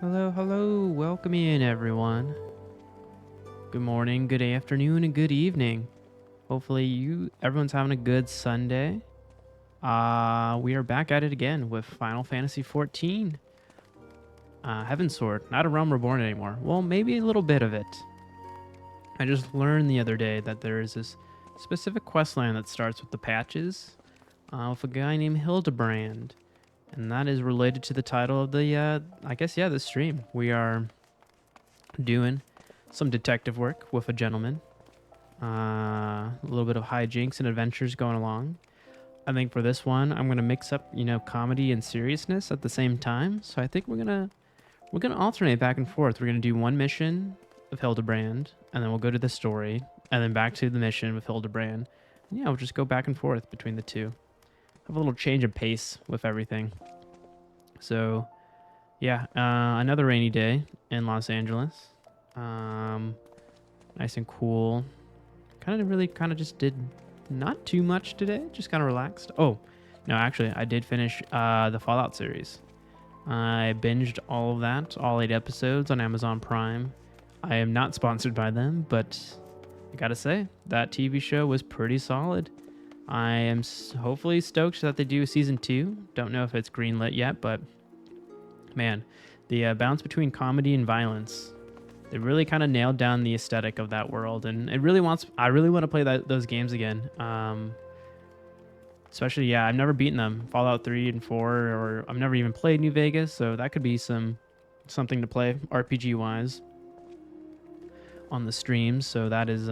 Hello, hello. Welcome in, everyone. Good morning, good afternoon, and good evening. Hopefully everyone's having a good Sunday. We are back at it again with Final Fantasy XIV. Heaven's Sword, not a Realm Reborn anymore. Well, maybe a little bit of it. I just learned the other day that there is this specific questline that starts with the patches with a guy named Hildibrand. And that is related to the title of the, the stream. We are doing some detective work with a gentleman. A little bit of hijinks and adventures going along. I think for this one, I'm gonna mix up, comedy and seriousness at the same time. So I think we're gonna alternate back and forth. We're gonna do one mission of Hildibrand, and then we'll go to the story, and then back to the mission with Hildibrand. And yeah, we'll just go back and forth between the two. Have a little change of pace with everything. So, yeah, another rainy day in Los Angeles. Nice and cool. Kind of just did not too much today. Just kind of relaxed. Oh, no, actually, I did finish the Fallout series. I binged all of that, all 8 episodes on Amazon Prime. I am not sponsored by them, but I gotta say, that TV show was pretty solid. I am hopefully stoked that they do season 2. Don't know if it's greenlit yet, but man, the balance between comedy and violence, they really kind of nailed down the aesthetic of that world, and I really want to play those games again. Especially, yeah, I've never beaten them, Fallout 3 and 4, or I've never even played New Vegas, so that could be something to play RPG wise on the streams. So that is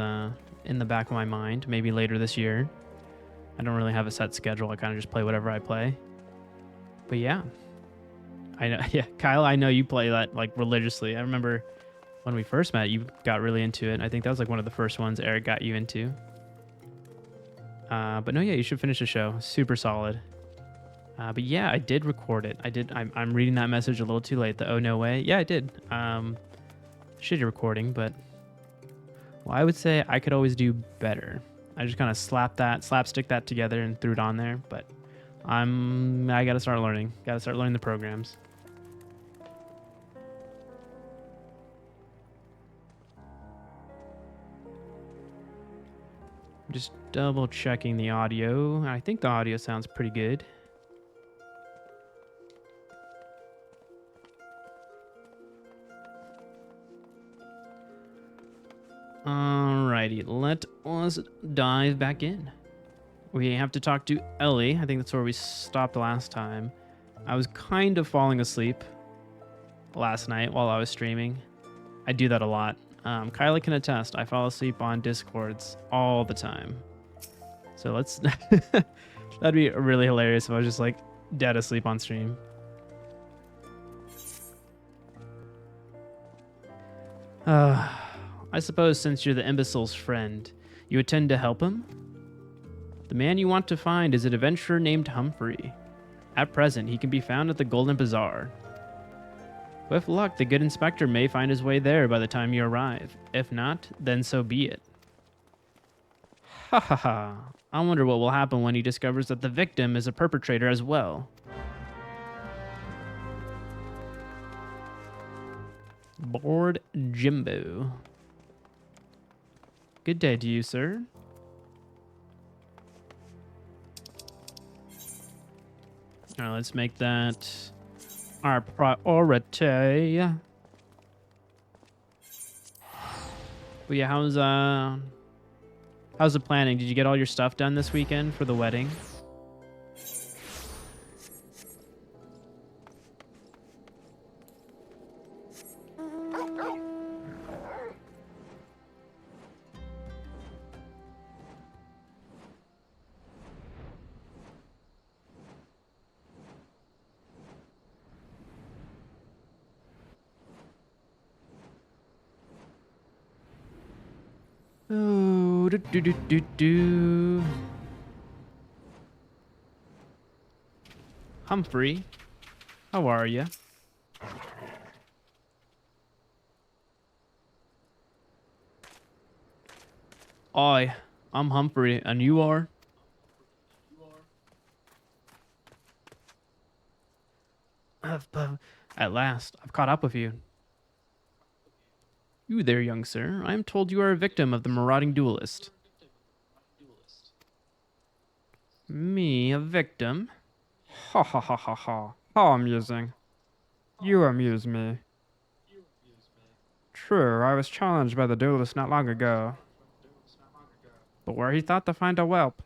in the back of my mind, maybe later this year. I don't really have a set schedule. I kind of just play whatever I play. But yeah, I know. Yeah, Kyle, I know you play that like religiously. I remember when we first met, you got really into it. I think that was like one of the first ones Eric got you into. But no, yeah, you should finish the show. Super solid. But yeah, I did record it. I'm reading that message a little too late. The oh no way. Yeah, I did. Shitty recording, but well, I would say I could always do better. I just kind of slapstick that together and threw it on there. But I gotta start learning. Gotta start learning the programs. Just double checking the audio. I think the audio sounds pretty good. Alrighty, let us dive back in. We have to talk to Ellie. I think that's where we stopped last time. I was kind of falling asleep last night while I was streaming. I do that a lot. Kylie can attest. I fall asleep on Discords all the time. So let's... That'd be really hilarious if I was just like dead asleep on stream. I suppose since you're the imbecile's friend, you intend to help him? The man you want to find is an adventurer named Humphrey. At present, he can be found at the Golden Bazaar. With luck, the good inspector may find his way there by the time you arrive. If not, then so be it. Ha ha ha. I wonder what will happen when he discovers that the victim is a perpetrator as well. Bored Jimbo. Good day to you, sir. All right, let's make that our priority. But yeah, how's the planning? Did you get all your stuff done this weekend for the wedding? Oh, do. Humphrey, how are you? I'm Humphrey, and you are? At last, I've caught up with you. You there, young sir. I am told you are a victim of the marauding duelist. Me, a victim? Ha ha ha ha ha. How amusing. You amuse me. True, I was challenged by the duelist not long ago. But where he thought to find a whelp.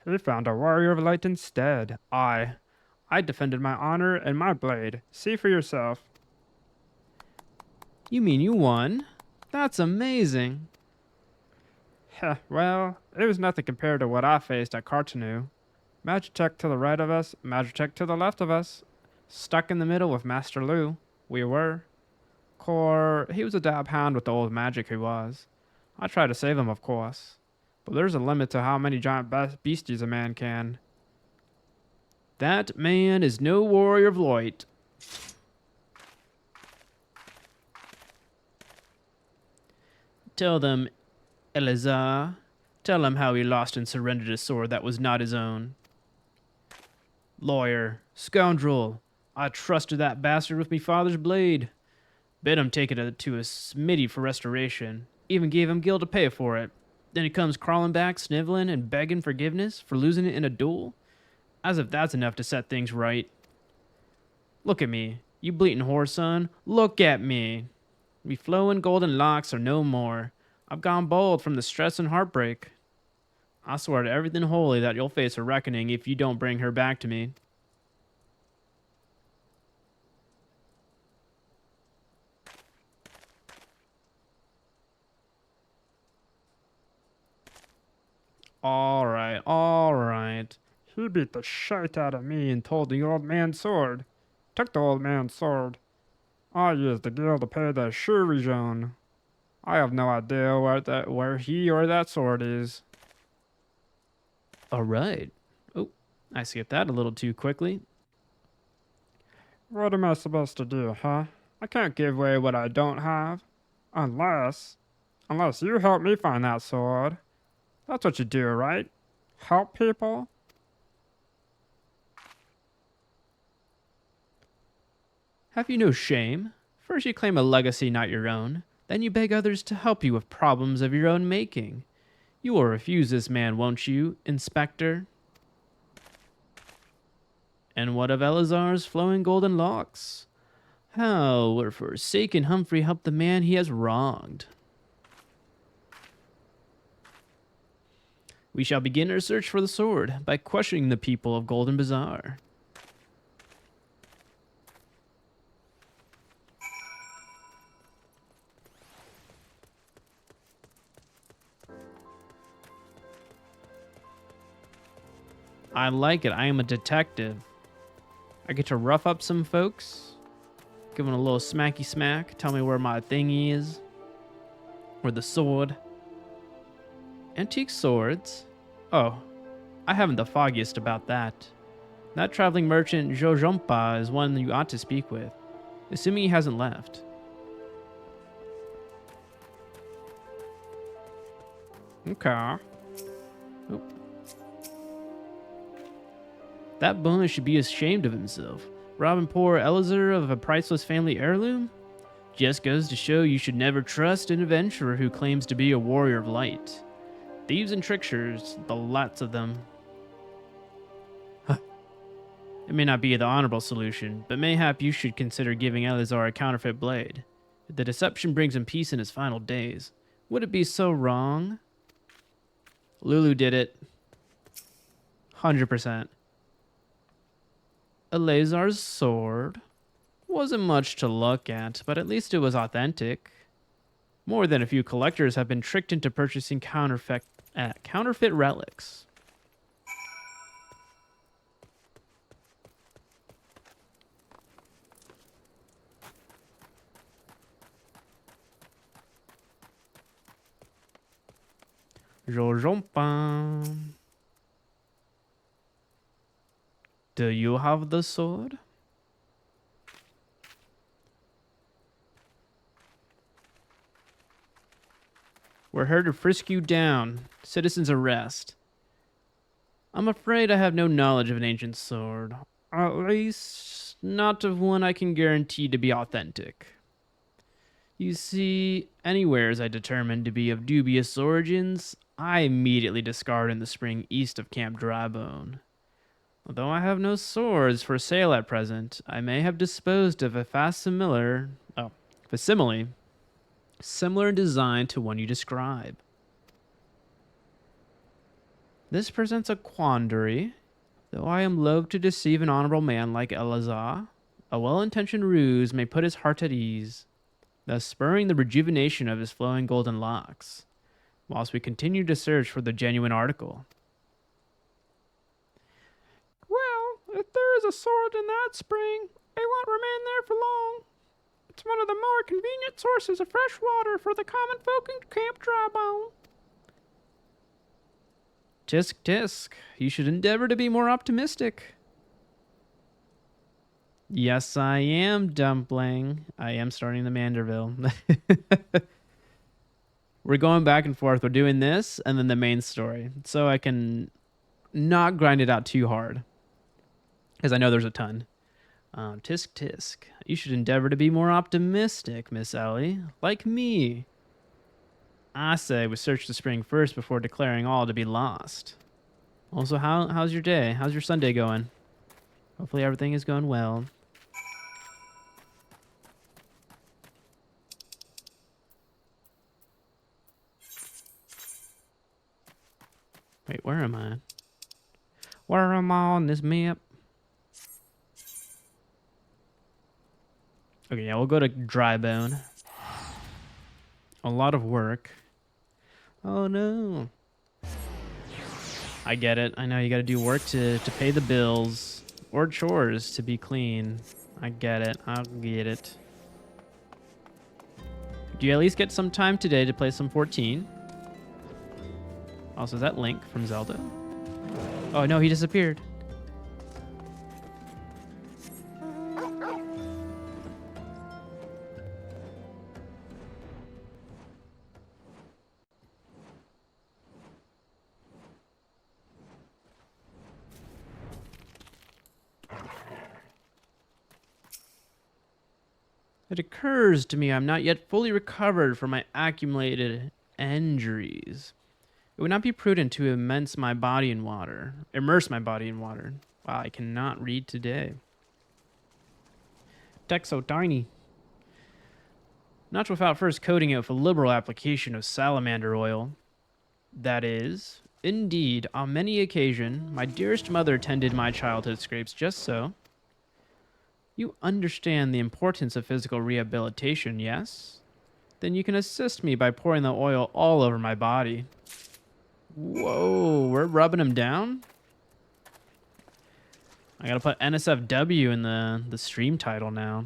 He found a warrior of light instead. I defended my honor and my blade. See for yourself. You mean you won? That's amazing. Heh, well, it was nothing compared to what I faced at Cartanu. Magitech to the right of us, Magitech to the left of us. Stuck in the middle with Master Lu. We were. He was a dab hound with the old magic he was. I tried to save him, of course. But there's a limit to how many giant beasties a man can. That man is no warrior of light. Tell them, Eleazar. Tell him how he lost and surrendered a sword that was not his own. Lawyer, scoundrel, I trusted that bastard with me father's blade. Bet him take it to a smitty for restoration. Even gave him gil to pay for it. Then he comes crawling back, sniveling and begging forgiveness for losing it in a duel. As if that's enough to set things right. Look at me, you bleating whore son. Look at me. Me flowing golden locks are no more. I've gone bald from the stress and heartbreak. I swear to everything holy that you'll face a reckoning if you don't bring her back to me. All right. He beat the shite out of me and told the old man's sword. Took the old man's sword. I used the gil to pay the Shurijon. I have no idea where he or that sword is. All right. Oh, I skipped that a little too quickly. What am I supposed to do, huh? I can't give away what I don't have. Unless you help me find that sword. That's what you do, right? Help people? Have you no shame? First you claim a legacy not your own, then you beg others to help you with problems of your own making. You will refuse this man, won't you, Inspector? And what of Eleazar's flowing golden locks? How will forsaken Humphrey help the man he has wronged? We shall begin our search for the sword by questioning the people of Golden Bazaar. I like it. I am a detective. I get to rough up some folks, give them a little smacky smack, tell me where my thingy is, where the sword. Antique swords? Oh, I haven't the foggiest about that. That traveling merchant Jojompa is one you ought to speak with, assuming he hasn't left. Okay. Oh. That boy should be ashamed of himself. Robbing poor Eleazar of a priceless family heirloom? Just goes to show you should never trust an adventurer who claims to be a warrior of light. Thieves and tricksters, the lots of them. Huh. It may not be the honorable solution, but mayhap you should consider giving Eleazar a counterfeit blade. If the deception brings him peace in his final days, would it be so wrong? Lulu did it. 100%. Eleazar's sword wasn't much to look at, but at least it was authentic. More than a few collectors have been tricked into purchasing counterfeit relics. Jojompa. Do you have the sword? We're here to frisk you down. Citizen's arrest. I'm afraid I have no knowledge of an ancient sword. At least, not of one I can guarantee to be authentic. You see, anywheres I determine to be of dubious origins, I immediately discard in the spring east of Camp Drybone. Although I have no swords for sale at present, I may have disposed of a facsimile, similar in design to one you describe. This presents a quandary. Though I am loath to deceive an honorable man like Elazar, a well-intentioned ruse may put his heart at ease, thus spurring the rejuvenation of his flowing golden locks, whilst we continue to search for the genuine article. Well, if there is a sword in that spring, it won't remain there for long. It's one of the more convenient sources of fresh water for the common folk in Camp Drybone. Tisk tisk, you should endeavor to be more optimistic. Yes, I am, Dumpling. I am starting the Manderville. We're going back and forth. We're doing this and then the main story. So I can not grind it out too hard. Because I know there's a ton. Tisk tisk. You should endeavor to be more optimistic, Miss Ellie. Like me. I say we search the spring first before declaring all to be lost. Also, how's your day? How's your Sunday going? Hopefully everything is going well. Wait, where am I? Where am I on this map? Okay, yeah, we'll go to Drybone. A lot of work. Oh no. I get it. I know you gotta do work to pay the bills. Or chores to be clean. I get it. I'll get it. Do you at least get some time today to play some 14? Also, is that Link from Zelda? Oh no, he disappeared. It occurs to me I'm not yet fully recovered from my accumulated injuries. It would not be prudent to immerse my body in water. Wow, I cannot read today. Deck's so tiny. Not without first coating it with a liberal application of salamander oil. That is, indeed, on many occasions, my dearest mother tended my childhood scrapes just so. You understand the importance of physical rehabilitation, yes? Then you can assist me by pouring the oil all over my body. Whoa, we're rubbing him down? I gotta put NSFW in the stream title now.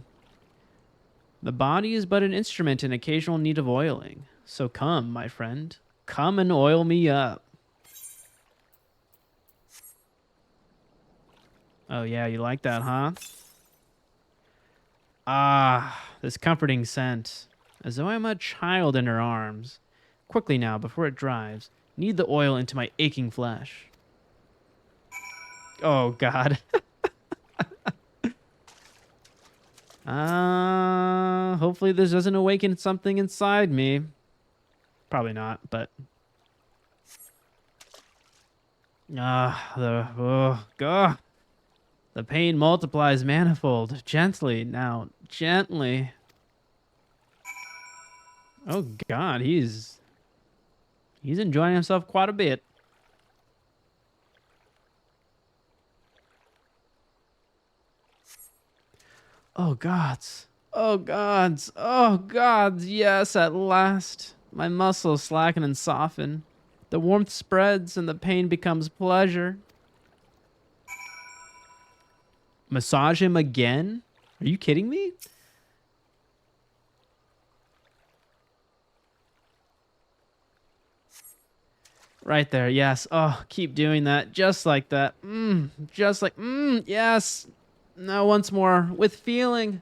The body is but an instrument in occasional need of oiling. So come, my friend. Come and oil me up. Oh yeah, you like that, huh? Ah, this comforting scent. As though I'm a child in her arms. Quickly now, before it dries. Knead the oil into my aching flesh. Oh, God. Hopefully this doesn't awaken something inside me. Probably not, but... God. The pain multiplies manifold. Gently, now. Gently. Oh, God, he's enjoying himself quite a bit. Oh, gods. Oh, gods. Oh, gods. Yes, at last. My muscles slacken and soften. The warmth spreads and the pain becomes pleasure. Massage him again? Are you kidding me? Right there, yes. Oh, keep doing that. Just like that. Just like, yes. Now once more, with feeling.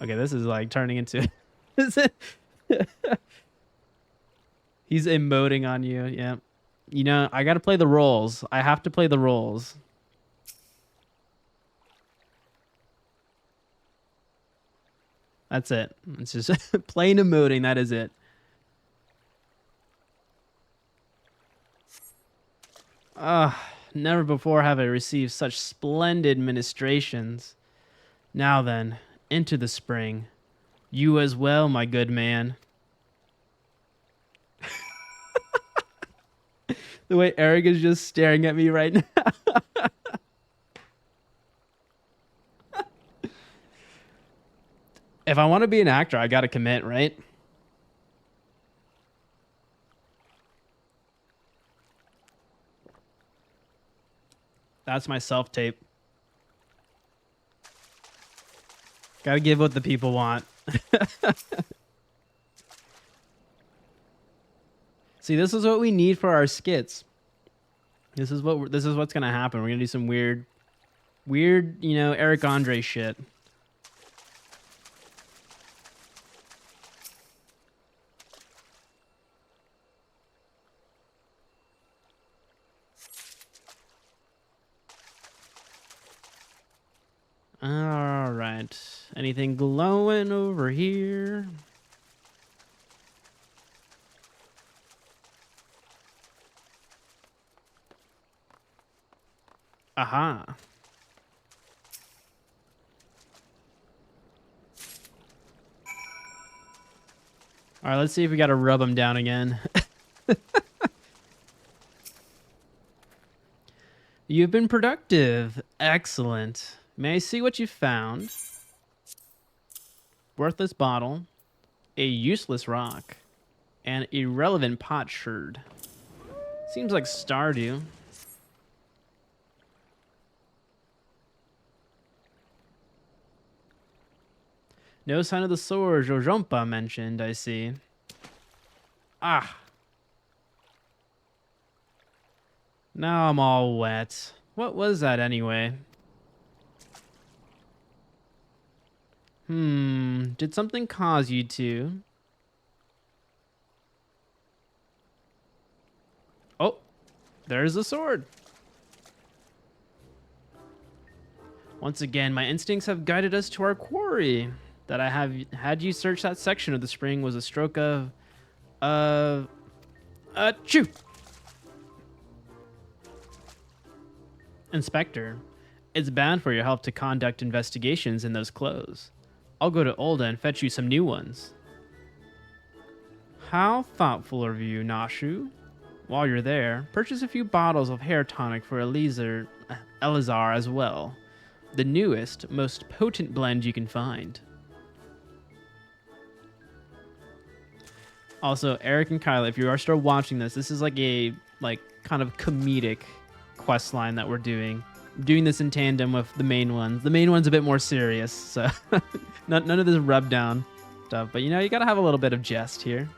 Okay, this is like turning into... He's emoting on you, yeah. You know, I gotta play the roles. I have to play the roles. That's it. It's just plain emoting. That is it. Never before have I received such splendid ministrations. Now then, into the spring. You as well, my good man. The way Eric is just staring at me right now. If I want to be an actor, I gotta commit, right? That's my self-tape. Gotta give what the people want. See, this is what we need for our skits. This is what's gonna happen. We're gonna do some weird, you know, Eric Andre shit. All right. Anything glowing over here? Aha. All right, let's see if we got to rub them down again. You've been productive. Excellent. May I see what you found? Worthless bottle, a useless rock, and irrelevant potsherd. Seems like Stardew. No sign of the sword Jojompa mentioned, I see. Ah. Now I'm all wet. What was that anyway? Did something cause you to? Oh, there's the sword. Once again, my instincts have guided us to our quarry. That I have had you search that section of the spring was a stroke of achoo. Inspector, it's bound for your help to conduct investigations in those clothes. I'll go to Olda and fetch you some new ones. How thoughtful of you, Nashu. While you're there, purchase a few bottles of hair tonic for Elazar as well. The newest, most potent blend you can find. Also, Eric and Kyla, if you are still watching this, this is like a kind of comedic quest line that we're doing. I'm doing this in tandem with the main ones. The main one's a bit more serious, so none of this rub down stuff. But you know, you gotta have a little bit of jest here.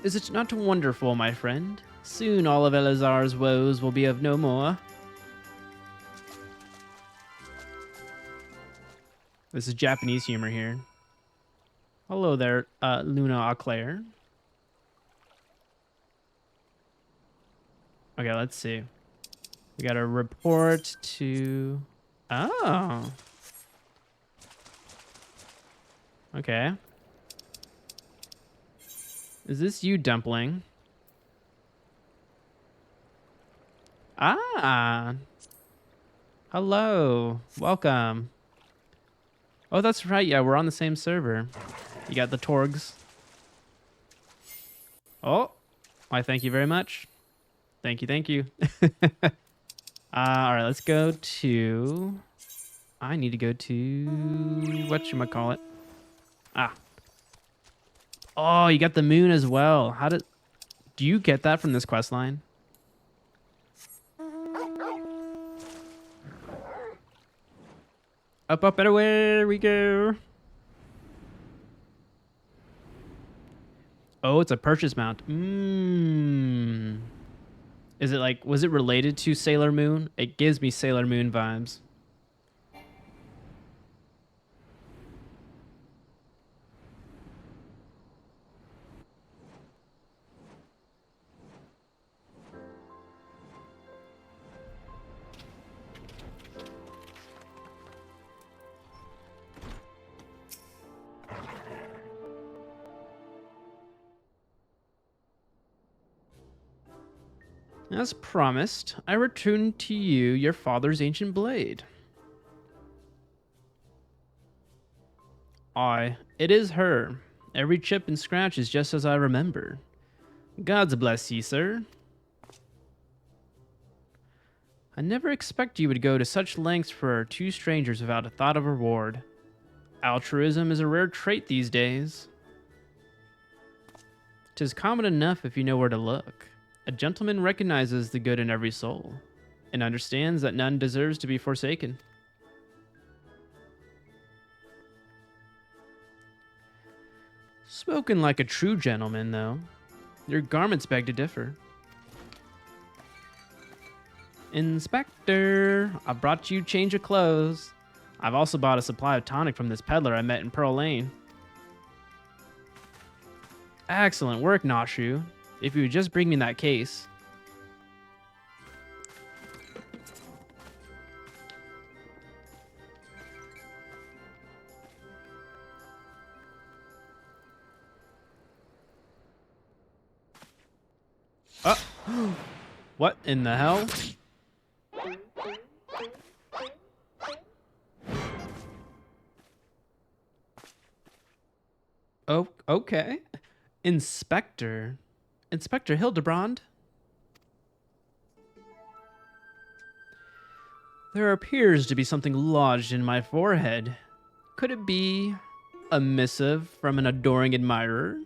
Is it not wonderful, my friend? Soon all of Elazar's woes will be of no more. This is Japanese humor here. Hello there, Luna Auclair. Okay, let's see. We got a report to... Oh. Okay. Is this you, Dumpling? Ah. Hello. Welcome. Oh, that's right. Yeah, we're on the same server. You got the Torgs. Oh. Why, thank you very much. Thank you, thank you. All right, let's go to... I need to go to... whatchamacallit? Ah. Oh, you got the moon as well. How did... Do you get that from this quest line? Up, and away we go. Oh, it's a purchase mount. Is it like, was it related to Sailor Moon? It gives me Sailor Moon vibes. As promised, I return to you your father's ancient blade. Aye, it is her. Every chip and scratch is just as I remember. God's bless ye, sir. I never expected you would go to such lengths for two strangers without a thought of reward. Altruism is a rare trait these days. 'Tis common enough if you know where to look. A gentleman recognizes the good in every soul, and understands that none deserves to be forsaken. Spoken like a true gentleman, though. Your garments beg to differ. Inspector, I brought you change of clothes. I've also bought a supply of tonic from this peddler I met in Pearl Lane. Excellent work, Noshu. If you would just bring me that case. What in the hell? Oh, okay. Inspector Hildebrand? There appears to be something lodged in my forehead. Could it be a missive from an adoring admirer?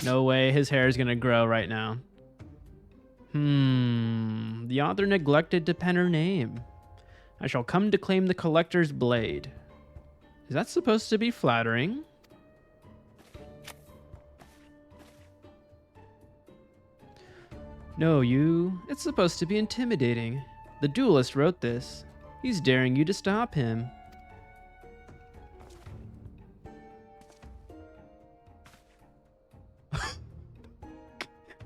No way his hair is gonna grow right now. The author neglected to pen her name. I shall come to claim the collector's blade. Is that supposed to be flattering? No, it's supposed to be intimidating. The duelist wrote this. He's daring you to stop him.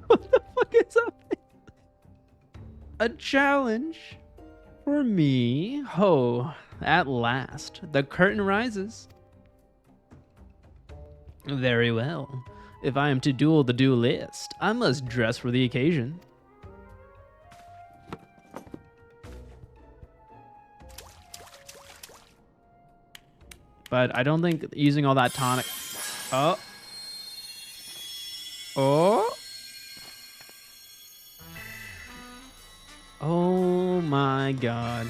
What the fuck is up? A challenge? For me? Ho, at last, the curtain rises. Very well. If I am to duel the duelist, I must dress for the occasion. But I don't think using all that tonic... Oh. Oh. Oh my god.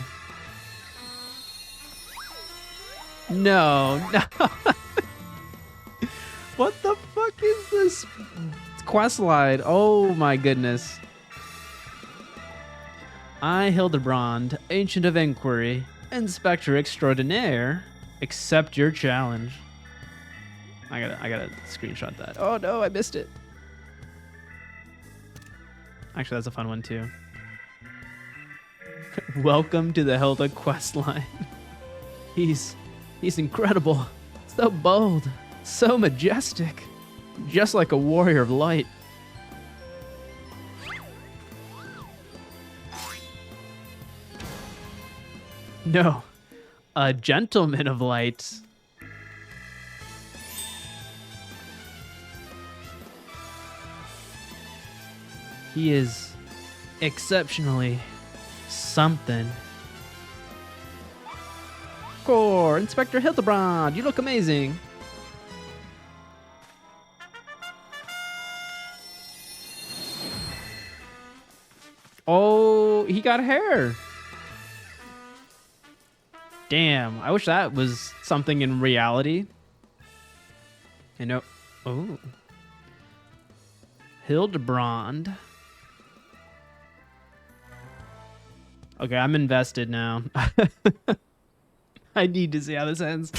No. What the fuck is this quest line? Oh my goodness. I, Hildebrand, Ancient of Inquiry, Inspector Extraordinaire, accept your challenge. I gotta screenshot that. Oh no, I missed it. Actually, that's a fun one too. Welcome to the Hilda questline. He's incredible, so bold, so majestic, just like a warrior of light. No, a gentleman of light. He is exceptionally something. Core, Inspector Hildebrand, you look amazing. Oh, he got hair. Damn, I wish that was something in reality. I know. Oh. Hildebrand. Okay, I'm invested now. I need to see how this ends.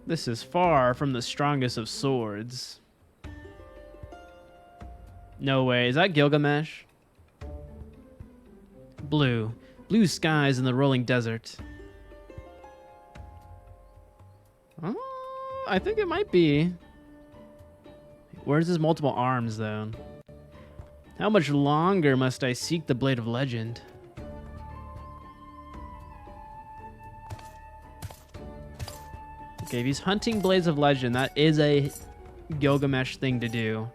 This is far from the strongest of swords. No way. Is that Gilgamesh? Blue. Blue skies in the rolling desert. Oh, I think it might be. Where's his multiple arms, though? How much longer must I seek the Blade of Legend? Okay, if he's hunting Blades of Legend, that is a Gilgamesh thing to do.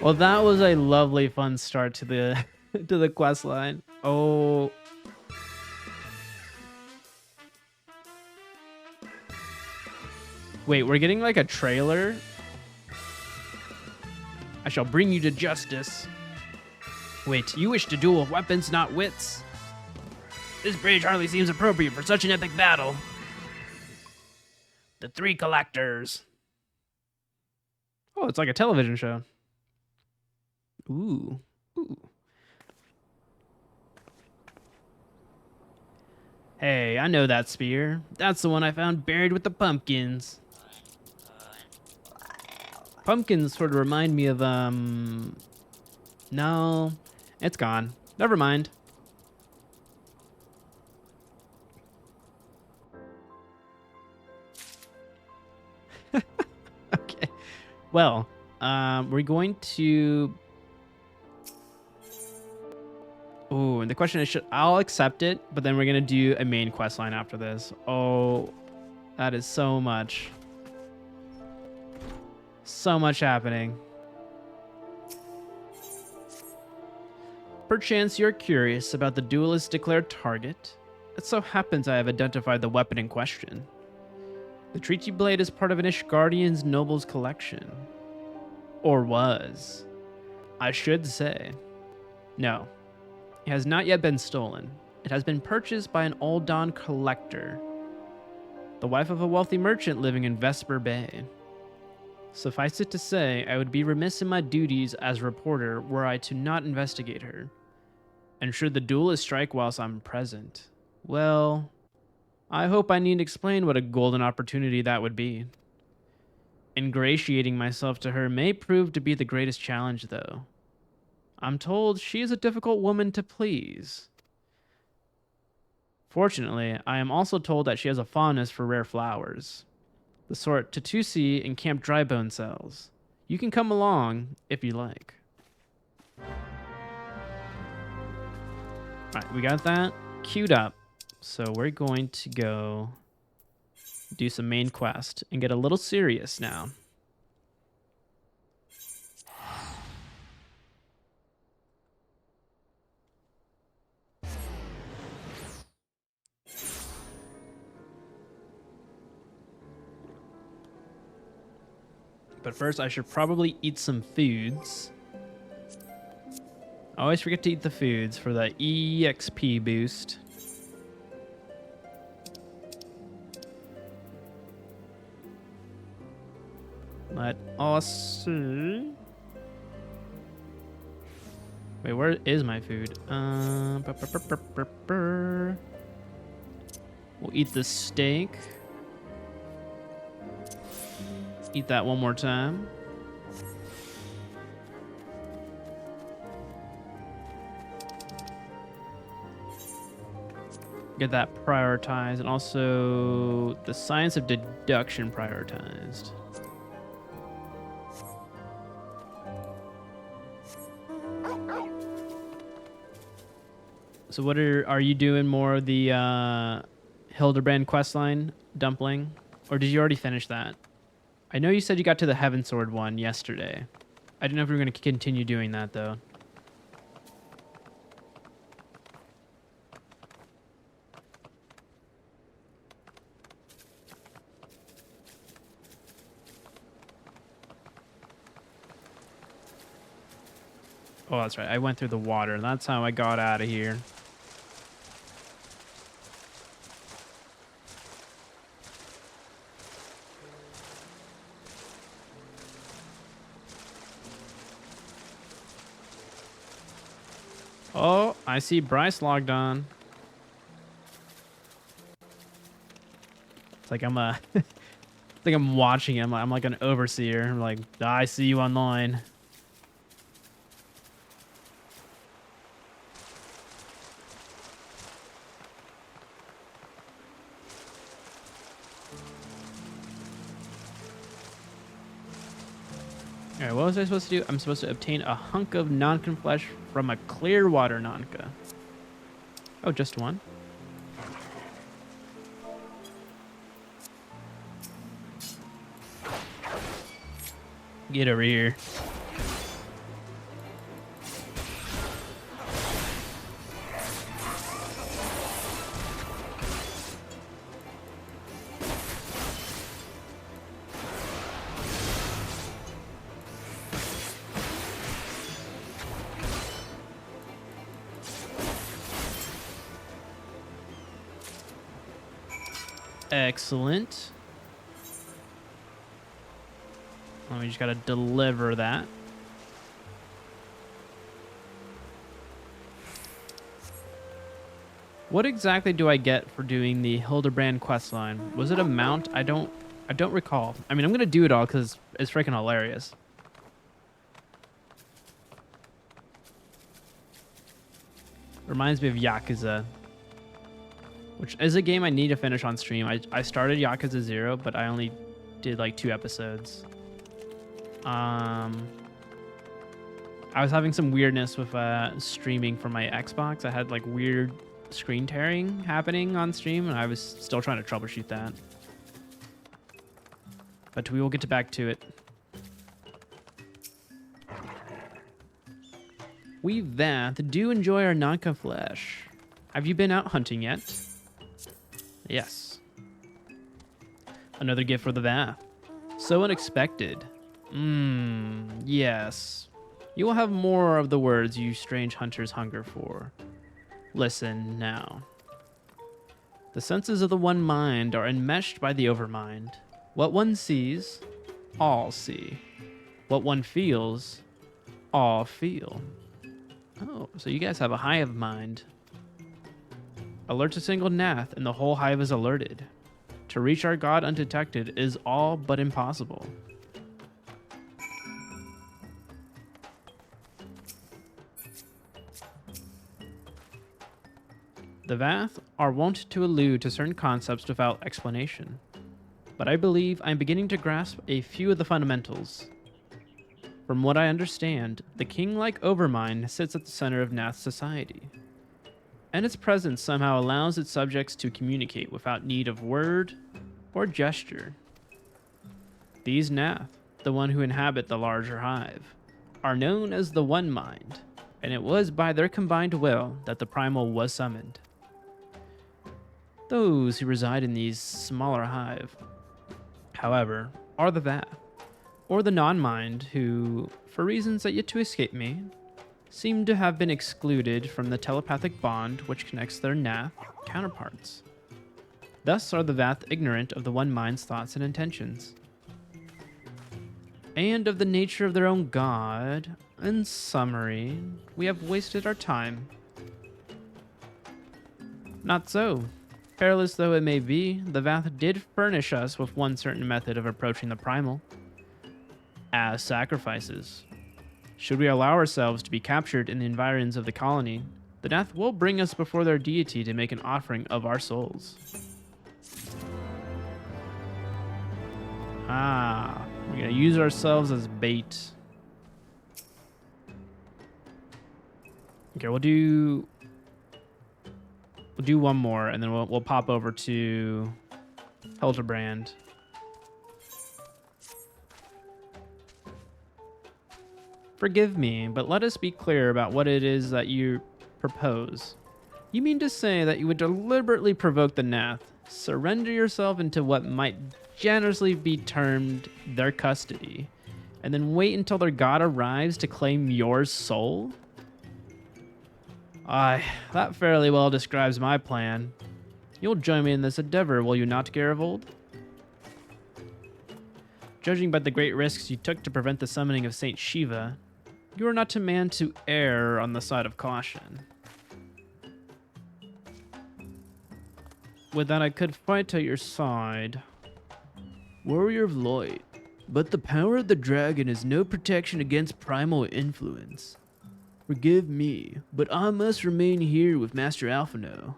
Well, that was a lovely, fun start to the to the quest line. Oh. Wait, we're getting like a trailer? I shall bring you to justice. Wait, you wish to duel weapons, not wits? This bridge hardly seems appropriate for such an epic battle. The Three Collectors. Oh, it's like a television show. Ooh. Ooh. Hey, I know that spear. That's the one I found buried with the pumpkins. Pumpkins sort of remind me of, no, it's gone. Never mind. Okay. Well, we're going to... Oh, and the question is, I'll accept it, but then we're going to do a main quest line after this. Oh, that is so much. So much happening. Perchance you're curious about the duelist's declared target. It so happens I have identified the weapon in question. The Treaty Blade is part of an Ishgardian's Nobles collection. Or was. I should say. No. It has not yet been stolen. It has been purchased by an Uldan collector, the wife of a wealthy merchant living in Vesper Bay. Suffice it to say, I would be remiss in my duties as reporter were I to not investigate her. And should the duelist strike whilst I'm present, well, I hope I need explain what a golden opportunity that would be. Ingratiating myself to her may prove to be the greatest challenge, though. I'm told she is a difficult woman to please. Fortunately, I am also told that she has a fondness for rare flowers, the sort Tatusi and Camp Drybone sells. You can come along if you like. Alright, we got that queued up. So we're going to go do some main quest and get a little serious now. But first, I should probably eat some foods. I always forget to eat the foods for the EXP boost. Let us see. Wait, where is my food? We'll eat the steak. Eat that one more time. Get that prioritized, and also the science of deduction prioritized. So what are you doing more of the Hildibrand questline, Dumpling? Or did you already finish that? I know you said you got to the Heaven Sword one yesterday. I didn't know if we were going to continue doing that, though. Oh, that's right. I went through the water. That's how I got out of here. Oh, I see Bryce logged on. It's like I'm a... it's like I'm watching him. I'm like an overseer. I'm like, I see you online. Alright, what was I supposed to do? I'm supposed to obtain a hunk of Nonkan flesh from a clear water Nonka. Oh, just one? Get over here. Excellent. Oh, we just gotta deliver that. What exactly do I get for doing the Hildibrand questline? Was it a mount? I don't recall. I mean, I'm gonna do it all because it's freaking hilarious. Reminds me of Yakuza, which is a game I need to finish on stream. I started Yakuza 0, but I only did like 2 episodes. I was having some weirdness with streaming from my Xbox. I had like weird screen tearing happening on stream, and I was still trying to troubleshoot that. But we will get back to it. We do enjoy our Nonka flesh. Have you been out hunting yet? Yes. Another gift for the Vath. So unexpected. Yes. You will have more of the words you strange hunters hunger for. Listen now. The senses of the one mind are enmeshed by the overmind. What one sees, all see. What one feels, all feel. Oh, so you guys have a hive mind. Alert a single Nath, and the whole hive is alerted. To reach our god undetected is all but impossible. The Vath are wont to allude to certain concepts without explanation, but I believe I'm beginning to grasp a few of the fundamentals. From what I understand, the king-like Overmind sits at the center of Nath's society, and its presence somehow allows its subjects to communicate without need of word or gesture. These Nath, the one who inhabit the larger hive, are known as the One Mind, and it was by their combined will that the primal was summoned. Those who reside in these smaller hive, however, are the Vath, or the non-mind, who, for reasons that yet to escape me, seem to have been excluded from the telepathic bond which connects their Nath counterparts. Thus are the Vath ignorant of the One Mind's thoughts and intentions, and of the nature of their own god. In summary, we have wasted our time. Not so. Perilous though it may be, the Vath did furnish us with one certain method of approaching the primal. As sacrifices. Should we allow ourselves to be captured in the environs of the colony, the Nath will bring us before their deity to make an offering of our souls. Ah, we're gonna use ourselves as bait. Okay, we'll do one more, and then we'll pop over to Hildibrand. Forgive me, but let us be clear about what it is that you propose. You mean to say that you would deliberately provoke the Nath, surrender yourself into what might generously be termed their custody, and then wait until their god arrives to claim your soul? Aye, that fairly well describes my plan. You'll join me in this endeavor, will you not, Garivold? Judging by the great risks you took to prevent the summoning of Saint Shiva, you are not a man to err on the side of caution. With that, I could fight at your side. Warrior of Light, but the power of the dragon is no protection against primal influence. Forgive me, but I must remain here with Master Alphino.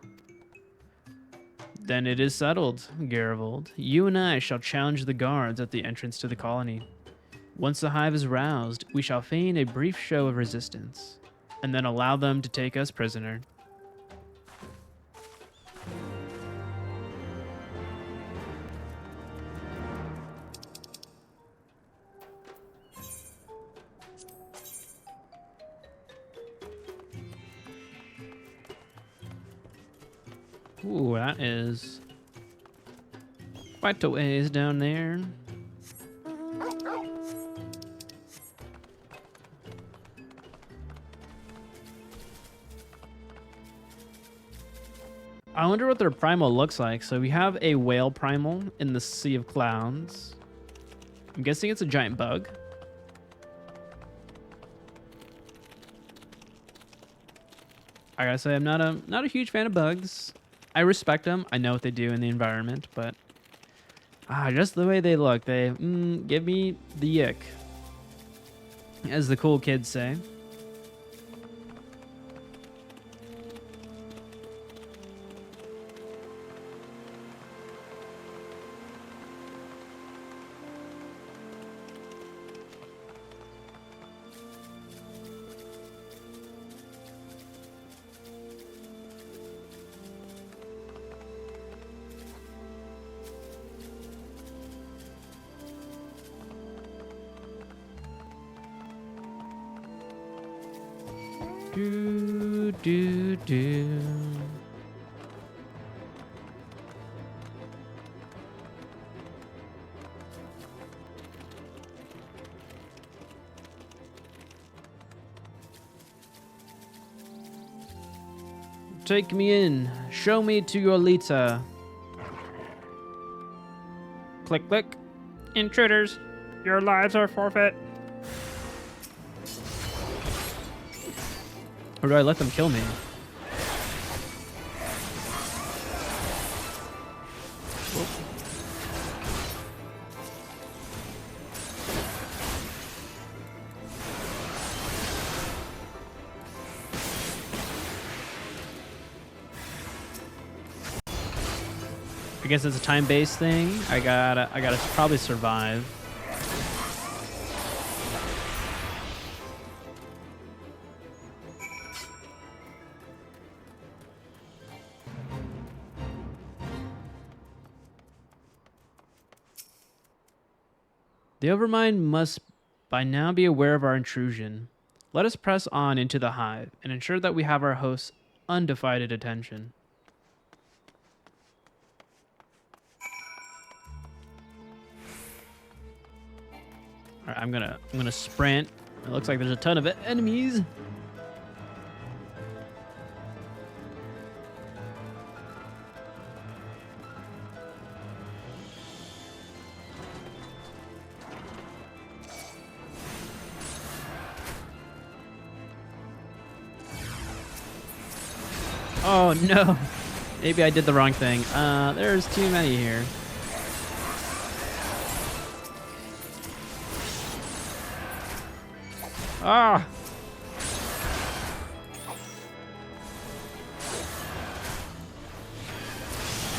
Then it is settled, Garivold. You and I shall challenge the guards at the entrance to the colony. Once the hive is roused, we shall feign a brief show of resistance, and then allow them to take us prisoner. Ooh, that is quite a ways down there. I wonder what their primal looks like. So we have a whale primal in the Sea of Clouds. I'm guessing it's a giant bug. I gotta say, I'm not a huge fan of bugs. I respect them. I know what they do in the environment, but just the way they look, they give me the ick, as the cool kids say. Do, do, do. Take me in. Show me to your Lita. Click, click. Intruders, your lives are forfeit. Or do I let them kill me? I guess it's a time-based thing. I gotta probably survive. The Overmind must by now be aware of our intrusion. Let us press on into the hive and ensure that we have our host's undivided attention. All right, I'm gonna sprint. It looks like there's a ton of enemies. Oh no, maybe I did the wrong thing. There's too many here. Ah!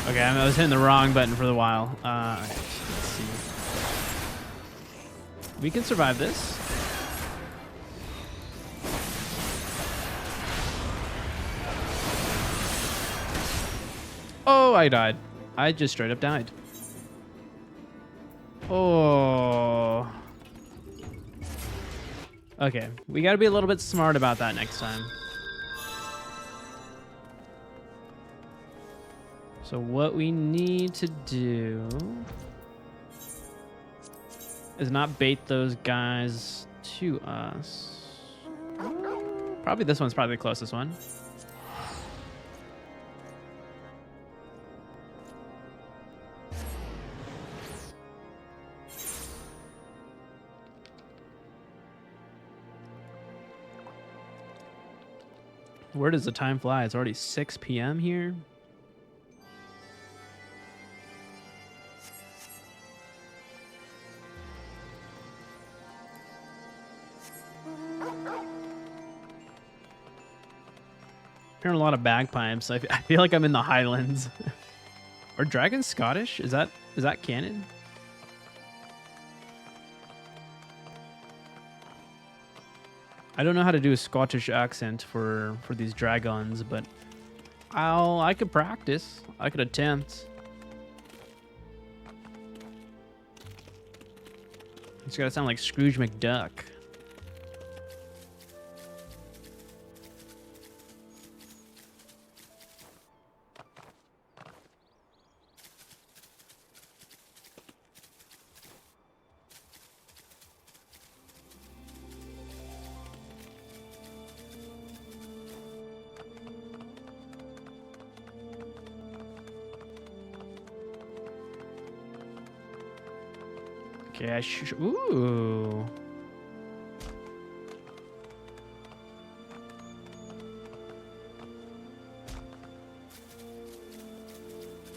Okay, I was hitting the wrong button for a while. Let's see. We can survive this. Oh, I died. I just straight up died. Oh. Okay, we gotta be a little bit smart about that next time. So what we need to do is not bait those guys to us. Probably this one's probably the closest one. Where does the time fly? It's already 6 p.m. here. Hearing a lot of bagpipes. I feel like I'm in the Highlands. Are dragons Scottish? Is that canon? I don't know how to do a Scottish accent for these dragons, but I could practice. I could attempt. It's gotta sound like Scrooge McDuck. Okay, ooh.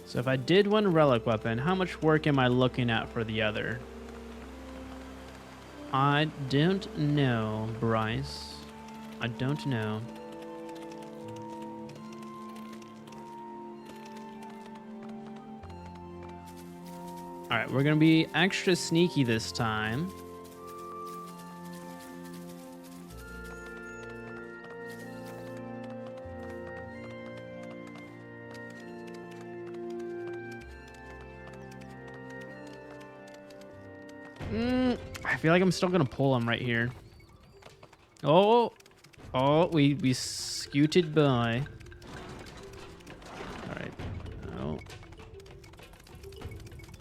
So if I did one relic weapon, how much work am I looking at for the other? I don't know, Bryce. I don't know. All right, we're gonna be extra sneaky this time. I feel like I'm still gonna pull him right here. Oh, we scooted by. All right. Oh. All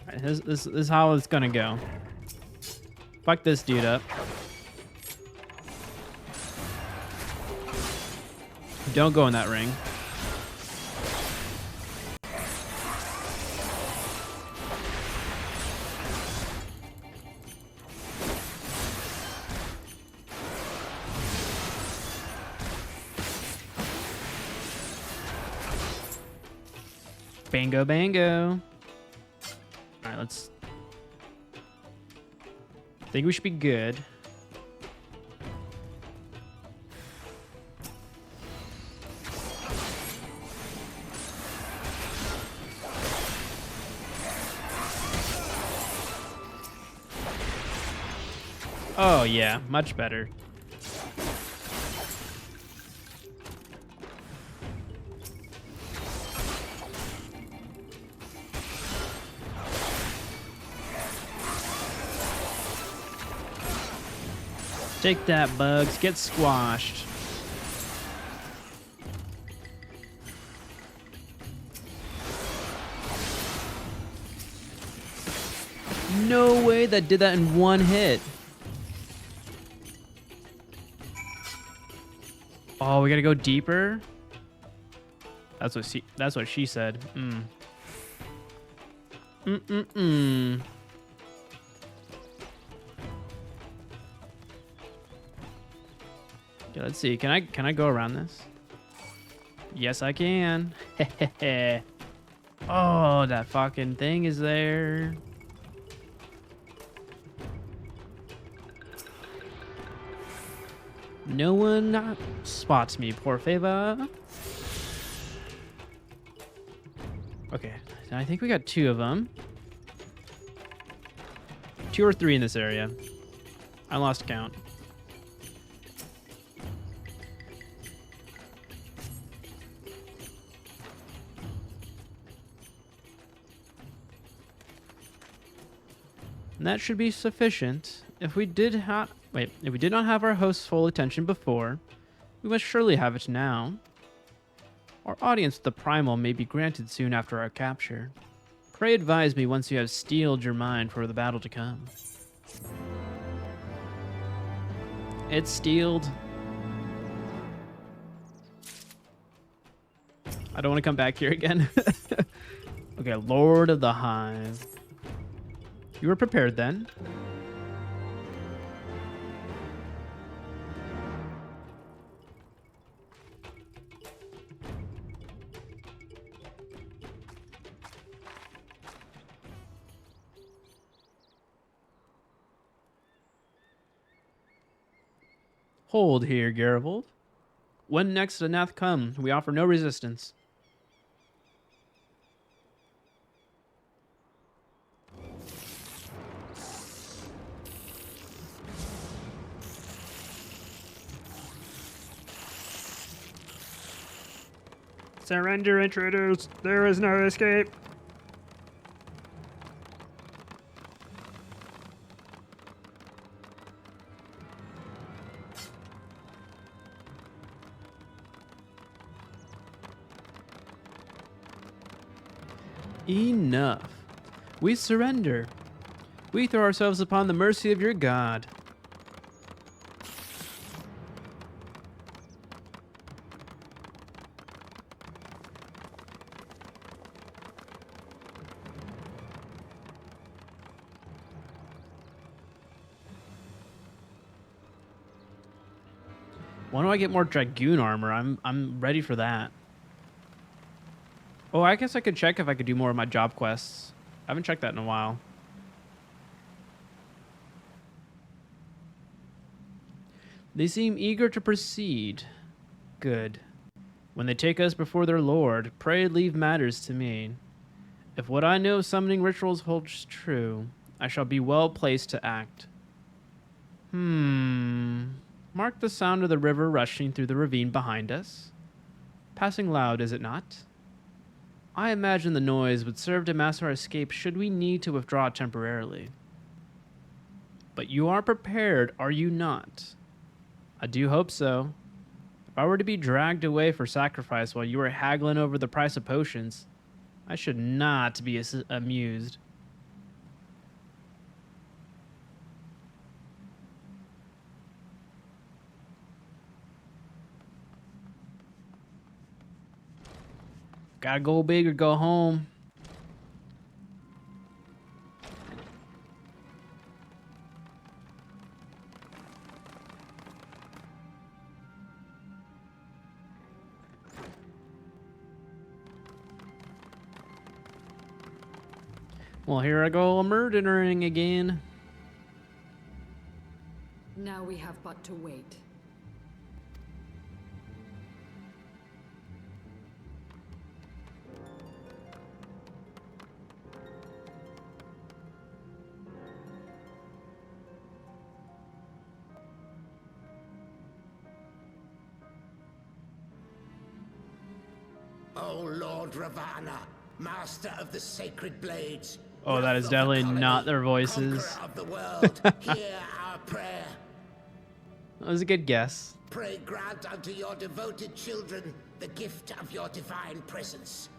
right, this is how it's gonna go. Fuck this dude up. Don't go in that ring. Bango, bango. All right, let's... I think we should be good. Oh, yeah, much better. Take that, bugs. Get squashed. No way that did that in one hit. Oh, we gotta go deeper? That's what she said. Okay, let's see. Can I go around this? Yes, I can. Oh, that fucking thing is there. No one spots me, por favor. Okay, I think we got 2 of them. 2 or 3 in this area. I lost count. And that should be sufficient. If we did not have our host's full attention before, we must surely have it now. Our audience with the primal may be granted soon after our capture. Pray advise me once you have steeled your mind for the battle to come. It's steeled. I don't want to come back here again. Okay, Lord of the Hive. You were prepared then. Hold here, Garivold. When next Anath come, we offer no resistance. Surrender, intruders. There is no escape. Enough. We surrender. We throw ourselves upon the mercy of your God. When do I get more Dragoon armor? I'm ready for that. Oh, I guess I could check if I could do more of my job quests. I haven't checked that in a while. They seem eager to proceed. Good. When they take us before their lord, pray leave matters to me. If what I know of summoning rituals holds true, I shall be well placed to act. Mark the sound of the river rushing through the ravine behind us. Passing loud, is it not? I imagine the noise would serve to mask our escape should we need to withdraw temporarily. But you are prepared, are you not? I do hope so. If I were to be dragged away for sacrifice while you were haggling over the price of potions, I should not be amused. Gotta go big or go home. Well, here I go murdering again. Now we have but to wait. O Lord Ravana, master of the sacred blades. Oh, that is definitely not their voices. Conqueror of the world, hear our prayer. That was a good guess. Pray grant unto your devoted children the gift of your divine presence.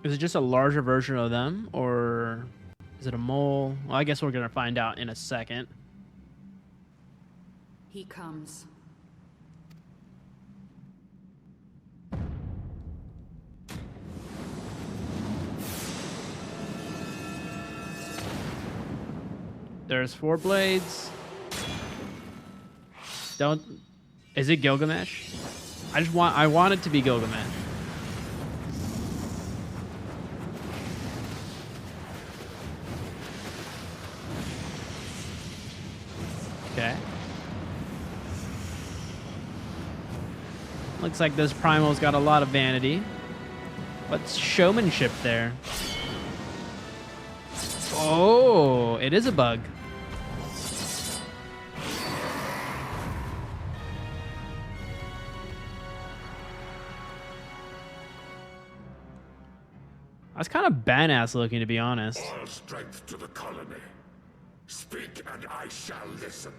Is it just a larger version of them, or is it a mole? Well, I guess we're gonna find out in a second. He comes. There's 4 blades. Don't. Is it Gilgamesh? I want it to be Gilgamesh. Okay. Looks like this primal's got a lot of vanity. What's showmanship there? Oh, it is a bug. That's kind of badass looking, to be honest. All strength to the colony. Speak and I shall listen.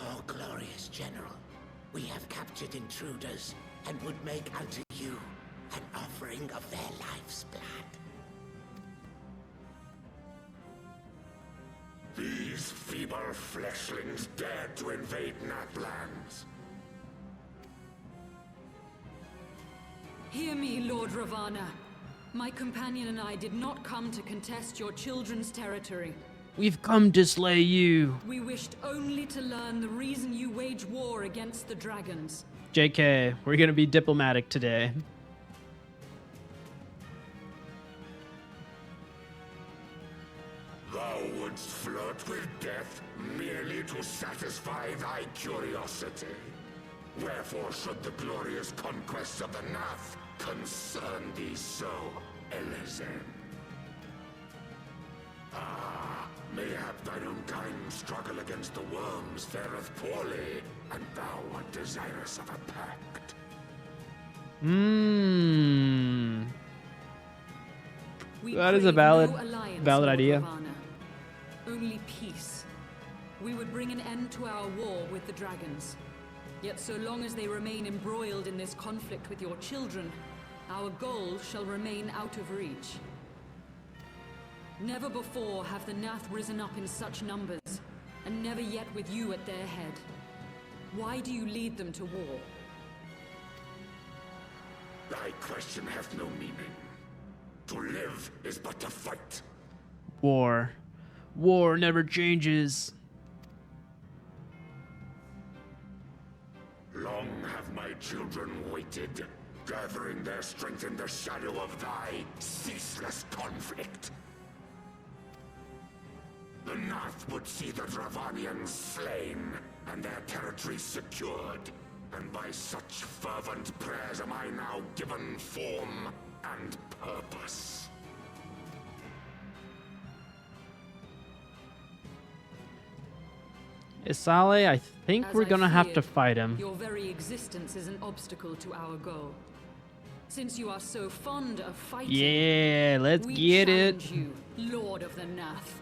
O glorious general, we have captured intruders and would make unto you an offering of their life's blood. These feeble fleshlings dared to invade Natlands. Hear me, Lord Ravana. My companion and I did not come to contest your children's territory. We've come to slay you. We wished only to learn the reason you wage war against the dragons. JK, we're gonna be diplomatic today. Thou wouldst flirt with death merely to satisfy thy curiosity. Wherefore should the glorious conquest of the Nath concern thee so, Elezen? Mayhap thine own kind struggle against the worms fareth poorly, and thou art desirous of a pact. Mmm. We That is a crave valid no alliance, valid Lord idea. Ravana. Only peace. We would bring an end to our war with the dragons. Yet so long as they remain embroiled in this conflict with your children, our goal shall remain out of reach. Never before have the Nath risen up in such numbers, and never yet with you at their head. Why do you lead them to war? Thy question hath no meaning. To live is but to fight. War. War never changes. Long have my children waited, gathering their strength in the shadow of thy ceaseless conflict. The Nath would see the Dravanians slain, and their territory secured. And by such fervent prayers am I now given form and purpose. Isale, I think As we're I gonna have to feared, fight him. Your very existence is an obstacle to our goal. Since you are so fond of fighting, Yeah, let's we get it. challenge you, Lord of the Nath.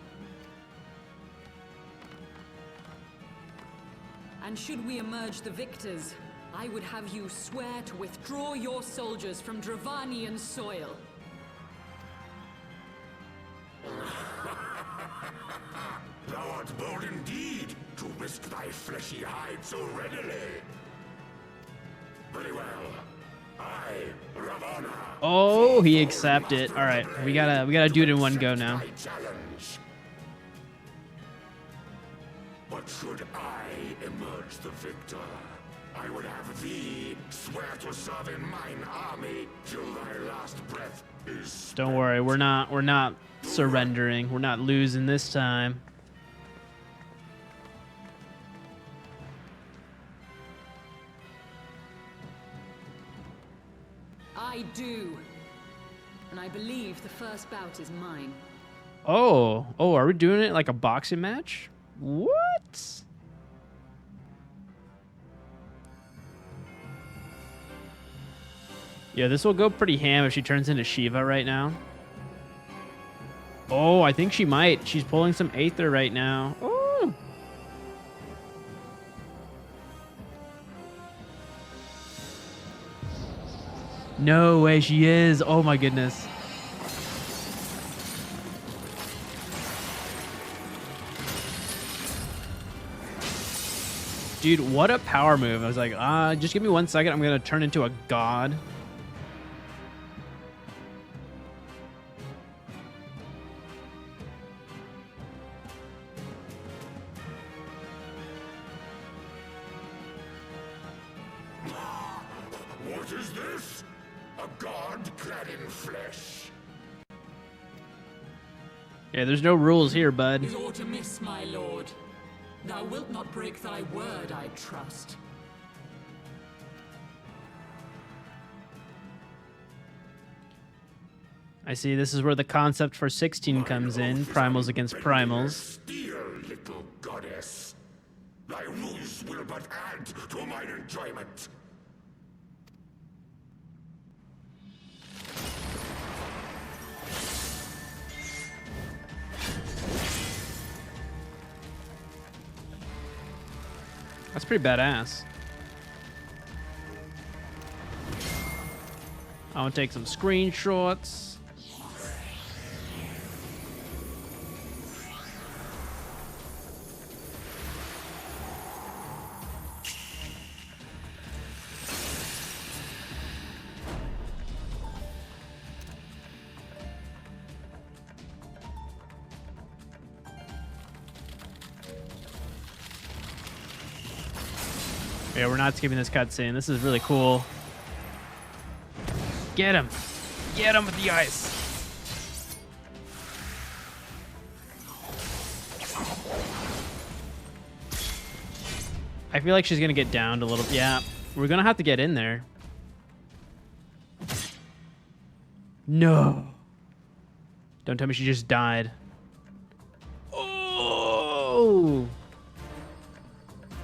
And should we emerge the victors, I would have you swear to withdraw your soldiers from Dravanian soil. Thou art bold indeed to risk thy fleshy hide so readily. Very well. I, Ravana. Oh, he accepted. All right, we gotta do it in one go now. thy challenge. But should I emerge the victor, I would have thee swear to serve in mine army till thy last breath is. Don't worry, we're not surrendering. We're not losing this time. I do. And I believe the first bout is mine. Oh, are we doing it like a boxing match? What? Yeah, this will go pretty ham if she turns into Shiva right now. Oh, I think she might. She's pulling some Aether right now. Oh. No way she is. Oh my goodness. Dude, what a power move. I was like, just give me 1 second. I'm going to turn into a god. What is this? A god clad in flesh. Yeah, there's no rules here, bud. Is aught amiss, my lord? Thou wilt not break thy word, I trust. I see this is where the concept for 16 comes in. Primals against primals. Steel, little goddess. Thy ruse will but add to mine enjoyment. That's pretty badass. I want to take some screenshots. Yeah, we're not skipping this cutscene. This is really cool. Get him. Get him with the ice. I feel like she's going to get downed a little. Yeah, we're going to have to get in there. No. Don't tell me she just died. Oh! no!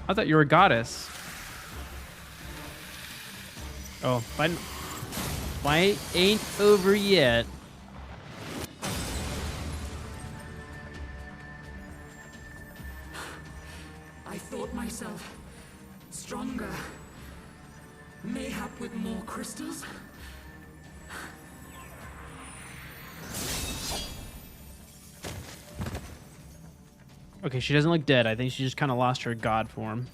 I thought you were a goddess. Oh, fight ain't over yet. I thought myself stronger. Mayhap with more crystals? Okay, she doesn't look dead. I think she just kind of lost her god form.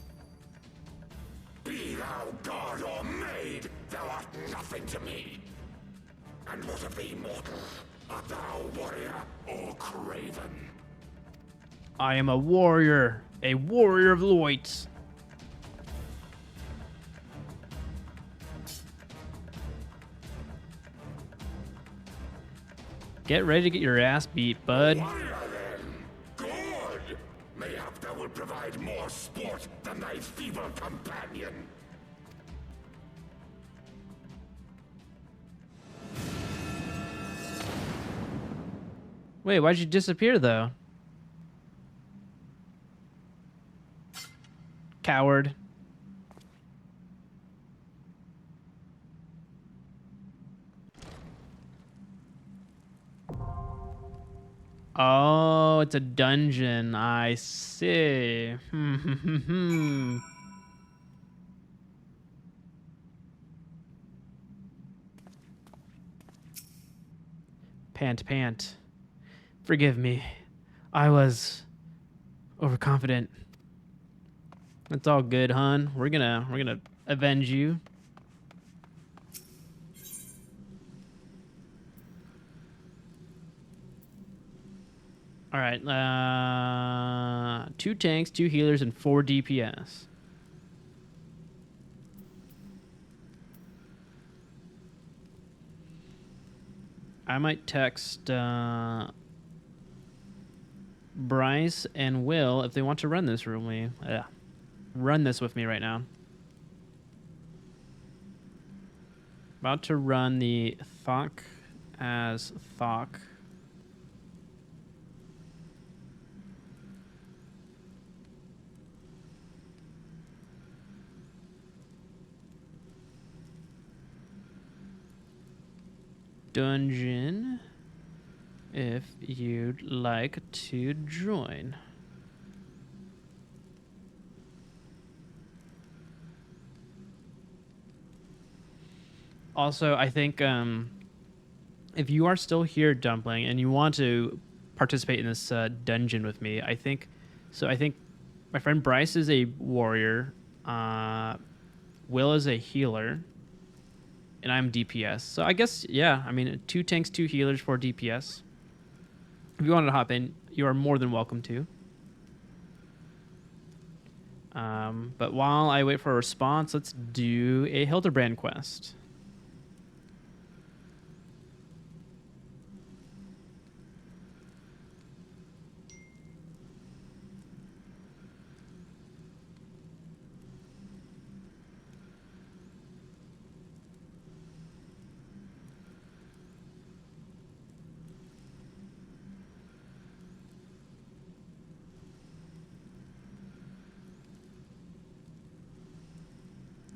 Be thou god or maid, thou art nothing to me. And what of thee, mortal? Art thou warrior or craven? I am a warrior of the whites. Get ready to get your ass beat, bud. Warrior then. Good. Mayhap thou will provide more sport than thy feeble companion. Wait, why'd you disappear though? Coward. Oh, it's a dungeon. I see. Pant. Forgive me. I was overconfident. It's all good, hon. We're gonna avenge you. All right. 2 tanks, 2 healers, and 4 DPS. I might text Bryce and Will if they want to run this with me. Run this with me right now. About to run the Thok as Thok. Dungeon if you'd like to join. Also, I think if you are still here, Dumpling, and you want to participate in this dungeon with me, I think my friend Bryce is a warrior, Will is a healer, and I'm DPS. So I guess, yeah, I mean, 2 tanks, 2 healers, 4 DPS. If you wanted to hop in, you are more than welcome to. But while I wait for a response, let's do a Hildibrand quest.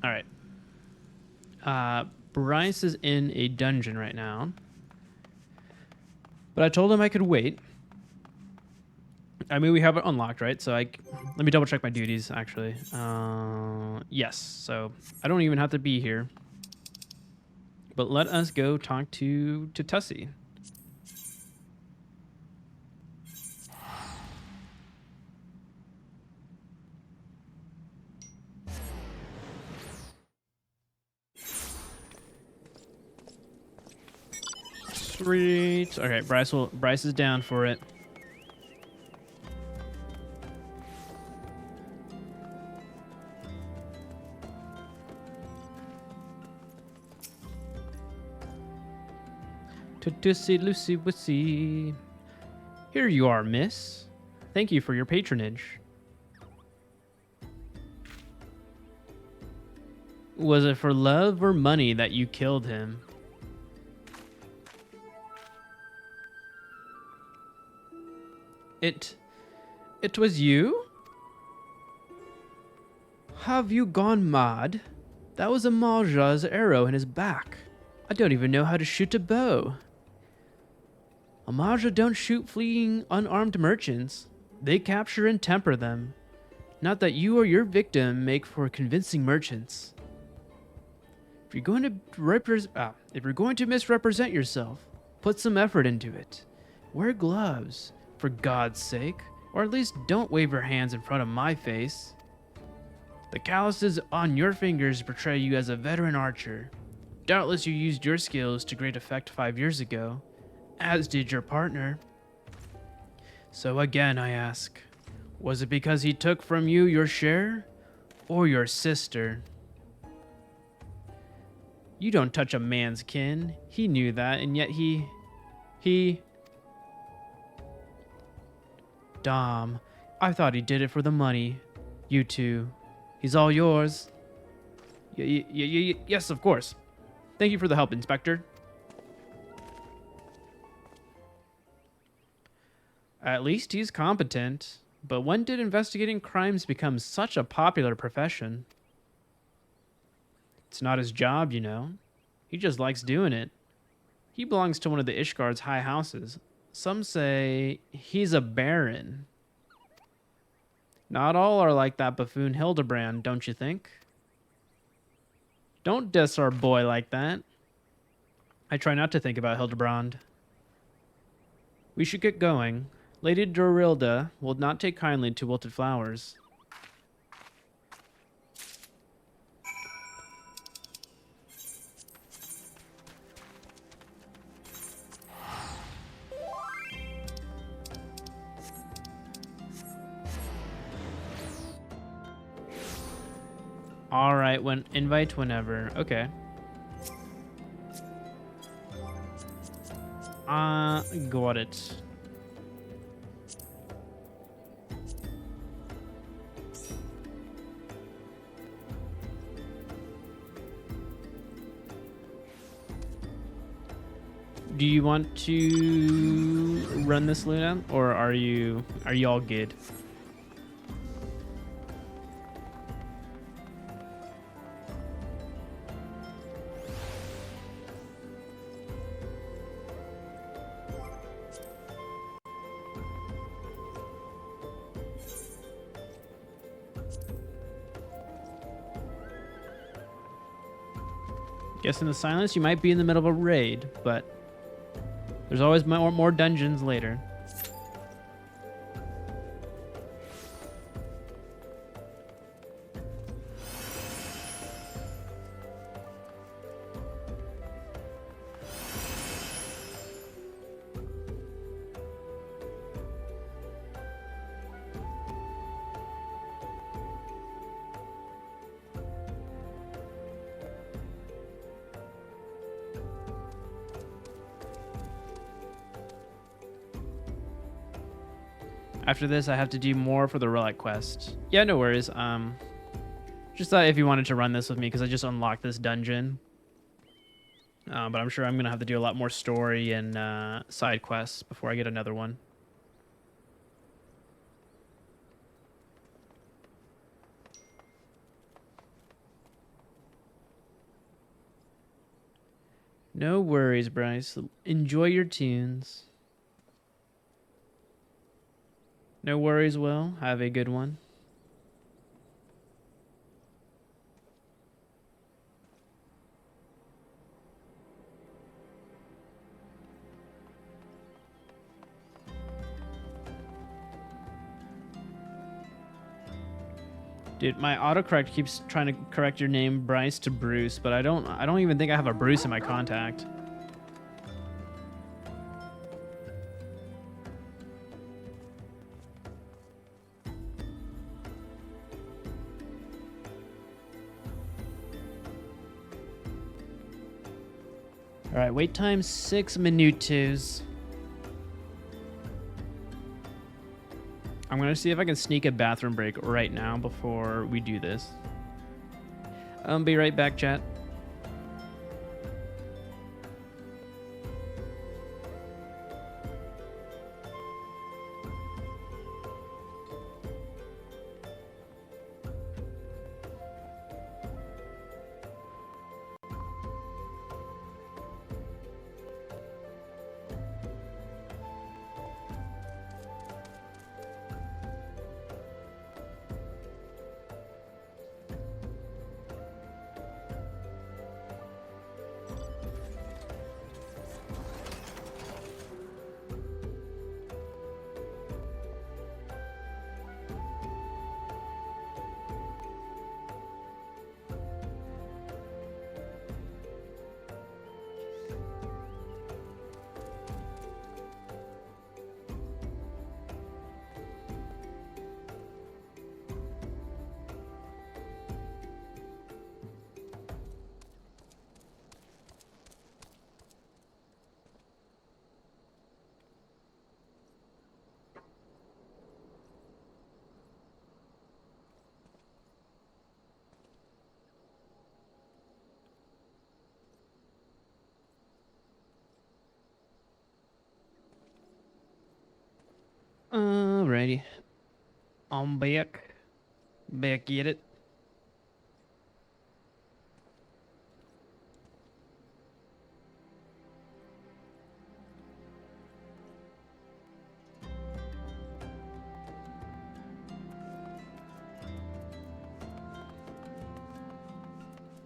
All right. Bryce is in a dungeon right now. But I told him I could wait. I mean, we have it unlocked, right? So let me double check my duties, actually. Yes. So I don't even have to be here. But let us go talk to Tussie. Sweet. Okay, Bryce is down for it. Tussie, Lucy, Wissy. Here you are, miss. Thank you for your patronage. Was it for love or money that you killed him? It was you? Have you gone mad? That was a Mahra's arrow in his back. I don't even know how to shoot a bow. A Mahra don't shoot fleeing unarmed merchants. They capture and temper them. Not that you or your victim make for convincing merchants. If you're going to misrepresent yourself, put some effort into it. Wear gloves, for God's sake, or at least don't wave your hands in front of my face. The calluses on your fingers portray you as a veteran archer. Doubtless you used your skills to great effect 5 years ago, as did your partner. So again, I ask, was it because he took from you your share, or your sister? You don't touch a man's kin. He knew that, and yet he... Dom, I thought he did it for the money. You two. He's all yours. Yes, of course. Thank you for the help, Inspector. At least he's competent. But when did investigating crimes become such a popular profession? It's not his job, you know. He just likes doing it. He belongs to one of the Ishgard's high houses. Some say he's a baron. Not all are like that buffoon Hildibrand, don't you think? Don't diss our boy like that. I try not to think about Hildebrand. We should get going. Lady Dorilda will not take kindly to wilted flowers. All right, invite whenever. Okay. Got it. Do you want to run this, Luna, or are you all good? Guess in the silence you might be in the middle of a raid, but there's always more dungeons later. After this, I have to do more for the relic quest. Yeah, no worries. Just thought if you wanted to run this with me, because I just unlocked this dungeon. But I'm sure I'm going to have to do a lot more story and side quests before I get another one. No worries, Bryce. Enjoy your tunes. No worries, Will. Have a good one. Dude, my autocorrect keeps trying to correct your name, Bryce, to Bruce, but I don't even think I have a Bruce in my contact. Alright, wait time 6 minutos. I'm gonna see if I can sneak a bathroom break right now before we do this. Be right back, chat. Alrighty. I'm back. Back at it.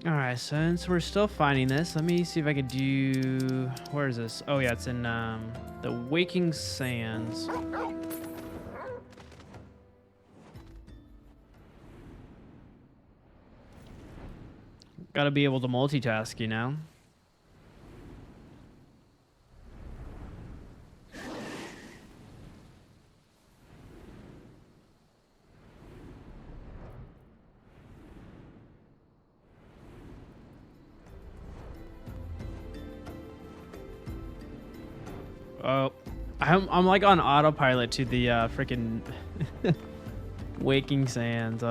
Alright, since we're still finding this, let me see if I could do... Where is this? Oh yeah, it's in the Waking Sands. Gotta be able to multitask, you know? Oh, I'm like on autopilot to the freaking Waking Sands.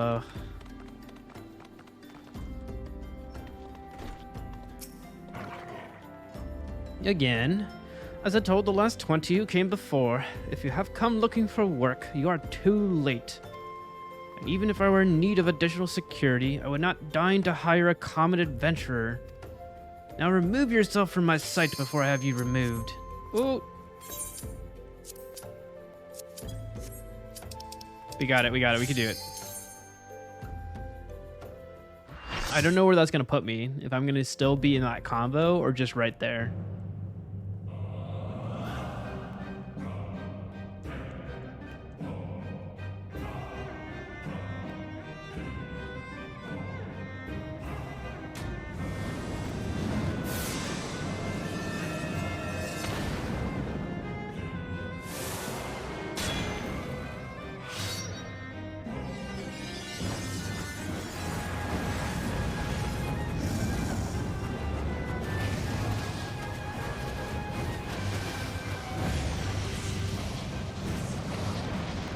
Again, as I told the last 20 who came before, if you have come looking for work, you are too late. And even if I were in need of additional security, I would not deign to hire a common adventurer. Now remove yourself from my sight before I have you removed. Ooh. We got it, we can do it. I don't know where that's gonna put me, if I'm gonna still be in that combo or just right there.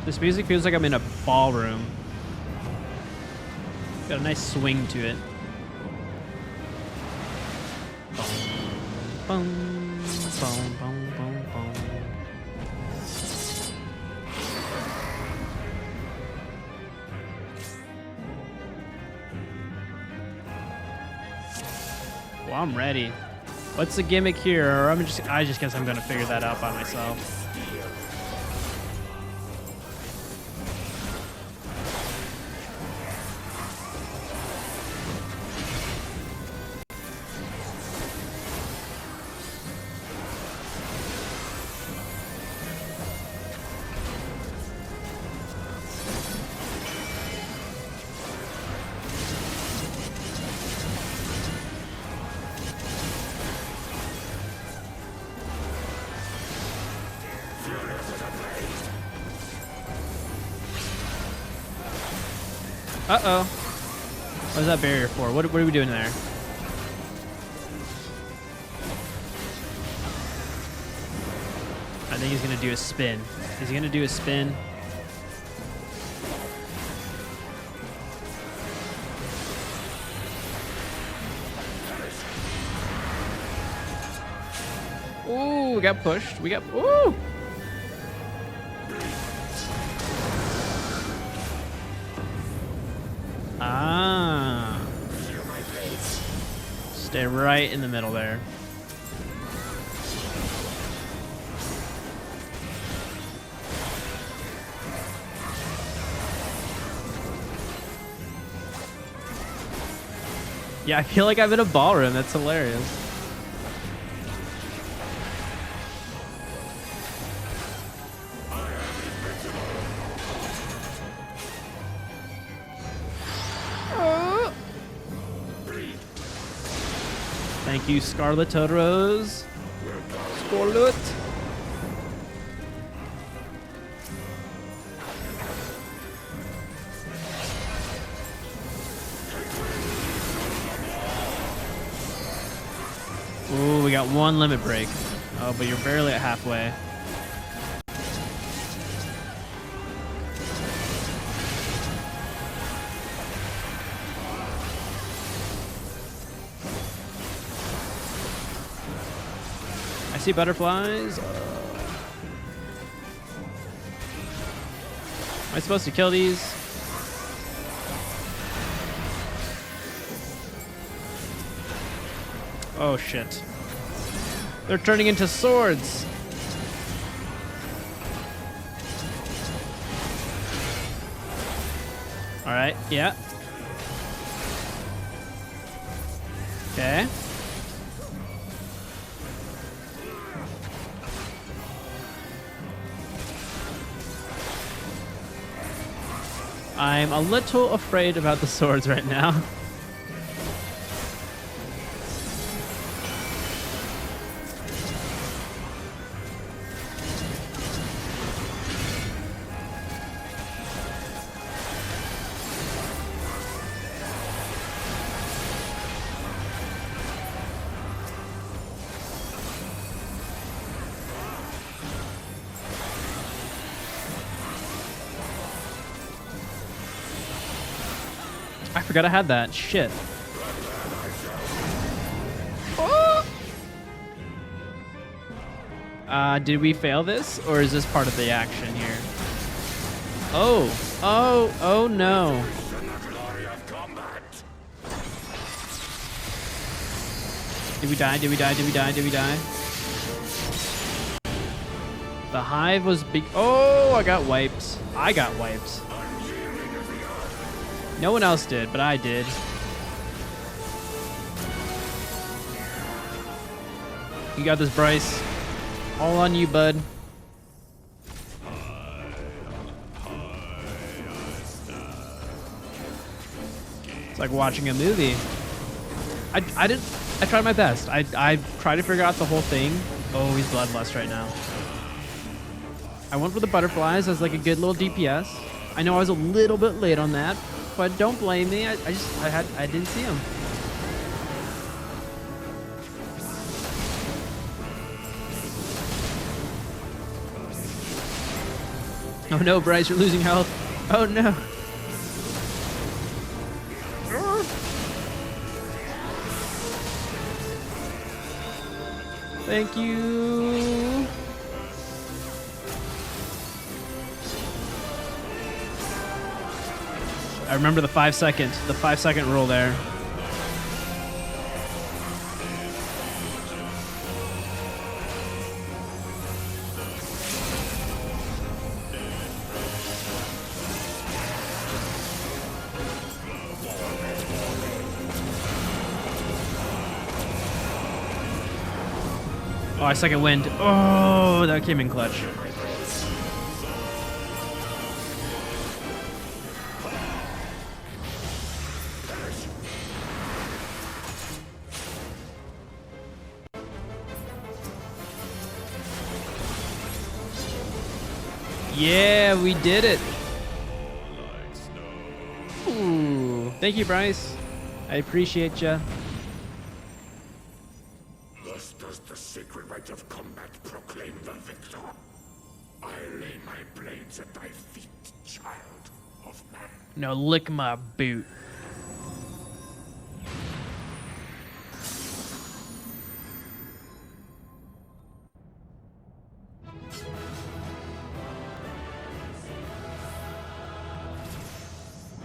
This music feels like I'm in a ballroom. Got a nice swing to it. Boom, boom, boom, boom, boom. Well, I'm ready. What's the gimmick here? Or I just guess I'm gonna figure that out by myself. Uh-oh. What is that barrier for? What are we doing there? I think he's going to do a spin. Is he going to do a spin? Ooh, we got pushed. Ooh! Ah. Stay right in the middle there. Yeah, I feel like I'm in a ballroom. That's hilarious. Thank you, Scarlet Toadrose. Scarlet. Ooh, we got one limit break. Oh, but you're barely at halfway. I see butterflies. I supposed to kill these? Oh shit. They're turning into swords. All right, yeah. Okay. I'm a little afraid about the swords right now. I forgot I had that. Shit. Did we fail this, or is this part of the action here? Oh no. Did we die? Did we die? Did we die? Did we die? The hive was big. Oh, I got wiped. I got wiped. No one else did, but I did. You got this, Bryce. All on you, bud. It's like watching a movie. I tried my best. I tried to figure out the whole thing. Oh, he's bloodlust right now. I went for the butterflies as like a good little DPS. I know I was a little bit late on that, but don't blame me. I didn't see him. Oh no, Bryce, you're losing health. Oh no. Thank you. I remember the 5 second rule there. Oh, I second wind. Oh, that came in clutch. Yeah, we did it. Ooh, thank you, Bryce. I appreciate ya. Thus does the sacred rite of combat proclaim the victor. I lay my blades at thy feet, child of man. No, lick my boot.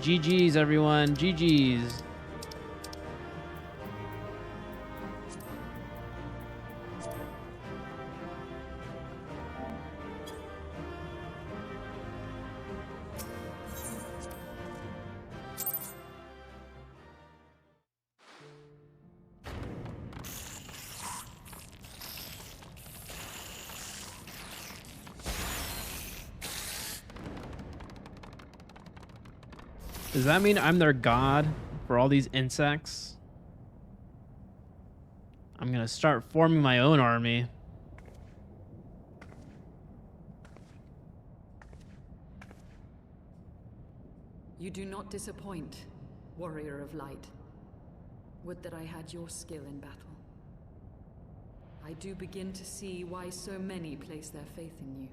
GG's, everyone. GG's. Does that mean I'm their god for all these insects? I'm gonna start forming my own army. You do not disappoint, warrior of light. Would that I had your skill in battle. I do begin to see why so many place their faith in you.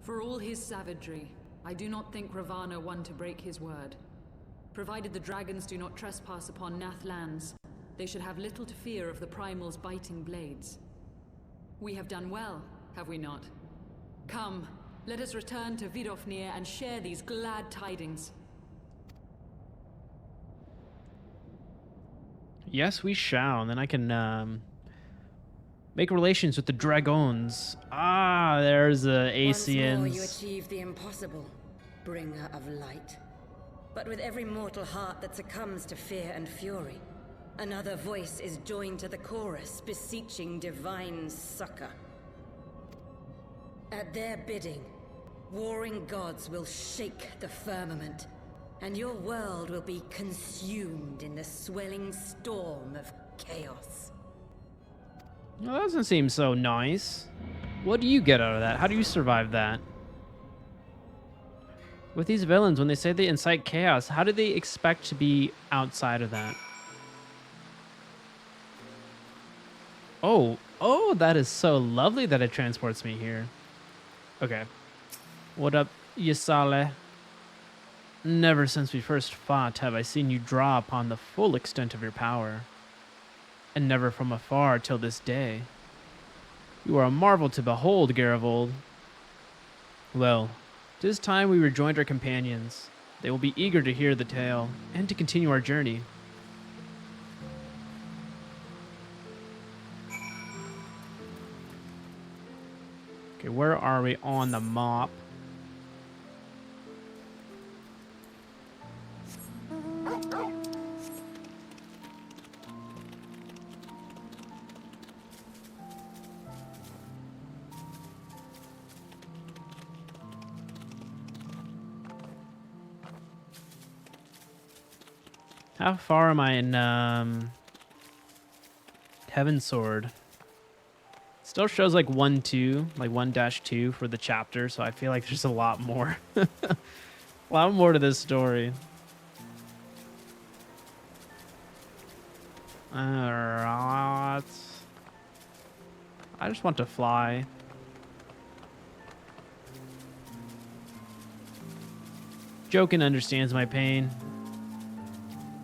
For all his savagery, I do not think Ravana one to break his word. Provided the dragons do not trespass upon Nath lands, they should have little to fear of the primal's biting blades. We have done well, have we not? Come, let us return to Vidofnir and share these glad tidings. Yes, we shall. And then I can make relations with the dragons. Ah, there's the Once more you Asians. achieve the impossible, bringer of light. But with every mortal heart that succumbs to fear and fury, another voice is joined to the chorus, beseeching divine succor. At their bidding, warring gods will shake the firmament, and your world will be consumed in the swelling storm of chaos. Well, that doesn't seem so nice. What do you get out of that? How do you survive that? With these villains, when they say they incite chaos, how do they expect to be outside of that? Oh, that is so lovely that it transports me here. Okay. What up, Yasale? Never since we first fought have I seen you draw upon the full extent of your power. And never from afar till this day. You are a marvel to behold, Garavold. Well, 'tis time we rejoined our companions. They will be eager to hear the tale, and to continue our journey. Okay, where are we on the map? How far am I in Heaven's Sword? Still shows like 1-2, like 1-2 for the chapter, so I feel like there's a lot more. A lot more to this story. Alright. I just want to fly. Jokin understands my pain.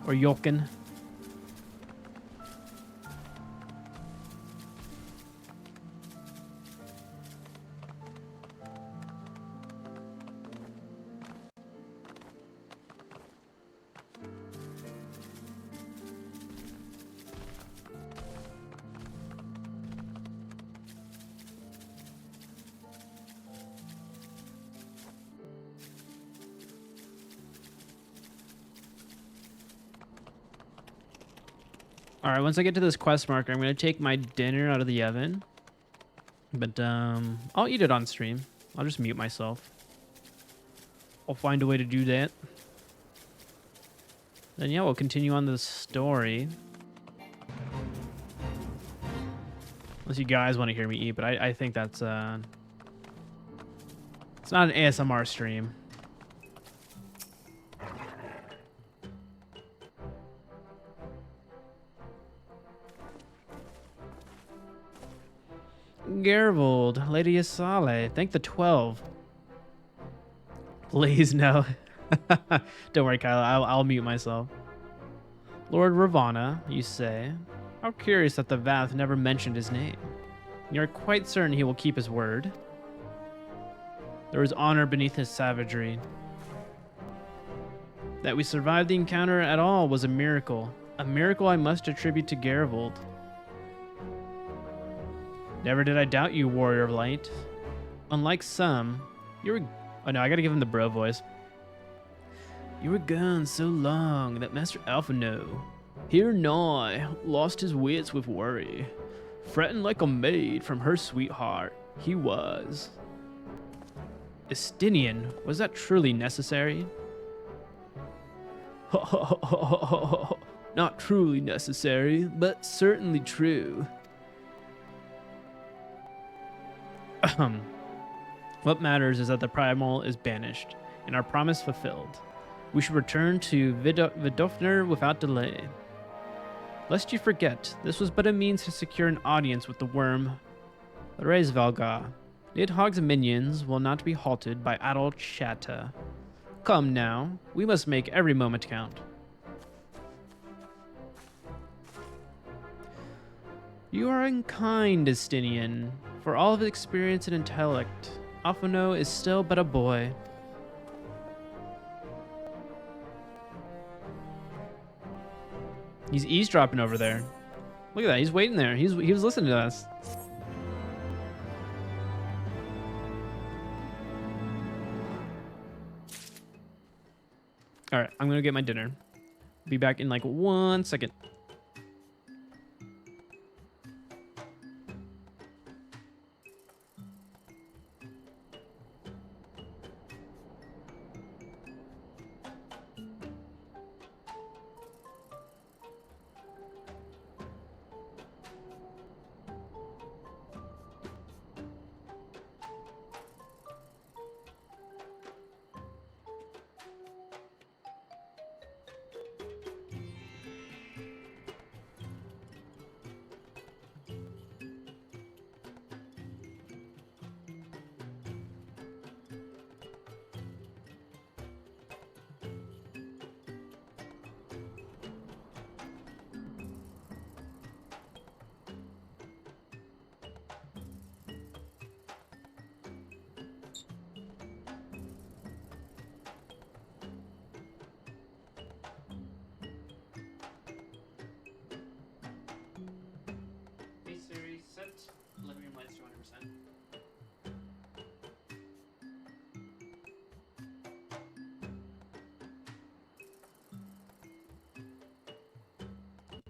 Or Yokin. Alright, once I get to this quest marker, I'm going to take my dinner out of the oven. But, I'll eat it on stream. I'll just mute myself. I'll find a way to do that. Then, yeah, we'll continue on the story. Unless you guys want to hear me eat, but I think that's, it's not an ASMR stream. Garavold, Lady Asale, thank the 12. Please, no. Don't worry, Kyla, I'll mute myself. Lord Ravana, you say? How curious that the Vath never mentioned his name. You're quite certain he will keep his word? There was honor beneath his savagery. That we survived the encounter at all was a miracle. A miracle I must attribute to Garavold. Never did I doubt you, warrior of light. Unlike some, you were... Oh no, I gotta give him the bro voice. You were gone so long that Master Alphino, here nigh, lost his wits with worry. Fretting like a maid from her sweetheart, he was. Estinian, was that truly necessary? Not truly necessary, but certainly true. What matters is that the primal is banished, and our promise fulfilled. We should return to Vidofnir without delay. Lest you forget, this was but a means to secure an audience with the worm Hræsvelgr. Nidhogg's minions will not be halted by idle chatter. Come now, we must make every moment count. You are unkind, Estinian. For all of his experience and intellect, Alphino is still but a boy. He's eavesdropping over there. Look at that, he's waiting there. He was listening to us. All right, I'm gonna get my dinner. Be back in like 1 second. Hey Siri, set living room lights to 100%.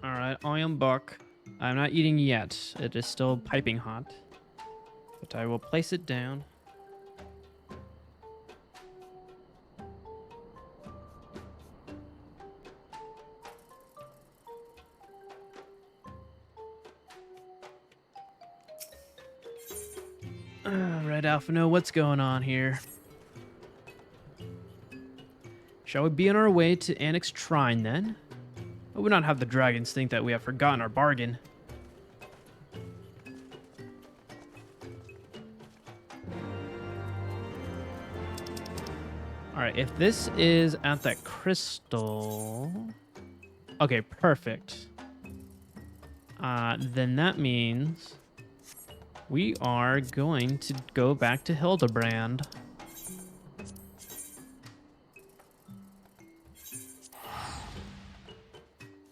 Alright, I am back. I'm not eating yet. It is still piping hot. But I will place it down. Alright, Alphino, what's going on here? Shall we be on our way to Annex Shrine then? I would not have the dragons think that we have forgotten our bargain. Alright, if this is at that crystal... Okay, perfect. Then that means... we are going to go back to Hildibrand.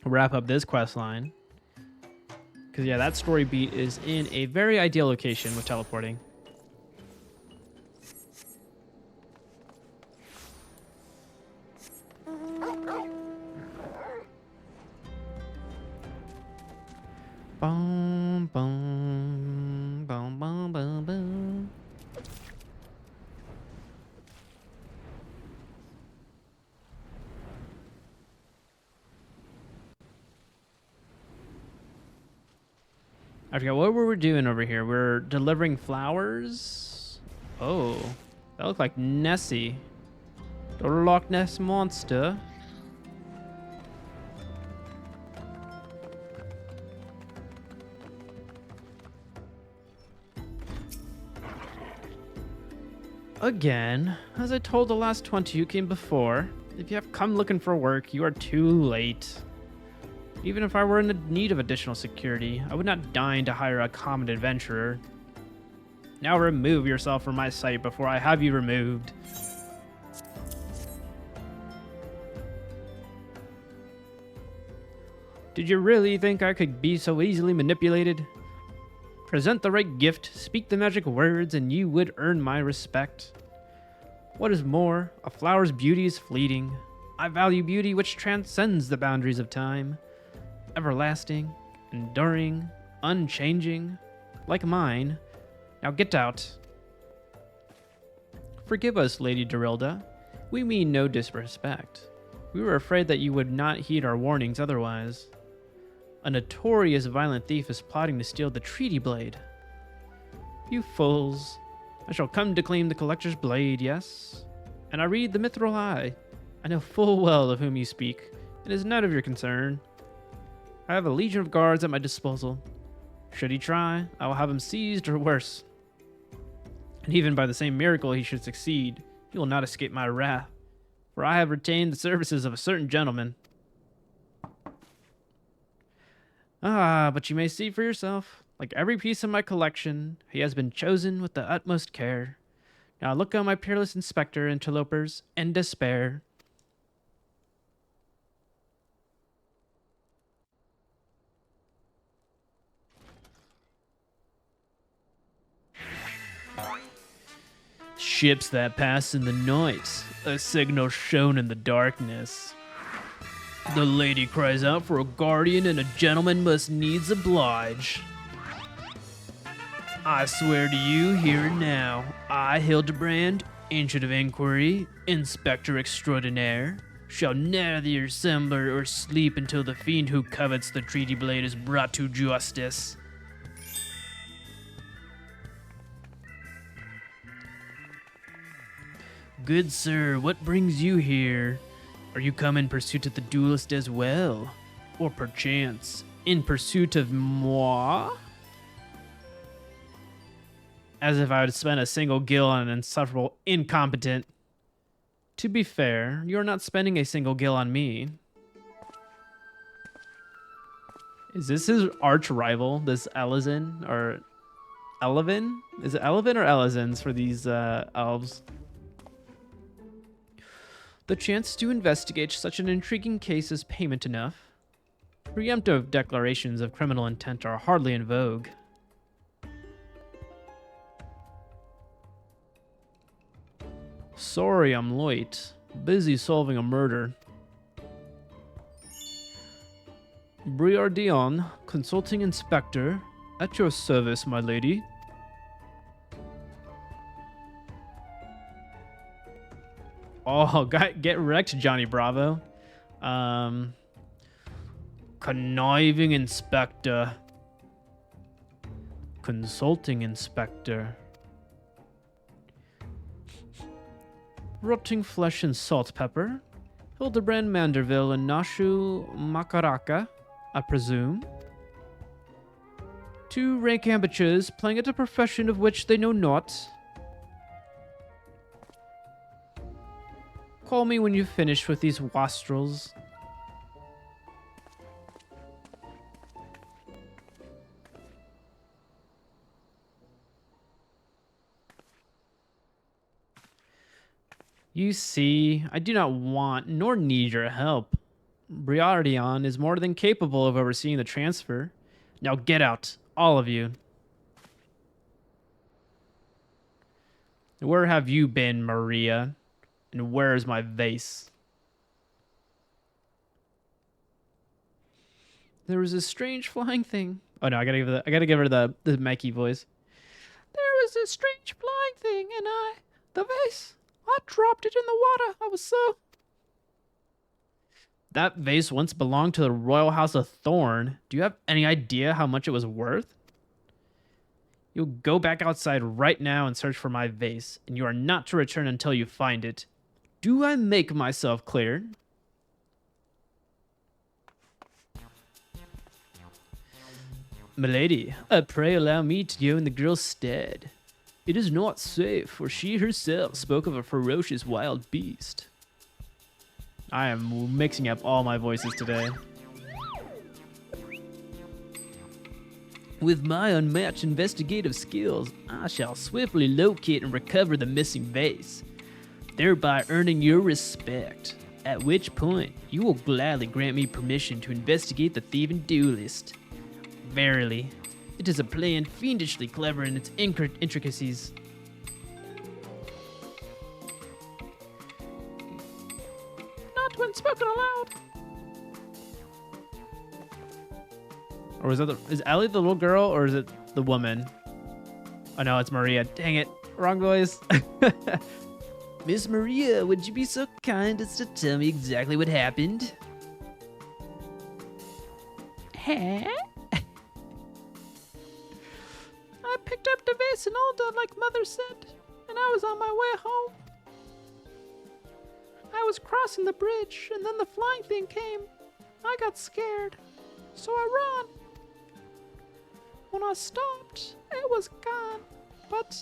Wrap up this quest line. Because, yeah, that story beat is in a very ideal location with teleporting. Boom, boom, boom, boom, boom, boom. I forgot what were we doing over here. We're delivering flowers. Oh, that looked like Nessie, the Loch Ness monster. Again, as I told the last 20 who came before, if you have come looking for work, you are too late. Even if I were in need of additional security, I would not deign to hire a common adventurer. Now remove yourself from my sight before I have you removed. Did you really think I could be so easily manipulated? Present the right gift, speak the magic words, and you would earn my respect. What is more, a flower's beauty is fleeting. I value beauty which transcends the boundaries of time. Everlasting, enduring, unchanging, like mine. Now get out. Forgive us, Lady Dorilda. We mean no disrespect. We were afraid that you would not heed our warnings otherwise. A notorious violent thief is plotting to steal the treaty blade. You fools. I shall come to claim the collector's blade, yes? And I read the mithril eye. I know full well of whom you speak. It is none of your concern. I have a legion of guards at my disposal. Should he try, I will have him seized or worse. And even by the same miracle he should succeed, he will not escape my wrath, for I have retained the services of a certain gentleman. Ah, but you may see for yourself. Like every piece of my collection, he has been chosen with the utmost care. Now look on my peerless inspector, interlopers, and despair. Ships that pass in the night, a signal shown in the darkness. The lady cries out for a guardian, and a gentleman must needs oblige. I swear to you here and now, I, Hildibrand, Ancient of Inquiry, Inspector Extraordinaire, shall neither slumber or sleep until the fiend who covets the treaty blade is brought to justice. Good sir, what brings you here? Are you come in pursuit of the duelist as well? Or perchance, in pursuit of moi? As if I would spend a single gil on an insufferable incompetent. To be fair, you're not spending a single gil on me. Is this his arch rival, this Elizin, or Elevin? Is it Elevin or Elizins for these elves? The chance to investigate such an intriguing case is payment enough. Preemptive declarations of criminal intent are hardly in vogue. Sorry I'm late. Busy solving a murder. Briardion, consulting inspector, at your service, my lady. Oh, get wrecked, Johnny Bravo. Conniving inspector. Consulting inspector. Rotting flesh and salt pepper. Hildibrand Manderville and Nashu Makaraka, I presume. Two rank amateurs playing at a profession of which they know not. Call me when you've finished with these wastrels. You see, I do not want nor need your help. Briardion is more than capable of overseeing the transfer. Now get out, all of you. Where have you been, Maria? And where is my vase? There was a strange flying thing. Oh no, I gotta give her the Mikey voice. There was this strange flying thing, and the vase, I dropped it in the water. I was so... That vase once belonged to the royal house of Thorn. Do you have any idea how much it was worth? You'll go back outside right now and search for my vase, and you are not to return until you find it. Do I make myself clear? Milady, pray allow me to go in the girl's stead. It is not safe, for she herself spoke of a ferocious wild beast. I am mixing up all my voices today. With my unmatched investigative skills, I shall swiftly locate and recover the missing vase, thereby earning your respect, at which point you will gladly grant me permission to investigate the thieving duelist. Verily, it is a plan fiendishly clever in its intricacies. Not when spoken aloud. Or is Ellie the little girl, or is it the woman? Oh no, it's Maria. Dang it, wrong voice. Miss Maria, would you be so kind as to tell me exactly what happened? Huh? I picked up the vase in Alda, like Mother said, and I was on my way home. I was crossing the bridge, and then the flying thing came. I got scared, so I ran. When I stopped, it was gone, but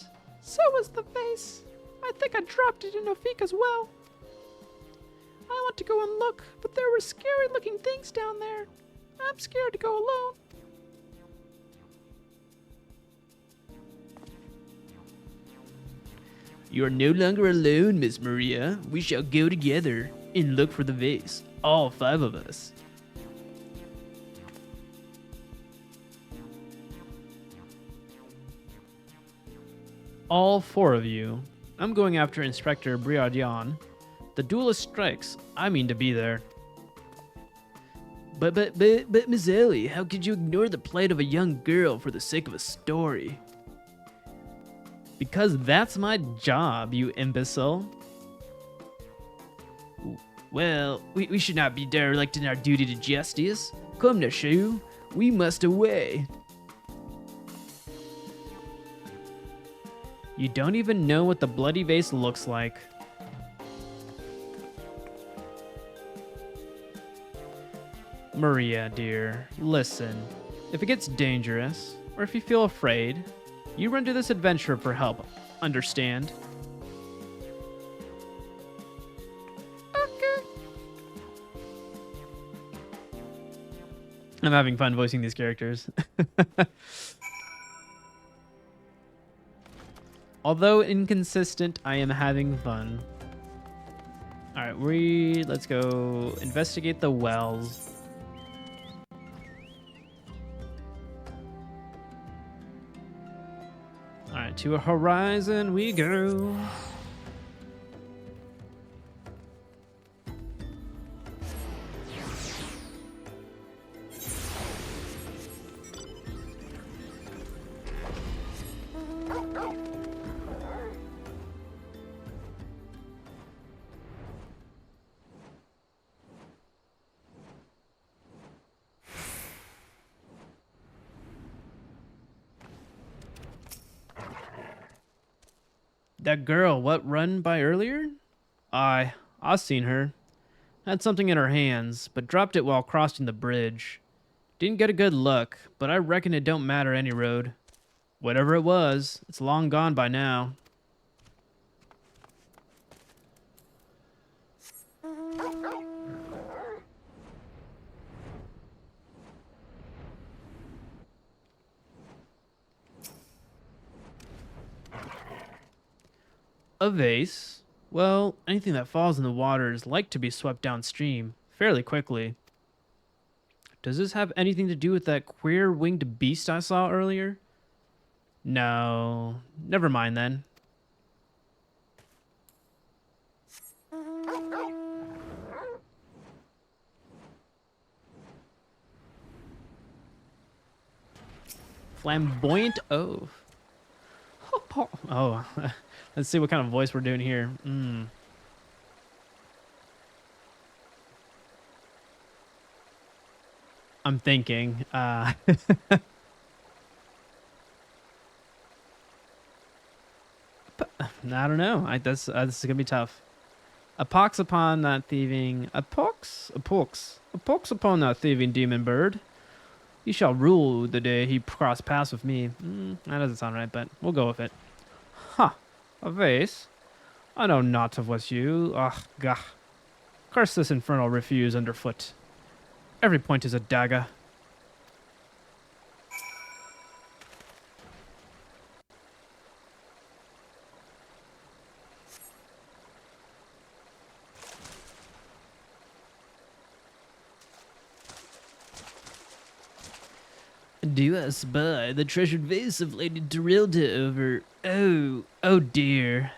so was the vase. I think I dropped it in Ofik as well. I went to go and look, but there were scary-looking things down there. I'm scared to go alone. You are no longer alone, Miss Maria. We shall go together and look for the vase. All 5 of us. All 4 of you. I'm going after Inspector Briardian. The duelist strikes. I mean to be there. But, Miss Ellie, how could you ignore the plight of a young girl for the sake of a story? Because that's my job, you imbecile. Well, we should not be derelict in our duty to justice. Come, Nashu, we must away. You don't even know what the bloody vase looks like. Maria, dear, listen. If it gets dangerous, or if you feel afraid, you run to this adventurer for help. Understand? Okay. I'm having fun voicing these characters. Although inconsistent, I am having fun. Alright, let's go investigate the wells. Alright, to a horizon we go. That girl, what run by earlier? I seen her. Had something in her hands, but dropped it while crossing the bridge. Didn't get a good look, but I reckon it don't matter any road. Whatever it was, it's long gone by now. A vase? Well, anything that falls in the water is like to be swept downstream fairly quickly. Does this have anything to do with that queer winged beast I saw earlier? No, never mind then. Flamboyant oaf. Oh, let's see what kind of voice we're doing here. I'm thinking. I don't know. This is gonna be tough. A pox upon that thieving. A pox upon that thieving demon bird. He shall rule the day he cross paths with me. That doesn't sound right, but we'll go with it. Huh. A vase? I know not of what's you. Ugh, gah. Curse this infernal refuse underfoot. Every point is a dagger. Do I spy the treasured vase of Lady Dorilda over? Oh dear.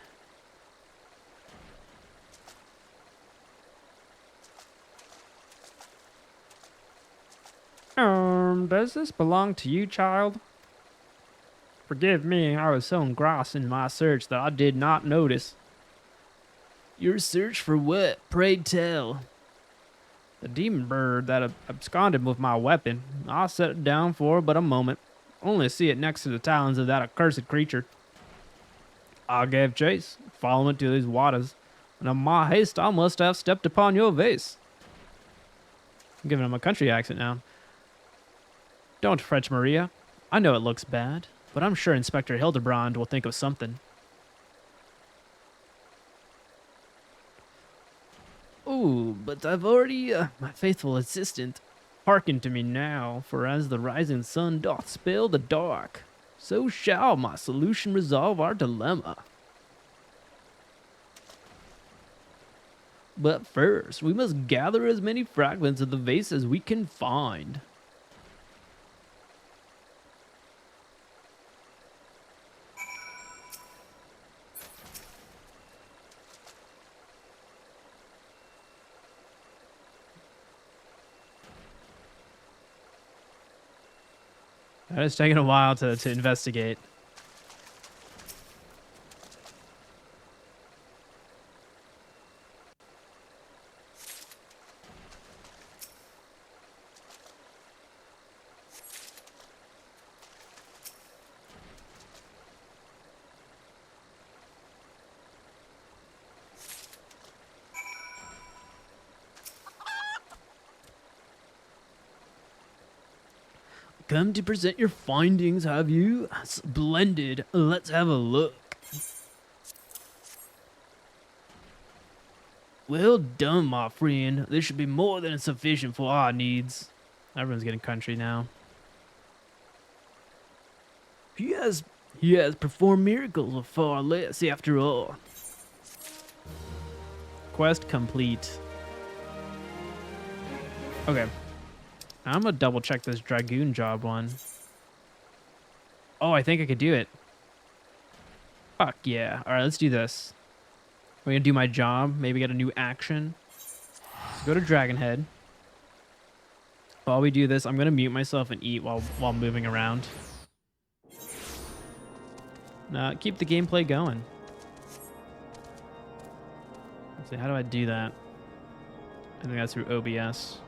Does this belong to you, child? Forgive me, I was so engrossed in my search that I did not notice. Your search for what? Pray tell. The demon bird that absconded with my weapon. I set it down for but a moment, only to see it next to the talons of that accursed creature. I gave chase, following it to these waters, and in my haste I must have stepped upon your vase. I'm giving him a country accent now. Don't fret, Maria. I know it looks bad, but I'm sure Inspector Hildibrand will think of something. Ooh, but I've already, my faithful assistant. Hearken to me now, for as the rising sun doth spell the dark, so shall my solution resolve our dilemma. But first, we must gather as many fragments of the vase as we can find. It's taking a while to investigate. Come to present your findings, have you? Splendid. Let's have a look. Well done, my friend. This should be more than sufficient for our needs. Everyone's getting country now. He has performed miracles with far less, after all. Quest complete. Okay. I'm gonna double check this Dragoon job one. Oh, I think I could do it. Fuck yeah. Alright, let's do this. We're gonna do my job, maybe get a new action. Let's go to Dragonhead. While we do this, I'm gonna mute myself and eat while moving around. Keep the gameplay going. Let's see, how do I do that? I think that's through OBS.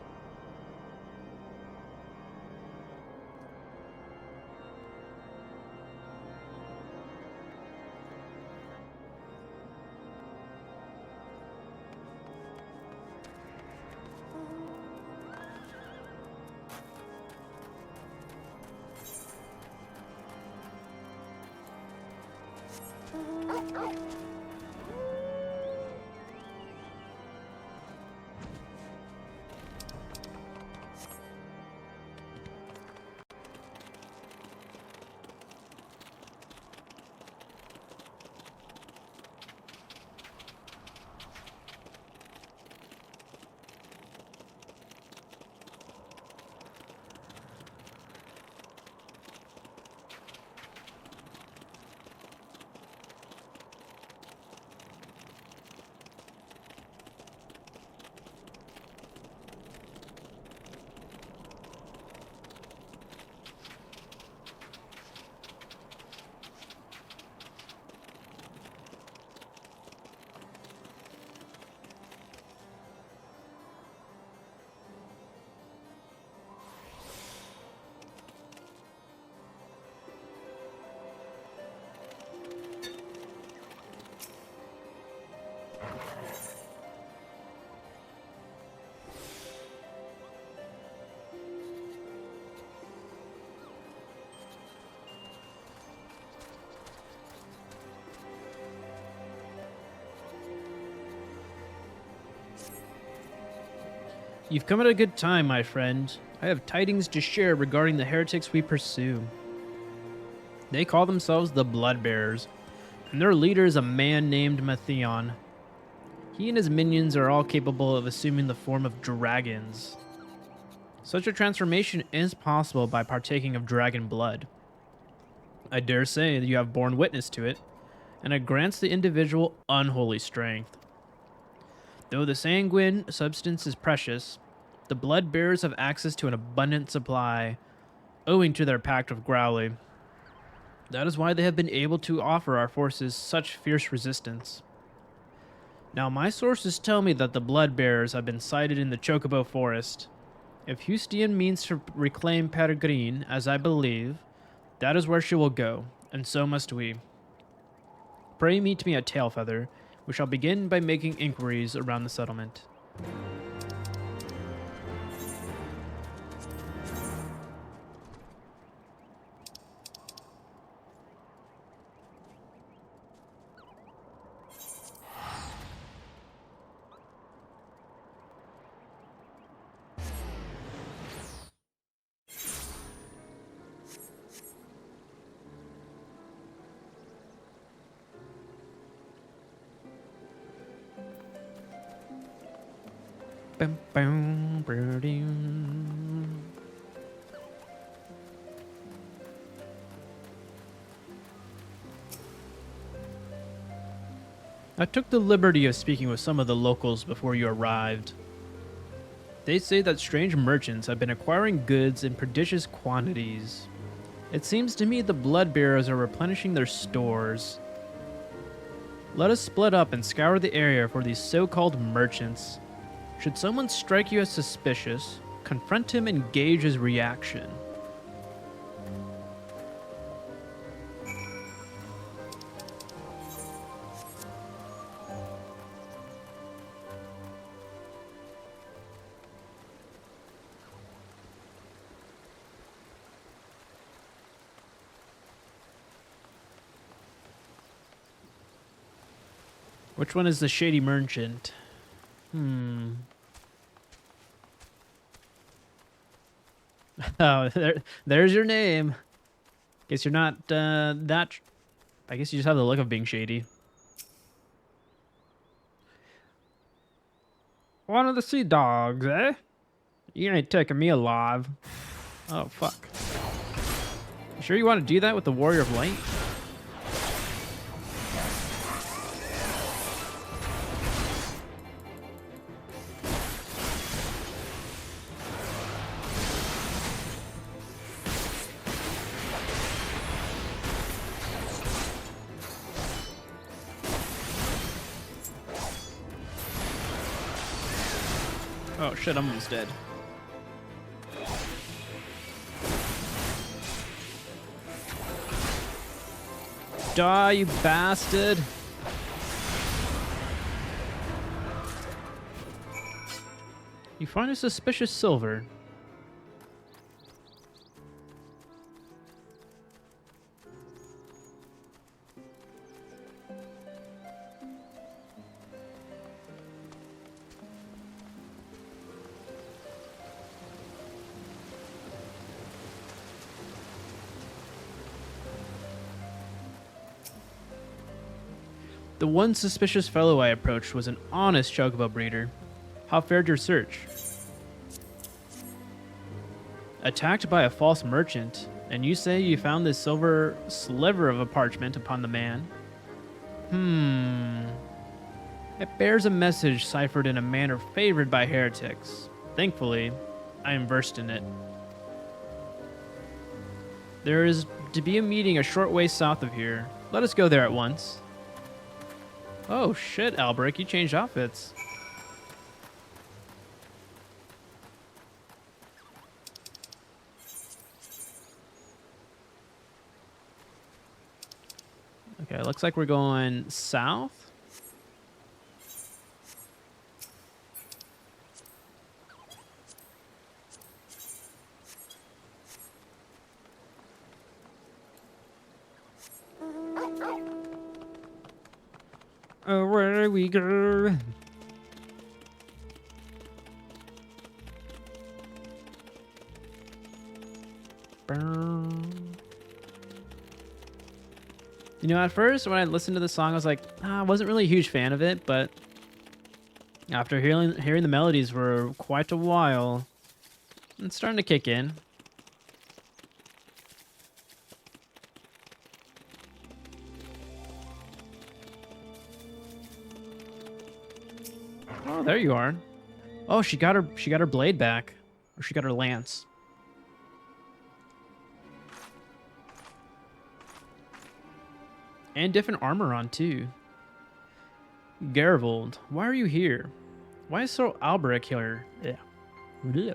You've come at a good time, my friend. I have tidings to share regarding the heretics we pursue. They call themselves the Bloodbearers, and their leader is a man named Matheon. He and his minions are all capable of assuming the form of dragons. Such a transformation is possible by partaking of dragon blood. I dare say that you have borne witness to it, and it grants the individual unholy strength. Though the sanguine substance is precious, the blood bearers have access to an abundant supply, owing to their pact with Growly. That is why they have been able to offer our forces such fierce resistance. Now, my sources tell me that the blood bearers have been sighted in the Chocobo Forest. If Hustian means to reclaim Peregrine, as I believe, that is where she will go, and so must we. Pray meet me at Tailfeather. We shall begin by making inquiries around the settlement. Bum, bum, ba-dum. I took the liberty of speaking with some of the locals before you arrived. They say that strange merchants have been acquiring goods in prodigious quantities. It seems to me the bloodbearers are replenishing their stores. Let us split up and scour the area for these so-called merchants. Should someone strike you as suspicious, confront him and gauge his reaction. Which one is the shady merchant? Oh, there's your name. Guess you're not that. I guess you just have the look of being shady. One of the sea dogs, eh? You ain't taking me alive. Oh, fuck. You sure you want to do that with the Warrior of Light? Oh shit, I'm almost dead. Die, you bastard! You find a suspicious silver. The one suspicious fellow I approached was an honest chocobo breeder. How fared your search? Attacked by a false merchant, and you say you found this silver sliver of a parchment upon the man? It bears a message ciphered in a manner favored by heretics. Thankfully, I am versed in it. There is to be a meeting a short way south of here. Let us go there at once. Oh shit, Albrecht, you changed outfits. Okay, looks like we're going south. Away we go. You know, at first when I listened to the song, I was like, I wasn't really a huge fan of it, but after hearing the melodies for quite a while, it's starting to kick in. Oh, there you are. Oh, she got her blade back, or she got her lance. And different armor on, too. Gervold, why are you here? Why is Sir Albrecht here? Yeah.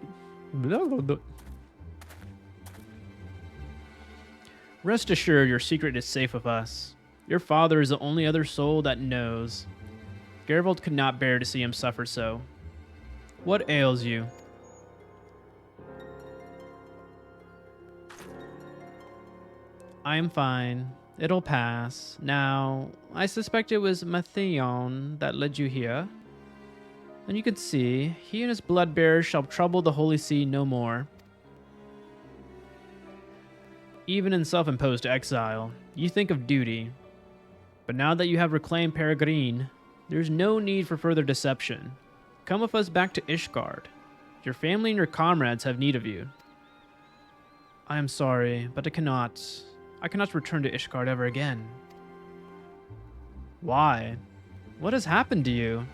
Rest assured, your secret is safe with us. Your father is the only other soul that knows. Gervold could not bear to see him suffer so. What ails you? I am fine. It'll pass. Now, I suspect it was Matheon that led you here. And you can see, he and his blood-bearers shall trouble the Holy See no more. Even in self-imposed exile, you think of duty. But now that you have reclaimed Peregrine, there's no need for further deception. Come with us back to Ishgard. Your family and your comrades have need of you. I am sorry, but I cannot return to Ishgard ever again. Why? What has happened to you?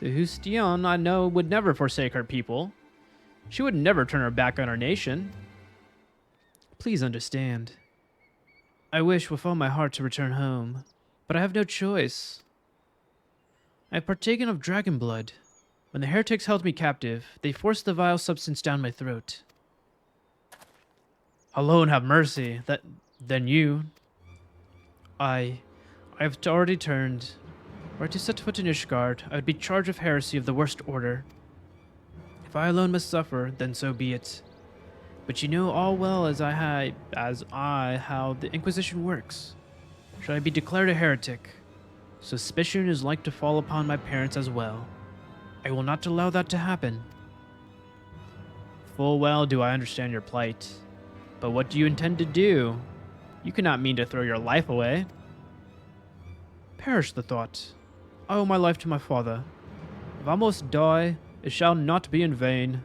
The Hustion I know would never forsake her people. She would never turn her back on our nation. Please understand. I wish with all my heart to return home, but I have no choice. I have partaken of dragon blood. When the heretics held me captive, they forced the vile substance down my throat. Alone have mercy. Then you. I have already turned. Were I to set foot in Ishgard, I would be charged with heresy of the worst order. If I alone must suffer, then so be it. But you know all well as I how the Inquisition works. Should I be declared a heretic, suspicion is like to fall upon my parents as well. I will not allow that to happen. Full well do I understand your plight. But what do you intend to do? You cannot mean to throw your life away. Perish the thought. I owe my life to my father. If I must die, it shall not be in vain.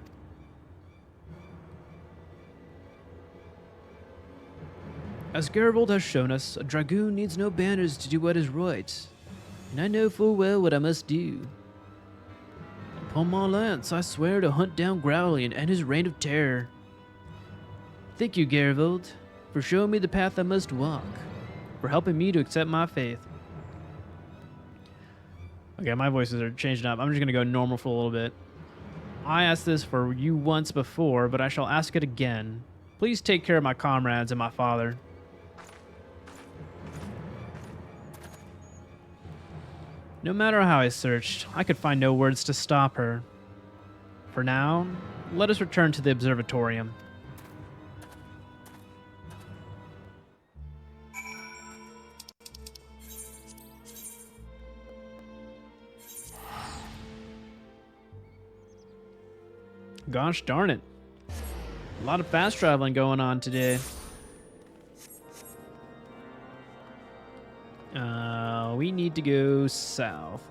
As Gervold has shown us, a dragoon needs no banners to do what is right, and I know full well what I must do. Upon my lance, I swear to hunt down Growly and end his reign of terror. Thank you, Gervold, for showing me the path I must walk, for helping me to accept my faith. Okay, my voices are changing up. I'm just going to go normal for a little bit. I asked this for you once before, but I shall ask it again. Please take care of my comrades and my father. No matter how I searched, I could find no words to stop her. For now, let us return to the observatorium. Gosh darn it. A lot of fast traveling going on today. We need to go south.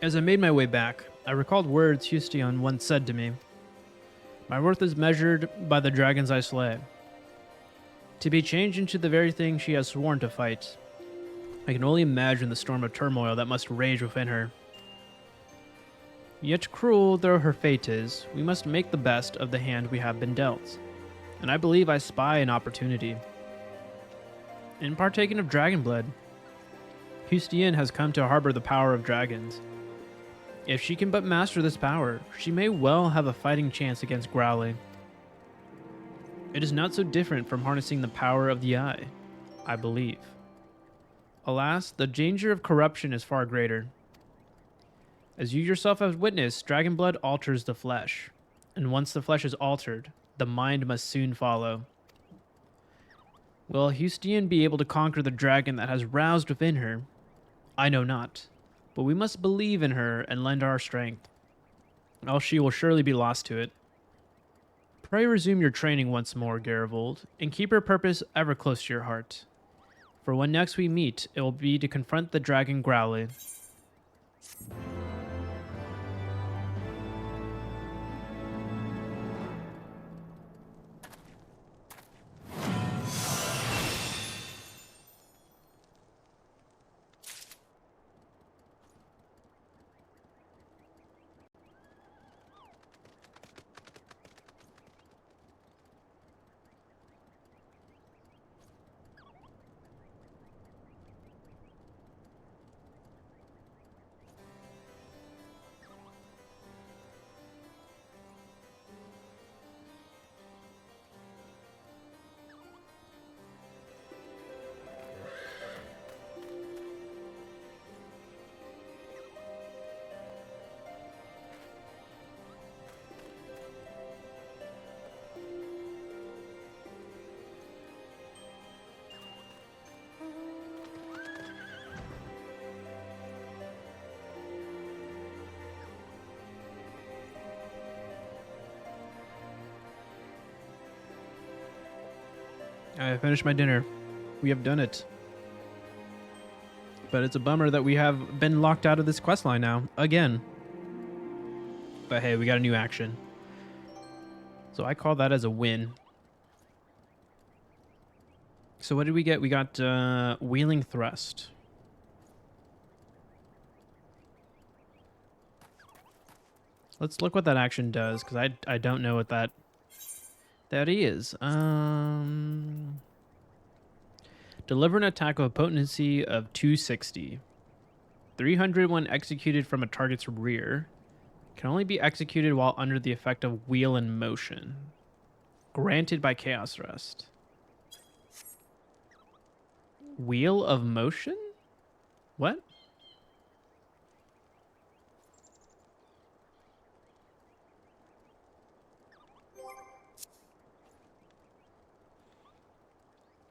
As I made my way back, I recalled words Hustion once said to me. My worth is measured by the dragons I slay. To be changed into the very thing she has sworn to fight. I can only imagine the storm of turmoil that must rage within her. Yet cruel though her fate is, we must make the best of the hand we have been dealt. And I believe I spy an opportunity. In partaking of dragon blood, Hustion has come to harbor the power of dragons. If she can but master this power, she may well have a fighting chance against Growly. It is not so different from harnessing the power of the eye, I believe. Alas, the danger of corruption is far greater. As you yourself have witnessed, dragon blood alters the flesh, and once the flesh is altered, the mind must soon follow. Will Hustion be able to conquer the dragon that has roused within her? I know not. But we must believe in her and lend our strength, else she will surely be lost to it. Pray resume your training once more, Gervold, and keep her purpose ever close to your heart. For when next we meet, it will be to confront the dragon Growly. I finished my dinner. We have done it. But it's a bummer that we have been locked out of this questline now, again. But hey, we got a new action. So I call that as a win. So what did we get? We got Wheeling Thrust. Let's look what that action does, because I don't know what that is. Deliver an attack with a potency of 260. 300 when executed from a target's rear. Can only be executed while under the effect of wheel in motion. Granted by Chaos Rest. Wheel of motion? What?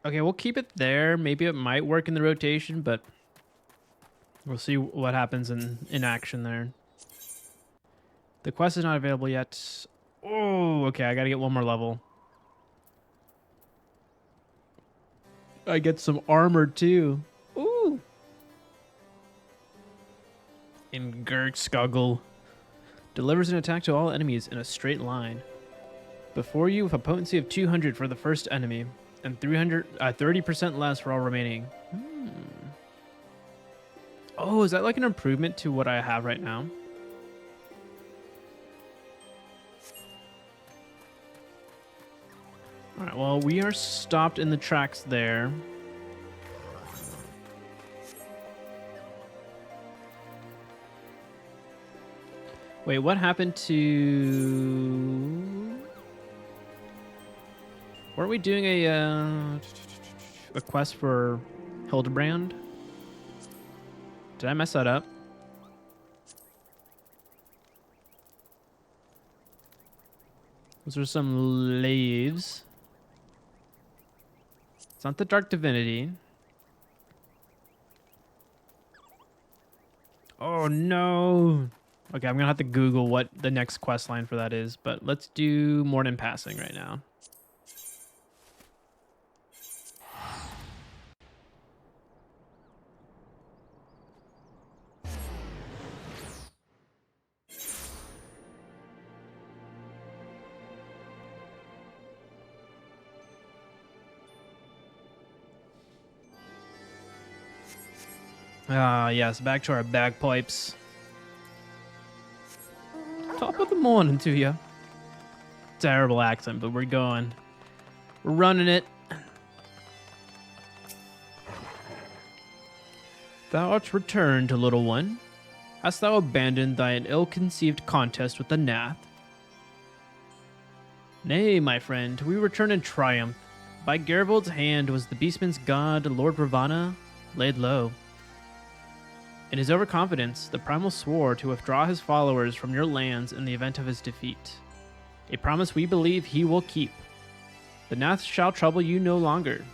Okay, we'll keep it there. Maybe it might work in the rotation, but we'll see what happens in action there. The quest is not available yet. Oh, okay, I gotta get one more level. I get some armor too. Ooh. In Skuggle. Delivers an attack to all enemies in a straight line. Before you with a potency of 200 for the first enemy. And 30% less for all remaining. Oh, is that like an improvement to what I have right now? Alright, well, we are stopped in the tracks there. Wait, what happened to... Weren't we doing a quest for Hildibrand? Did I mess that up? Those are some leaves. It's not the Dark Divinity. Oh no! Okay, I'm gonna have to Google what the next quest line for that is, but let's do Morning Passing right now. Ah, yes, back to our bagpipes. Top of the morning to you. Terrible accent, but we're going. We're running it. Thou art returned, little one. Hast thou abandoned thine ill-conceived contest with the Nath? Nay, my friend, we return in triumph. By Gervold's hand was the beastman's god, Lord Ravana, laid low. In his overconfidence, the primal swore to withdraw his followers from your lands in the event of his defeat. A promise we believe he will keep. The Nath shall trouble you no longer.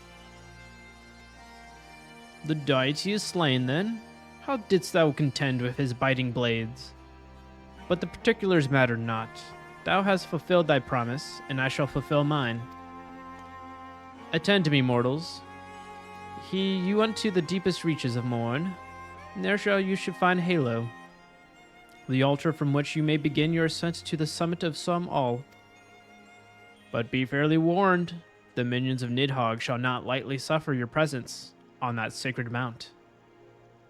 The deity is slain, then? How didst thou contend with his biting blades? But the particulars matter not. Thou hast fulfilled thy promise, and I shall fulfill mine. Attend to me, mortals. He you unto the deepest reaches of morn. There you should find Halo, the altar from which you may begin your ascent to the summit of some all. But be fairly warned, the minions of Nidhogg shall not lightly suffer your presence on that sacred mount.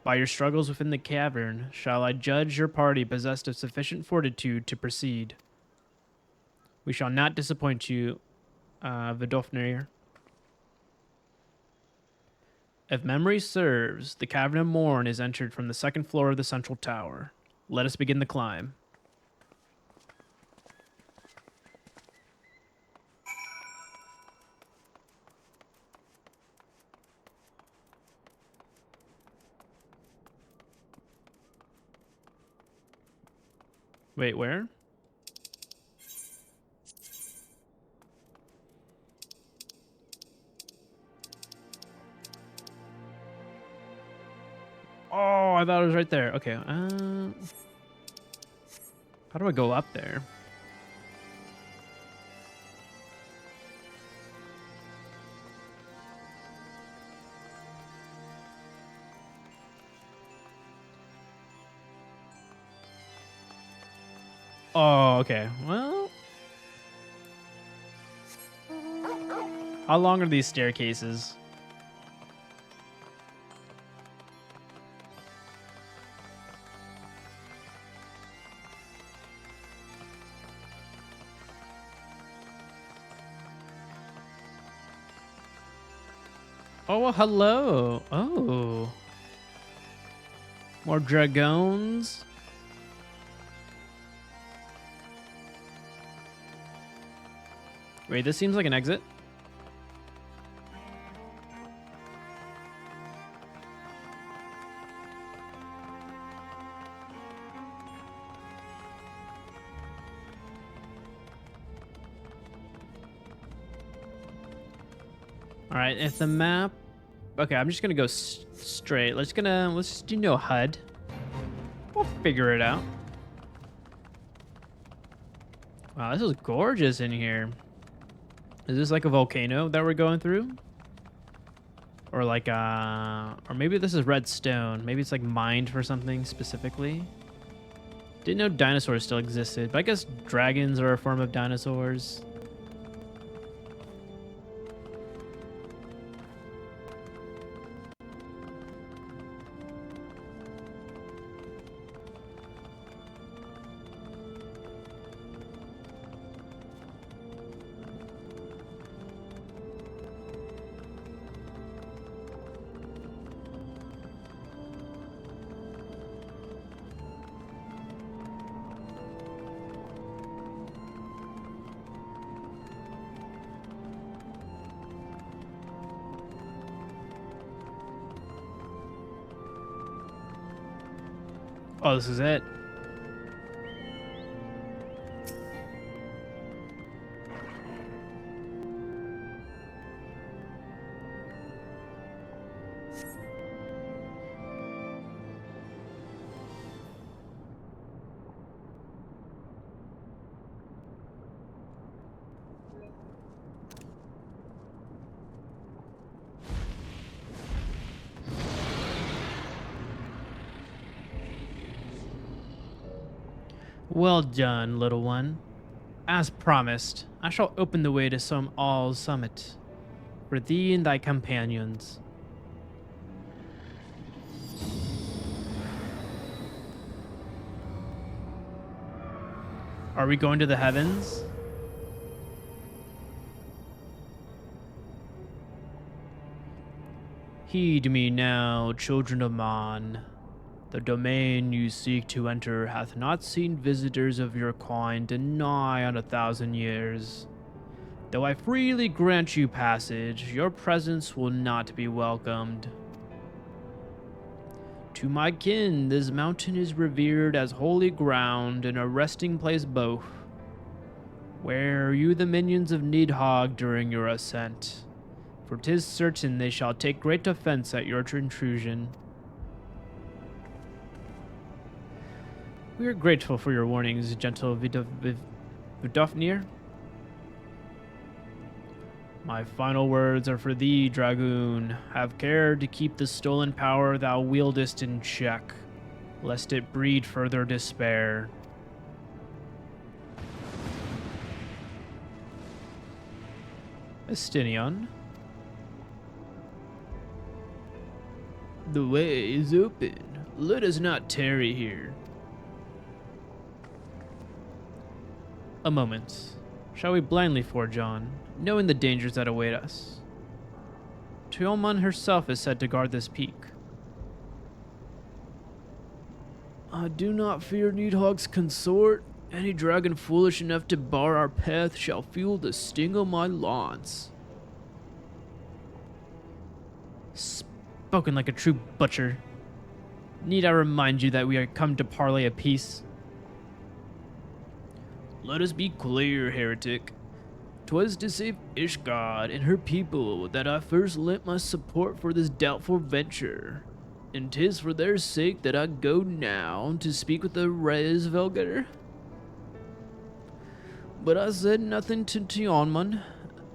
By your struggles within the cavern shall I judge your party possessed of sufficient fortitude to proceed. We shall not disappoint you, Vidofnir. If memory serves, the Cavern of Morn is entered from the second floor of the central tower. Let us begin the climb. Wait, where? Oh, I thought it was right there. Okay. How do I go up there? Oh, okay. Well, how long are these staircases? Oh, well, hello. Oh. More dragons. Wait, this seems like an exit. All right, if the map... Okay, I'm just gonna go straight. Let's just do no HUD. We'll figure it out. Wow, this is gorgeous in here. Is this like a volcano that we're going through? Or like or maybe this is redstone. Maybe it's like mined for something specifically. Didn't know dinosaurs still existed, but I guess dragons are a form of dinosaurs. Oh, this is it. Well done, little one. As promised, I shall open the way to some All's summit for thee and thy companions. Are we going to the heavens? Heed me now, children of Man. The domain you seek to enter hath not seen visitors of your kind in nigh on 1,000 years. Though I freely grant you passage, your presence will not be welcomed. To my kin, this mountain is revered as holy ground and a resting place both. Where are you the minions of Nidhogg during your ascent? For 'tis certain they shall take great offense at your intrusion. We are grateful for your warnings, gentle Vidofnir. My final words are for thee, Dragoon. Have care to keep the stolen power thou wieldest in check, lest it breed further despair. Estinian. The way is open. Let us not tarry here. A moment. Shall we blindly forge on, knowing the dangers that await us? Teoman herself is said to guard this peak. I do not fear Nidhogg's consort. Any dragon foolish enough to bar our path shall feel the sting of my lance. Spoken like a true butcher. Need I remind you that we are come to parley of peace? Let us be clear, heretic. 'Twas to save Ishgard and her people that I first lent my support for this doubtful venture, and 'tis for their sake that I go now to speak with the Hræsvelgr. But I said nothing to Teoman.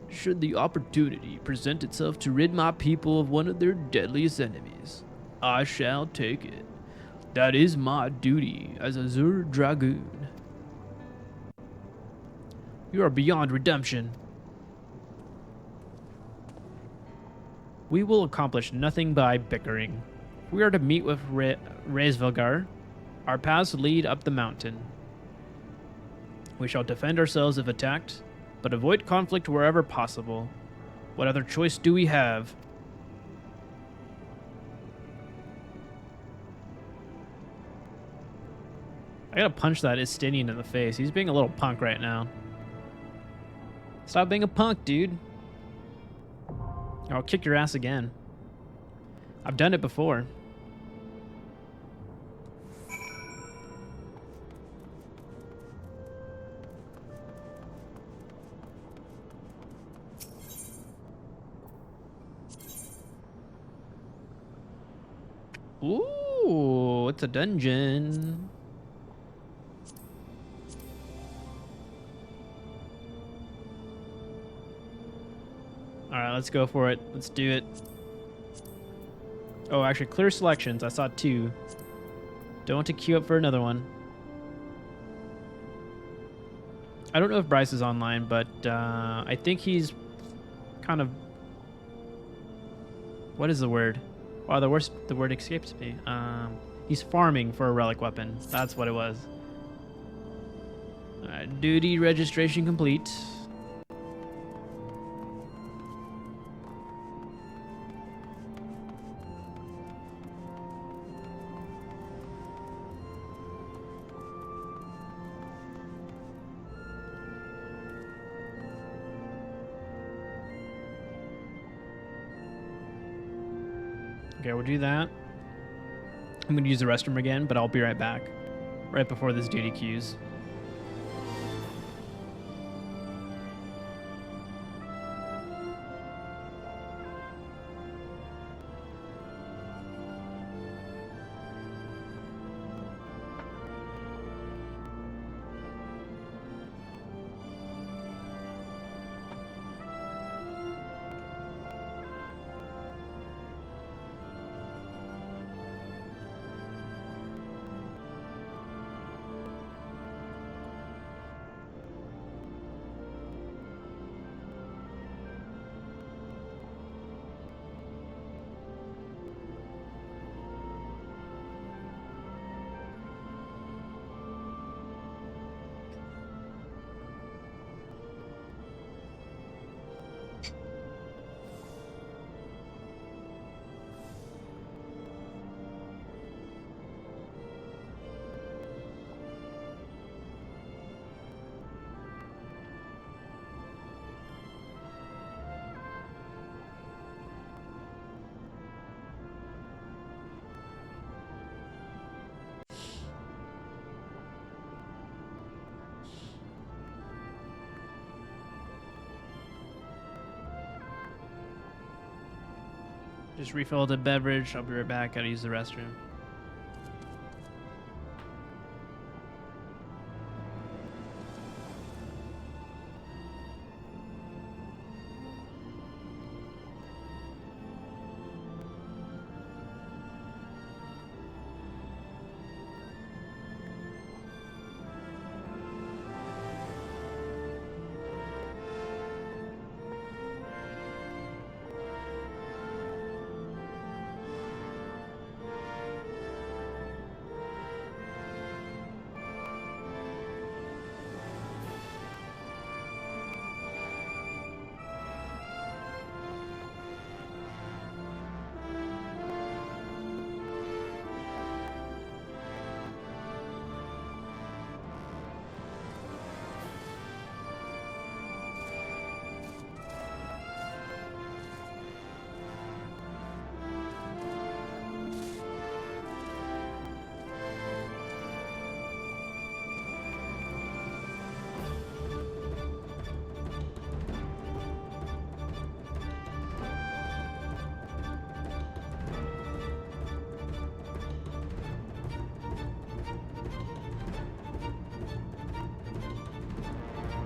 Should the opportunity present itself to rid my people of one of their deadliest enemies, I shall take it. That is my duty as a Zur Dragoon. You are beyond redemption. We will accomplish nothing by bickering. We are to meet with Hræsvelgr. Our paths lead up the mountain. We shall defend ourselves if attacked, but avoid conflict wherever possible. What other choice do we have? I gotta punch that Istinian in the face. He's being a little punk right now. Stop being a punk, dude. Or I'll kick your ass again. I've done it before. Ooh, it's a dungeon. Alright, let's go for it. Let's do it. Oh, actually, clear selections. I saw 2. Don't want to queue up for another one. I don't know if Bryce is online, but I think he's kind of... What is the word? Wow, the word escapes me. He's farming for a relic weapon. That's what it was. Alright, duty registration complete. Okay, we'll do that. I'm going to use the restroom again, but I'll be right back. Right before this duty queues. Just refilled a beverage. I'll be right back. Gotta use the restroom.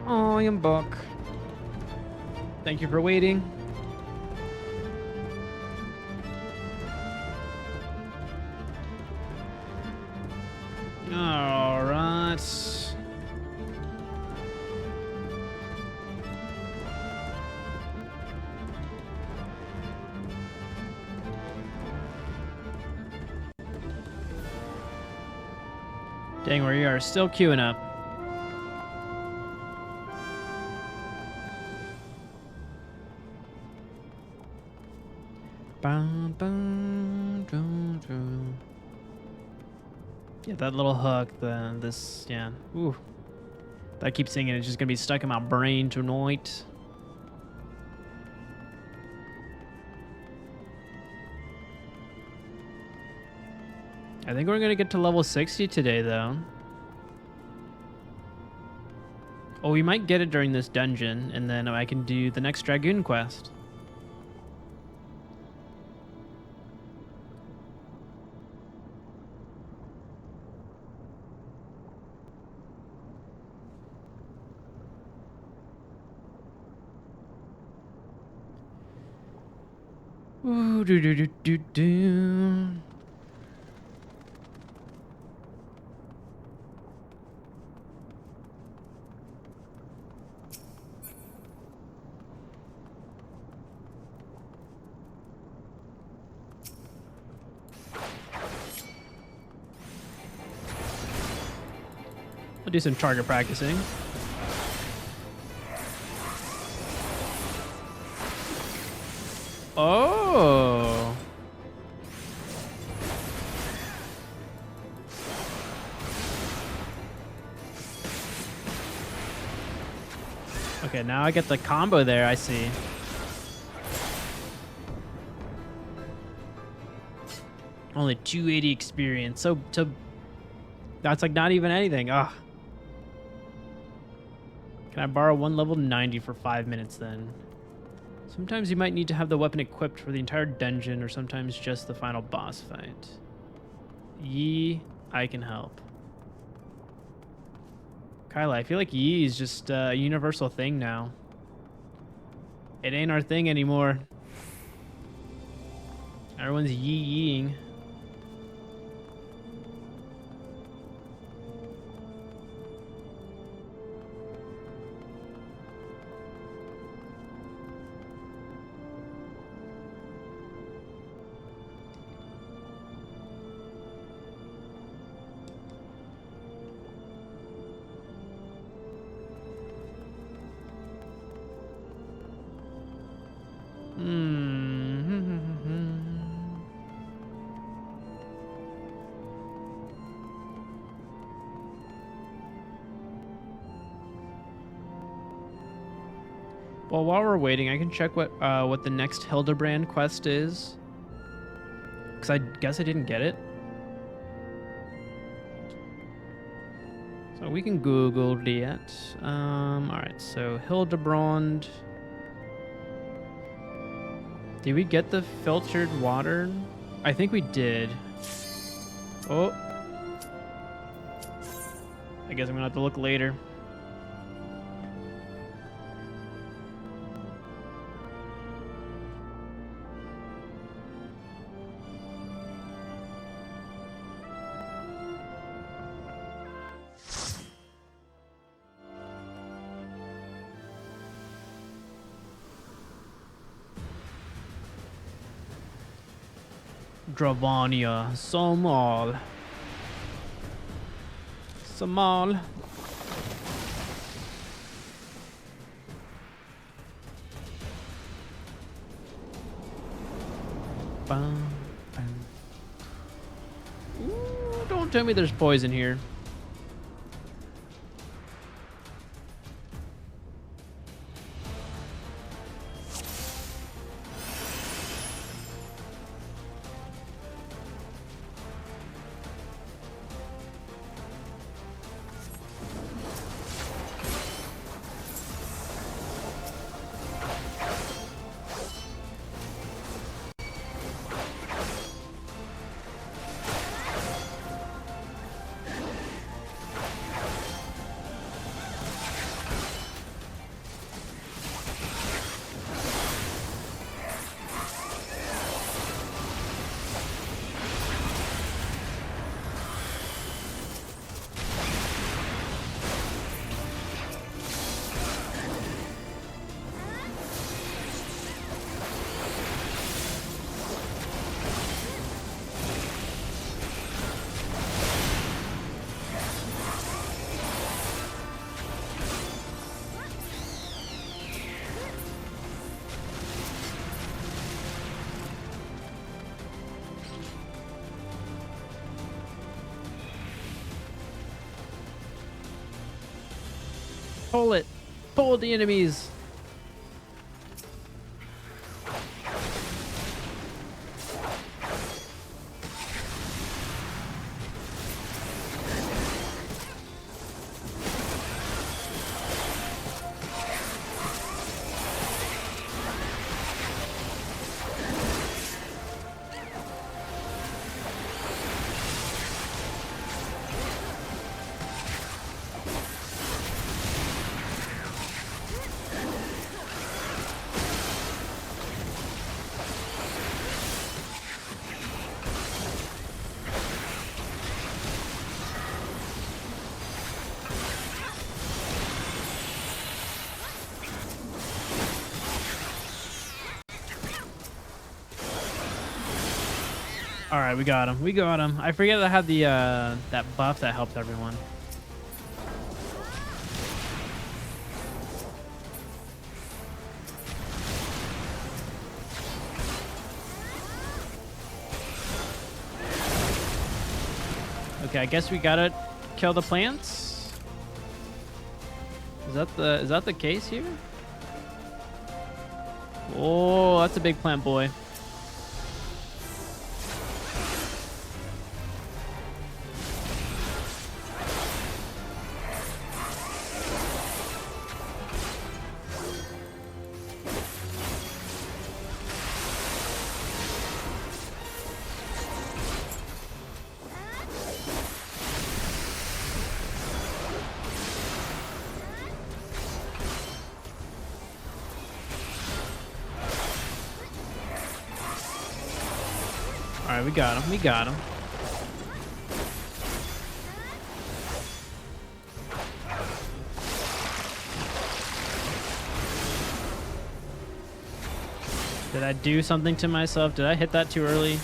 Oh, I am Buck. Thank you for waiting. All right. Dang, we are still queuing up. Yeah, that little hook, yeah. Ooh. I keep singing, it's just gonna be stuck in my brain tonight. I think we're gonna get to level 60 today, though. Oh, we might get it during this dungeon, and then I can do the next Dragoon quest. Ooh, do do do do do. I'll do some target practicing. Oh. Okay, now I get the combo there, I see. Only 280 experience. So that's like not even anything. Ah. Can I borrow one level 90 for 5 minutes then? Sometimes you might need to have the weapon equipped for the entire dungeon, or sometimes just the final boss fight. Yi, I can help. Kyla, I feel like Yi is just a universal thing now. It ain't our thing anymore. Everyone's Yi-Yiing. Well, while we're waiting, I can check what the next Hildibrand quest is. Because I guess I didn't get it. So we can Google it. Alright, so Hildibrand. Did we get the filtered water? I think we did. Oh. I guess I'm gonna have to look later. Dravania, Somal. Somal. Bum, bum. Ooh, don't tell me there's poison here. Pull it. Pull the enemies. All right, we got him. We got him. I forget I had the that buff that helped everyone. Okay, I guess we gotta kill the plants. Is that the case here? Oh, that's a big plant boy. All right, we got him. We got him. Did I do something to myself? Did I hit that too early?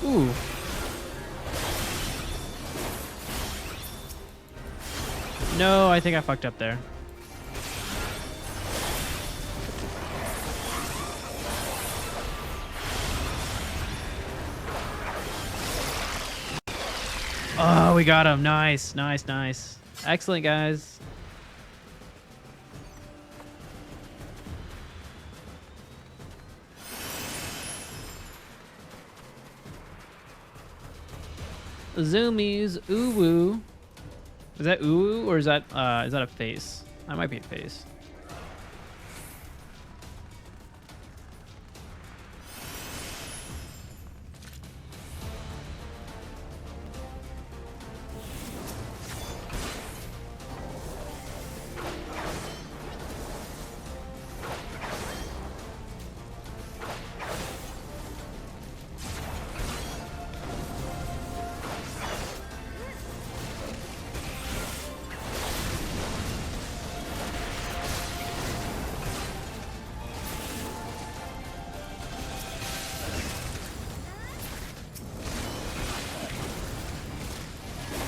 Ooh. No, I think I fucked up there. Oh, we got him. Nice, nice, nice. Excellent, guys. Zoomies, ooh-woo. Is that ooh or is that a face? That might be a face.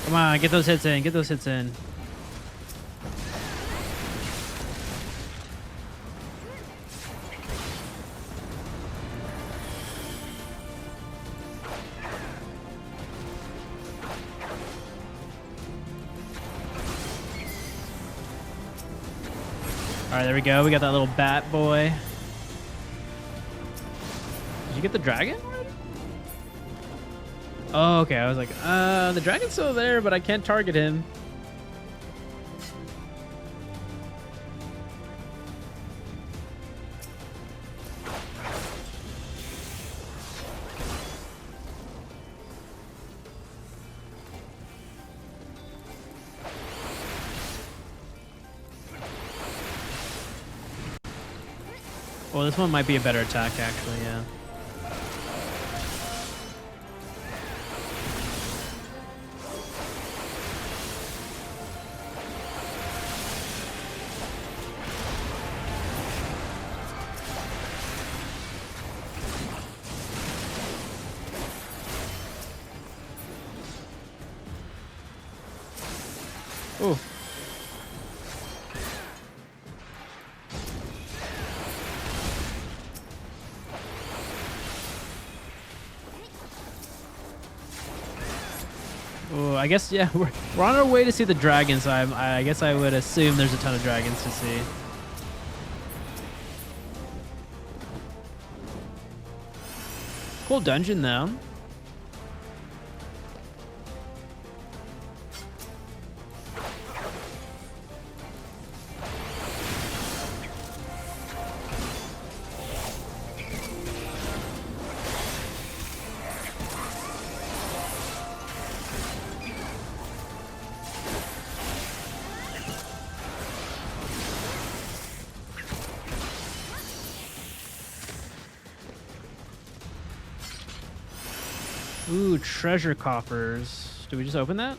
Come on, get those hits in. Get those hits in. All right, there we go. We got that little bat boy. Did you get the dragon? Oh, okay. I was like, the dragon's still there, but I can't target him. Well, this one might be a better attack, actually, yeah. Ooh. Oh, I guess, yeah, we're on our way to see the dragons. So I guess I would assume there's a ton of dragons to see. Cool dungeon, though. Ooh, treasure coffers. Did we just open that?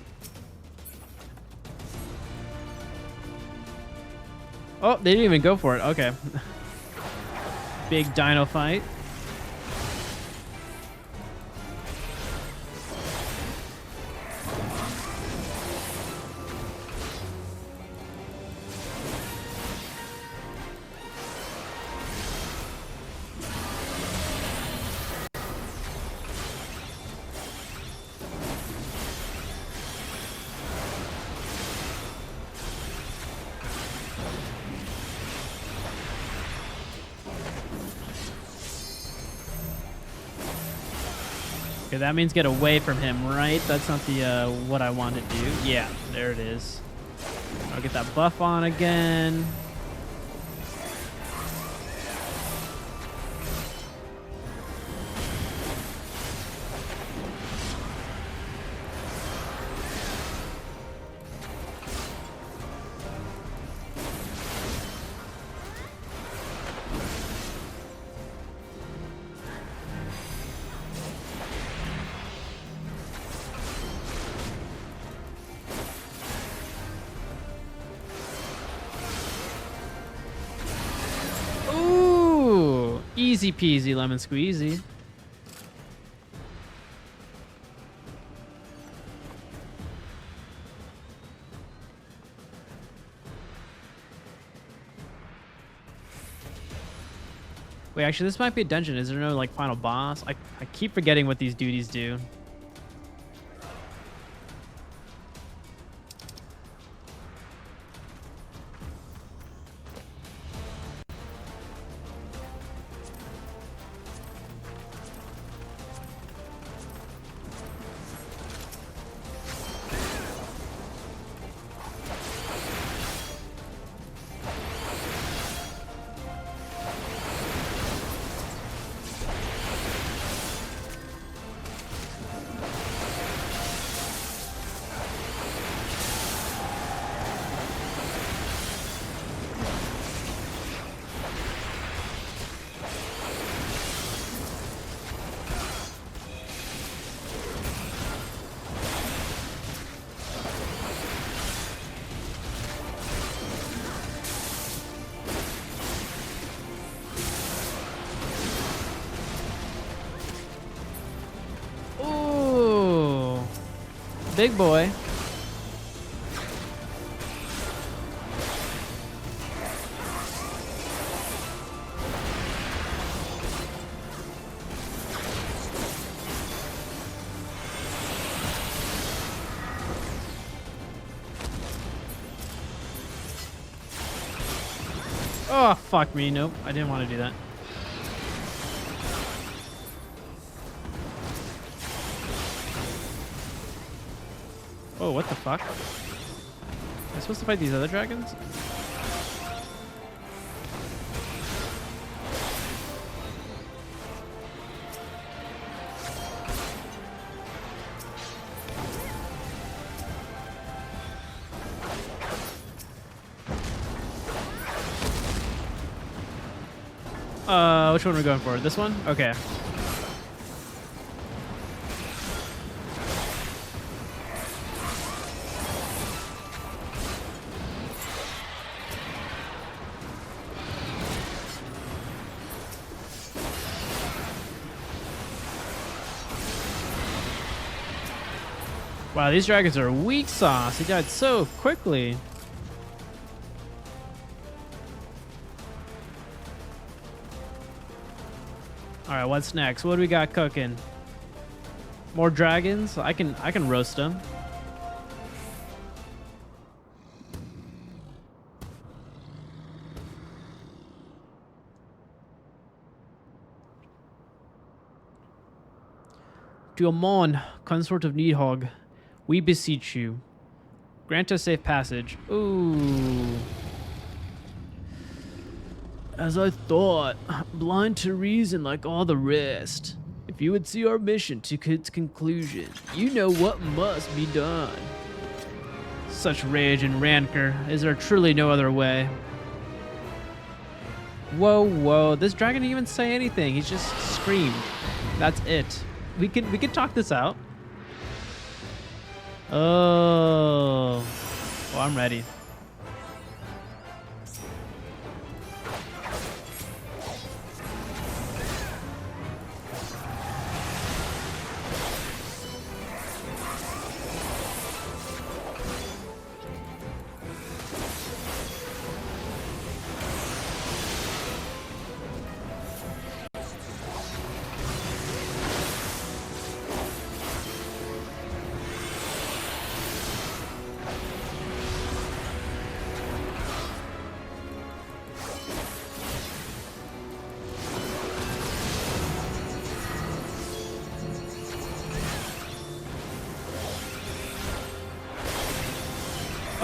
Oh, they didn't even go for it. Okay. Big dino fight. Okay, that means get away from him, right? That's not the what I want to do. Yeah, there it is. I'll get that buff on again. Easy peasy lemon squeezy. Wait, actually, this might be a dungeon. Is there no, like, final boss? I keep forgetting what these duties do. Big boy. Oh, fuck me. Nope, I didn't want to do that. Oh, what the fuck? Am I supposed to fight these other dragons? Which one are we going for? This one? Okay. Wow, these dragons are weak sauce. He died so quickly. All right, what's next? What do we got cooking? More dragons? I can roast them. To Amon, consort of Nidhogg, we beseech you. Grant us safe passage. Ooh. As I thought, blind to reason like all the rest. If you would see our mission to its conclusion, you know what must be done. Such rage and rancor, is there truly no other way? Whoa, whoa, this dragon didn't even say anything. He's just screamed. That's it. We can talk this out. Oh, I'm ready.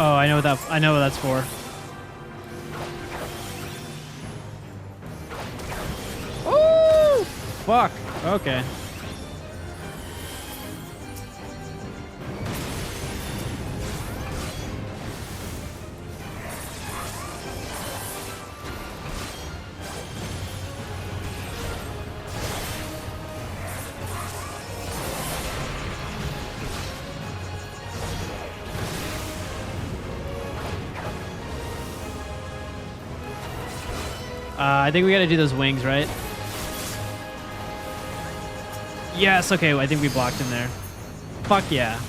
Oh, I know what that's for. Oh, fuck. Okay. I think we gotta do those wings, right? Yes, okay, I think we blocked in there. Fuck yeah.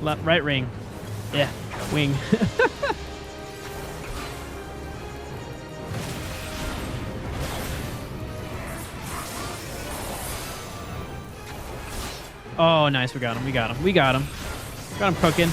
Left, right ring. Yeah, wing. Oh, nice, we got him, we got him, we got him. Got him cooking.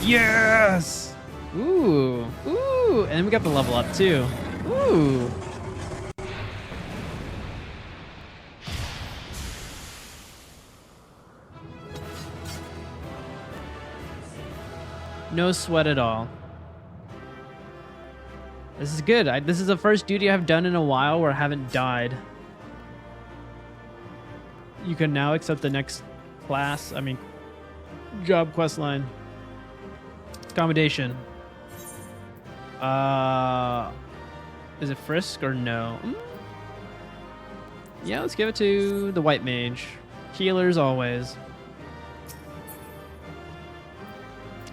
Yes! Ooh, ooh, and then we got the level up too. Ooh. No sweat at all. This is good. This is the first duty I've done in a while where I haven't died. You can now accept the next class, job quest line. Accommodation. Is it Frisk or no? Yeah, let's give it to the White Mage. Healers always.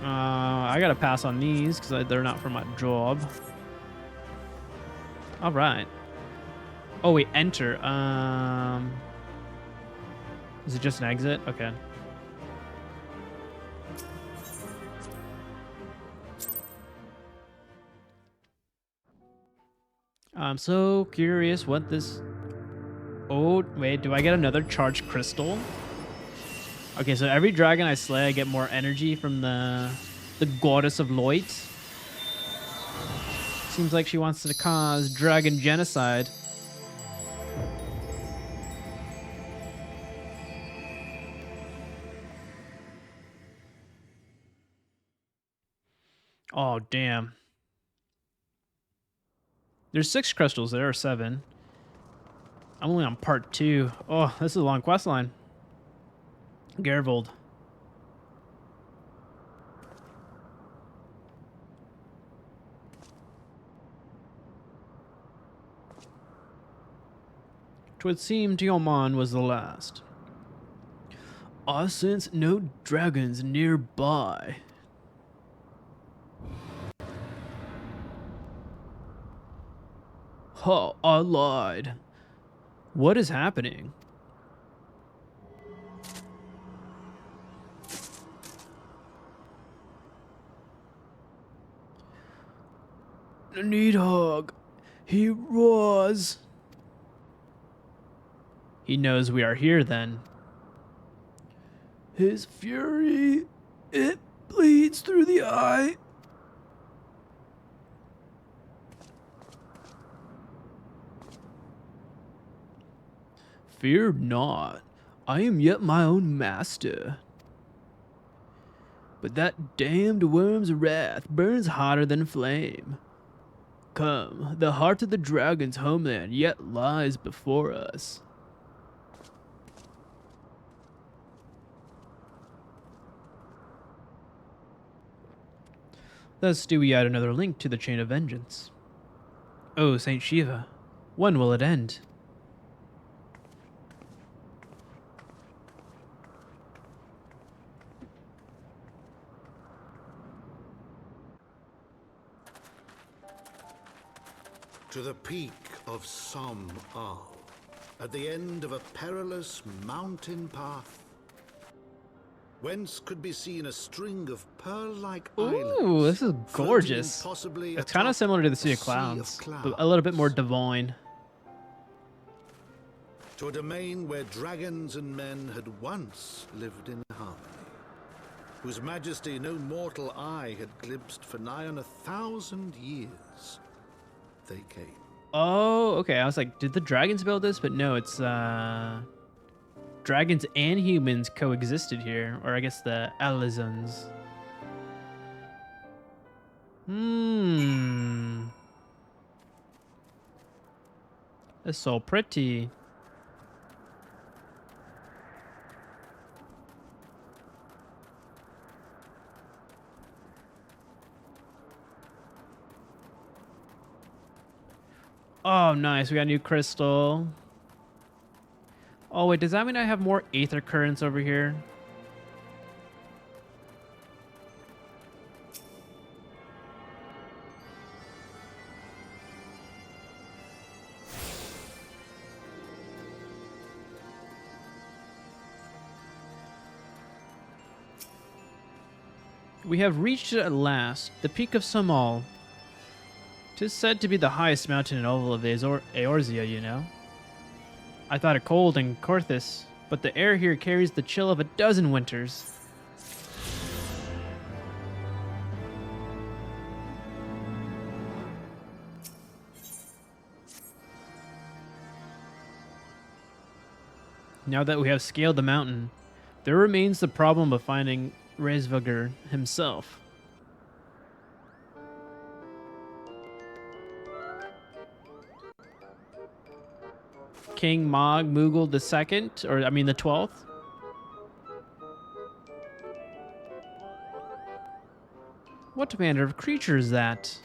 I gotta pass on these because they're not for my job. All right. Oh wait, enter. Is it just an exit? Okay. I'm so curious what this... Oh, wait, do I get another charged crystal? Okay, so every dragon I slay, I get more energy from the goddess of light. Seems like she wants to cause dragon genocide. Oh, damn. There's 6 crystals there, or 7. I'm only on part 2. Oh, this is a long quest line. Gervold. "'Twould seem Tiaman was the last. I sense no dragons nearby. Oh, I lied. What is happening? Needhog. He roars. He knows we are here then. His fury, it bleeds through the eye. Fear not, I am yet my own master. But that damned worm's wrath burns hotter than flame. Come, the heart of the dragon's homeland yet lies before us. Thus do we add another link to the chain of vengeance. Oh, Saint Shiva, when will it end? To the peak of Som Al, at the end of a perilous mountain path, whence could be seen a string of pearl-like islands. Ooh, this is floating gorgeous. possibly It's kind of atop similar to the Sea a of Clouds, but a clouds. little bit more divine. To a domain where dragons and men had once lived in harmony, whose majesty no mortal eye had glimpsed for nigh on 1,000 years. They came. Oh, okay. I was like, did the dragons build this? But no, it's dragons and humans coexisted here, or I guess the Alizons. It's so pretty. Oh, nice. We got a new crystal. Oh, wait. Does that mean I have more aether currents over here? We have reached it at last, the peak of Samal. 'Tis said to be the highest mountain in all of Eorzea, you know. I thought it cold in Korthus, but the air here carries the chill of a dozen winters. Now that we have scaled the mountain, there remains the problem of finding Hræsvelgr himself. King Mog Moogle II, or I mean the 12th. What manner of creature is that?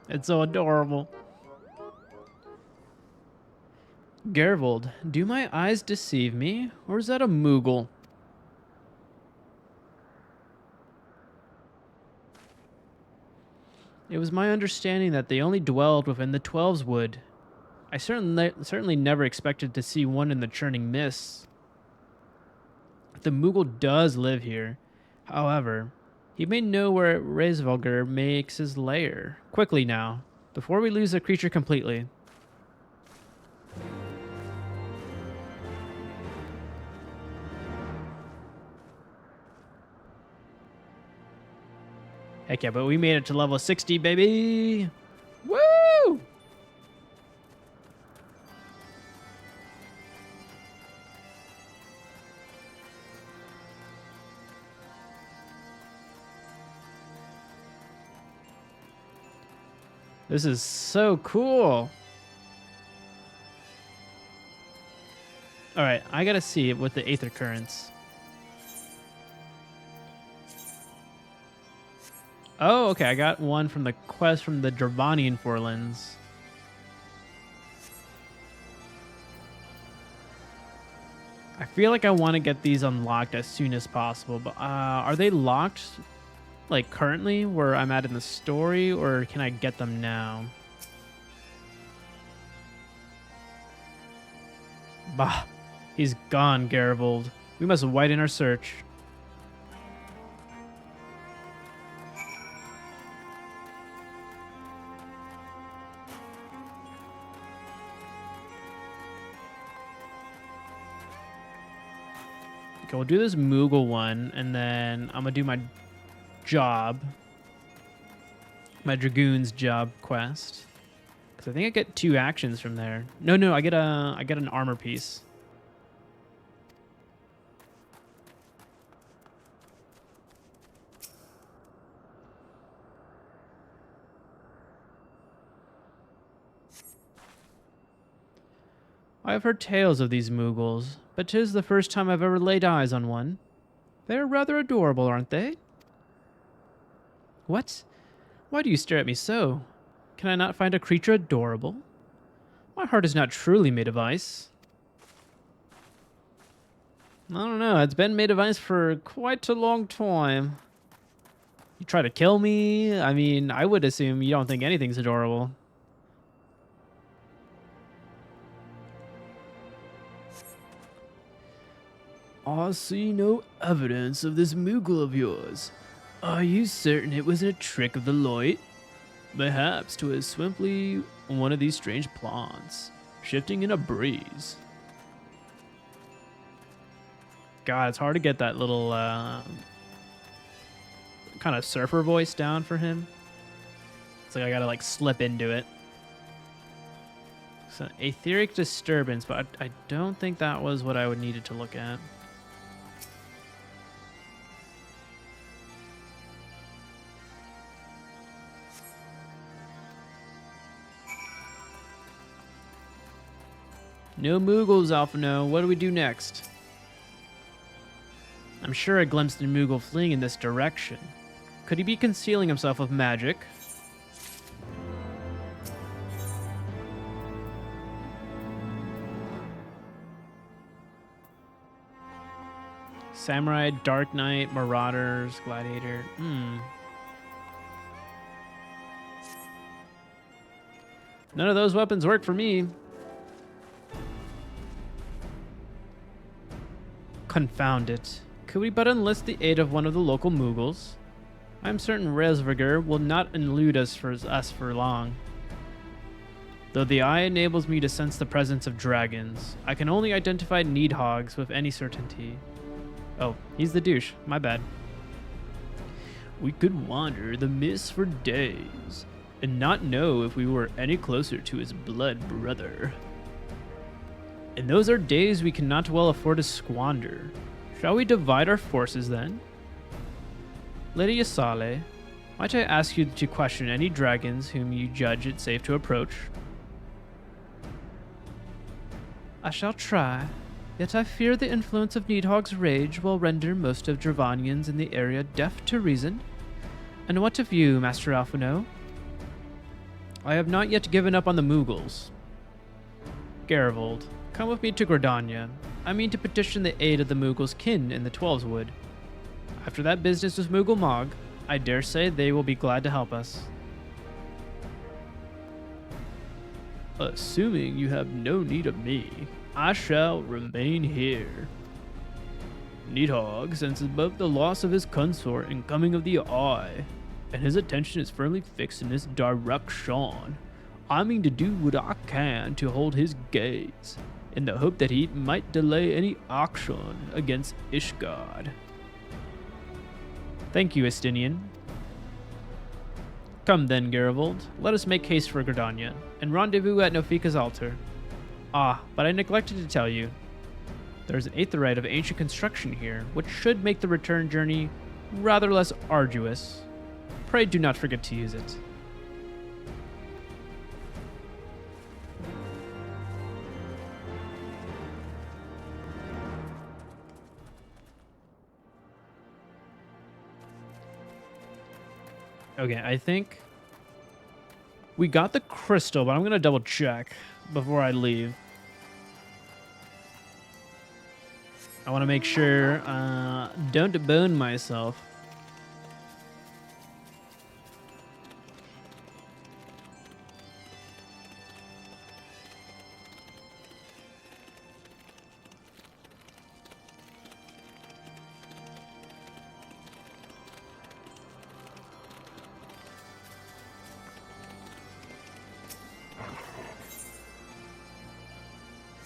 It's so adorable. Gervold, do my eyes deceive me, or is that a Moogle? It was my understanding that they only dwelled within the 12's wood. I certainly never expected to see one in the churning mists. The Moogle does live here. However, he may know where Hræsvelgr makes his lair. Quickly now, before we lose the creature completely. Heck yeah, but we made it to level 60, baby! Woo! This is so cool. All right, I gotta see it with the aether currents. Oh, okay. I got one from the quest from the Dravanian Forlands. I feel like I want to get these unlocked as soon as possible, but are they locked like currently where I'm at in the story, or can I get them now? Bah, he's gone, Garibold. We must widen our search. Okay, we'll do this Moogle one, and then I'm gonna do my job, my Dragoon's job quest, because I think I get 2 actions from there. No, I get an armor piece. I have heard tales of these Moogles, but 'tis the first time I've ever laid eyes on one. They're rather adorable, aren't they? What? Why do you stare at me so? Can I not find a creature adorable? My heart is not truly made of ice. I don't know, it's been made of ice for quite a long time. You try to kill me? I mean, I would assume you don't think anything's adorable. I see no evidence of this Moogle of yours. Are you certain it wasn't a trick of the light? Perhaps 'twas simply one of these strange plants, shifting in a breeze. God, it's hard to get that little kind of surfer voice down for him. It's like I gotta like slip into it. So etheric disturbance, but I don't think that was what I would needed to look at. No Moogles, Alphino. What do we do next? I'm sure I glimpsed a Moogle fleeing in this direction. Could he be concealing himself with magic? Samurai, Dark Knight, Marauders, Gladiator. None of those weapons work for me. Confound it. Could we but enlist the aid of one of the local Moogles? I'm certain Hræsvelgr will not elude us for long. Though the eye enables me to sense the presence of dragons, I can only identify Needhogs with any certainty. Oh, he's the douche. My bad. We could wander the mists for days, and not know if we were any closer to his blood brother. And those are days we cannot well afford to squander. Shall we divide our forces then? Lady Yasale, might I ask you to question any dragons whom you judge it safe to approach? I shall try, yet I fear the influence of Needhog's rage will render most of Dravanians in the area deaf to reason. And what of you, Master Alphino? I have not yet given up on the Moogles. Garibold, come with me to Gridania. I mean to petition the aid of the Moogles' kin in the Twelveswood. After that business with Moogle Mog, I dare say they will be glad to help us. Assuming you have no need of me, I shall remain here. Needhog senses both the loss of his consort and coming of the Eye, and his attention is firmly fixed in this direction. I mean to do what I can to hold his gaze, in the hope that he might delay any action against Ishgard. Thank you, Estinian. Come then, Garibold, let us make haste for Gridania, and rendezvous at Nofika's altar. Ah, but I neglected to tell you. There is an aetheryte of ancient construction here, which should make the return journey rather less arduous. Pray do not forget to use it. Okay, I think we got the crystal, but I'm going to double check before I leave. I want to make sure don't bone myself.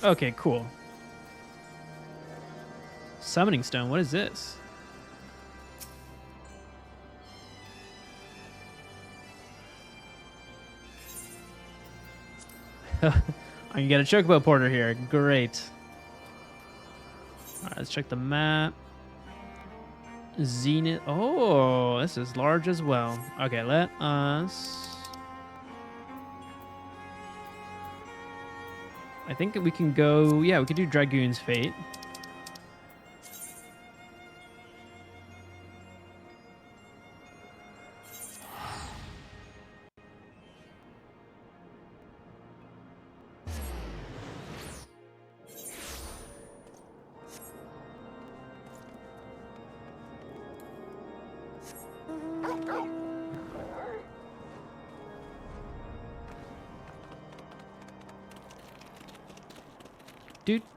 Okay, cool. Summoning stone, what is this? I can get a chocobo porter here. Great. All right, let's check the map. Zenith. Oh, this is large as well. Okay, let us... I think we can go... Yeah, we could do Dragoon's Fate.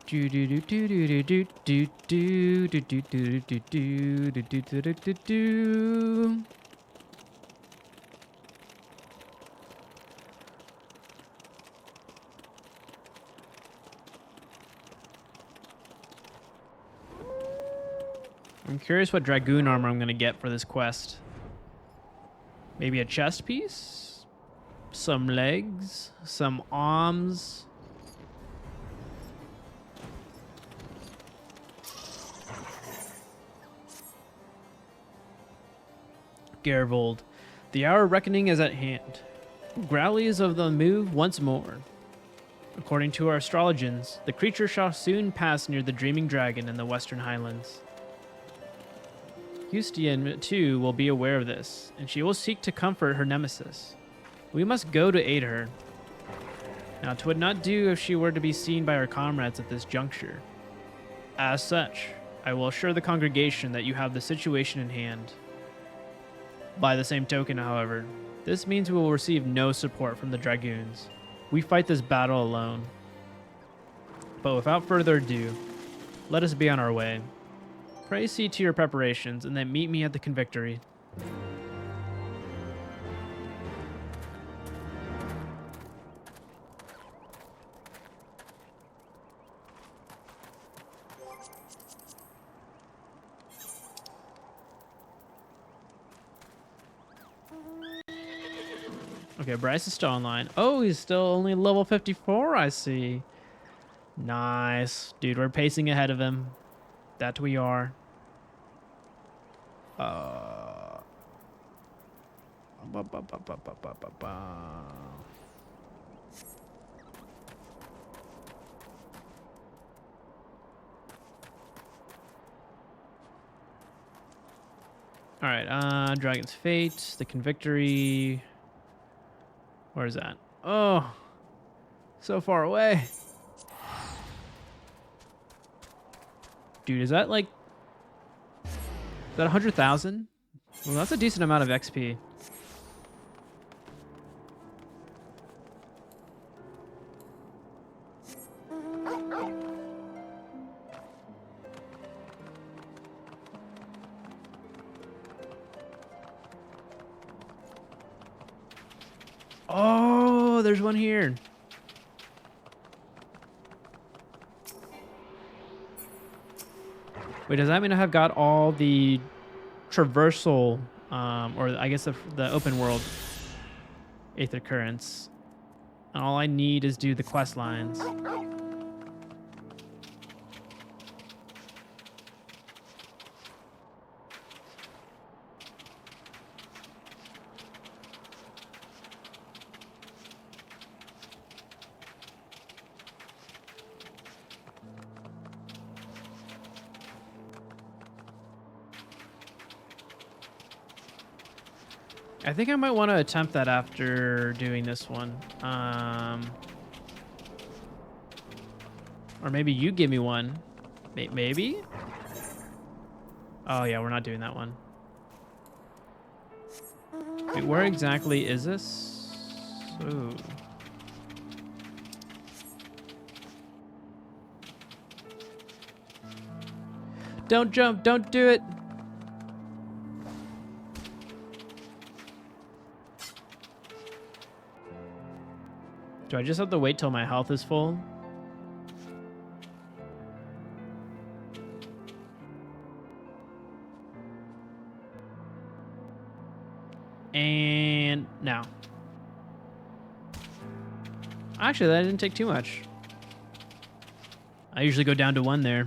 Do do do do do do do do do do do do do do do do do do do. I'm curious what Dragoon armor I'm gonna get for this quest. Maybe a chest piece? Some legs? Some arms? Gervold. The hour of reckoning is at hand. Growly is of the move once more. According to our astrologians, the creature shall soon pass near the Dreaming Dragon in the Western Highlands. Eustian, too, will be aware of this, and she will seek to comfort her nemesis. We must go to aid her. Now, 'twould not do if she were to be seen by our comrades at this juncture. As such, I will assure the congregation that you have the situation in hand. By the same token, however, this means we will receive no support from the Dragoons. We fight this battle alone. But without further ado, let us be on our way. Pray see to your preparations, and then meet me at the Convictory. Okay, Bryce is still online. Oh, he's still only level 54, I see. Nice. Dude, we're pacing ahead of him. That we are. Alright, Dragon's Fate, the Convictory. Where is that? Oh, so far away. Dude, is that like... Is that 100,000? Well, that's a decent amount of XP. Oh, there's one here. Wait, does that mean I have got all the traversal, or I guess the open world Aether Currents? And all I need is do the quest lines. I think I might want to attempt that after doing this one. Or maybe you give me one. Maybe? Oh yeah, we're not doing that one. Wait, where exactly is this? Ooh. Don't jump, don't do it. Do I just have to wait till my health is full? And now. Actually, that didn't take too much. I usually go down to 1 there.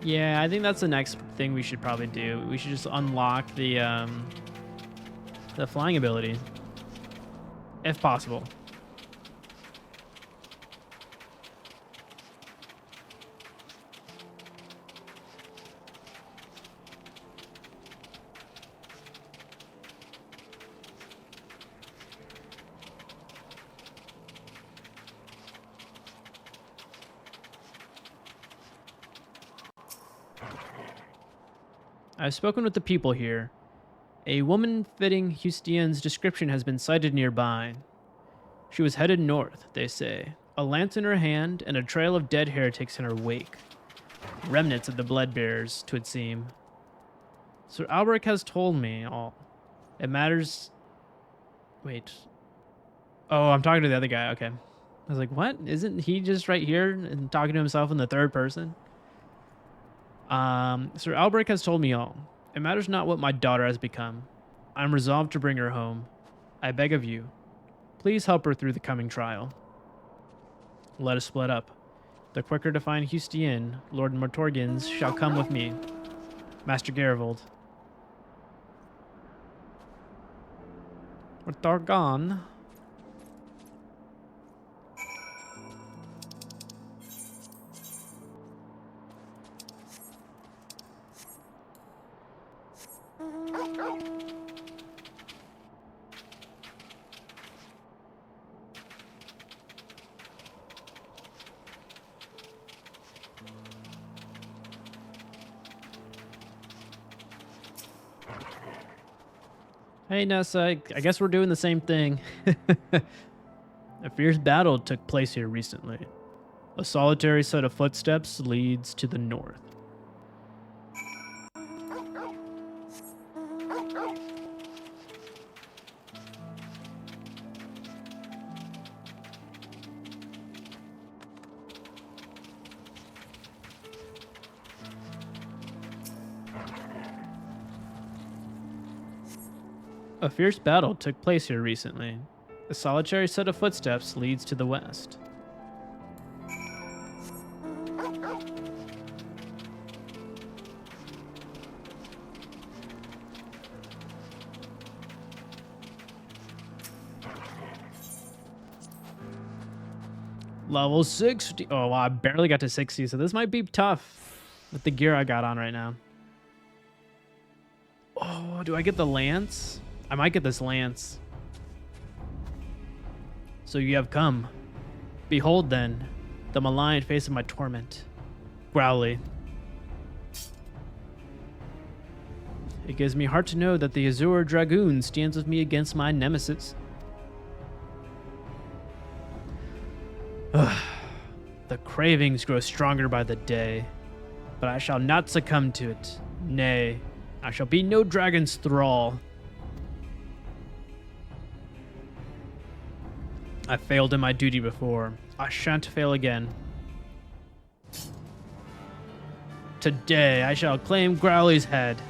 Yeah, I think that's the next thing we should probably do. We should just unlock the flying ability, if possible. I've spoken with the people here. A woman fitting Hustien's description has been sighted nearby. She was headed north, they say, a lance in her hand and a trail of dead heretics in her wake. Remnants of the Bloodbearers, 'twould seem. Sir Albrecht has told me all. It matters... Wait. Oh, I'm talking to the other guy, okay. I was like, what? Isn't he just right here and talking to himself in the third person? Sir Albrecht has told me all. It matters not what my daughter has become. I am resolved to bring her home. I beg of you, please help her through the coming trial. Let us split up. The quicker to find Hustien, Lord Mortorgens shall come with me. Master Garivold. Mortorgon. Hey Nessa, I guess we're doing the same thing. A fierce battle took place here recently. A solitary set of footsteps leads to the north. A fierce battle took place here recently. A solitary set of footsteps leads to the west. Level 60. Oh, wow, I barely got to 60, so this might be tough with the gear I got on right now. Oh, do I get the lance? I might get this lance. So you have come. Behold then, the malign face of my torment. Growly. It gives me heart to know that the Azure Dragoon stands with me against my nemesis. The cravings grow stronger by the day, but I shall not succumb to it. Nay, I shall be no dragon's thrall. I failed in my duty before. I shan't fail again. Today I shall claim Growly's head.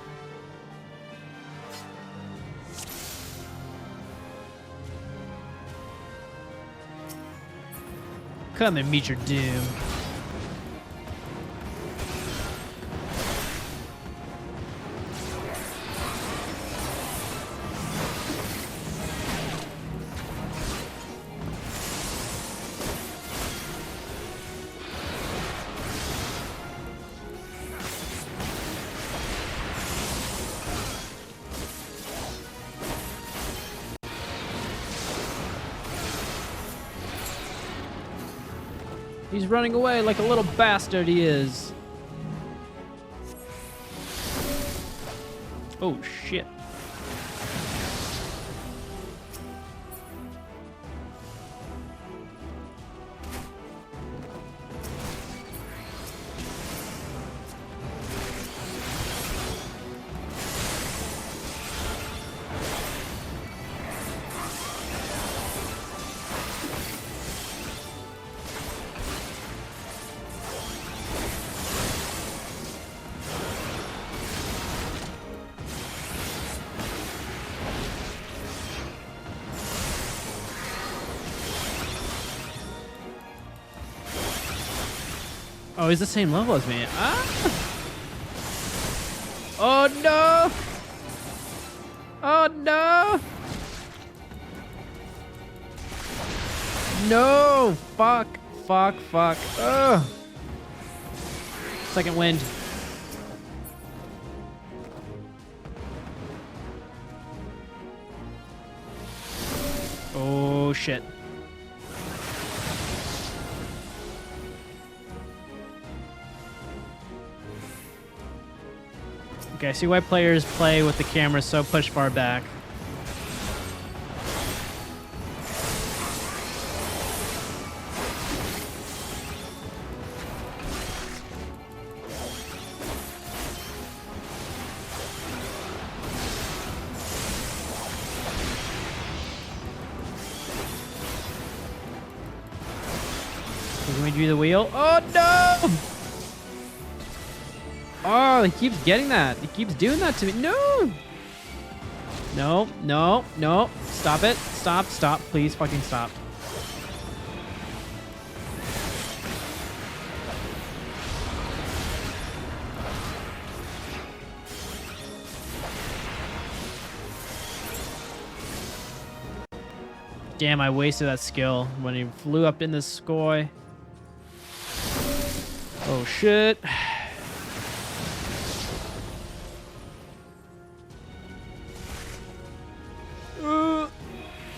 Come and meet your doom. He's running away like a little bastard he is. Oh, shit. Oh, he's the same level as me. Ah! Oh no! Oh no! No! Fuck! Fuck! Fuck! Ugh! Second wind. Oh shit. Okay, I see why players play with the camera so pushed far back. Can we do the wheel? Oh no! Oh, he keeps getting that. He keeps doing that to me. No! No, no, no. Stop it. Stop, stop. Please fucking stop. Damn, I wasted that skill when he flew up in the sky. Oh, shit.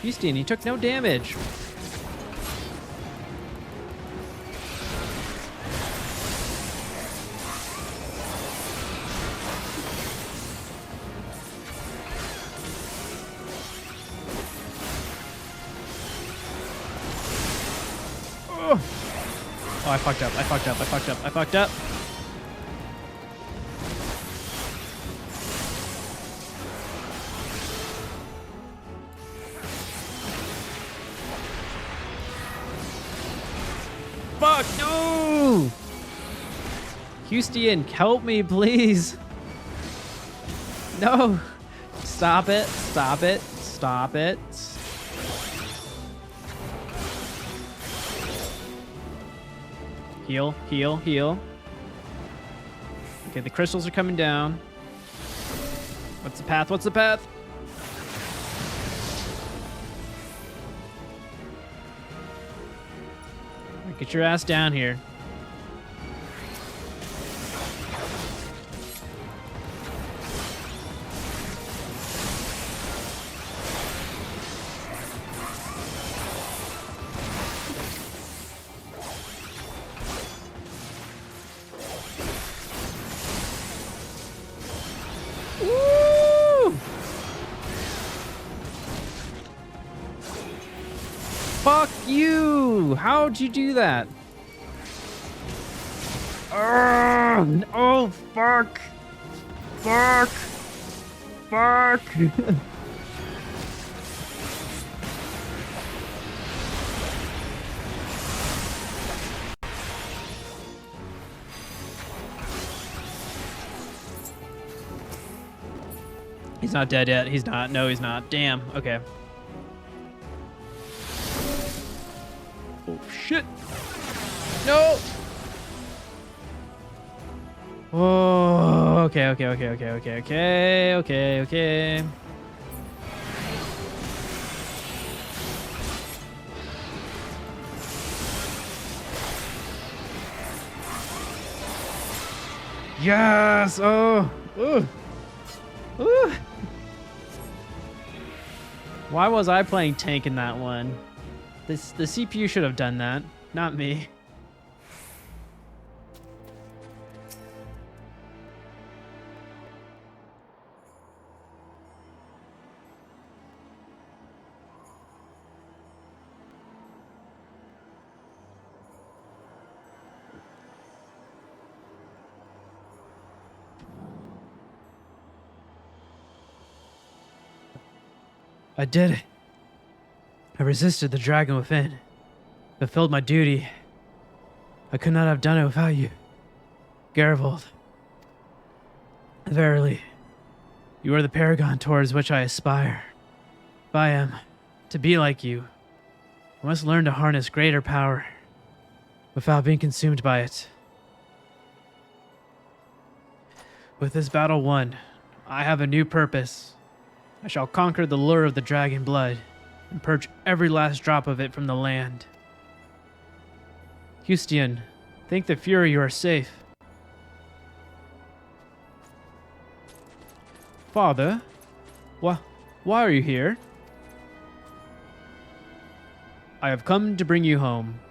Houston, he took no damage. Oh, I fucked up. I fucked up. I fucked up. I fucked up. Fuck, no! Houston, help me, please. No. Stop it. Stop it. Stop it. Heal, heal, heal. Okay, the crystals are coming down. What's the path? What's the path? Get your ass down here. Woo! Fuck you! How'd you do that? Oh, fuck! Fuck! Fuck! He's not dead yet. He's not. No, he's not. Damn. Okay. Oh, shit. No! Oh, okay, okay, okay, okay, okay, okay, okay, okay. Yes! Oh! Ooh! Ooh! Why was I playing tank in that one? The CPU should have done that, not me. I did it. I resisted the dragon within, fulfilled my duty. I could not have done it without you, Geravold. Verily, you are the paragon towards which I aspire. If I am to be like you, I must learn to harness greater power without being consumed by it. With this battle won, I have a new purpose. I shall conquer the lure of the dragon blood and purge every last drop of it from the land. Hustian, thank the Fury you are safe. Father, why are you here? I have come to bring you home.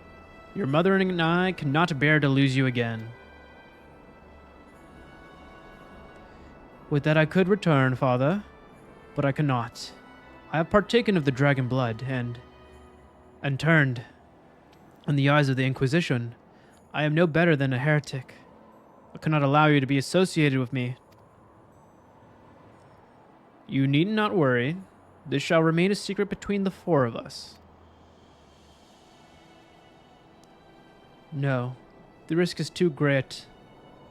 Your mother and I cannot bear to lose you again. Would that I could return, Father, but I cannot. I have partaken of the dragon blood and turned. In the eyes of the Inquisition, I am no better than a heretic. I cannot allow you to be associated with me. You need not worry. This shall remain a secret between the four of us. No, the risk is too great.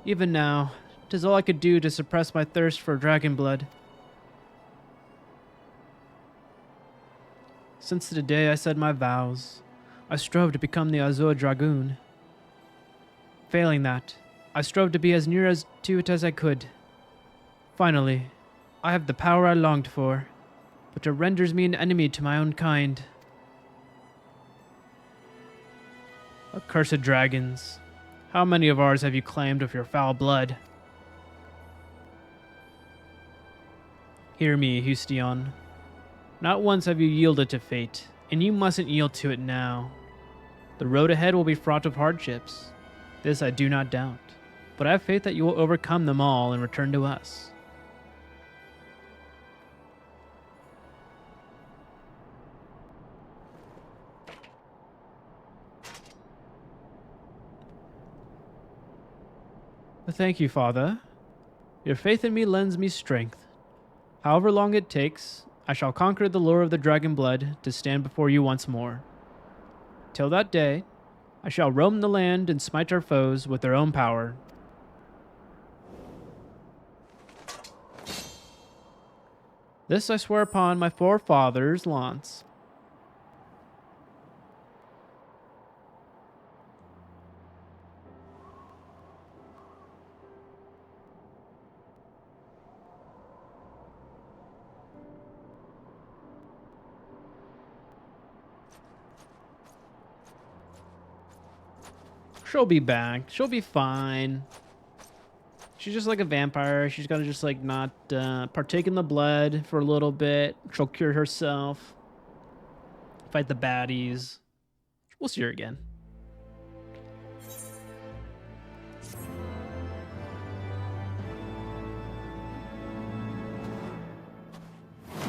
Even now, 'tis all I could do to suppress my thirst for dragon blood. Since the day I said my vows, I strove to become the Azure Dragoon. Failing that, I strove to be as near to it as I could. Finally, I have the power I longed for, but it renders me an enemy to my own kind. Accursed dragons, how many of ours have you claimed with your foul blood? Hear me, Hustian. Not once have you yielded to fate, and you mustn't yield to it now. The road ahead will be fraught with hardships. This I do not doubt, but I have faith that you will overcome them all and return to us. Thank you, Father. Your faith in me lends me strength. However long it takes, I shall conquer the lure of the dragon blood to stand before you once more. Till that day, I shall roam the land and smite our foes with their own power. This I swear upon my forefathers' lance. She'll be back. She'll be fine. She's just like a vampire. She's got to just like not partake in the blood for a little bit. She'll cure herself. Fight the baddies. We'll see her again.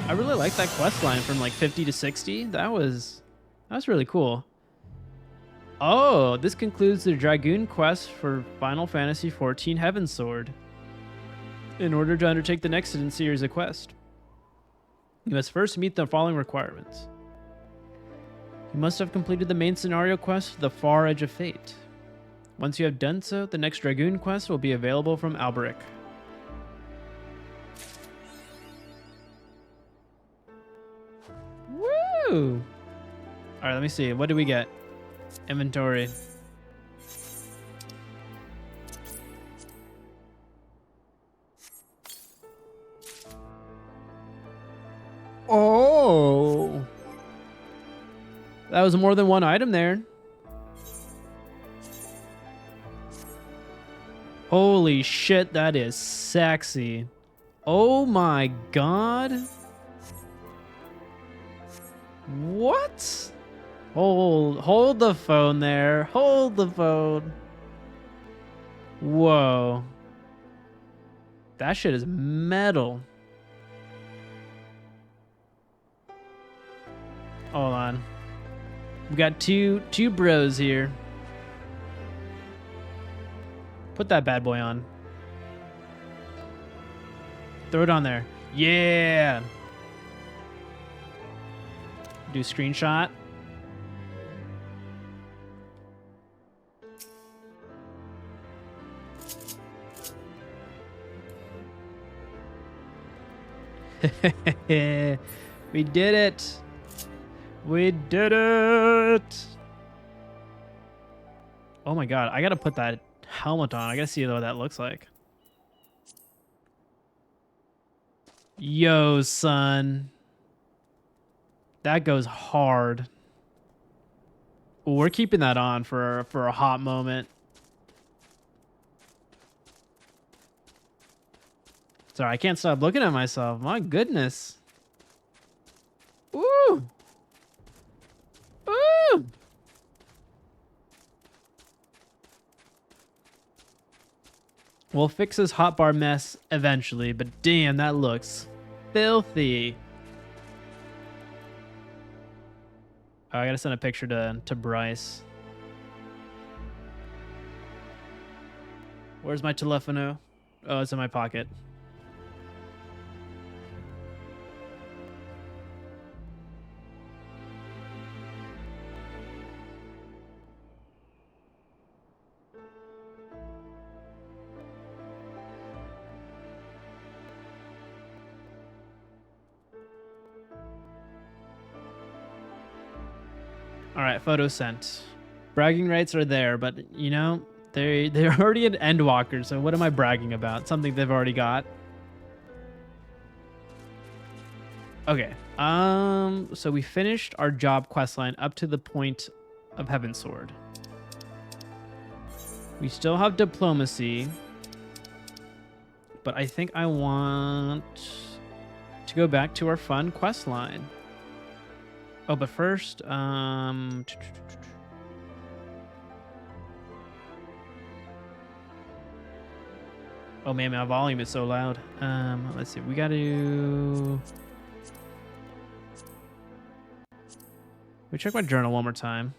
I really like that quest line from like 50 to 60. That was really cool. Oh, this concludes the Dragoon quest for Final Fantasy XIV Heavensward. In order to undertake the next in the series of quest, you must first meet the following requirements. You must have completed the main scenario quest, The Far Edge of Fate. Once you have done so, the next Dragoon quest will be available from Alberic. Woo! Alright, let me see. What do we get? Inventory. Oh! That was more than one item there. Holy shit, that is sexy. Oh my god. What? Hold the phone there. Hold the phone. Whoa. That shit is metal. Hold on. We got two bros here. Put that bad boy on. Throw it on there. Yeah. Do screenshot. We did it. We did it. Oh my god, I gotta put that helmet on. I gotta see what that looks like. Yo, son. That goes hard. Ooh, we're keeping that on for a hot moment. Sorry, I can't stop looking at myself. My goodness. Ooh. Ooh. We'll fix this hotbar mess eventually, but damn, that looks filthy. Oh, I gotta send a picture to Bryce. Where's my telefono? Oh, it's in my pocket. All right, photo sent. Bragging rights are there, but you know, they're already an endwalker, so what am I bragging about? Something they've already got. Okay. So we finished our job questline up to the point of Heavensward. We still have diplomacy, but I think I want to go back to our fun questline. Oh, but first, oh man, my volume is so loud. Let's see, we gotta check my journal one more time.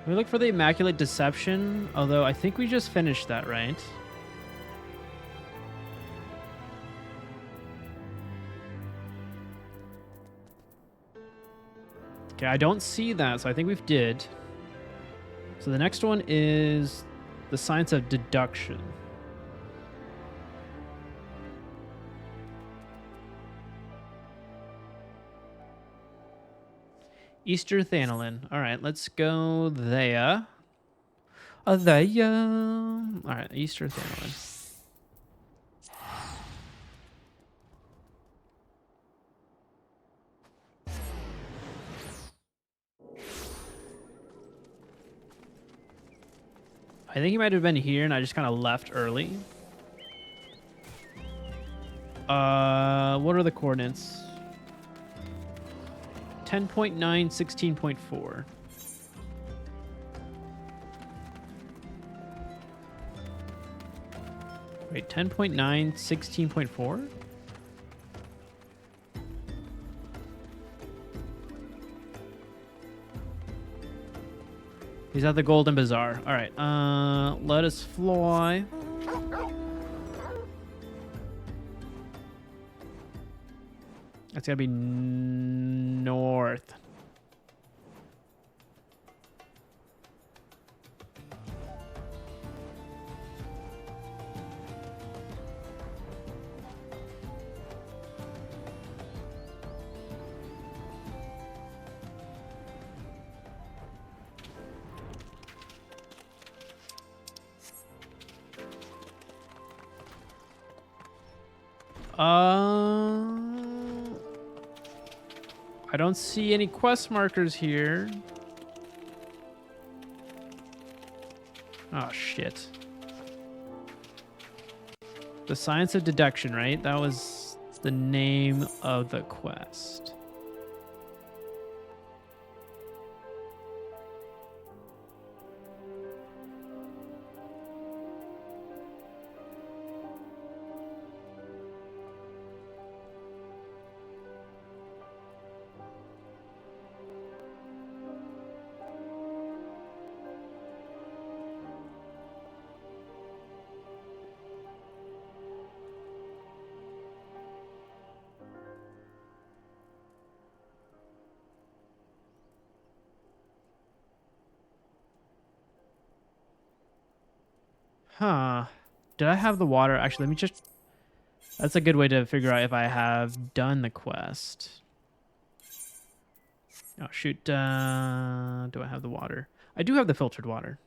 We look for the Immaculate Deception, although I think we just finished that, right? Okay, I don't see that, so I think we've did. So the next one is the Science of Deduction. Easter Thanolin. All right, let's go there. There. All right, Easter Thanolin. I think he might have been here, and I just kind of left early. What are the coordinates? 10.9, 16.4. Wait, 10.9, 16.4? He's at the Golden Bazaar. All right, let us fly. That's gotta be north. I don't see any quest markers here. Oh, shit. The Science of Deduction, right? That was the name of the quest. Huh. Did I have the water? Actually, let me just... That's a good way to figure out if I have done the quest. Oh, shoot. Do I have the water? I do have the filtered water.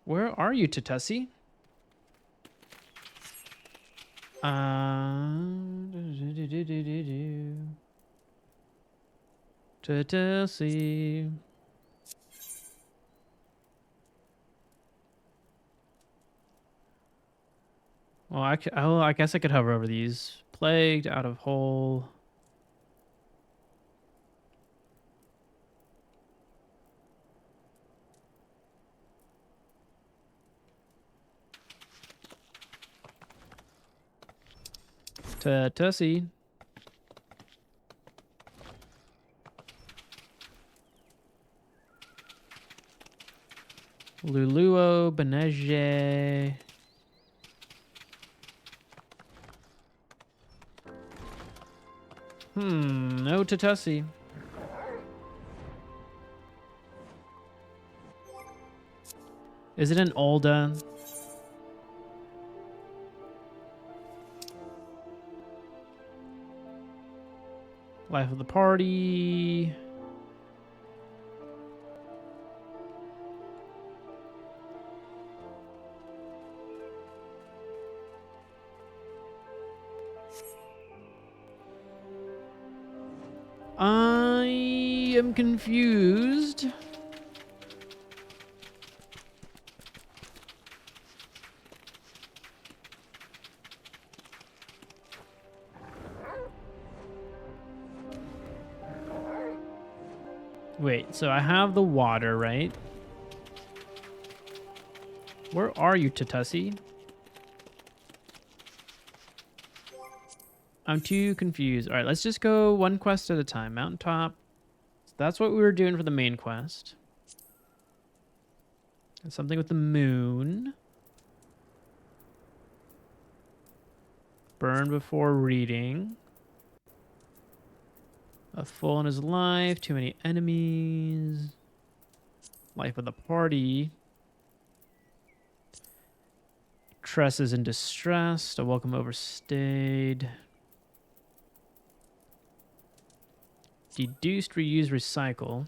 Where are you, Tatussi? Tatussi. Well, I guess I could hover over these. Plagued, out of hole. Tatussi. Luluo, Beneje. No Tatussi. Is it an Olda? Life of the party. I am confused. Wait, so I have the water, right? Where are you, Tatussi? I'm too confused. All right, let's just go one quest at a time. Mountaintop. So that's what we were doing for the main quest. And something with the moon. Burn before reading. A fool in his life. Too many enemies. Life of the party. Tress is in distress. A welcome overstayed. Deduced, reuse, recycle.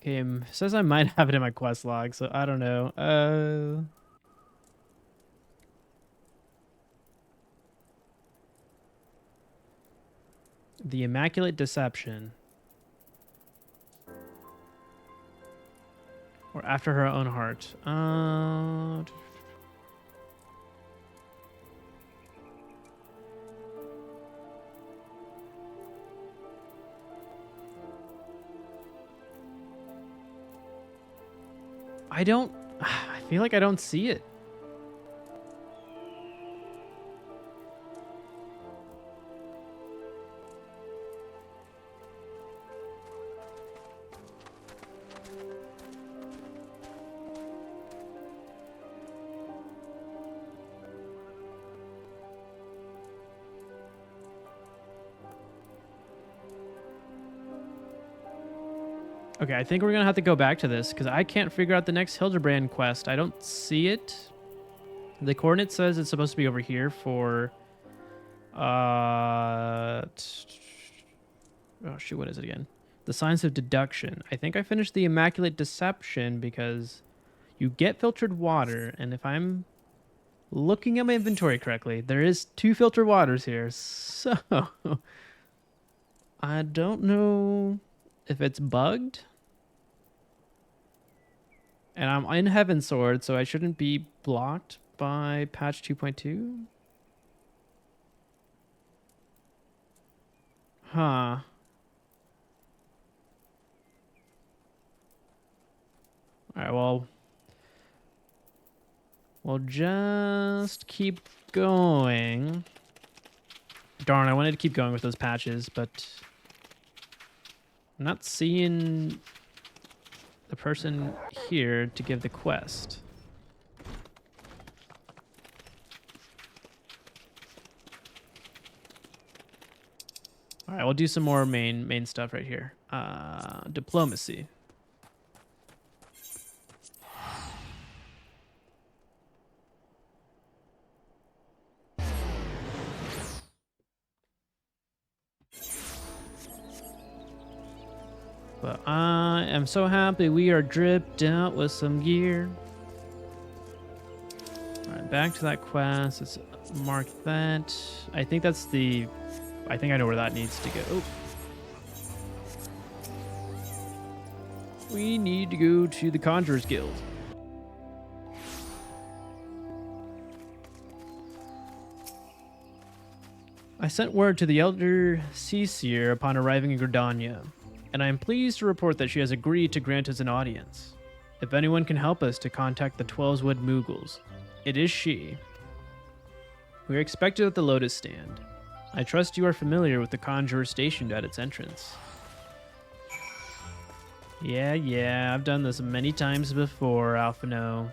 Okay, it says I might have it in my quest log, so I don't know. The Immaculate Deception. Or after her own heart. I don't... I feel like I don't see it. Okay, I think we're gonna have to go back to this because I can't figure out the next Hildibrand quest. I don't see it. The coordinate says it's supposed to be over here for oh shoot, what is it again? The Science of Deduction. I think I finished the Immaculate Deception because you get filtered water, and if I'm looking at my inventory correctly, there is 2 filtered waters here. So I don't know if it's bugged. And I'm in Heaven Sword, so I shouldn't be blocked by patch 2.2. Huh. Alright, well, we'll just keep going. Darn, I wanted to keep going with those patches, but I'm not seeing the person here to give the quest. All right, we'll do some more main stuff right here. Diplomacy. But I am so happy we are dripped out with some gear. Alright, back to that quest. Let's mark that. I think that's the... I think I know where that needs to go. Oh. We need to go to the Conjurer's Guild. I sent word to the Elder Seaseer upon arriving in Gridania, and I am pleased to report that she has agreed to grant us an audience. If anyone can help us to contact the 12wood Moogles, it is she. We are expected at the Lotus Stand. I trust you are familiar with the conjurer stationed at its entrance. Yeah, I've done this many times before, Alphino.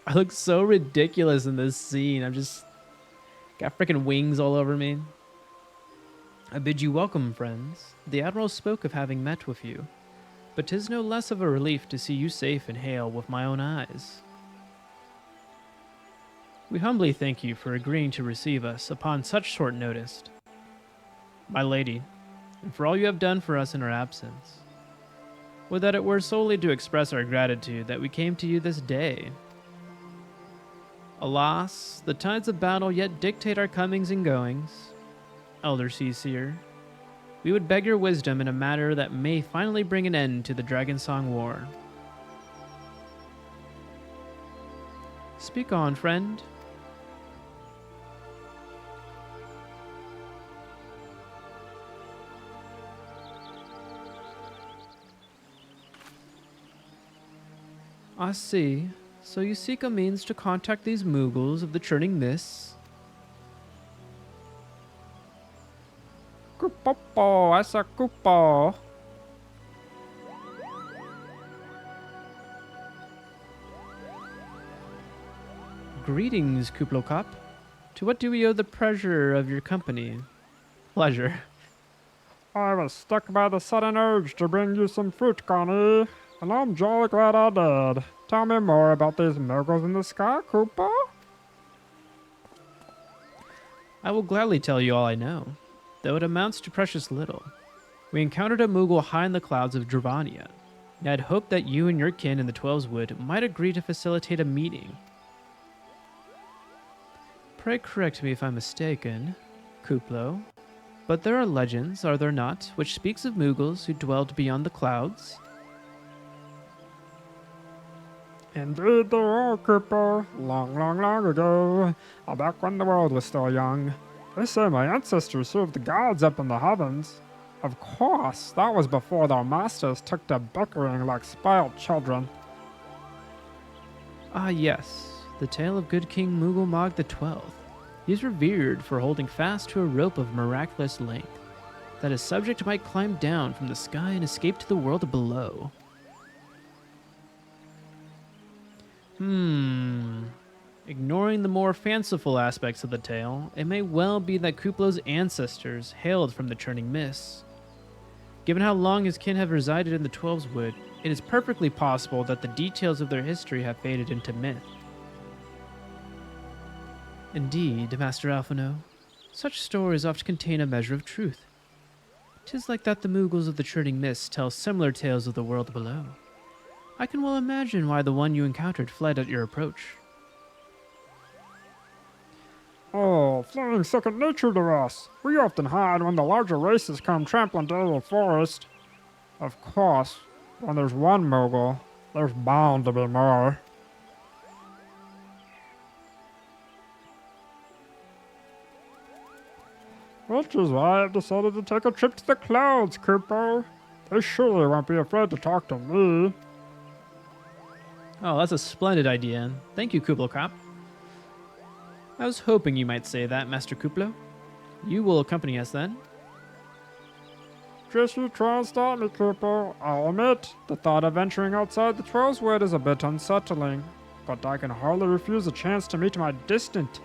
I look so ridiculous in this scene. I'm just got freaking wings all over me. I bid you welcome, friends. The Admiral spoke of having met with you, but 'tis no less of a relief to see you safe and hale with my own eyes. We humbly thank you for agreeing to receive us upon such short notice, my lady, and for all you have done for us in our absence. Would that it were solely to express our gratitude that we came to you this day. Alas, the tides of battle yet dictate our comings and goings. Elder Seaseer, we would beg your wisdom in a matter that may finally bring an end to the Dragonsong War. Speak on, friend. I see. So you seek a means to contact these Moogles of the churning mists? Kupopo, asa kupo. Greetings, Kuplokop. To what do we owe the pleasure of your company? Pleasure. I was struck by the sudden urge to bring you some fruit, Connie, and I'm jolly glad I did. Tell me more about these Moogles in the sky, Koopa. I will gladly tell you all I know, though it amounts to precious little. We encountered a Moogle high in the clouds of Dravania, and I had hoped that you and your kin in the Twelveswood might agree to facilitate a meeting. Pray correct me if I'm mistaken, Kuplo, but there are legends, are there not, which speaks of Moogles who dwelled beyond the clouds? Indeed they are, Cooper. Long, long, long ago. Back when the world was still young. They say my ancestors served the gods up in the heavens. Of course, that was before their masters took to bickering like spoiled children. Ah, yes, the tale of good King Mughal the XII. He is revered for holding fast to a rope of miraculous length, that his subject might climb down from the sky and escape to the world below. Ignoring the more fanciful aspects of the tale, it may well be that Kuplo's ancestors hailed from the churning mists. Given how long his kin have resided in the Twelves Wood, it is perfectly possible that the details of their history have faded into myth. Indeed, Master Alphino, such stories oft contain a measure of truth. 'Tis like that the Mughals of the Churning Mist tell similar tales of the world below. I can well imagine why the one you encountered fled at your approach. Oh, flying second nature to us. We often hide when the larger races come trampling through the forest. Of course, when there's one Mughal, there's bound to be more. Which is why I've decided to take a trip to the clouds, Kupo. They surely won't be afraid to talk to me. Oh, that's a splendid idea. Thank you, Kuplo Cop. I was hoping you might say that, Master Kuplo. You will accompany us then? Just you try and stop me, Kupo. I'll admit, the thought of venturing outside the Twelves Wood is a bit unsettling, but I can hardly refuse a chance to meet my distant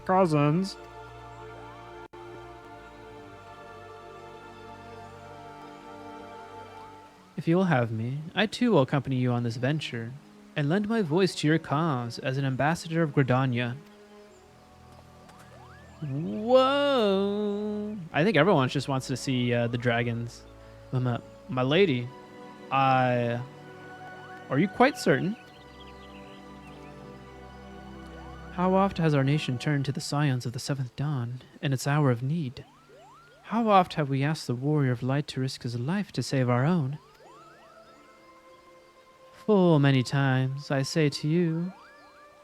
cousins. If you will have me, I too will accompany you on this venture, and lend my voice to your cause as an ambassador of Gridania. Whoa! I think everyone just wants to see the dragons. My lady, are you quite certain? How oft has our nation turned to the scions of the Seventh Dawn in its hour of need? How oft have we asked the warrior of light to risk his life to save our own? Full many times, I say to you,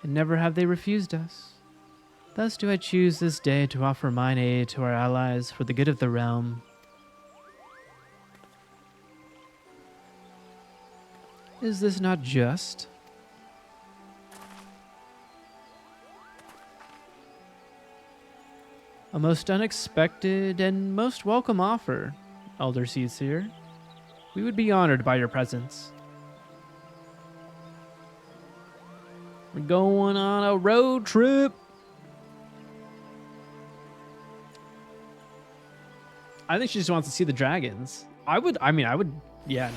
and never have they refused us. Thus do I choose this day to offer mine aid to our allies for the good of the realm. Is this not just? A most unexpected and most welcome offer, Elder Seedseer. We would be honored by your presence. We're going on a road trip. I think she just wants to see the dragons. I would, yeah,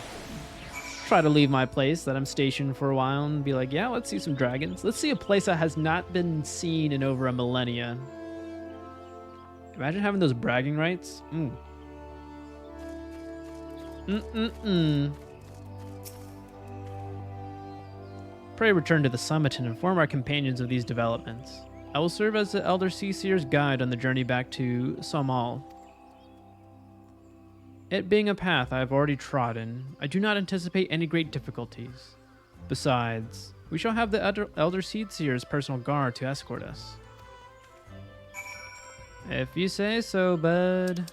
try to leave my place that I'm stationed for a while and be like, yeah, let's see some dragons. Let's see a place that has not been seen in over a millennia. Imagine having those bragging rights. Pray return to the summit and inform our companions of these developments. I will serve as the Elder Seaseer's guide on the journey back to Somal. It being a path I have already trodden, I do not anticipate any great difficulties. Besides, we shall have the Elder Seedseer's personal guard to escort us. If you say so, bud.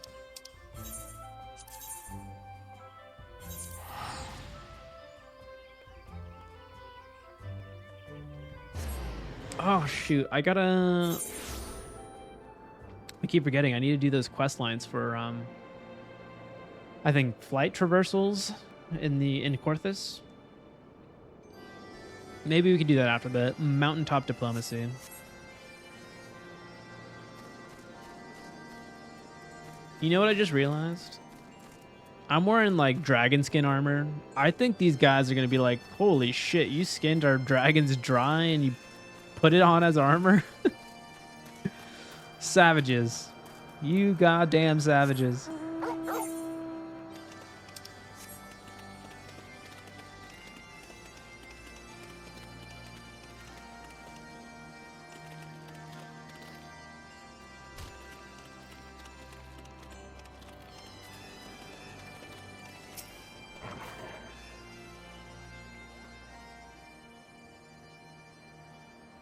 Oh, shoot. I keep forgetting. I need to do those quest lines for, I think, flight traversals in Corthus. Maybe we could do that after the mountaintop diplomacy. You know what I just realized? I'm wearing like dragon skin armor. I think these guys are going to be like, holy shit, you skinned our dragons dry and you put it on as armor? Savages. You goddamn savages.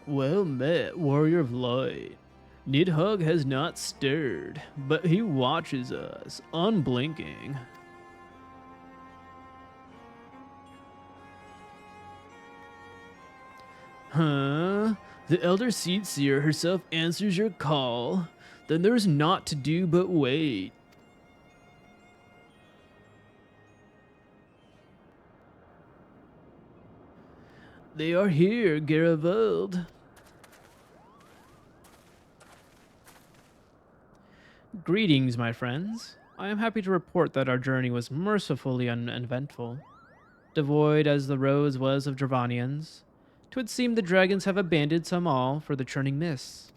Well met, warrior of light. Nidhogg has not stirred, but he watches us, unblinking. Huh? The Elder Seedseer herself answers your call? Then there's naught to do but wait. They are here, Garaveld. Greetings, my friends. I am happy to report that our journey was mercifully uneventful. Devoid as the roads was of Dravanians, 'twould seem the dragons have abandoned some all for the churning mists.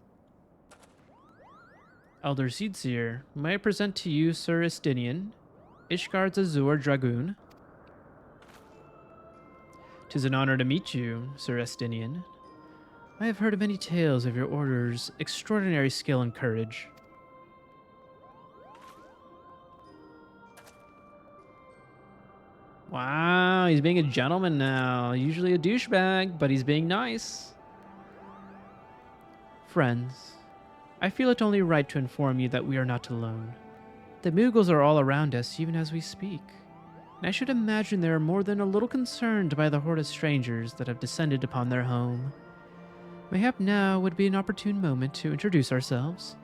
Elder Seedseer, may I present to you Sir Estinian, Ishgard's Azure Dragoon? 'Tis an honor to meet you, Sir Estinian. I have heard many tales of your order's extraordinary skill and courage. Wow, he's being a gentleman now. Usually a douchebag, but he's being nice. Friends, I feel it only right to inform you that we are not alone. The Mughals are all around us even as we speak, and I should imagine they are more than a little concerned by the horde of strangers that have descended upon their home. Mayhap now would be an opportune moment to introduce ourselves.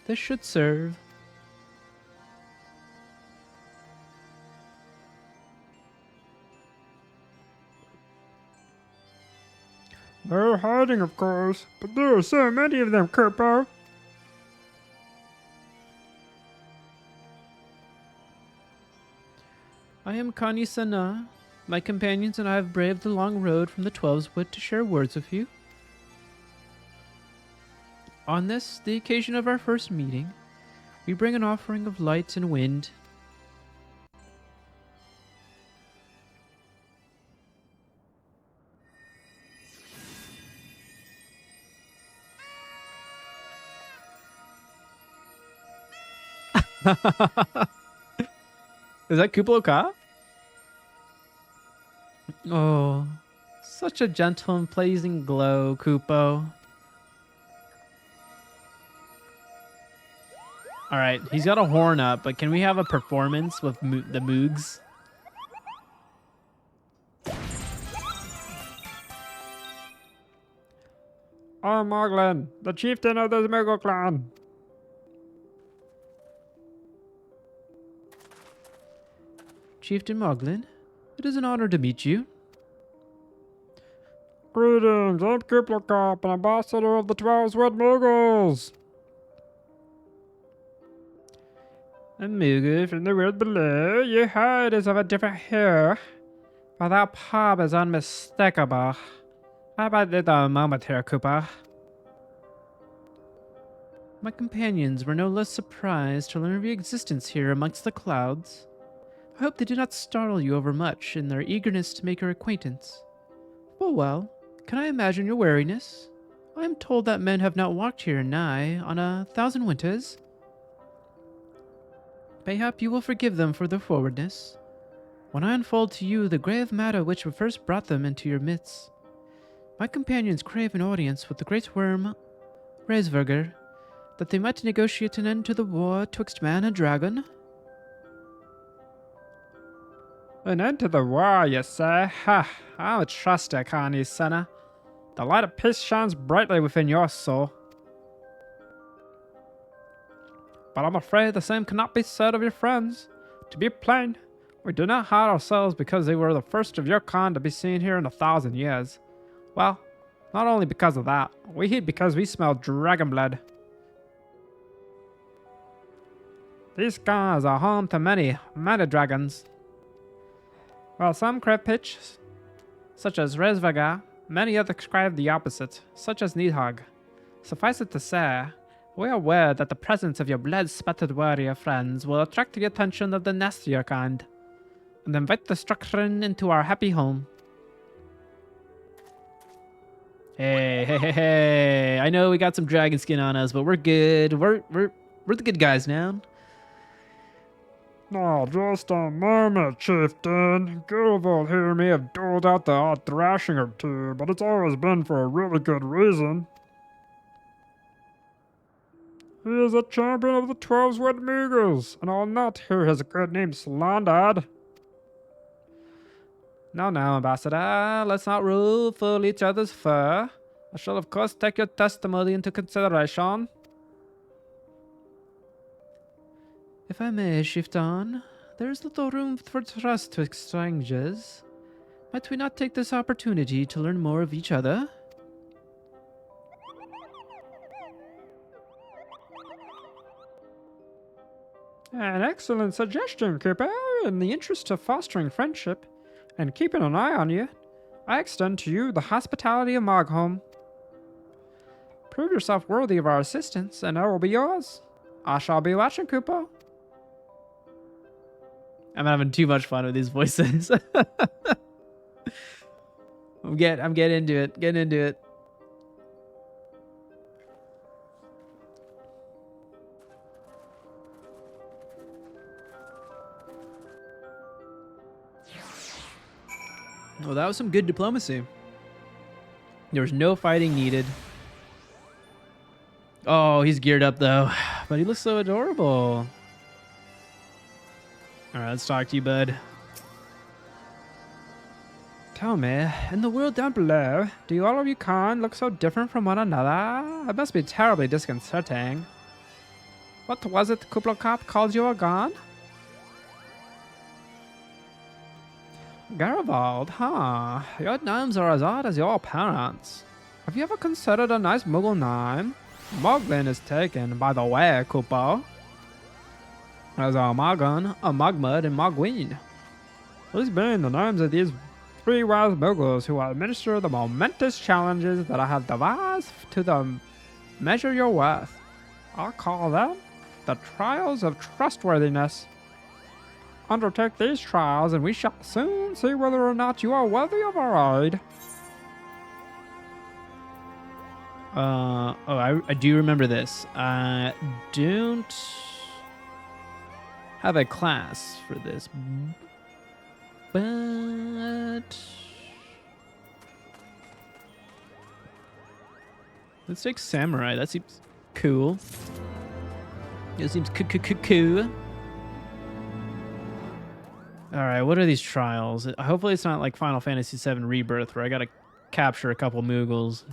This should serve. They're hiding, of course, but there are so many of them, Kerpo. I am Kani Sana. My companions and I have braved the long road from the Twelves Wood to share words with you. On this, the occasion of our first meeting, we bring an offering of light and wind. Is that Kuplo-Ka? Oh, such a gentle and pleasing glow, Kupo. Alright, he's got a horn up, but can we have a performance with the Moogs? I'm Moglin, the chieftain of the Moogle clan. Chieftain Moglin, it is an honor to meet you. Greetings, I'm Kuplo-Ka, an ambassador of the 12 Wood Muggles. A Moogle from the world below, your hide is of a different hue, but that pub is unmistakable. How about a moment here, Koopa? My companions were no less surprised to learn of your existence here amongst the clouds. I hope they did not startle you overmuch in their eagerness to make your acquaintance. Well, can I imagine your wariness? I am told that men have not walked here nigh on 1,000 winters. Mayhap you will forgive them for their forwardness. When I unfold to you the grave matter which first brought them into your midst, my companions crave an audience with the great worm, Hræsvelgr, that they might negotiate an end to the war twixt man and dragon. An end to the war, you say? Ha! I'll trust you, Kani Sana. The light of peace shines brightly within your soul. But I'm afraid the same cannot be said of your friends. To be plain, we do not hide ourselves because they were the first of your kind to be seen here in 1,000 years. Well, not only because of that, we hid because we smell dragon blood. These skies are home to many dragons. While some crave pitch, such as Hræsvelgr, many others crave the opposite, such as Nidhogg. Suffice it to say, we are aware that the presence of your blood-spattered warrior friends will attract the attention of the nastier kind, and invite destruction into our happy home. Hey, hey, hey, hey. I know we got some dragon skin on us, but we're good. We're the good guys now. Now, just a moment, chieftain. Gilvold here may have doled out the odd thrashing or two, but it's always been for a really good reason. He is a champion of the 12 Wood Moogles, and I'll not hear his good name slandered. No, Ambassador. Let's not ruffle each other's fur. I shall, of course, take your testimony into consideration. If I may, Chieftain, there is little room for trust twixt strangers. Might we not take this opportunity to learn more of each other? An excellent suggestion, Cooper. In the interest of fostering friendship and keeping an eye on you, I extend to you the hospitality of Mogholm. Prove yourself worthy of our assistance, and I will be yours. I shall be watching, Cooper. I'm having too much fun with these voices. I'm getting into it. Getting into it. Well, that was some good diplomacy. There was no fighting needed. Oh, he's geared up though. But he looks so adorable. Alright, let's talk to you, bud. Tell me, in the world down below, do all of you kind look so different from one another? It must be terribly disconcerting. What was it Kublokop called you a god? Garibald, huh? Your names are as odd as your parents. Have you ever considered a nice Muggle name? Moglin is taken, by the way, Kupo. There's a Mogon, a Mogmud, and Mogween. These being the names of these 3 wise Muggles who administer the momentous challenges that I have devised to measure your worth. I'll call them the Trials of Trustworthiness. Undertake these trials, and we shall soon see whether or not you are worthy of our aid. I do remember this. Don't have a class for this, but let's take samurai. That seems cool. It seems cool. All right, what are these trials? Hopefully it's not like Final Fantasy VII Rebirth where I gotta capture a couple Moogles.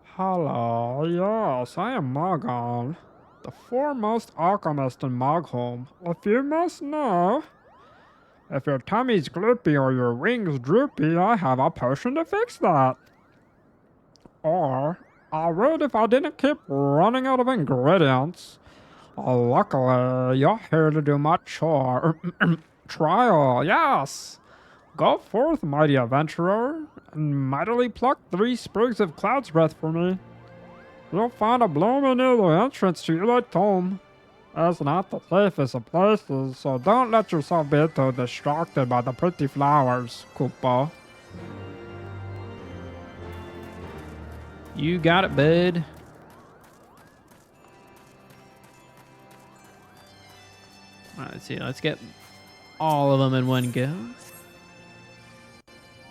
Hello, yes, I am Mogon, the foremost alchemist in Mogholm. If you must know, if your tummy's gloopy or your wings droopy, I have a potion to fix that. Or, I would if I didn't keep running out of ingredients. Luckily, you're here to do my chore. Trial, yes. Go forth, mighty adventurer, and mightily pluck 3 sprigs of cloud's breath for me. You'll find a blooming near the entrance to your tomb. It's not the safest of places, so don't let yourself be too distracted by the pretty flowers, Koopa. You got it, bud. Alright, let's see. Let's get all of them in one go.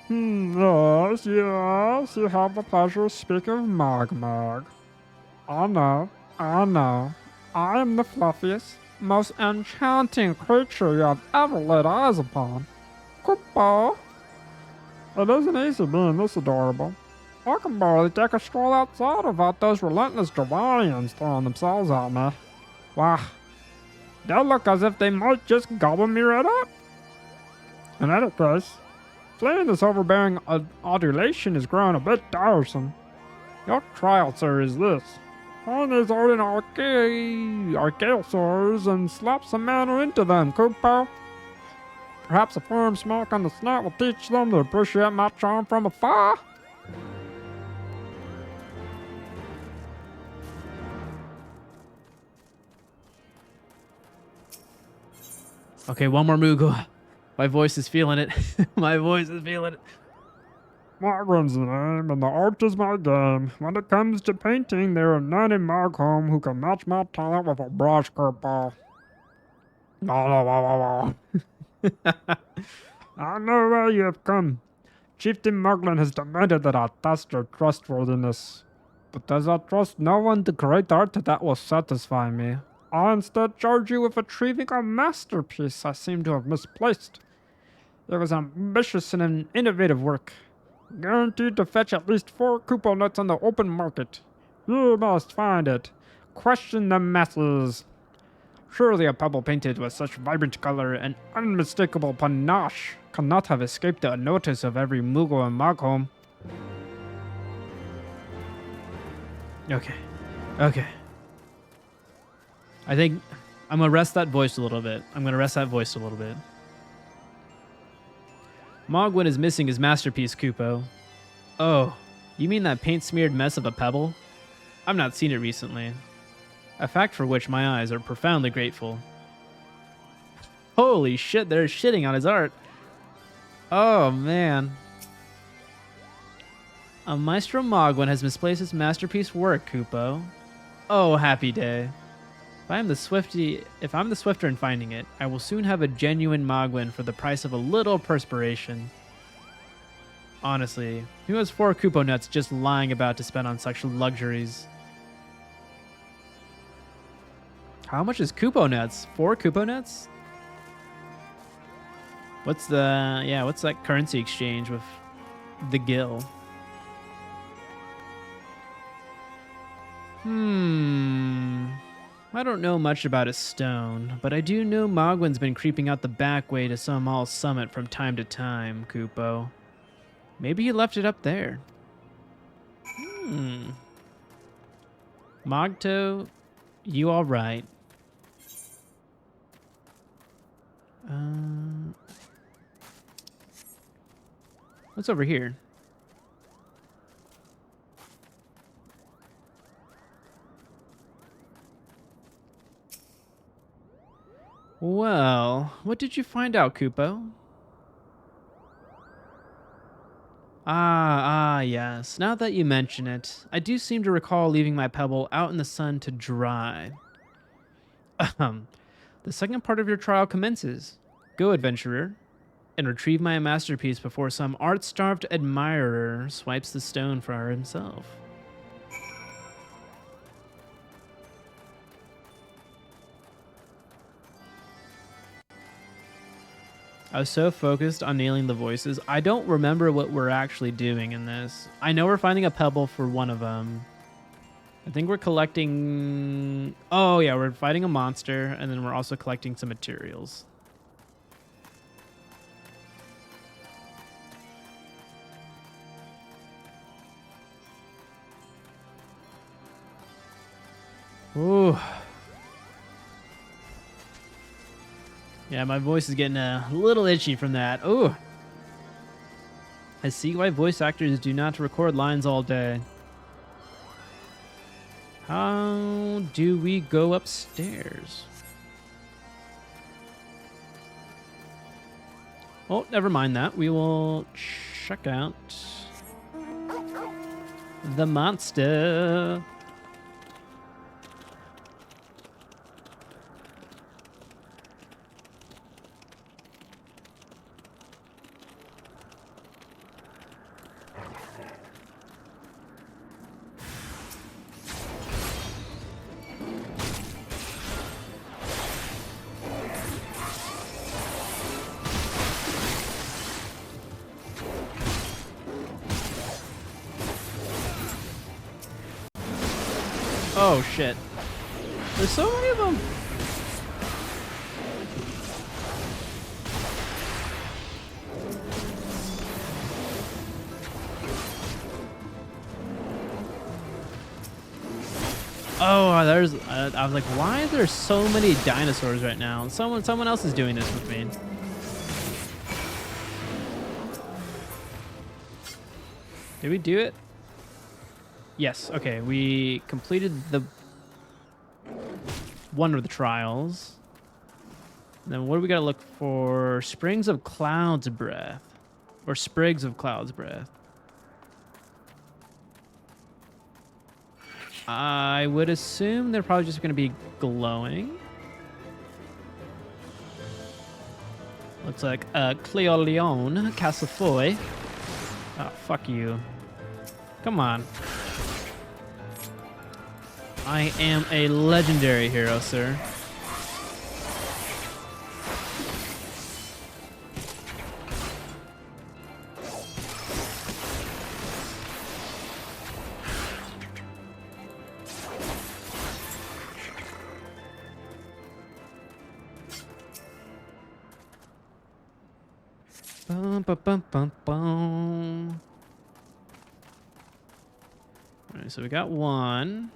Yes, you have the pleasure of speaking of Mogmog. I know. I am the fluffiest, most enchanting creature you have ever laid eyes upon. Koopa. It isn't easy being this adorable. I can barely take a stroll outside without those relentless Dravanians throwing themselves at me. Why, they look as if they might just gobble me right up. In any case, fleeing this overbearing adulation is growing a bit tiresome. Your trial, sir, is this. Find these ardent archaeosaurs and slap some mana into them, Koopa. Perhaps a firm smack on the snout will teach them to appreciate my charm from afar. Okay, one more Moogle. My voice is feeling it. My voice is feeling it. Mogwin's the name, and the art is my game. When it comes to painting, there are none in Mogholm who can match my talent with a brush, Kerpo. I know where you have come. Chieftain Moglin has demanded that I test your trustworthiness. But as I trust no one to create art that will satisfy me, I instead charge you with retrieving a masterpiece I seem to have misplaced. It was ambitious and an innovative work, guaranteed to fetch at least 4 Kupo nuts on the open market. You must find it. Question the masses. Surely a pebble painted with such vibrant color and unmistakable panache cannot have escaped the notice of every Moogle in Mogholm. Okay. Okay. I think I'm going to rest that voice a little bit. Mogwin is missing his masterpiece, Kupo. Oh, you mean that paint-smeared mess of a pebble? I've not seen it recently. A fact for which my eyes are profoundly grateful. Holy shit, they're shitting on his art. Oh, man. A Maestro Mogwin has misplaced his masterpiece work, Kupo. Oh, happy day. If I'm the swifter in finding it, I will soon have a genuine Mogwin for the price of a little perspiration. Honestly, who has 4 Kupo nuts just lying about to spend on such luxuries? How much is Kupo nuts? 4 Kupo nuts? What's that currency exchange with the Gill? I don't know much about a stone, but I do know Mogwin's been creeping out the back way to some all summit from time to time, Kupo. Maybe he left it up there. Mogto, you all right? What's over here? Well, what did you find out, Kupo? Yes. Now that you mention it, I do seem to recall leaving my pebble out in the sun to dry. The second part of your trial commences. Go, adventurer, and retrieve my masterpiece before some art-starved admirer swipes the stone for himself. I was so focused on nailing the voices, I don't remember what we're actually doing in this. I know we're finding a pebble for one of them. I think we're collecting... Oh, yeah, we're fighting a monster, and then we're also collecting some materials. Ooh. Yeah, my voice is getting a little itchy from that. Ooh. I see why voice actors do not record lines all day. How do we go upstairs? Oh, never mind that. We will check out the monster. Oh shit. There's so many of them. Oh, there's I was like, why are there so many dinosaurs right now? Someone else is doing this with me. Did we do it? Yes, okay, we completed the one of the trials. And then what do we gotta look for? Springs of Cloud's Breath. Or Sprigs of Cloud's Breath. I would assume they're probably just gonna be glowing. Looks like Cleoleon Castlefoy. Oh, fuck you. Come on. I am a legendary hero, sir. Bum, bum, bum, bum, bum. All right, so we got one.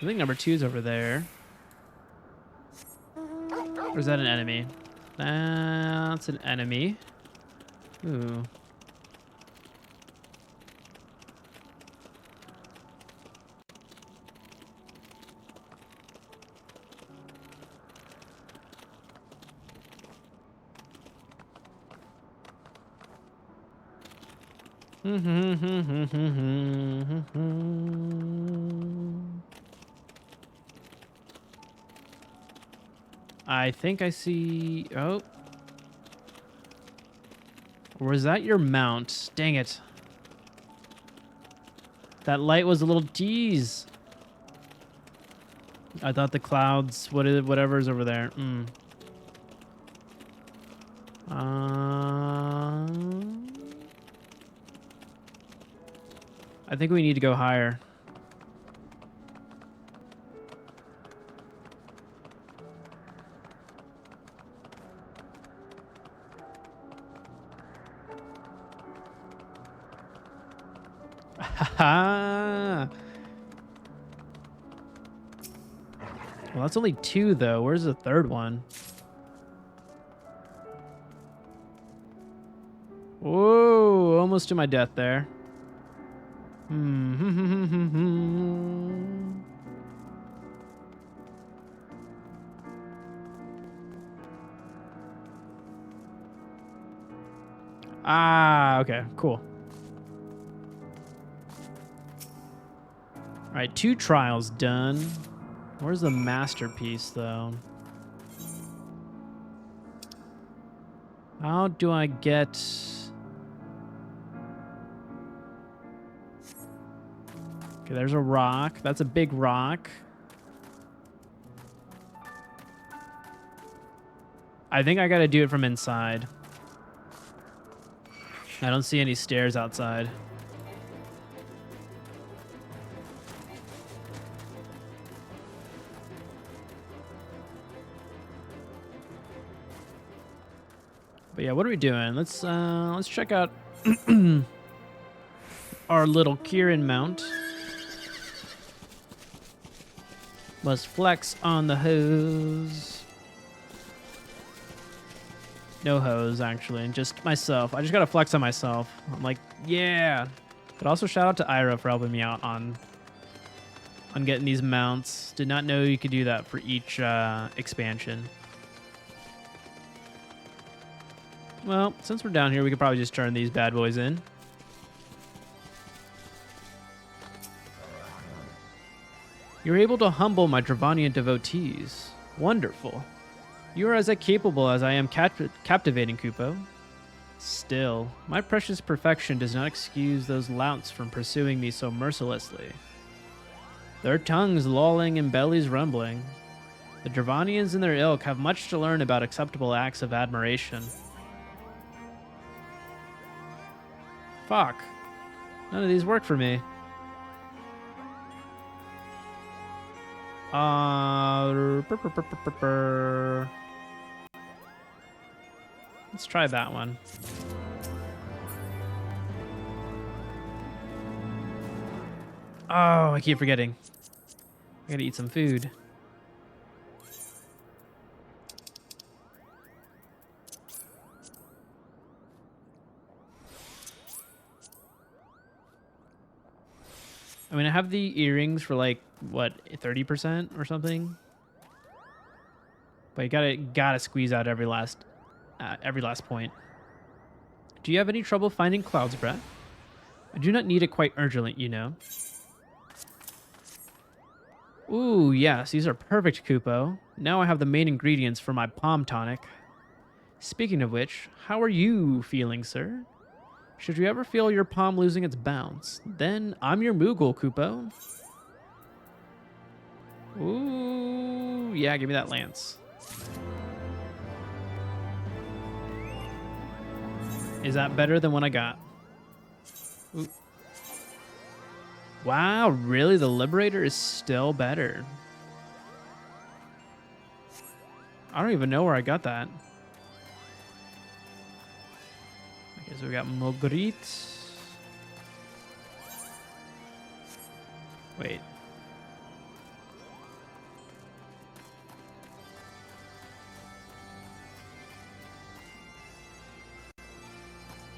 I think number 2's over there. Or is that an enemy? That's an enemy. Ooh. I think I see... Oh. Or was that your mount? Dang it. That light was a little tease. I thought the clouds, whatever's over there. I think we need to go higher. Haha. Well, that's only 2 though. Where's the 3rd one? Whoa, almost to my death there. Ah, okay, cool. All right, 2 trials done. Where's the masterpiece, though? How do I get... Okay, there's a rock. That's a big rock. I think I gotta do it from inside. I don't see any stairs outside. But yeah, what are we doing? Let's check out our little Kieran mount. Must flex on the hose. No hose, actually, just myself. I just gotta flex on myself. I'm like, yeah. But also shout out to Ira for helping me out on getting these mounts. Did not know you could do that for each expansion. Well, since we're down here, we could probably just turn these bad boys in. You're able to humble my Dravanian devotees. Wonderful. You are as capable as I am captivating, Kupo. Still, my precious perfection does not excuse those louts from pursuing me so mercilessly. Their tongues lolling and bellies rumbling. The Dravanians and their ilk have much to learn about acceptable acts of admiration. Fuck. None of these work for me. Let's try that one. Oh, I keep forgetting. I gotta eat some food. I mean, I have the earrings for like, what, 30% or something? But you gotta squeeze out every last point. Do you have any trouble finding Cloud's breath? I do not need it quite urgently, you know. Ooh, yes, these are perfect, Kupo. Now I have the main ingredients for my palm tonic. Speaking of which, how are you feeling, sir? Should you ever feel your palm losing its bounce, then I'm your Moogle, Kupo. Ooh, yeah, give me that lance. Is that better than what I got? Ooh. Wow, really? The Liberator is still better. I don't even know where I got that. Okay, so we got Mogrit. Wait.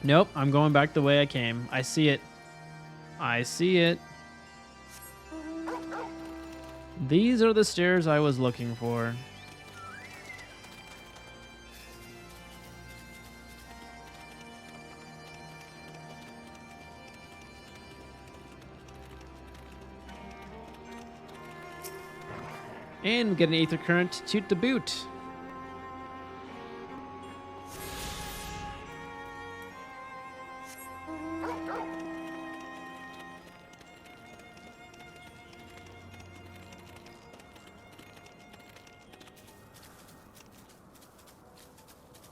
Nope, I'm going back the way I came. I see it. I see it. These are the stairs I was looking for. And we get an Aether Current to boot.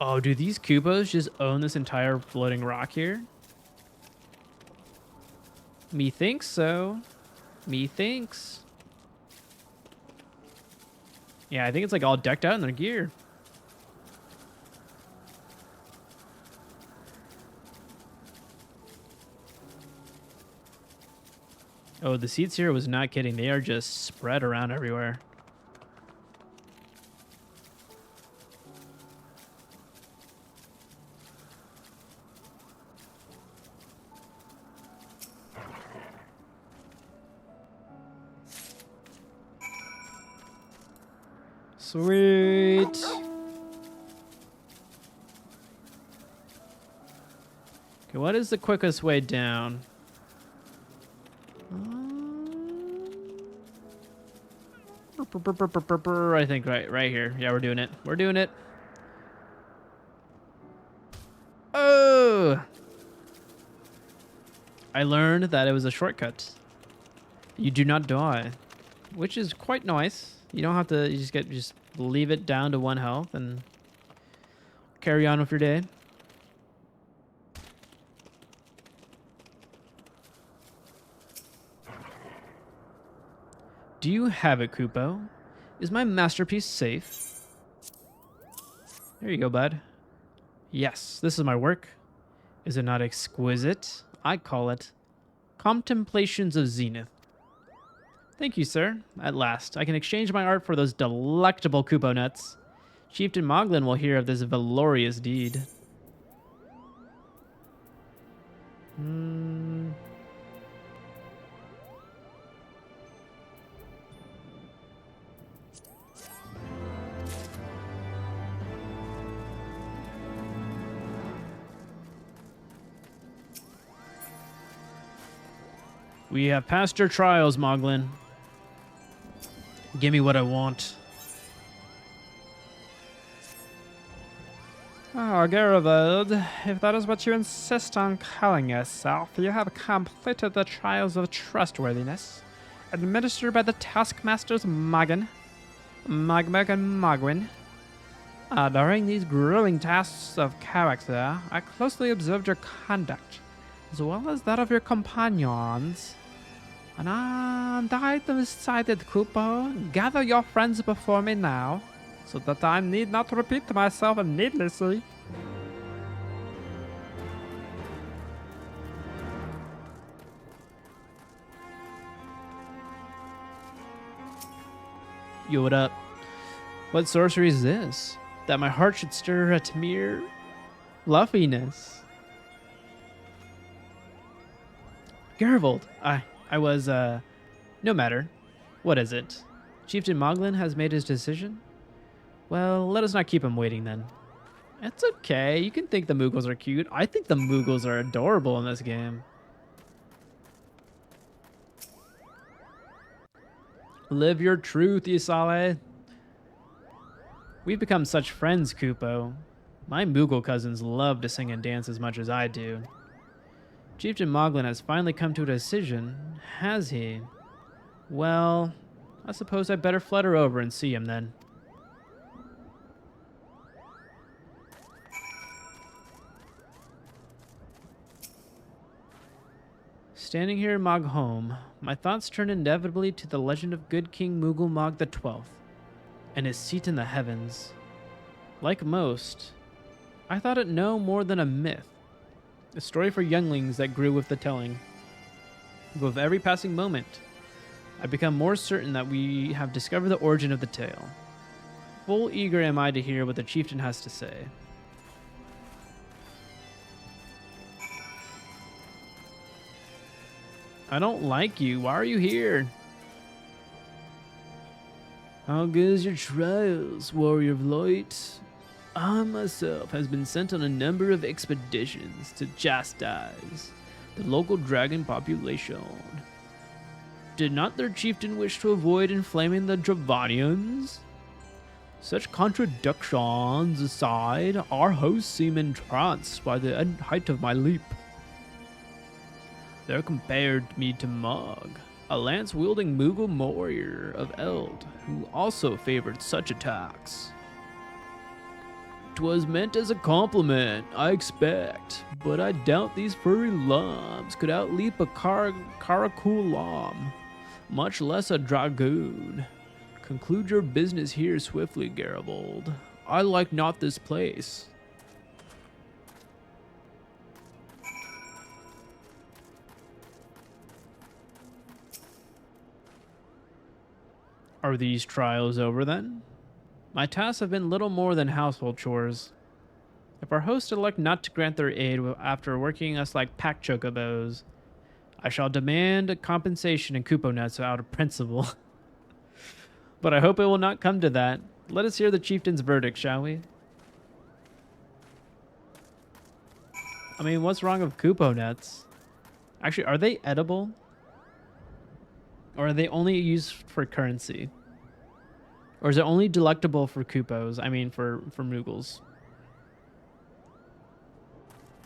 Oh, do these Kubos just own this entire floating rock here? Methinks so. Methinks. Yeah, I think it's like all decked out in their gear. Oh, the seats here was not kidding. They are just spread around everywhere. Sweet. Okay, what is the quickest way down? I think right here. Yeah, we're doing it. We're doing it. Oh! I learned that it was a shortcut. You do not die, which is quite nice. You don't have to. You just leave it down to 1 health and carry on with your day. Do you have it, Kupo? Is my masterpiece safe? There you go, bud. Yes, this is my work. Is it not exquisite? I call it Contemplations of Zenith. Thank you, sir. At last, I can exchange my art for those delectable Kupo nuts. Chieftain Moglin will hear of this valorous deed. We have passed your trials, Moglin. Give me what I want. Oh, Geravold, if that is what you insist on calling yourself, you have completed the trials of trustworthiness, administered by the taskmasters Mogin, Mogmog, and Mogwin. During these grueling tasks of character, I closely observed your conduct, as well as that of your companions. And I decided, Kupo, gather your friends before me now, so that I need not repeat myself needlessly. Yo, what up? What sorcery is this? That my heart should stir at mere fluffiness. Geravold, I was, no matter. What is it? Chieftain Moglin has made his decision? Well, let us not keep him waiting then. It's okay. You can think the Moogles are cute. I think the Moogles are adorable in this game. Live your truth, Isale. We've become such friends, Kupo. My Moogle cousins love to sing and dance as much as I do. Chieftain Moglin has finally come to a decision, has he? Well, I suppose I better flutter over and see him then. Standing here in Mog home, my thoughts turn inevitably to the legend of good King Moogle Mog the 12th and his seat in the heavens. Like most, I thought it no more than a myth, a story for younglings that grew with the telling. But with every passing moment, I become more certain that we have discovered the origin of the tale. Full eager am I to hear what the chieftain has to say. I don't like you. Why are you here? How goes your trials, warrior of light? I myself has been sent on a number of expeditions to chastise the local dragon population. Did not their chieftain wish to avoid inflaming the Dravanians? Such contradictions aside, our hosts seem entranced by the height of my leap. They compared me to Mog, a lance-wielding Moogle warrior of Eld, who also favored such attacks. 'Twas meant as a compliment, I expect, but I doubt these furry lambs could outleap a Karakul lamb, much less a dragoon. Conclude your business here swiftly, Garibaldi. I like not this place. Are these trials over then? My tasks have been little more than household chores. If our hosts elect not to grant their aid after working us like pack chocobos, I shall demand a compensation in Kupo nuts out of principle. But I hope it will not come to that. Let us hear the chieftain's verdict, shall we? I mean, what's wrong with Kupo nuts? Actually, are they edible? Or are they only used for currency? Or is it only delectable for Kupos? I mean, for Moogles.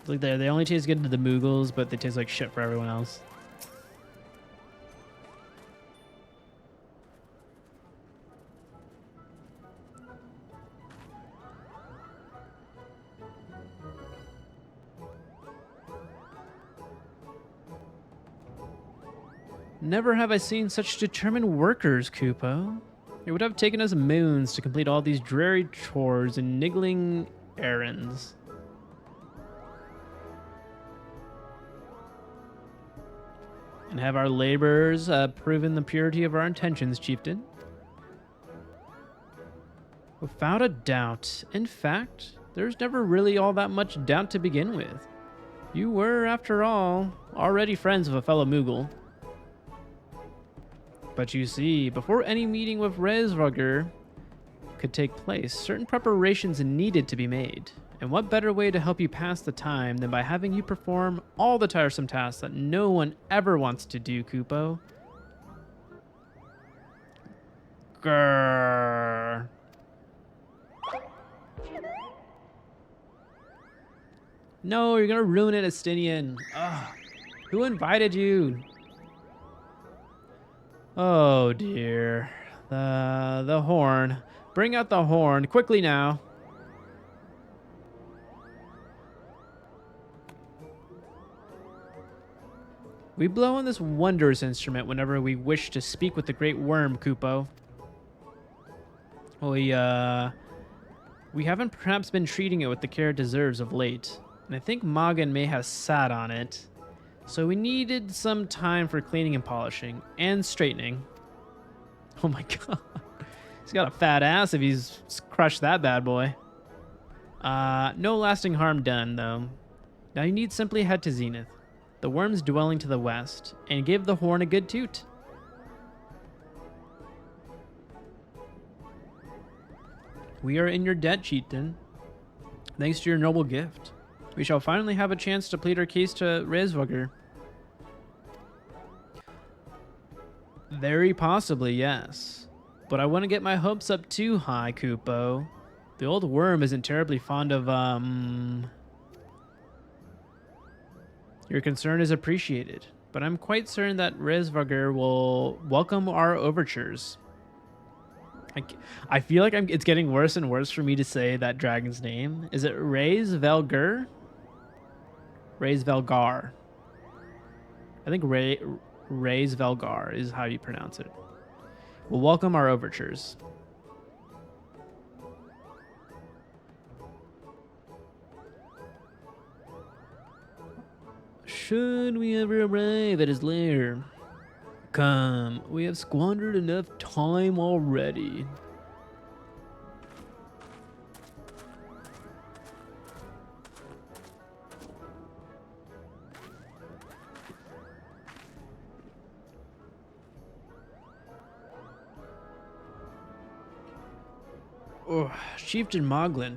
Look there, they only taste good to the Moogles, but they taste like shit for everyone else. Never have I seen such determined workers, Kupo. It would have taken us moons to complete all these dreary chores and niggling errands. And have our laborers proven the purity of our intentions, chieftain? Without a doubt. In fact, there's never really all that much doubt to begin with. You were, after all, already friends of a fellow Moogle. But you see, before any meeting with Hræsvelgr could take place, certain preparations needed to be made. And what better way to help you pass the time than by having you perform all the tiresome tasks that no one ever wants to do, Kupo? Grrr. No, you're gonna ruin it, Astinian. Ugh. Who invited you? Oh dear. The horn. Bring out the horn. Quickly now. We blow on this wondrous instrument whenever we wish to speak with the great worm, Kupo. We haven't perhaps been treating it with the care it deserves of late, and I think Mogin may have sat on it. So we needed some time for cleaning and polishing, and straightening. Oh my god. He's got a fat ass if he's crushed that bad boy. No lasting harm done, though. Now you need simply head to Zenith, the worm's dwelling to the west, and give the horn a good toot. We are in your debt, chieftain. Thanks to your noble gift, we shall finally have a chance to plead our case to Hræsvelgr. Very possibly, yes. But I wouldn't get my hopes up too high, Kupo. The old worm isn't terribly fond of, Your concern is appreciated, but I'm quite certain that Hræsvelgr will welcome our overtures. I feel like it's getting worse and worse for me to say that dragon's name. Is it Hræsvelgr? Hræsvelgr. I think Hræsvelgr is how you pronounce it. We'll welcome our overtures. Should we ever arrive at his lair? Come, we have squandered enough time already. Oh, Chieftain Moglin,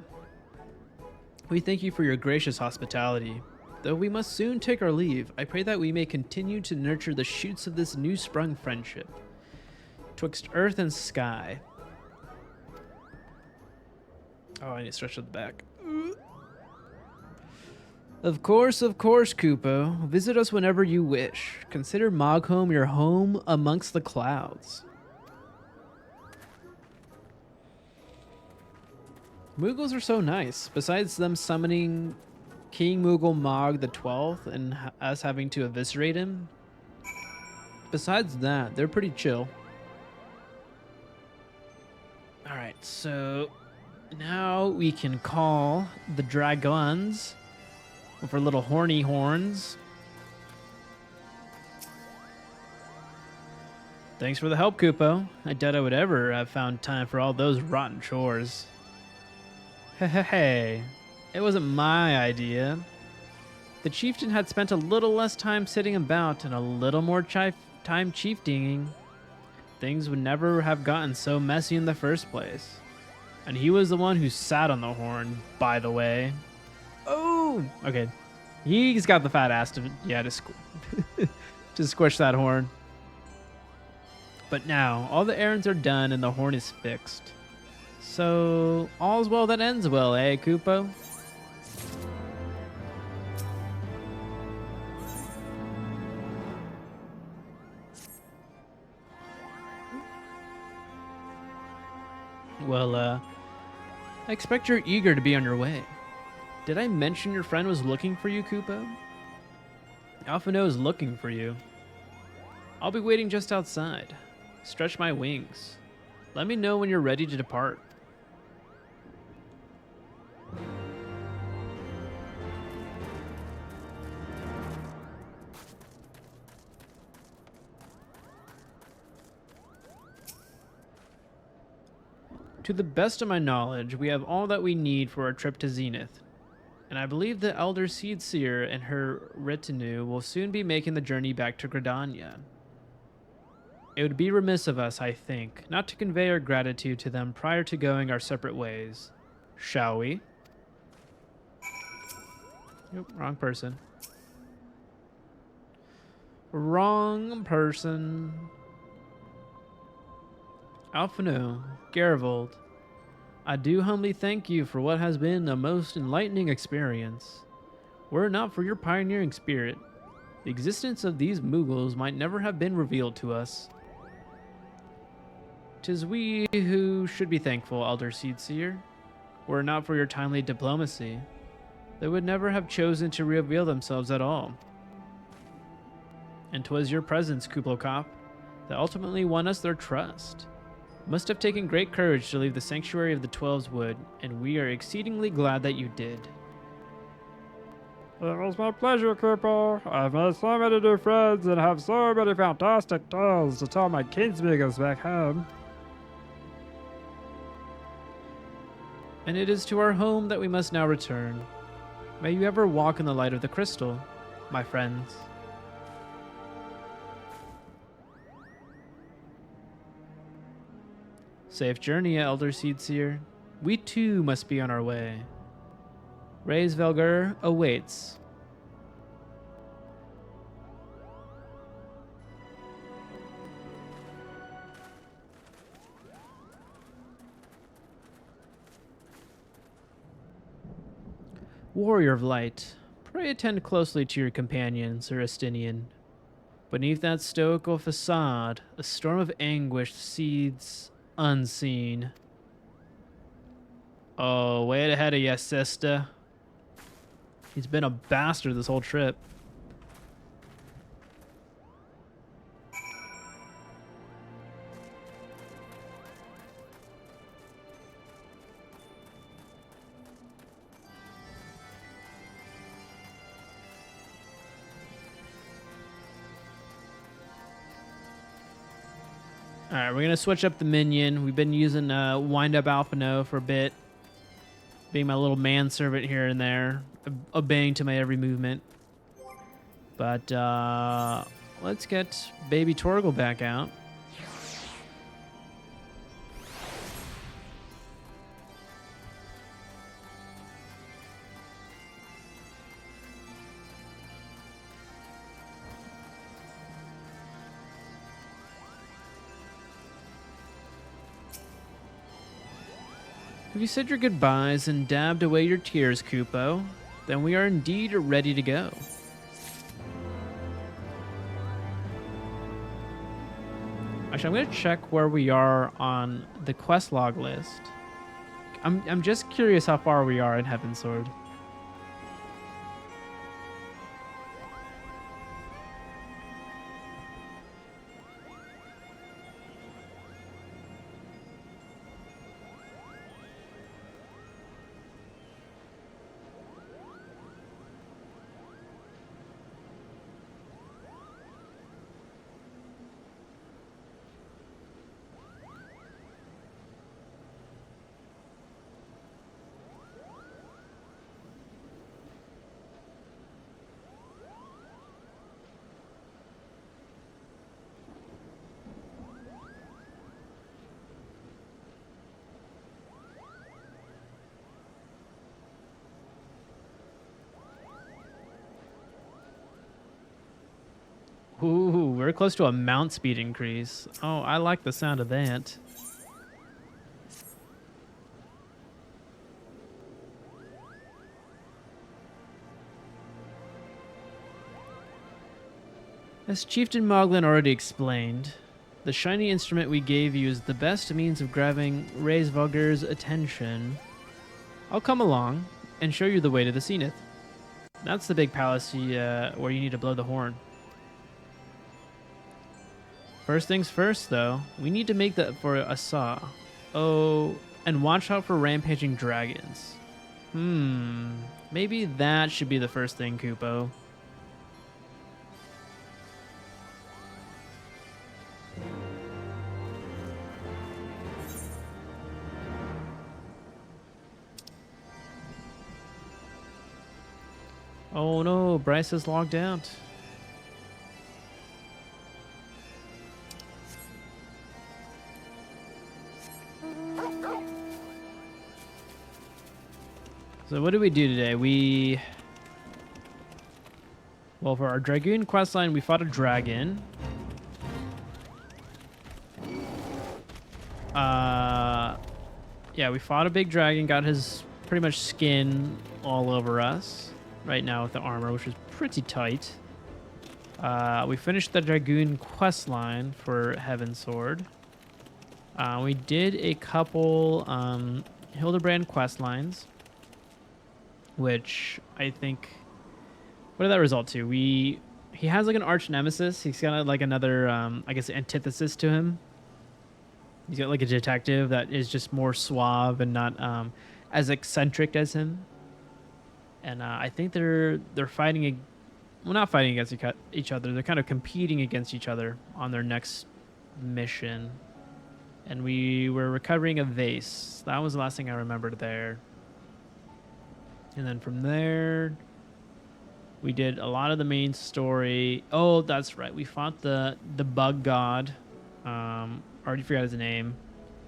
we thank you for your gracious hospitality. Though we must soon take our leave, I pray that we may continue to nurture the shoots of this new-sprung friendship twixt earth and sky. Oh, I need to stretch to the back. Of course, Kupo. Visit us whenever you wish. Consider Moghome your home amongst the clouds. Moogles are so nice. Besides them summoning King Moogle Mog the 12th and us having to eviscerate him, besides that, they're pretty chill. Alright, so now we can call the dragons with our little horny horns. Thanks for the help, Kupo. I doubt I would ever have found time for all those rotten chores. Hey, it wasn't my idea. The chieftain had spent a little less time sitting about and a little more time chieftaining. Things would never have gotten so messy in the first place. And he was the one who sat on the horn, by the way. Oh, okay. He's got the fat ass to squish that horn. But now, all the errands are done and the horn is fixed. So, all's well that ends well, eh, Kupo? Well, I expect you're eager to be on your way. Did I mention your friend was looking for you, Kupo? Alphino is looking for you. I'll be waiting just outside. Stretch my wings. Let me know when you're ready to depart. To the best of my knowledge, we have all that we need for our trip to Zenith, and I believe the Elder Seedseer and her retinue will soon be making the journey back to Gridania. It would be remiss of us, I think, not to convey our gratitude to them prior to going our separate ways. Shall we? Nope, wrong person. Wrong person. Alphino, Garivold, I do humbly thank you for what has been a most enlightening experience. Were it not for your pioneering spirit, the existence of these Moogles might never have been revealed to us. 'Tis we who should be thankful, Elder Seedseer. Were it not for your timely diplomacy, they would never have chosen to reveal themselves at all. And 'twas your presence, Kuplokop, that ultimately won us their trust. Must have taken great courage to leave the sanctuary of the Twelves Wood, and we are exceedingly glad that you did. It was my pleasure, Kupo. I've made so many new friends and have so many fantastic tales to tell my kinsmakers back home. And it is to our home that we must now return. May you ever walk in the light of the crystal, my friends. Safe journey, Elder Seedseer. We too must be on our way. Hræsvelgr awaits. Warrior of Light, pray attend closely to your companion, Sir Estinian. Beneath that stoical facade, a storm of anguish seethes unseen. Oh, way ahead of you, sister. He's been a bastard this whole trip. Alright, we're going to switch up the minion. We've been using Wind Up Alphino for a bit. Being my little manservant here and there. Obeying to my every movement. But let's get baby Torgal back out. Have you said your goodbyes and dabbed away your tears, Kupo? Then we are indeed ready to go. Actually, I'm going to check where we are on the quest log list. I'm just curious how far we are in Heavensward. Ooh, we're close to a mount speed increase. Oh, I like the sound of that. As Chieftain Moglin already explained, the shiny instrument we gave you is the best means of grabbing Hræsvelgr's attention. I'll come along and show you the way to the Zenith. That's the big palace where you need to blow the horn. First things first, though, we need to make that for a saw. Oh, and watch out for rampaging dragons. Maybe that should be the first thing, Kupo. Oh no, Bryce is logged out. So what did we do today? Well, for our Dragoon questline, we fought a dragon. Yeah, we fought a big dragon, got his pretty much skin all over us right now with the armor, which is pretty tight. We finished the Dragoon questline for Heavensward. We did a couple Hildibrand questlines, which I think, what did that result to? He has like an arch nemesis. He's got like another, I guess, antithesis to him. He's got like a detective that is just more suave and not as eccentric as him. And I think they're fighting, well, not fighting against each other. They're kind of competing against each other on their next mission. And we were recovering a vase. That was the last thing I remembered there. And then from there, we did a lot of the main story. Oh, that's right. We fought the bug god. Already forgot his name.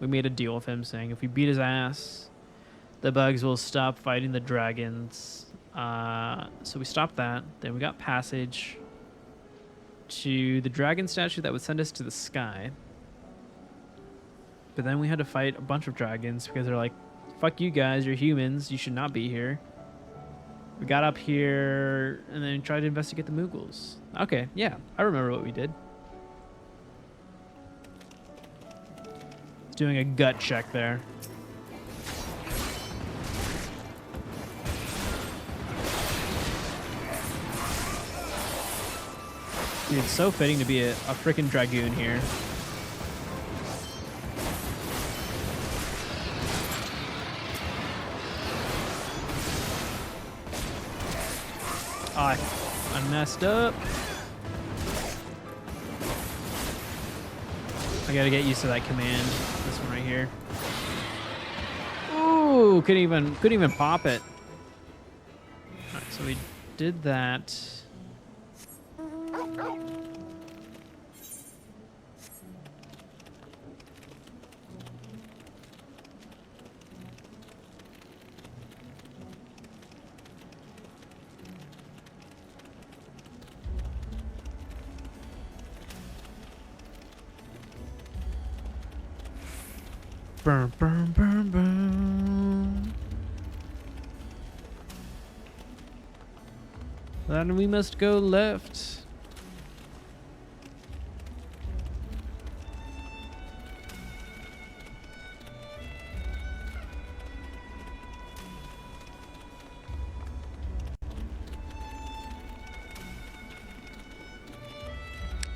We made a deal with him saying if we beat his ass, the bugs will stop fighting the dragons. So we stopped that. Then we got passage to the dragon statue that would send us to the sky. But then we had to fight a bunch of dragons because they're like, fuck you guys, you're humans, you should not be here. We got up here and then tried to investigate the Moogles. Okay, yeah, I remember what we did. Doing a gut check there. Dude, it's so fitting to be a freaking dragoon here. Oh, I messed up. I gotta get used to that command. This one right here. Ooh, couldn't even pop it. Alright, so we did that. Burn, burn, burn, burn. Then we must go left.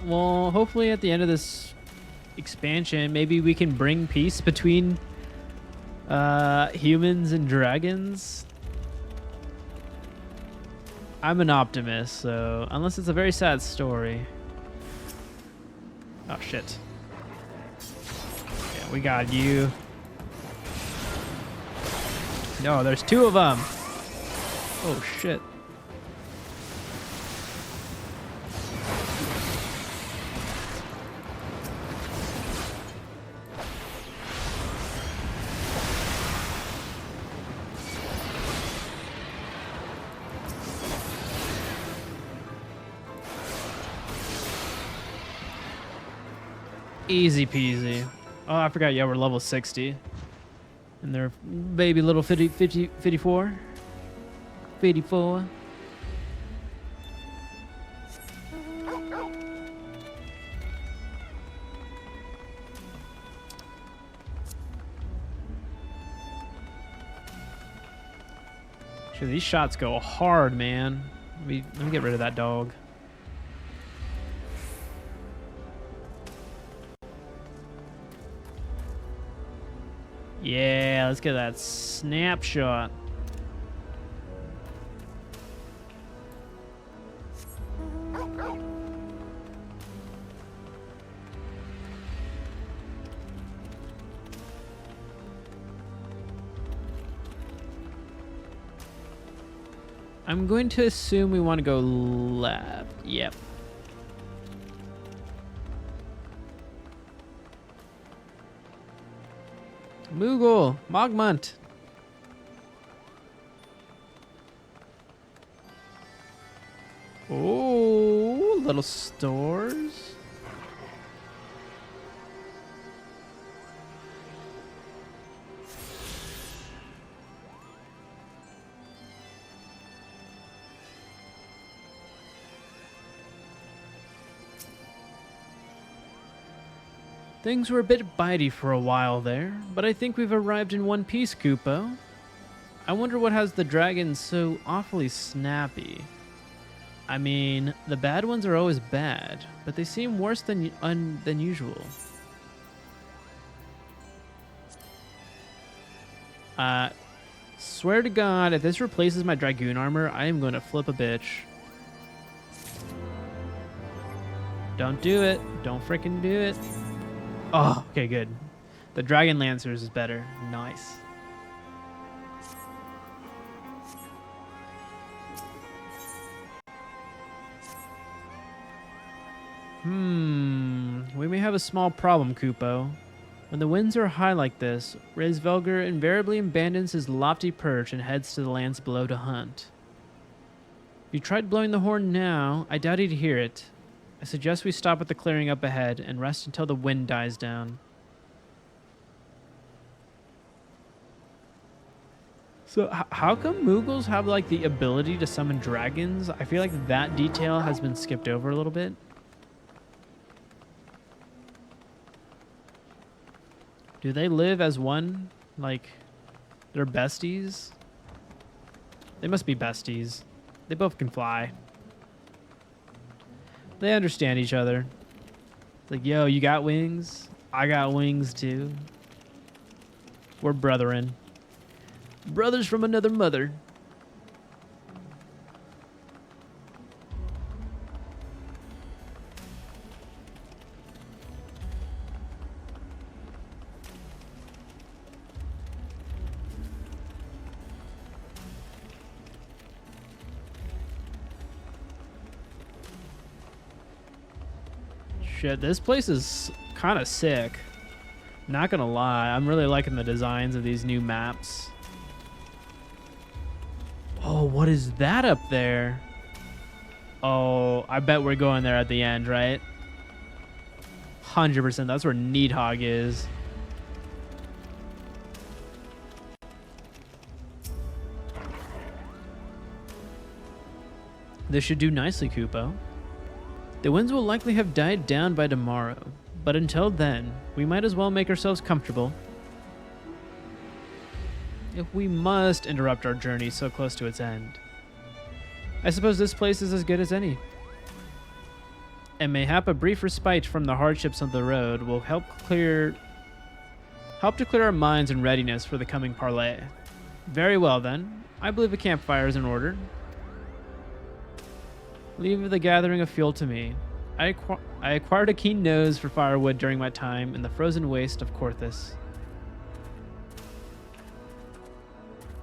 Well, hopefully at the end of this expansion, maybe we can bring peace between humans and dragons. I'm an optimist, so unless it's a very sad story. Oh shit. Yeah, we got you. No, there's two of them. Oh shit. Easy peasy. Oh, I forgot. Yeah, we're level 60. And they're baby little 54. 54. Sure, these shots go hard, man. Let me get rid of that dog. Yeah, let's get that snapshot. I'm going to assume we want to go left. Yep. Moogle, Mogmunt. Oh, little stores. Things were a bit bitey for a while there, but I think we've arrived in one piece, Kupo. I wonder what has the dragons so awfully snappy. I mean, the bad ones are always bad, but they seem worse than usual. Swear to God, if this replaces my dragoon armor, I am going to flip a bitch. Don't do it. Don't freaking do it. Oh, okay, good. The Dragon Lancers is better. Nice. We may have a small problem, Kupo. When the winds are high like this, Hræsvelgr invariably abandons his lofty perch and heads to the lands below to hunt. If you tried blowing the horn now, I doubt he'd hear it. I suggest we stop at the clearing up ahead and rest until the wind dies down. So how come Mughals have like the ability to summon dragons? I feel like that detail has been skipped over a little bit. Do they live as one? Like, they're besties? They must be besties. They both can fly. They understand each other. It's like, yo, you got wings? I got wings too. We're brethren. Brothers from another mother. Shit, this place is kind of sick. Not gonna lie, I'm really liking the designs of these new maps. Oh, what is that up there? Oh, I bet we're going there at the end, right? 100%, that's where Needhog is. This should do nicely, Kupo. The winds will likely have died down by tomorrow, but until then, we might as well make ourselves comfortable. If we must interrupt our journey so close to its end. I suppose this place is as good as any. And mayhap a brief respite from the hardships of the road will help to clear our minds in readiness for the coming parley. Very well then, I believe a campfire is in order. Leave the gathering of fuel to me. I acquired a keen nose for firewood during my time in the frozen waste of Korthus.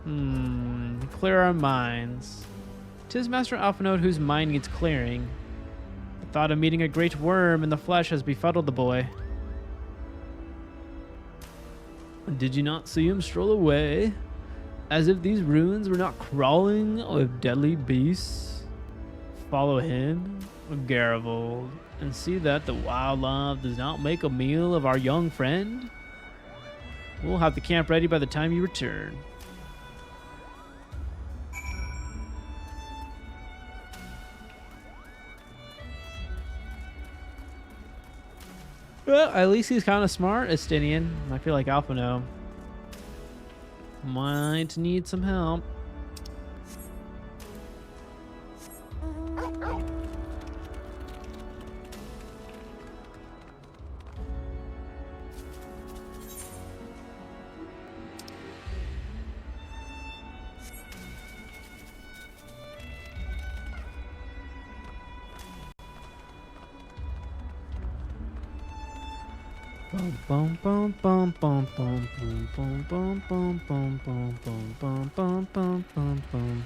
Clear our minds. 'Tis Master Alphinaud whose mind needs clearing. The thought of meeting a great worm in the flesh has befuddled the boy. Did you not see him stroll away? As if these ruins were not crawling with deadly beasts? Follow him, Garivold, and see that the wildlife does not make a meal of our young friend. We'll have the camp ready by the time you return. Well, at least he's kind of smart, Estinian. I feel like Alphinaud might need some help. Bum bum bum bum bum bum bum bum bum bum bum bum bum bum bum bum.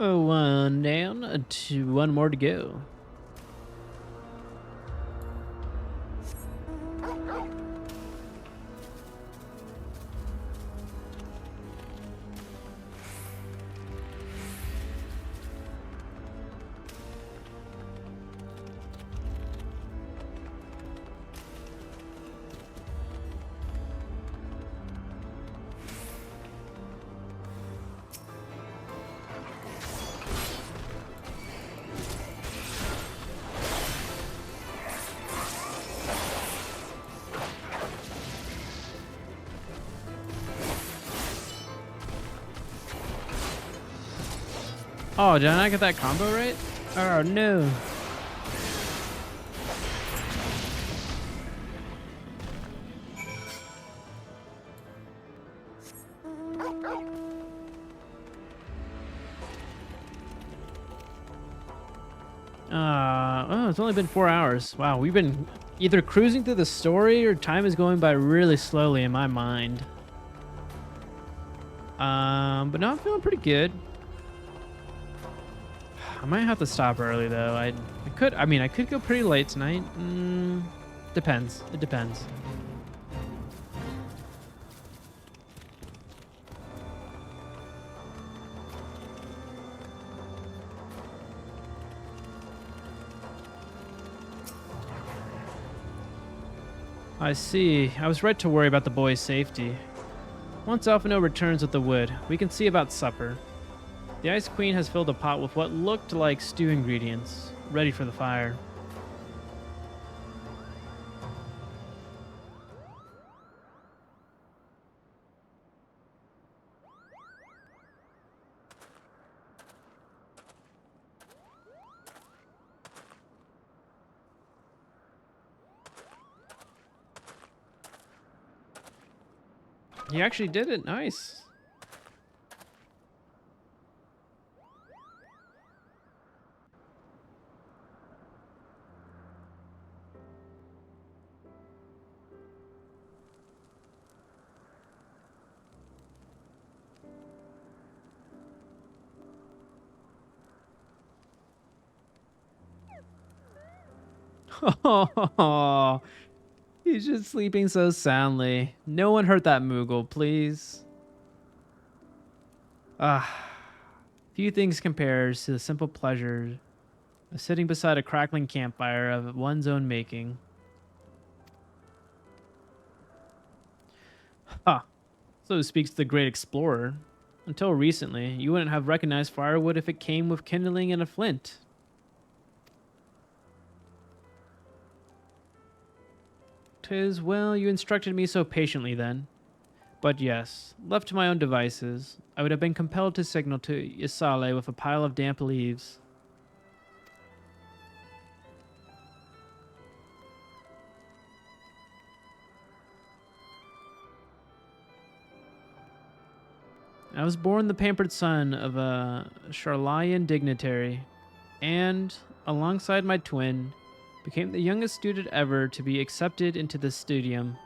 One down, one more to go. Oh, did I not get that combo right? Oh no. Oh, it's only been 4 hours. Wow, we've been either cruising through the story or time is going by really slowly in my mind. But no, I'm feeling pretty good. I might have to stop early though. I could go pretty late tonight. Depends. It depends. I see. I was right to worry about the boy's safety. Once Alphino returns with the wood, we can see about supper. The Ice Queen has filled a pot with what looked like stew ingredients, ready for the fire. He actually did it. Nice. Oh, he's just sleeping so soundly. No one hurt that Moogle, please. Few things compares to the simple pleasure of sitting beside a crackling campfire of one's own making. Ha! So speaks the great explorer. Until recently, you wouldn't have recognized firewood if it came with kindling and a flint. "'Tis well you instructed me so patiently then. But yes, left to my own devices, I would have been compelled to signal to Isale with a pile of damp leaves. I was born the pampered son of a Charlayan dignitary, and, alongside my twin, became the youngest student ever to be accepted into the studium.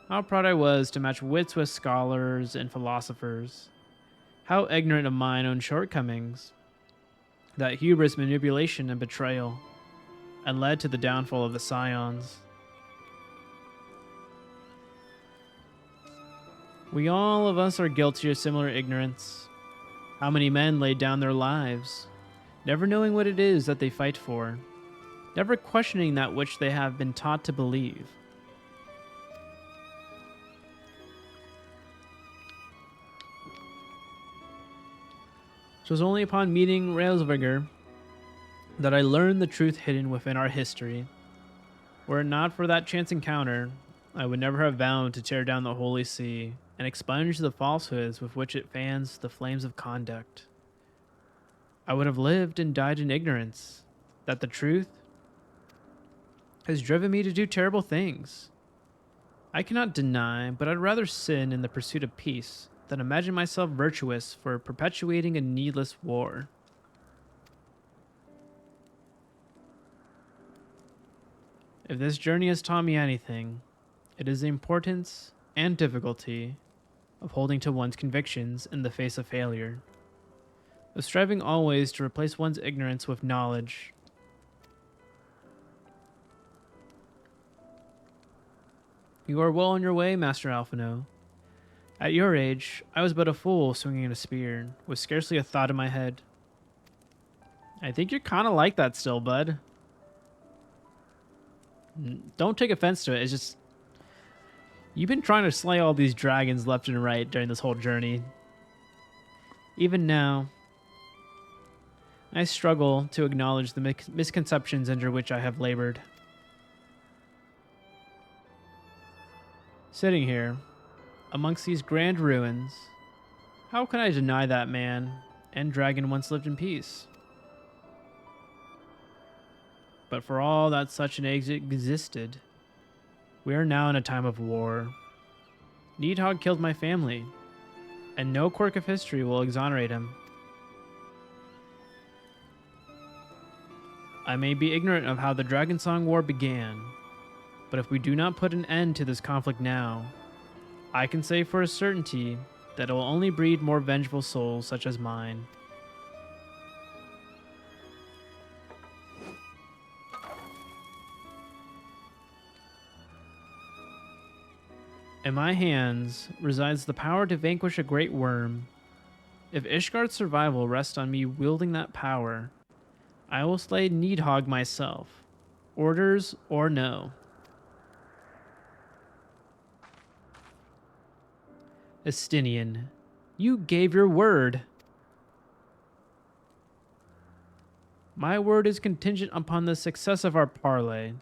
How proud I was to match wits with scholars and philosophers. How ignorant of mine own shortcomings. That hubris, manipulation, and betrayal, and led to the downfall of the Scions. We all of us are guilty of similar ignorance. How many men laid down their lives, never knowing what it is that they fight for, never questioning that which they have been taught to believe. 'Twas only upon meeting Hræsvelgr that I learned the truth hidden within our history. Were it not for that chance encounter, I would never have vowed to tear down the Holy See and expunge the falsehoods with which it fans the flames of conduct. I would have lived and died in ignorance that the truth has driven me to do terrible things. I cannot deny, but I'd rather sin in the pursuit of peace than imagine myself virtuous for perpetuating a needless war. If this journey has taught me anything, it is the importance and difficulty of holding to one's convictions in the face of failure, of striving always to replace one's ignorance with knowledge. You are well on your way, Master Alphino. At your age, I was but a fool swinging a spear, with scarcely a thought in my head. I think you're kind of like that still, bud. Don't take offense to it, it's just... You've been trying to slay all these dragons left and right during this whole journey. Even now, I struggle to acknowledge the misconceptions under which I have labored. Sitting here, amongst these grand ruins, how can I deny that man and dragon once lived in peace? But for all that such an exit existed, we are now in a time of war. Needhogg killed my family, and no quirk of history will exonerate him. I may be ignorant of how the Dragonsong War began, but if we do not put an end to this conflict now, I can say for a certainty that it will only breed more vengeful souls such as mine. In my hands resides the power to vanquish a great worm. If Ishgard's survival rests on me wielding that power, I will slay Needhogg myself, orders or no. Estinian, you gave your word. My word is contingent upon the success of our parley.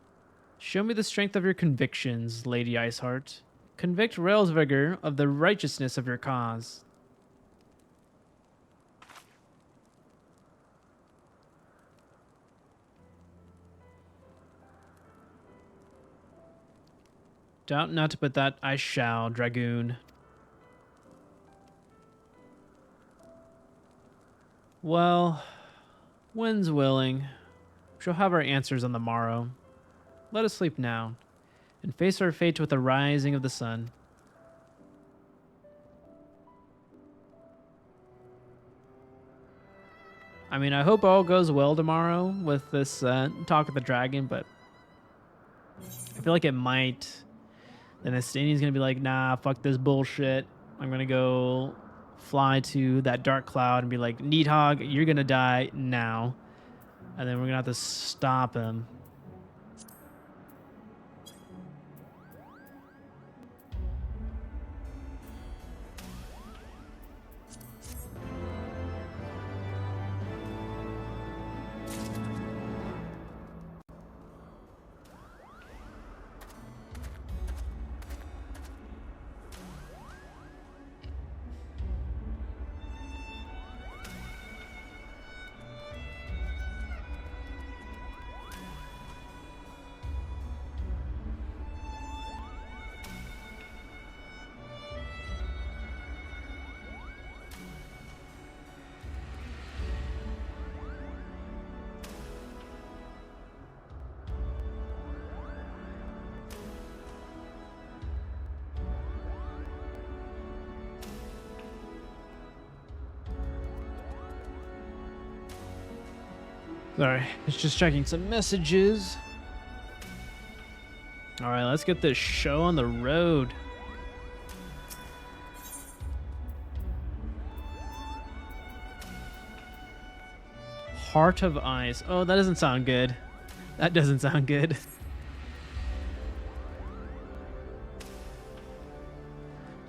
Show me the strength of your convictions, Lady Iceheart. Convict Hræsvelgr of the righteousness of your cause. Doubt not, but that I shall, Dragoon. Well, when's willing? She'll have our answers on the morrow. Let us sleep now, and face our fate with the rising of the sun. I mean, I hope all goes well tomorrow with this talk with the dragon, but I feel like it might. Then Estinian's gonna be like, nah, fuck this bullshit. I'm gonna go fly to that dark cloud and be like, Needhogg, you're gonna die now. And then we're gonna have to stop him. Sorry, it's just checking some messages. All right, let's get this show on the road. Heart of Ice. Oh, that doesn't sound good. That doesn't sound good.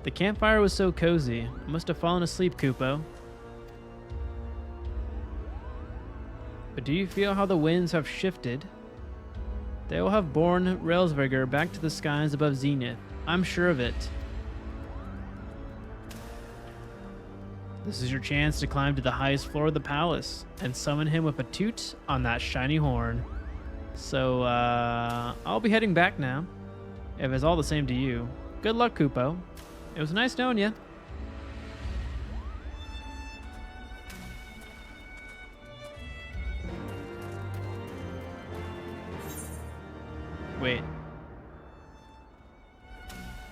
The campfire was so cozy. I must have fallen asleep, Kupo. But do you feel how the winds have shifted? They will have borne Hræsvelgr back to the skies above Zenith. I'm sure of it. This is your chance to climb to the highest floor of the palace and summon him with a toot on that shiny horn. So, I'll be heading back now, if it's all the same to you. Good luck, Kupo. It was nice knowing you. Wait.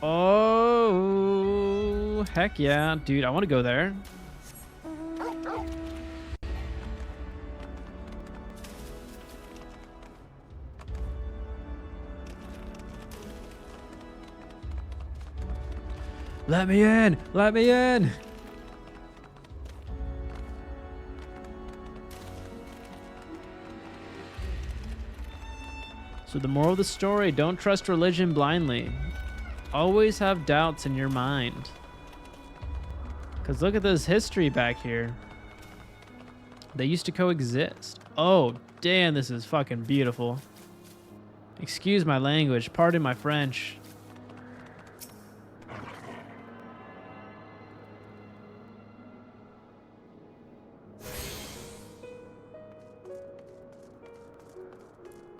Oh, heck yeah. Dude, I want to go there. Let me in! Let me in! So the moral of the story, don't trust religion blindly. Always have doubts in your mind. Because look at this history back here. They used to coexist. Oh, damn, this is fucking beautiful. Excuse my language, pardon my French.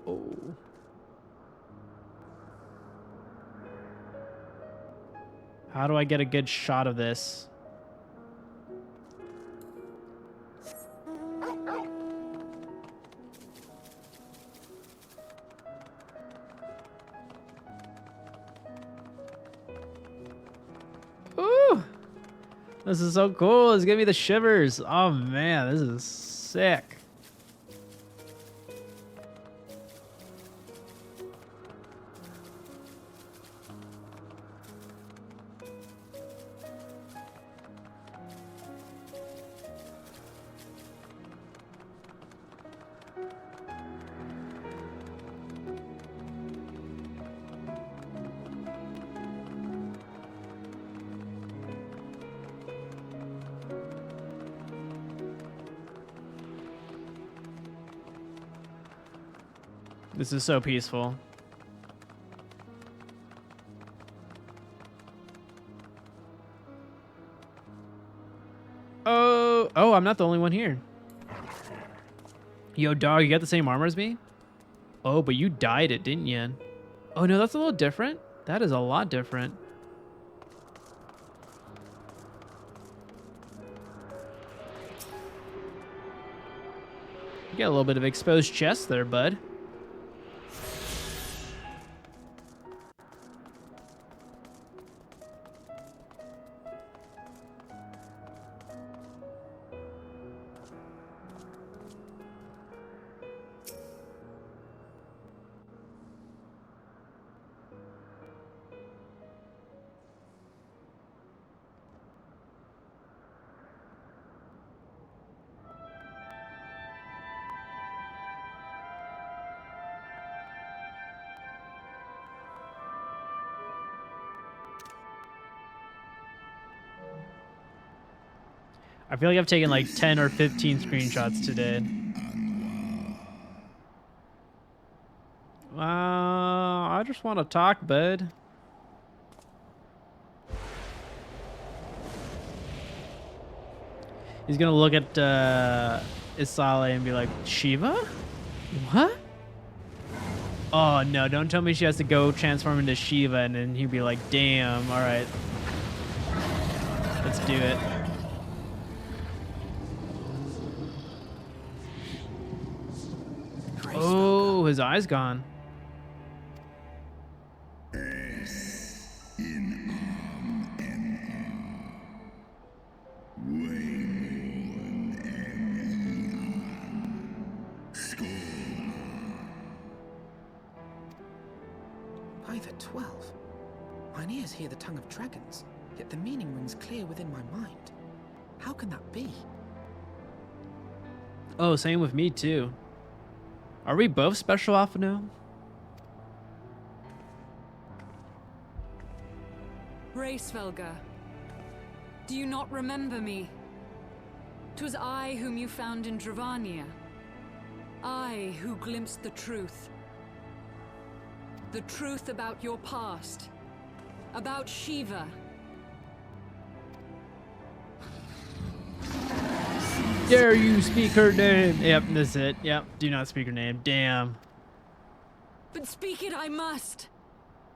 Oh. How do I get a good shot of this? This is so cool. It's giving me the shivers. Oh man, this is sick. This is so peaceful. Oh, I'm not the only one here. Yo, dog, you got the same armor as me? Oh, but you dyed it, didn't you? Oh, no, that's a little different. That is a lot different. You got a little bit of exposed chest there, bud. I feel like I've taken like 10 or 15 screenshots today. I just want to talk, bud. He's gonna look at Isale and be like, Shiva? What? Oh no, don't tell me she has to go transform into Shiva and then he'd be like, damn, alright. Let's do it. Oh, his eye's gone. By the 12. Mine ears hear the tongue of dragons, yet the meaning rings clear within my mind. How can that be? Oh, same with me too. Are we both special alpha now? Hræsvelgr, do you not remember me? 'Twas I whom you found in Dravania. I who glimpsed the truth. The truth about your past. About Shiva. Dare you speak her name? Yep, that's it. Yep, do not speak her name. Damn. But speak it I must.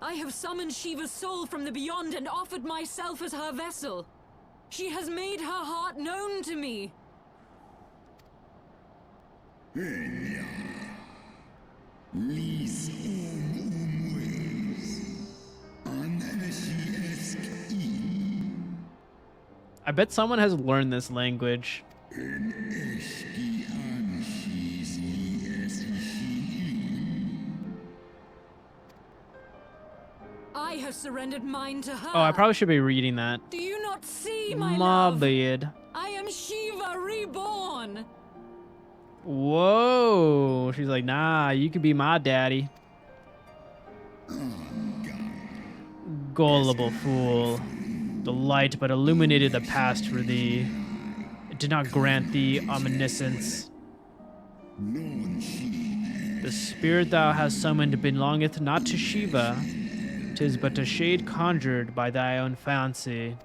I have summoned Shiva's soul from the beyond and offered myself as her vessel. She has made her heart known to me. I bet someone has learned this language. I have surrendered mine to her. Oh, I probably should be reading that. Do you not see, my My love? bad. I am Shiva reborn. Whoa. She's like, nah, you could be my daddy. Gullible fool. The light but illuminated the past for thee. It did not grant thee omniscience. The spirit thou hast summoned belongeth not to Shiva. 'Tis but a shade conjured by thy own fancy.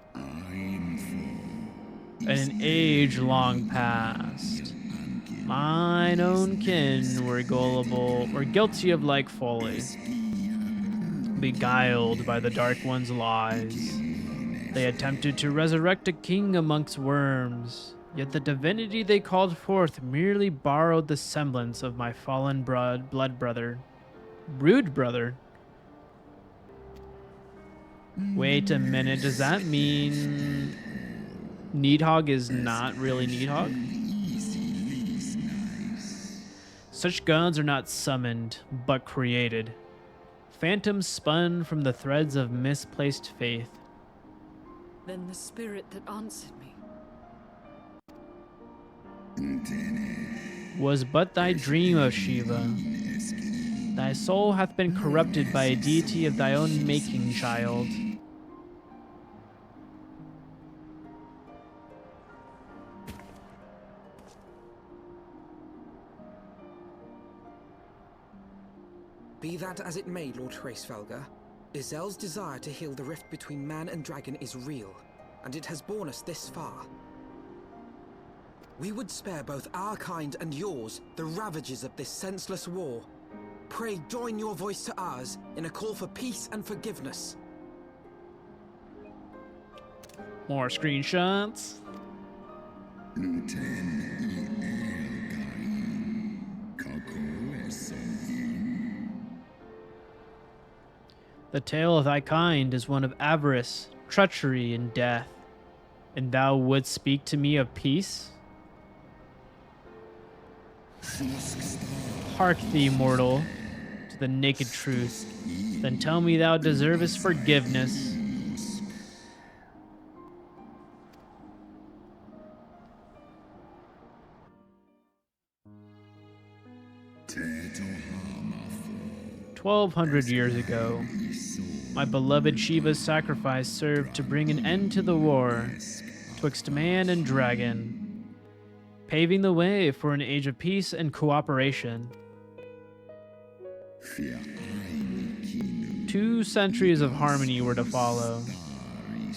In an age long past, mine own kin were gullible, were guilty of like folly. Beguiled by the Dark One's lies, they attempted to resurrect a king amongst worms, yet the divinity they called forth merely borrowed the semblance of my fallen blood brother. Brood brother? Wait a minute, does that mean... Needhog is not really Needhog. Such gods are not summoned, but created. Phantoms spun from the threads of misplaced faith. Then the spirit that answered me. Was but thy dream, O Shiva. Thy soul hath been corrupted by a deity of thy own making, child. Be that as it may, Lord Hræsvelgr, Izel's desire to heal the rift between man and dragon is real, and it has borne us this far. We would spare both our kind and yours the ravages of this senseless war. Pray join your voice to ours in a call for peace and forgiveness. More screenshots. The tale of thy kind is one of avarice, treachery, and death. And thou wouldst speak to me of peace? Hark thee, mortal, to the naked truth. Then tell me thou deservest forgiveness. "1,200 years ago, my beloved Shiva's sacrifice served to bring an end to the war twixt man and dragon, paving the way for an age of peace and cooperation. 2 centuries of harmony were to follow,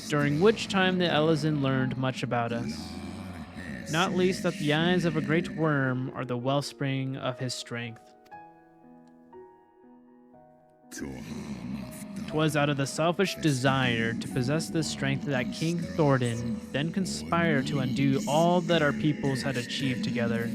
during which time the Elezen learned much about us, not least that the eyes of a great worm are the wellspring of his strength. 'Twas out of the selfish desire to possess this strength that King Thordan then conspired to undo all that our peoples had achieved together.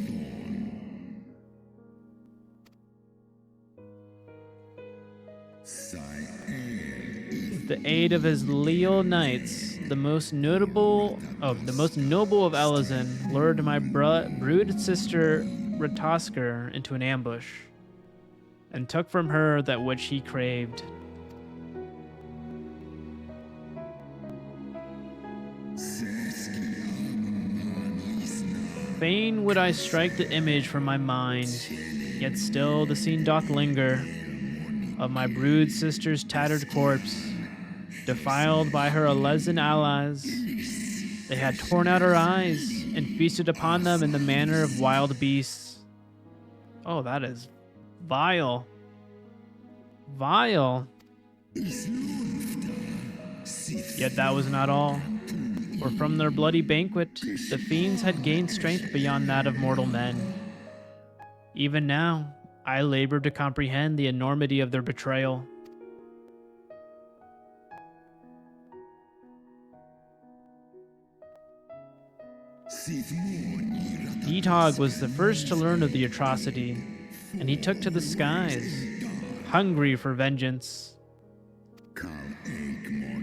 With the aid of his leal knights, the most noble of Elezen lured my brood sister Ratasker into an ambush, and took from her that which he craved. Fain would I strike the image from my mind, yet still the scene doth linger, of my brood sister's tattered corpse, defiled by her Elezen allies. They had torn out her eyes, and feasted upon them in the manner of wild beasts. Oh, that is vile. Vile. Yet that was not all. For from their bloody banquet, the fiends had gained strength beyond that of mortal men. Even now, I labor to comprehend the enormity of their betrayal. Needhog was the first to learn of the atrocity, and he took to the skies, hungry for vengeance.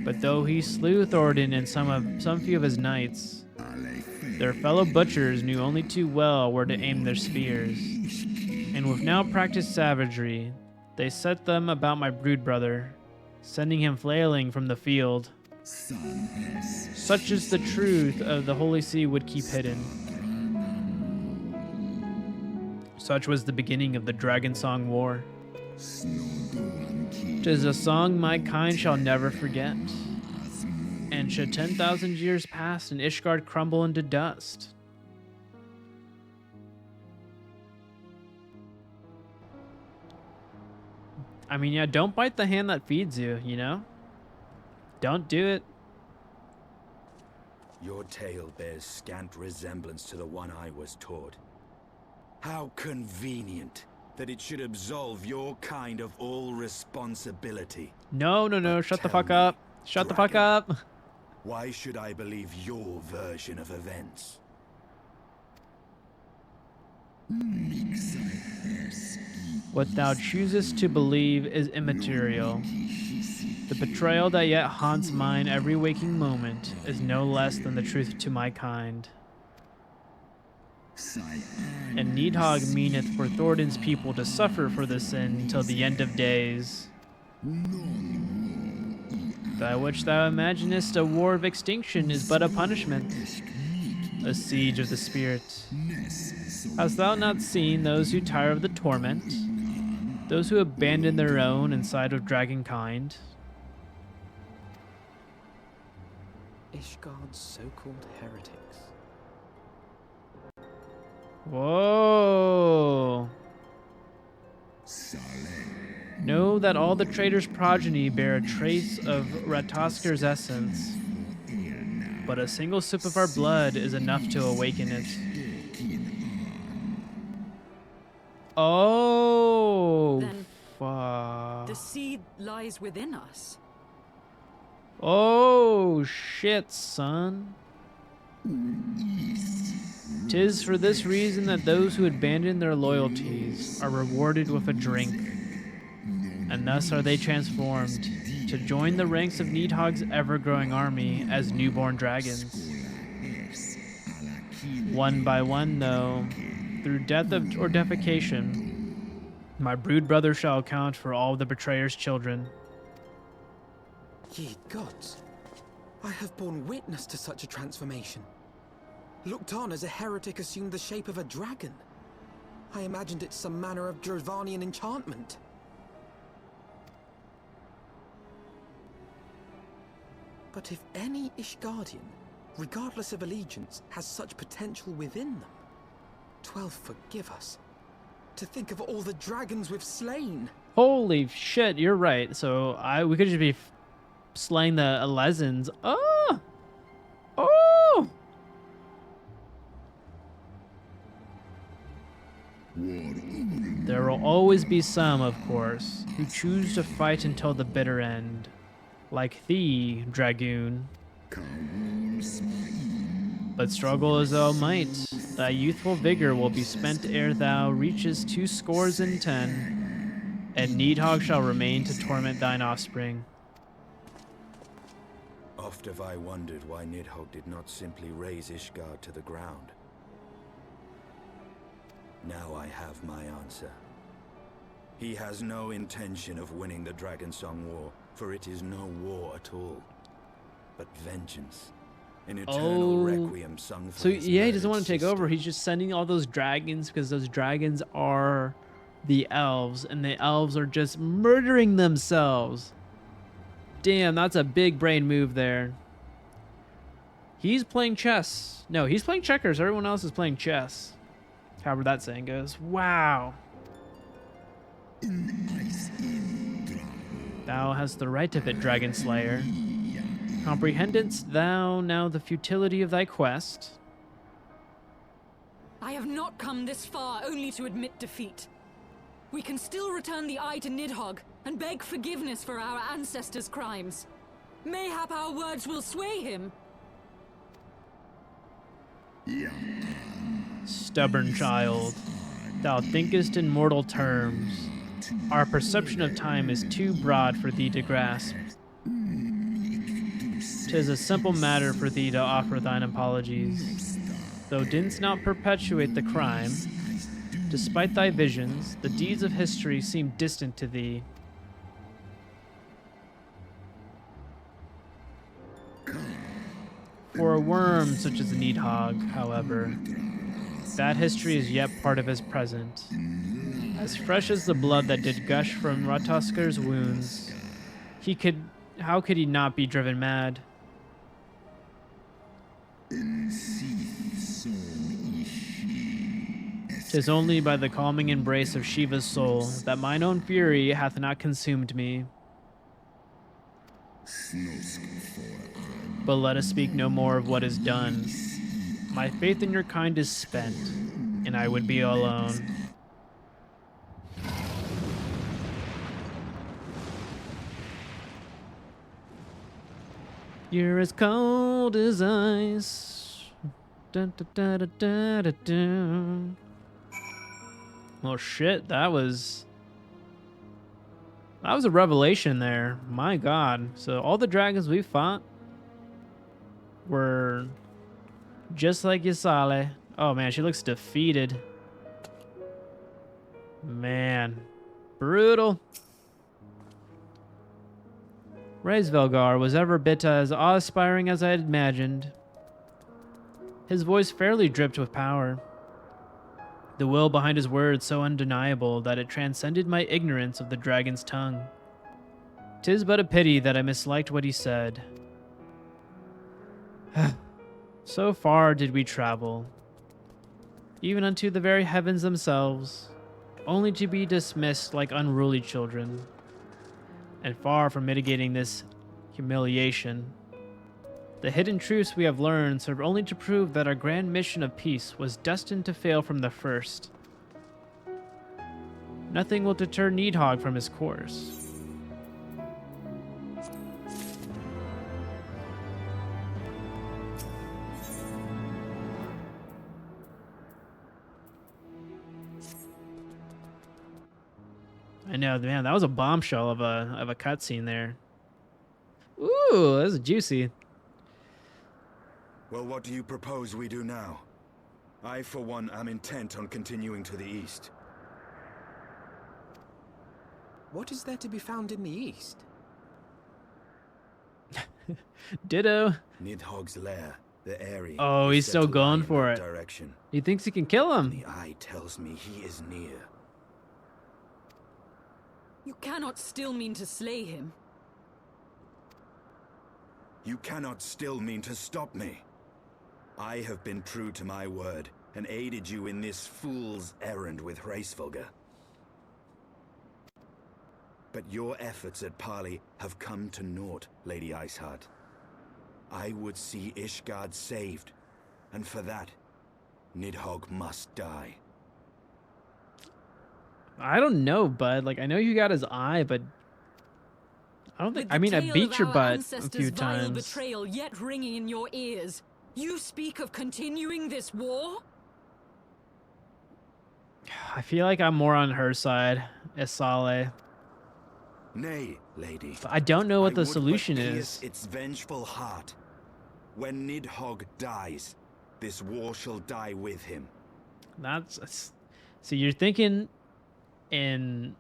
But though he slew Thordan and some few of his knights, their fellow butchers knew only too well where to aim their spears, and with now practiced savagery, they set them about my brood brother, sending him flailing from the field. Such is the truth of the Holy See would keep hidden. Such was the beginning of the Dragon Song War. 'Tis a song my kind shall never forget. And should 10,000 years pass and Ishgard crumble into dust, I mean, yeah, don't bite the hand that feeds you, you know? Don't do it. Your tale bears scant resemblance to the one I was taught. How convenient that it should absolve your kind of all responsibility. No, shut the fuck up. Shut the fuck up. Why should I believe your version of events? What thou choosest to believe is immaterial. The betrayal that yet haunts mine every waking moment is no less than the truth to my kind. And Needhog meaneth for Thornton's people to suffer for the sin till the end of days. That which thou imaginest a war of extinction is but a punishment, a siege of the spirit. Hast thou not seen those who tire of the torment, those who abandon their own in sight of dragonkind? Ishgard's so-called heretics. Whoa. Know that all the traitor's progeny bear a trace of Ratosker's essence, but a single sip of our blood is enough to awaken it. Oh, Then fuck. the seed lies within us. Oh, shit, son. 'Tis for this reason that those who abandon their loyalties are rewarded with a drink, and thus are they transformed to join the ranks of Needhog's ever-growing army as newborn dragons. One by one, though, through death or defecation, my brood brother shall account for all the betrayer's children. Ye gods, I have borne witness to such a transformation. Looked on as a heretic assumed the shape of a dragon. I imagined it some manner of Dravanian enchantment. But if any Ishgardian, regardless of allegiance, has such potential within them, 12 forgive us. To think of all the dragons we've slain. Holy shit, you're right. So we could just be slaying the Alezans. Oh! Oh! There will always be some, of course, who choose to fight until the bitter end. Like thee, Dragoon. But struggle as thou might, thy youthful vigor will be spent ere thou reaches 210, and Needhog shall remain to torment thine offspring. Oft have I wondered why Nidhogg did not simply raze Ishgard to the ground. Now I have my answer. He has no intention of winning the Dragonsong War, for it is no war at all, but vengeance. An eternal requiem sung for So his yeah, he doesn't murdered want to take sister. over. He's just sending all those dragons because those dragons are the elves, and the elves are just murdering themselves. Damn, that's a big brain move there. He's playing chess. No, he's playing checkers. Everyone else is playing chess. However that saying goes. Wow. Thou hast the right of it, Dragon Slayer. Comprehendest thou now the futility of thy quest? I have not come this far only to admit defeat. We can still return the eye to Nidhogg and beg forgiveness for our ancestors' crimes. Mayhap our words will sway him. Stubborn child, thou thinkest in mortal terms. Our perception of time is too broad for thee to grasp. 'Tis a simple matter for thee to offer thine apologies. Thou didst not perpetuate the crime. Despite thy visions, the deeds of history seem distant to thee. For a worm such as Needhogg, however, that history is yet part of his present. As fresh as the blood that did gush from Ratosker's wounds, how could he not be driven mad? 'Tis only by the calming embrace of Shiva's soul that mine own fury hath not consumed me. But let us speak no more of what is done. My faith in your kind is spent, and I would be alone. You're as cold as ice. Dun, dun, dun, dun, dun, dun, dun. Well, shit, that was That was a revelation there. My God. So all the dragons we fought were just like Ysale. Oh man, she looks defeated. Man. Brutal. Hræsvelgr was every bit as awe-inspiring as I had imagined. His voice fairly dripped with power. The will behind his words so undeniable that it transcended my ignorance of the dragon's tongue. 'Tis but a pity that I misliked what he said. So far did we travel, even unto the very heavens themselves, only to be dismissed like unruly children. And far from mitigating this humiliation, the hidden truths we have learned serve only to prove that our grand mission of peace was destined to fail from the first. Nothing will deter Nidhogg from his course. I know, man, that was a bombshell of a cutscene there. Ooh, that was juicy. Well, what do you propose we do now? I, for one, am intent on continuing to the east. What is there to be found in the east? Ditto. Nidhogg's lair, the area. Oh, he's still going for it. Direction. He thinks he can kill him. The eye tells me he is near. You cannot still mean to slay him. You cannot still mean to stop me. I have been true to my word and aided you in this fool's errand with Hræsvelgr. But your efforts at parley have come to naught, Lady Iceheart. I would see Ishgard saved, and for that, Nidhogg must die. I don't know, bud. Like, I know you got his eye, but I don't think. I mean, I beat your butt a few times. Betrayal yet ringing in your ears. You speak of continuing this war? I feel like I'm more on her side, Ysale. Nay, lady. But I don't know what I the would solution but is. pierce its vengeful heart. When Nidhogg dies, this war shall die with him. That's so you're thinking in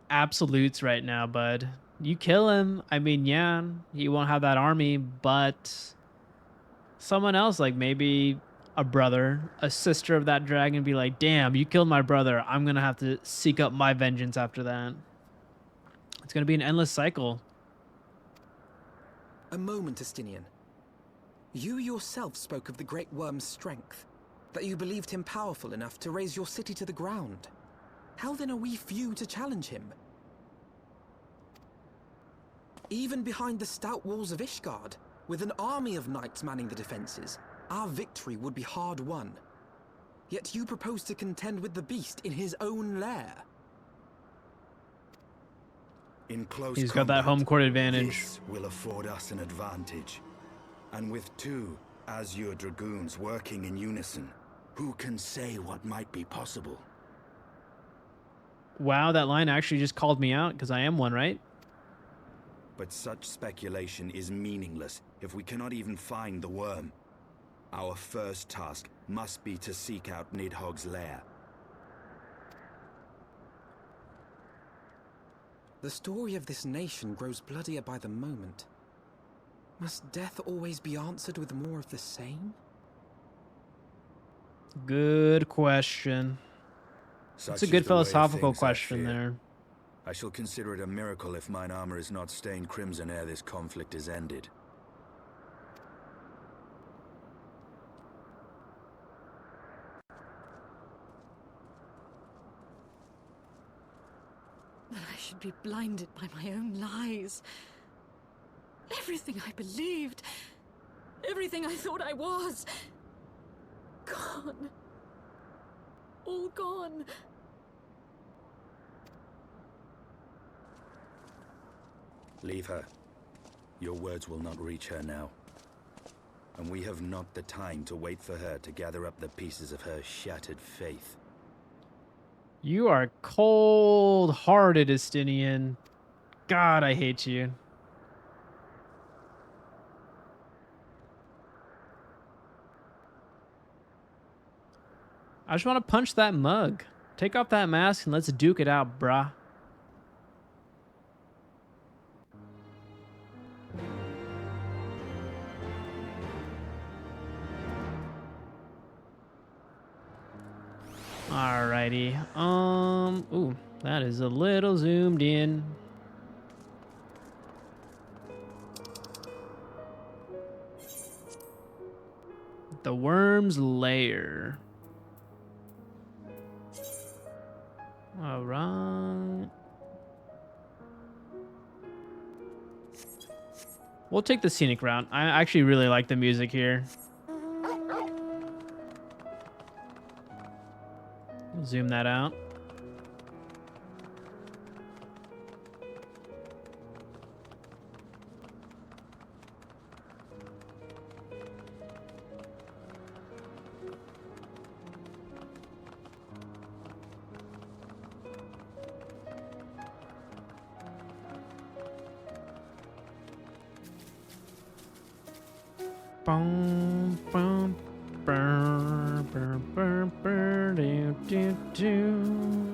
absolutes right now, bud. You kill him, I mean, yeah, he won't have that army, but someone else, like maybe a brother, a sister of that dragon, be like, damn, you killed my brother. I'm gonna have to seek up my vengeance after that. It's gonna be an endless cycle. A moment, Estinian. You yourself spoke of the Great Worm's strength, that you believed him powerful enough to raise your city to the ground. How then are we few to challenge him? Even behind the stout walls of Ishgard, with an army of knights manning the defenses, our victory would be hard won. Yet you propose to contend with the beast in his own lair. In close He's got that home court advantage. This will afford us an advantage. And with two Azure Dragoons working in unison, who can say what might be possible? Wow, that line actually just called me out because I am one, right? But such speculation is meaningless if we cannot even find the worm. Our first task must be to seek out Nidhogg's lair. The story of this nation grows bloodier by the moment. Must death always be answered with more of the same? Good question. Such It's a is good the way of philosophical things, I question fear. there. I shall consider it a miracle if mine armor is not stained crimson ere this conflict is ended. That I should be blinded by my own lies. Everything I believed, everything I thought I was, gone. All gone. Leave her. Your words will not reach her now. And we have not the time to wait for her to gather up the pieces of her shattered faith. You are cold-hearted, Estinian. God, I hate you. I just want to punch that mug. Take off that mask and let's duke it out, brah. Alrighty. Ooh, that is a little zoomed in. The worm's lair. All right. We'll take the scenic route. I actually really like the music here. Zoom that out. Boom, boom, burr, burr, burr, burr, do, do, do.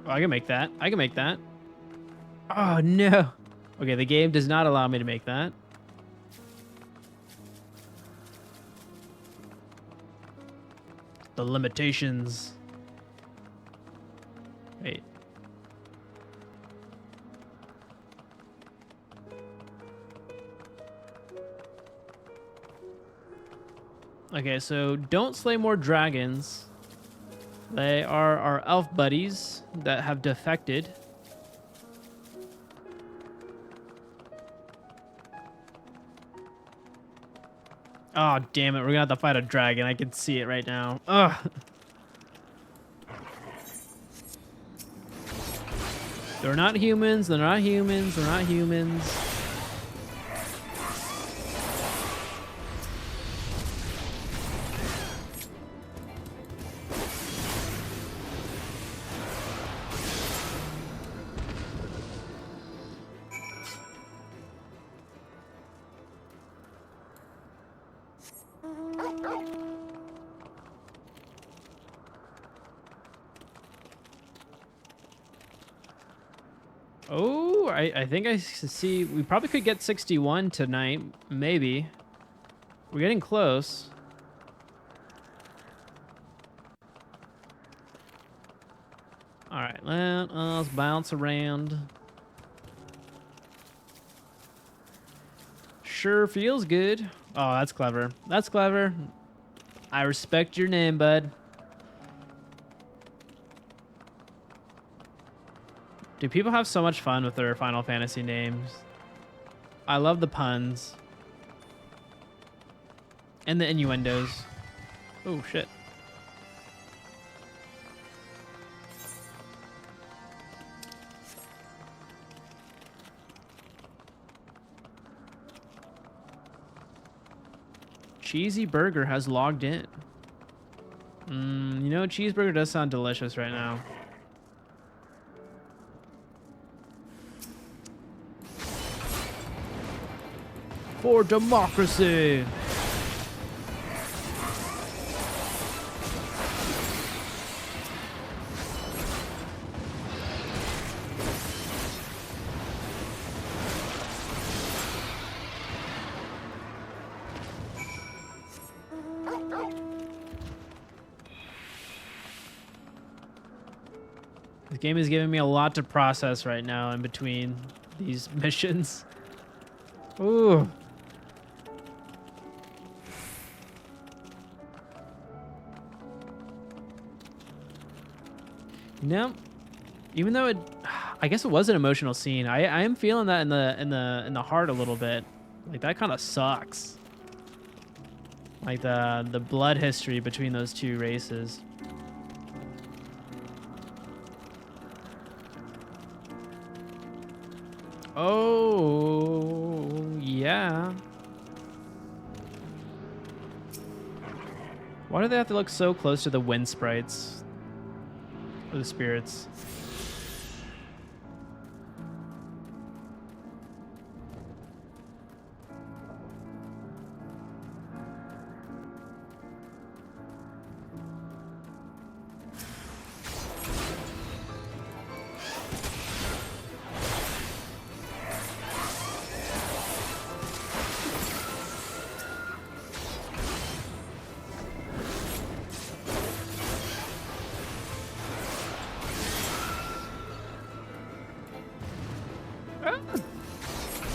Oh, I can make that. I can make that. Oh, no. Okay, the game does not allow me to make that. The limitations. Wait. Okay, so don't slay more dragons. They are our elf buddies that have defected. Oh, damn it. We're gonna have to fight a dragon. I can see it right now. Ugh. They're not humans. They're not humans. They're not humans. Oh, I think I see. We probably could get 61 tonight. Maybe. We're getting close. All right, let us bounce around. Sure feels good. Oh, that's clever. That's clever. I respect your name, bud. Dude, people have so much fun with their Final Fantasy names. I love the puns. And the innuendos. Oh, shit. Cheesy Burger has logged in. You know, cheeseburger does sound delicious right now. For democracy. This game is giving me a lot to process right now in between these missions. Ooh. No, even though I guess it was an emotional scene. I am feeling that in the heart a little bit. Like that kind of sucks. Like the blood history between those two races. Oh yeah. Why do they have to look so close to the wind sprites? Or the spirits?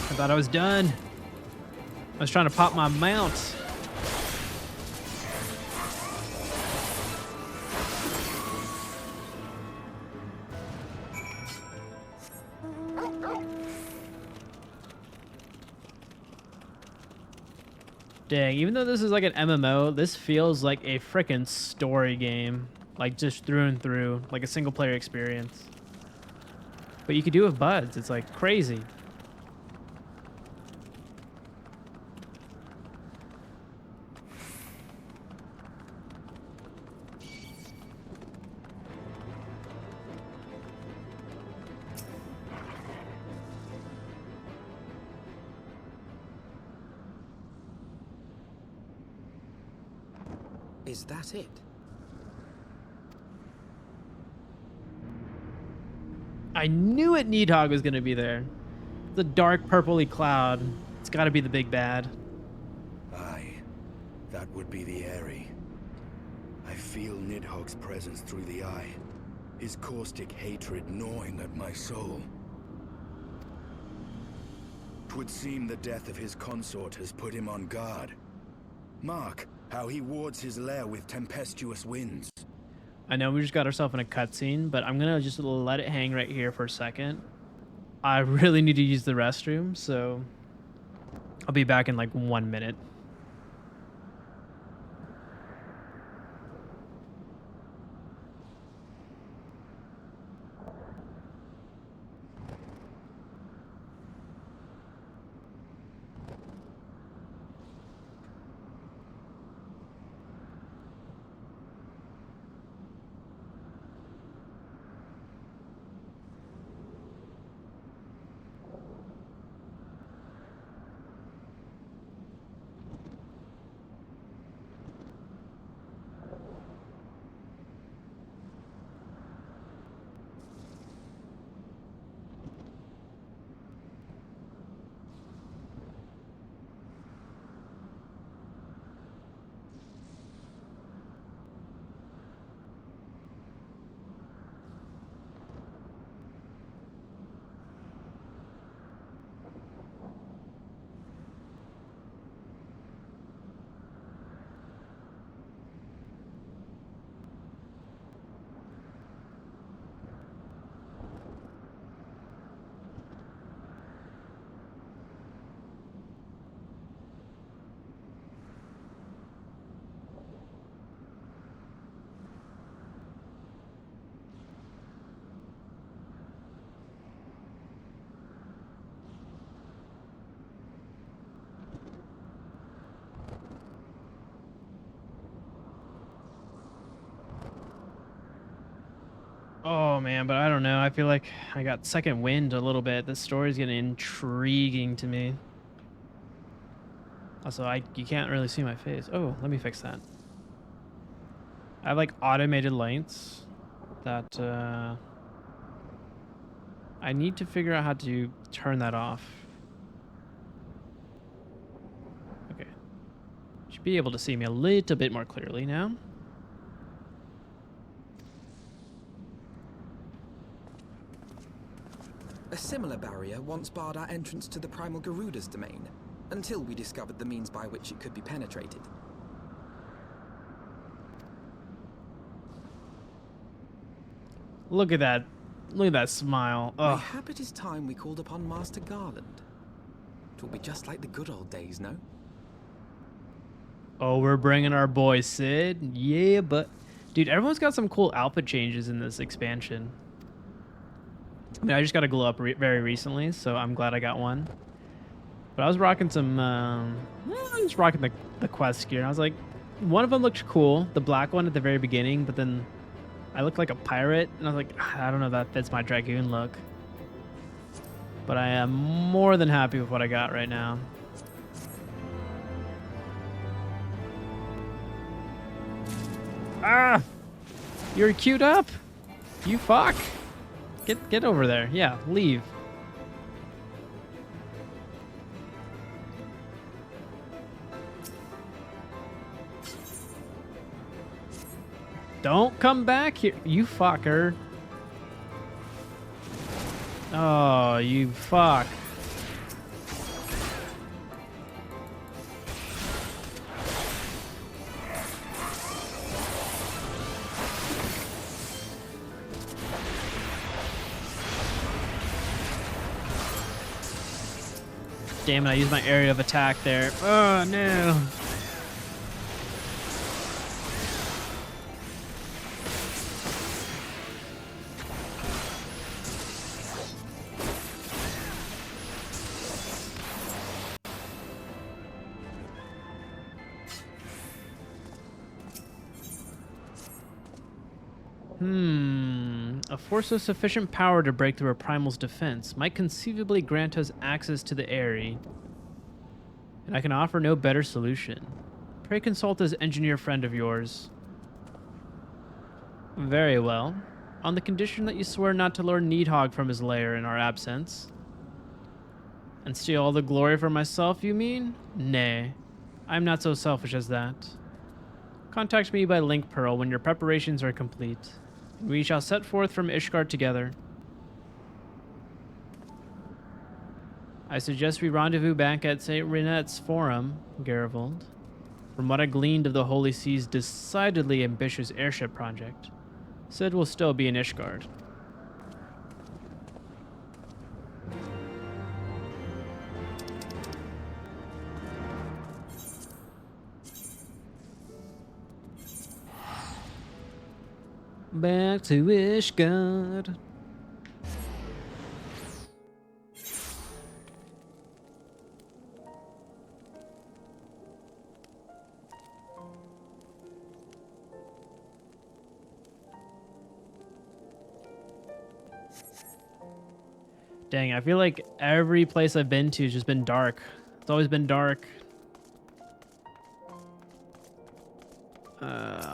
I thought I was done. I was trying to pop my mount. Dang, even though this is like an MMO, this feels like a freaking story game. Like just through and through, like a single player experience. But you could do it with buds. It's like crazy. Is that it? I knew it. Needhog was going to be there. The dark purpley cloud. It's got to be the big bad. Aye, that would be the Airy. I feel Nidhogg's presence through the eye. His caustic hatred gnawing at my soul. 'Twould seem the death of his consort has put him on guard. Mark how he wards his lair with tempestuous winds. I know we just got ourselves in a cutscene, but I'm going to just let it hang right here for a second. I really need to use the restroom, so I'll be back in like 1 minute. Oh man, but I don't know. I feel like I got second wind a little bit. This story's getting intriguing to me. Also, you can't really see my face. Oh, let me fix that. I have like automated lights that I need to figure out how to turn that off. Okay. Should be able to see me a little bit more clearly now. A similar barrier once barred our entrance to the primal Garuda's domain, until we discovered the means by which it could be penetrated. Look at that. Look at that smile. Ugh. Mayhap it is time we called upon Master Garland. It will be just like the good old days, no? Oh, we're bringing our boy Sid? Yeah, but... Dude, everyone's got some cool outfit changes in this expansion. I mean, I just got a glow up very recently, so I'm glad I got one. But I was rocking some... I was rocking the quest gear. I was like, one of them looked cool, the black one at the very beginning, but then I looked like a pirate, and I was like, I don't know if that fits my dragoon look. But I am more than happy with what I got right now. Ah! You're queued up? You fuck! Get over there. Yeah, leave. Don't come back here, you fucker. Oh, you fuck. Damn it, I used my area of attack there. Oh, no. A force with sufficient power to break through a primal's defense might conceivably grant us access to the area, and I can offer no better solution. Pray consult this engineer friend of yours. Very well. On the condition that you swear not to lure Needhog from his lair in our absence. And steal all the glory for myself, you mean? Nay, I'm not so selfish as that. Contact me by Link Pearl when your preparations are complete. We shall set forth from Ishgard together. I suggest we rendezvous back at St. Renette's Forum, Garivold. From what I gleaned of the Holy Sea's decidedly ambitious airship project, Sid will still be in Ishgard. Back to Ishgard. Dang, I feel like every place I've been to has just been dark. It's always been dark.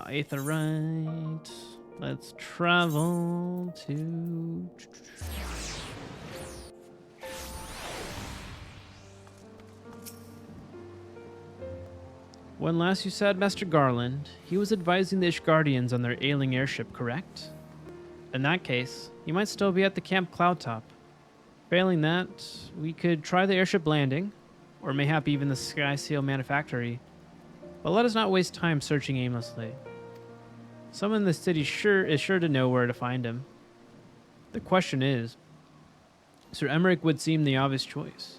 Aetherite. Let's travel to... When last you saw Master Garland, he was advising the Ishgardians on their ailing airship, correct? In that case, he might still be at the Camp Cloudtop. Failing that, we could try the airship landing, or mayhap even the Sky Seal Manufactory. But let us not waste time searching aimlessly. Someone in the city is sure to know where to find him. The question is, Sir Emmerich would seem the obvious choice.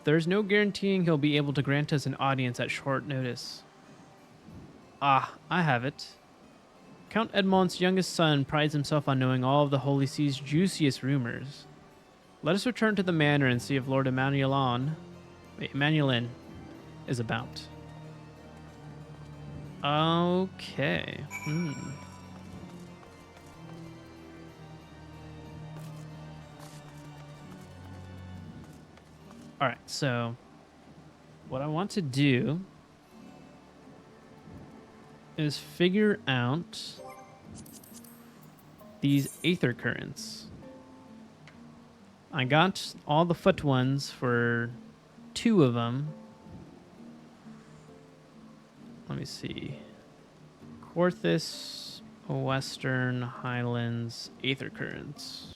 There is no guaranteeing he'll be able to grant us an audience at short notice. Ah, I have it. Count Edmond's youngest son prides himself on knowing all of the Holy Sea's juiciest rumors. Let us return to the manor and see if Lord Emmanuelin is about. Okay. Alright, so what I want to do is figure out these aether currents. I got all the foot ones for 2 of them. Let me see. Quarthus, Western Highlands, Aether Currents.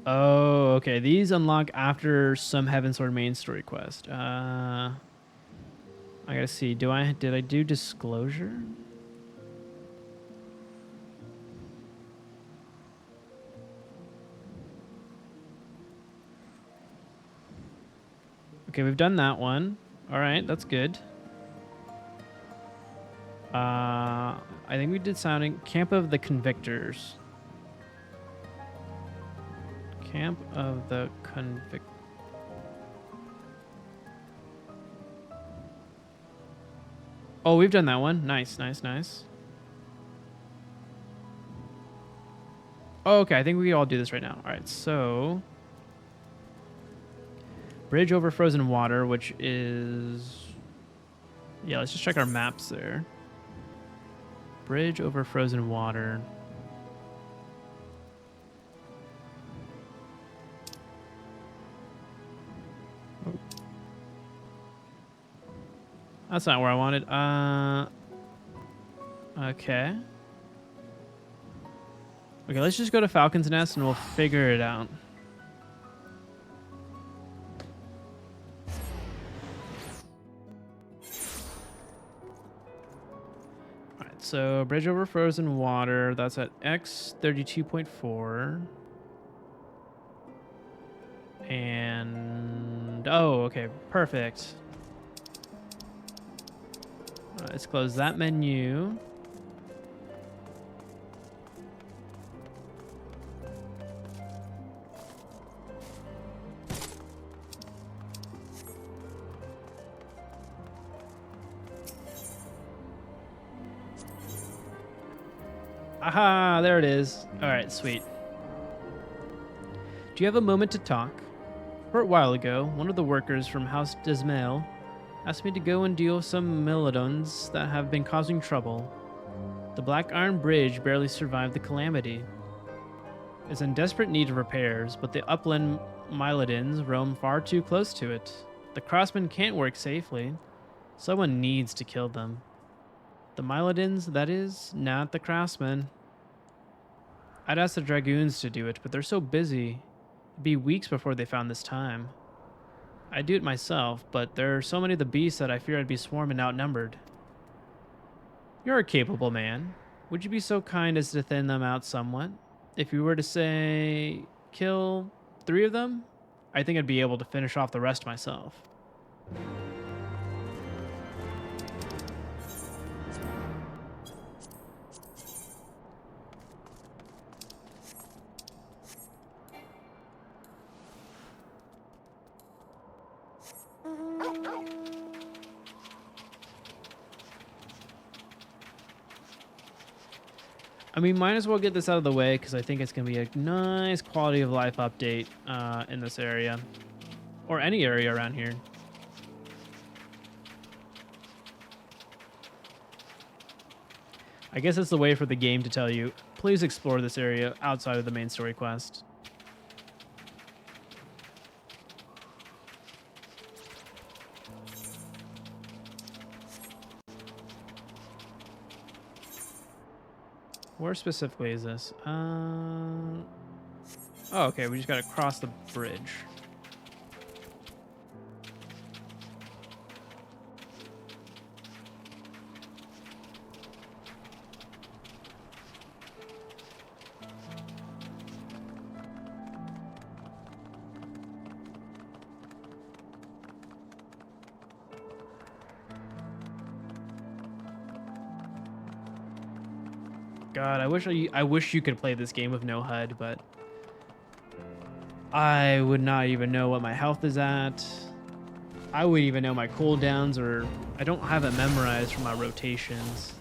Oh, okay. These unlock after some Heavensward main story quest. I gotta see. Did I do disclosure? Okay, we've done that one. All right, that's good. I think we did sounding. Camp of the Convictors. Camp of the Convict. Oh, we've done that one. Nice, nice, nice. Oh, okay, I think we all do this right now. All right, so bridge over frozen water, which is, yeah, let's just check our maps there. Bridge over frozen water. Oh. That's not where I wanted. Okay. Okay, let's just go to Falcon's Nest and we'll figure it out. Alright, so bridge over frozen water, that's at X 32.4. And oh, okay, perfect. Let's close that menu. Aha, there it is. All right, sweet. Do you have a moment to talk? A short while ago, one of the workers from House Dismail asked me to go and deal with some Mylodons that have been causing trouble. The Black Iron Bridge barely survived the calamity. It's in desperate need of repairs, but the upland Mylodons roam far too close to it. The crossmen can't work safely. Someone needs to kill them. The Mylodons, that is, not the craftsmen. I'd ask the Dragoons to do it, but they're so busy. It'd be weeks before they found this time. I'd do it myself, but there are so many of the beasts that I fear I'd be swarmed and outnumbered. You're a capable man. Would you be so kind as to thin them out somewhat? If you were to say, kill 3 of them, I think I'd be able to finish off the rest myself. I mean, might as well get this out of the way because I think it's going to be a nice quality of life update in this area. Or any area around here. I guess it's the way for the game to tell you, please explore this area outside of the main story quest. Where specifically is this? Oh, okay, we just gotta cross the bridge. God, I wish you could play this game with no HUD, but I would not even know what my health is at. I wouldn't even know my cooldowns, or I don't have it memorized for my rotations.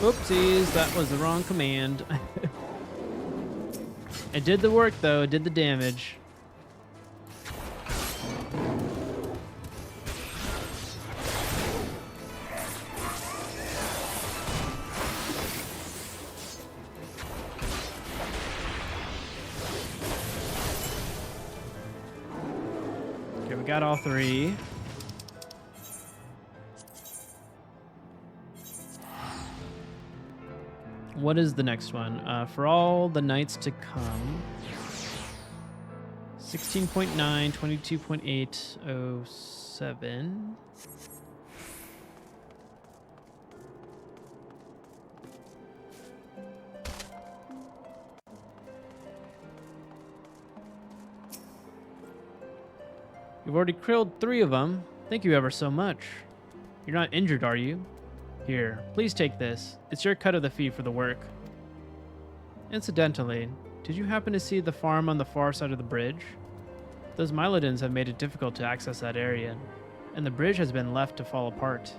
Oopsies, that was the wrong command. It did the work though, it did the damage. Okay, we got all 3. What is the next one? For all the nights to come. 16.9, 22.807. You've already killed 3 of them. Thank you ever so much. You're not injured, are you? Here, please take this. It's your cut of the fee for the work. Incidentally, did you happen to see the farm on the far side of the bridge? Those Mylodons have made it difficult to access that area, and the bridge has been left to fall apart.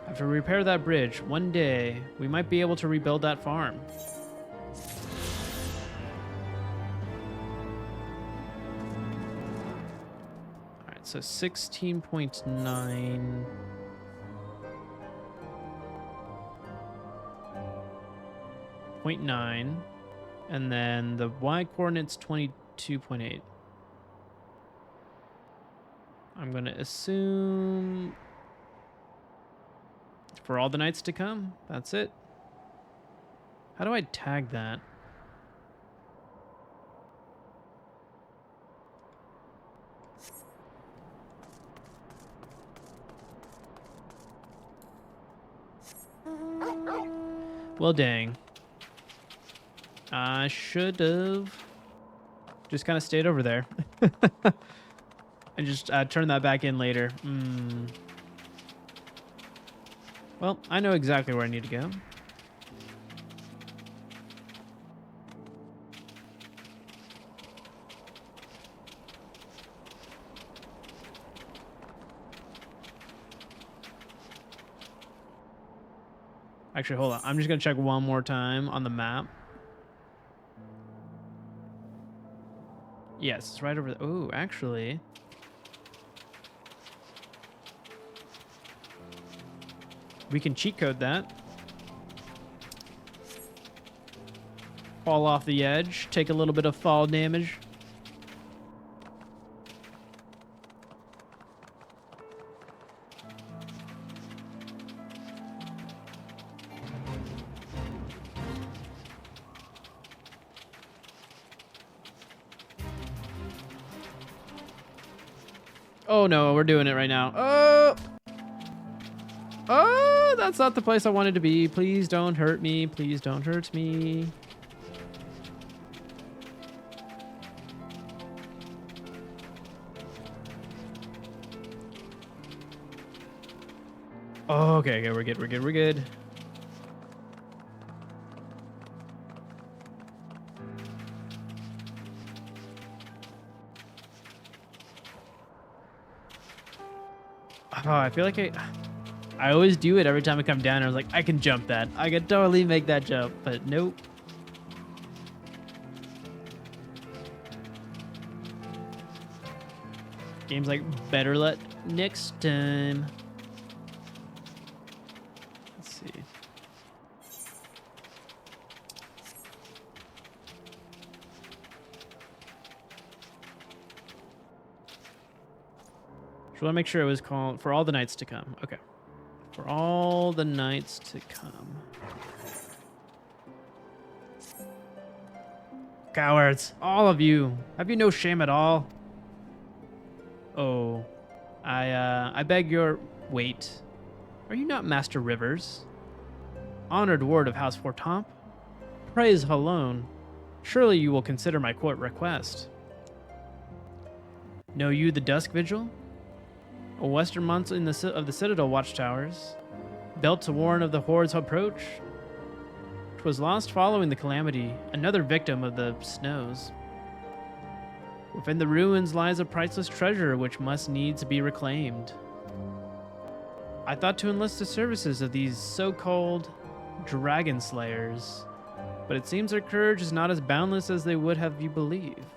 After we repair that bridge, one day, we might be able to rebuild that farm. Alright, so 16.9... 0.9, and then the y coordinate's 22.8. I'm going to assume for all the nights to come. That's it. How do I tag that? Well, dang. I should have just kind of stayed over there and just turn that back in later. Well, I know exactly where I need to go. Actually, hold on. I'm just going to check one more time on the map. Yes, it's right over there. Oh, actually. We can cheat code that. Fall off the edge. Take a little bit of fall damage. Oh no, we're doing it right now. Oh, that's not the place I wanted to be. Please don't hurt me. Please don't hurt me. Oh, okay, we're good, we're good, we're good. Oh, I feel like I always do it every time I come down. I was like, I can jump that. I can totally make that jump, but nope. Game's like, better luck next time. Let's see. Just want to make sure it was called for all the nights to come. Okay. For all the nights to come. Cowards. All of you. Have you no shame at all? Oh. I beg your... Wait. Are you not Master Rivers? Honored ward of House Fortomp? Praise Halone. Surely you will consider my court request. Know you the Dusk Vigil? A westernmost of the Citadel watchtowers, built to warn of the Horde's approach. 'Twas lost following the calamity, another victim of the snows. Within the ruins lies a priceless treasure which must needs be reclaimed. I thought to enlist the services of these so-called dragon slayers, but it seems their courage is not as boundless as they would have you believe.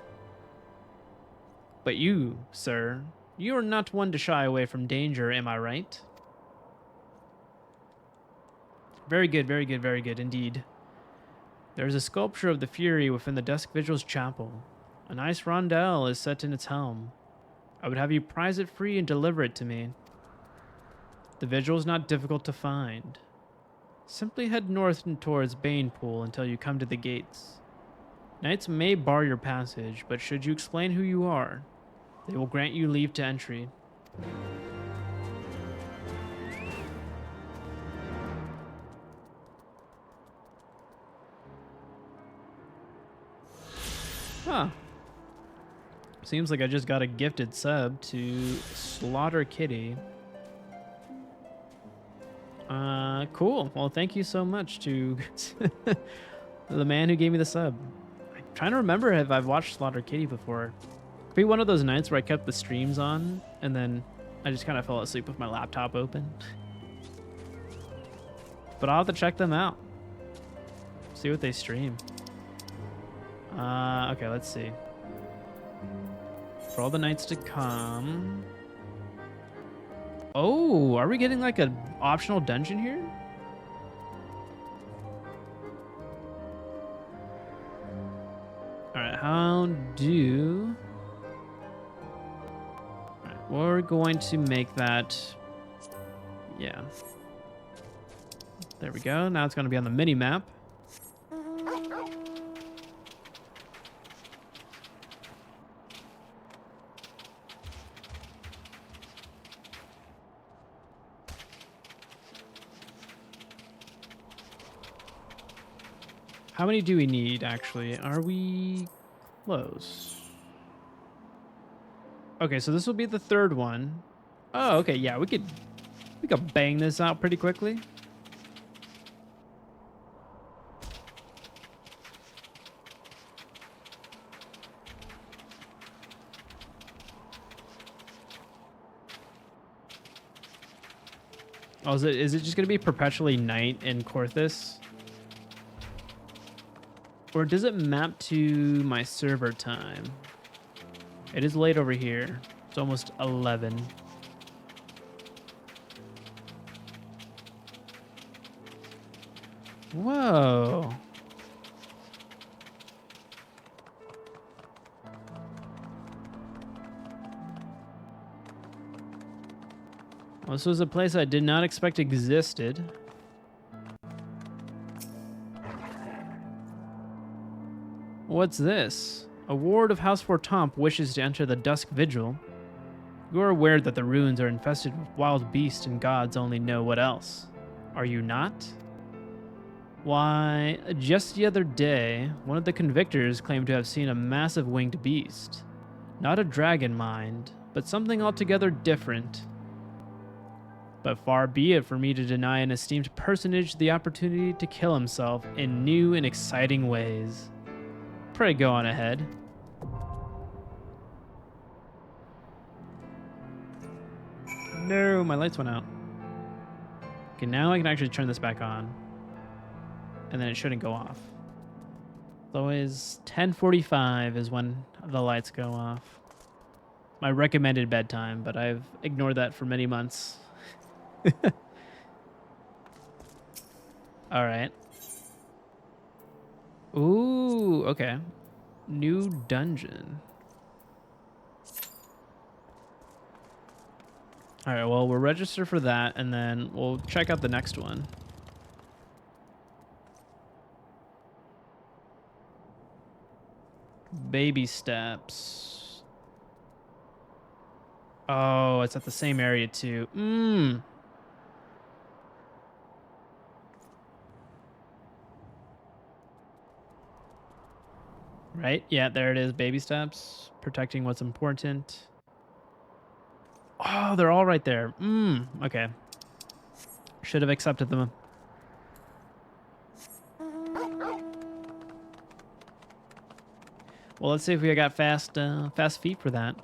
But you, sir, you are not one to shy away from danger, am I right? Very good, very good, very good indeed. There is a sculpture of the Fury within the Dusk Vigil's chapel. A nice rondel is set in its helm. I would have you prize it free and deliver it to me. The vigil is not difficult to find. Simply head north and towards Banepool until you come to the gates. Knights may bar your passage, but should you explain who you are, they will grant you leave to entry. Huh. Seems like I just got a gifted sub to Slaughter Kitty. Cool. Well, thank you so much to the man who gave me the sub. I'm trying to remember if I've watched Slaughter Kitty before. It'd be one of those nights where I kept the streams on and then I just kind of fell asleep with my laptop open. But I'll have to check them out. See what they stream. Okay, let's see. For all the nights to come. Oh, are we getting like an optional dungeon here? Alright, how do... Alright, we're going to make that... Yeah. There we go. Now it's going to be on the mini-map. How many do we need, actually? Are we close? Okay, so this will be the third one. Oh, okay, yeah, we could bang this out pretty quickly. Oh, is it just gonna be perpetually night in Korthus? Or does it map to my server time? It is late over here. It's almost 11. Whoa. Well, this was a place I did not expect existed. What's this? A ward of House Fortomp wishes to enter the Dusk Vigil. You are aware that the ruins are infested with wild beasts and gods only know what else. Are you not? Why, just the other day, one of the convictors claimed to have seen a massive winged beast. Not a dragon, mind, but something altogether different. But far be it for me to deny an esteemed personage the opportunity to kill himself in new and exciting ways. Pray go on ahead. No, my lights went out. Okay, now I can actually turn this back on. And then it shouldn't go off. It's always 10:45 is when the lights go off. My recommended bedtime, but I've ignored that for many months. All right. Ooh, okay. New dungeon. All right, well, we'll register for that, and then we'll check out the next one. Baby steps. Oh, it's at the same area, too. Right? Yeah, there it is. Baby steps. Protecting what's important. Oh, they're all right there. Okay. Should have accepted them. Well, let's see if we got fast feet for that.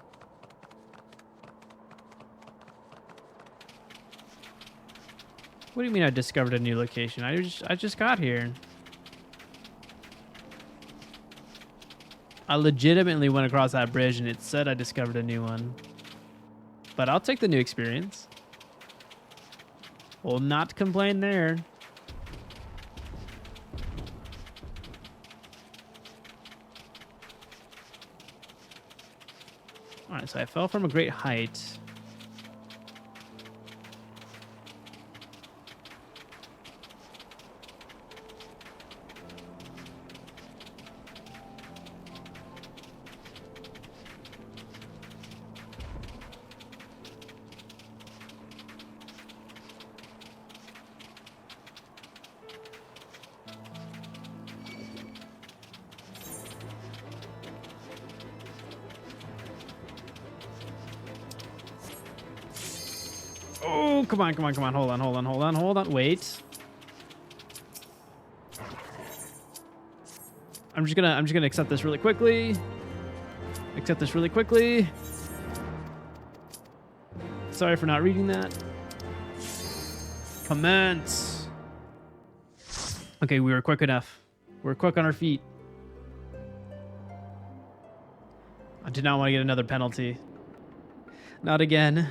What do you mean I discovered a new location? I just got here. I legitimately went across that bridge and it said I discovered a new one. But I'll take the new experience. Will not complain there. Alright, so I fell from a great height. Oh, come on, come on, come on. Hold on, hold on, hold on, hold on. Wait. I'm just gonna accept this really quickly. Accept this really quickly. Sorry for not reading that. Commence. Okay, we were quick enough. We're quick on our feet. I did not want to get another penalty. Not again.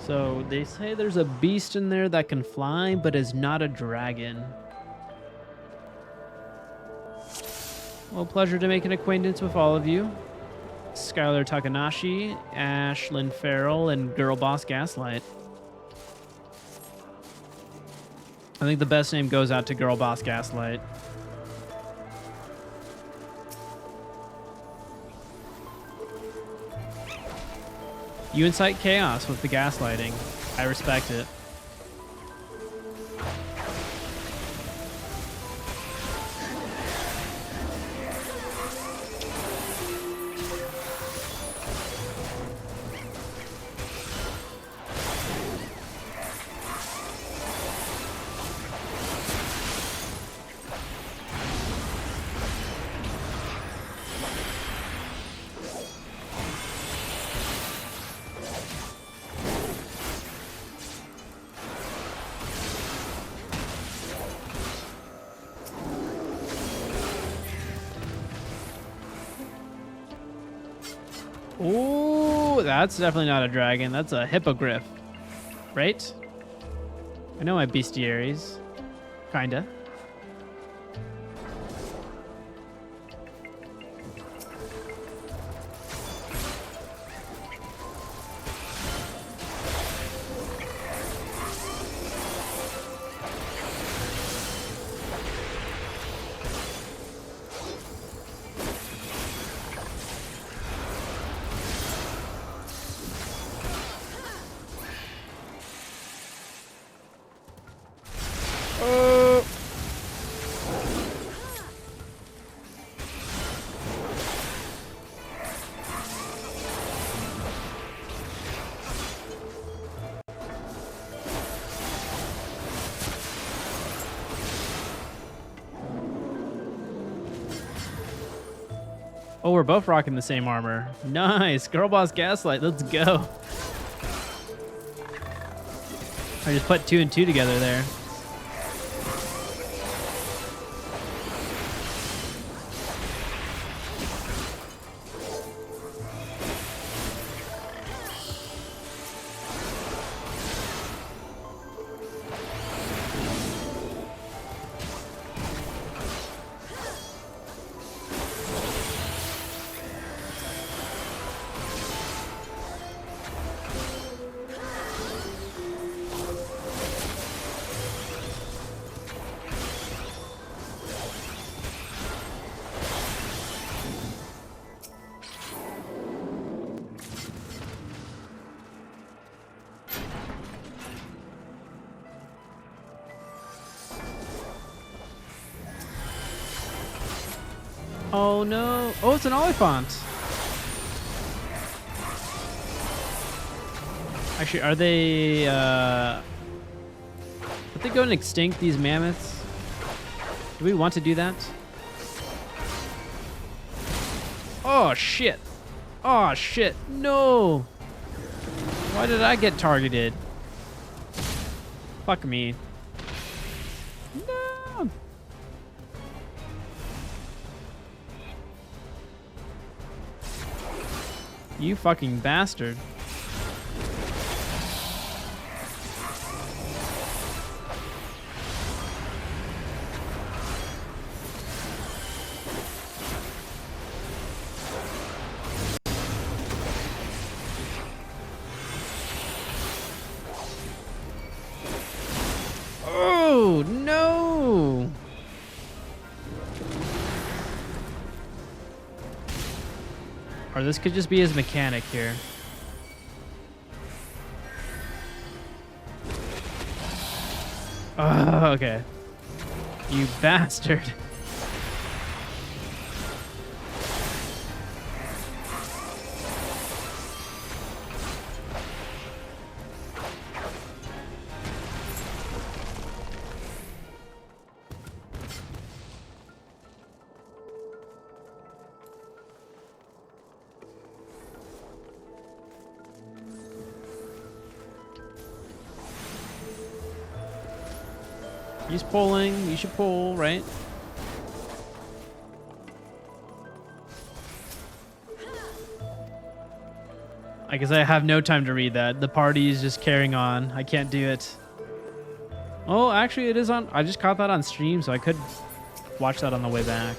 So they say there's a beast in there that can fly, but is not a dragon. Well, pleasure to make an acquaintance with all of you. Skylar Takanashi, Ashlyn Farrell, and Girl Boss Gaslight. I think the best name goes out to Girl Boss Gaslight. You incite chaos with the gaslighting. I respect it. Ooh, that's definitely not a dragon. That's a hippogriff, right? I know my bestiaries. Kinda. Oh, we're both rocking the same armor. Nice. Girl Boss Gaslight. Let's go. I just put 2 and 2 together there. Oh no. Oh, it's an Oliphant. Actually, are they going extinct, these mammoths? Do we want to do that? Oh shit. Oh shit. No. Why did I get targeted? Fuck me. No. You fucking bastard. Oh, no! Or this could just be his mechanic here. Oh, okay. You bastard. He's pulling. You should pull, right? I guess I have no time to read that. The party is just carrying on. I can't do it. Oh, actually, it is on. I just caught that on stream, so I could watch that on the way back.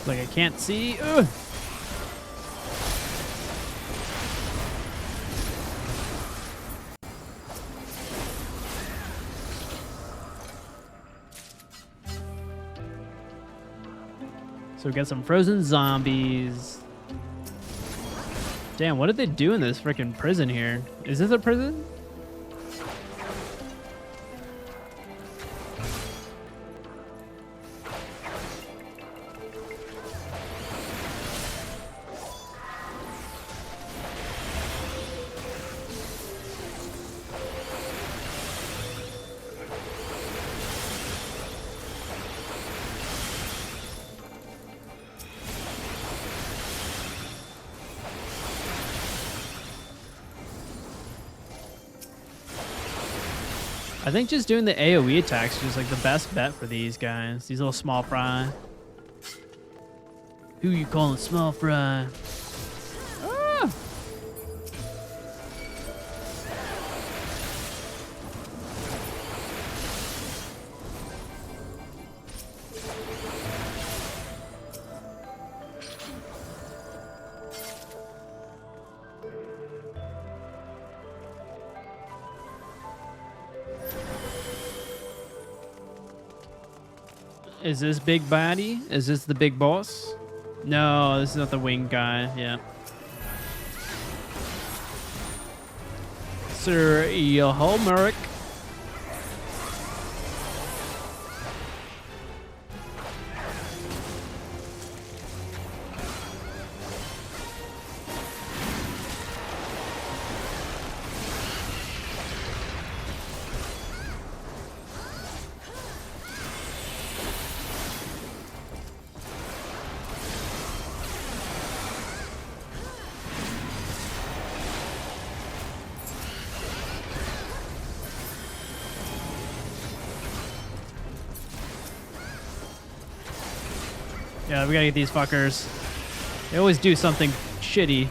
Like I can't see. Ugh. So we got some frozen zombies. Damn, what did they do in this freaking prison here? Is this a prison? I think just doing the AoE attacks is just like the best bet for these guys. These little small fry. Who you calling small fry? Ah! Is this big baddie? Is this the big boss? No, this is not the wing guy. Yeah. Sir Yeholmeric. Yeah, we gotta get these fuckers. They always do something shitty.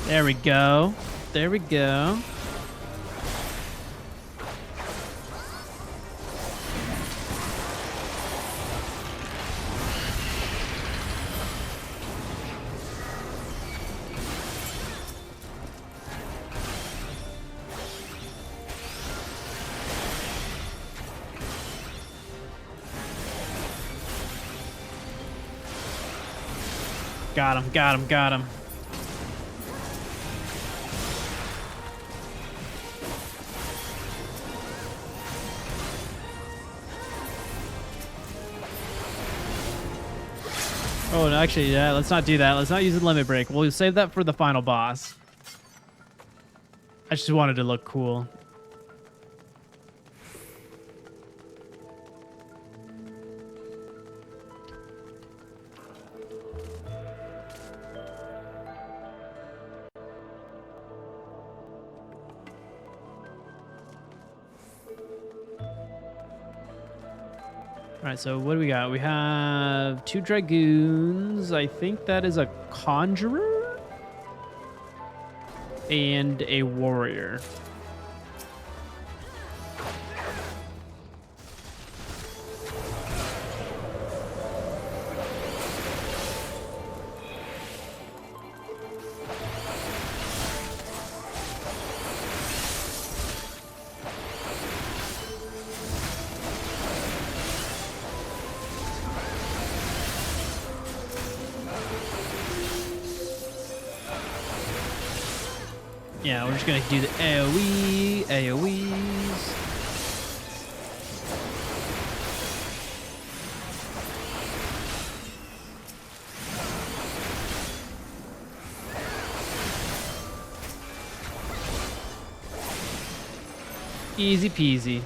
There we go. There we go. Got him, got him, got him. Oh, no, actually, yeah, let's not do that. Let's not use the limit break. We'll save that for the final boss. I just wanted to look cool. All right, so what do we got? We have 2 dragoons. I think that is a conjurer and a warrior. Yeah, we're just gonna do the AoEs. Easy peasy.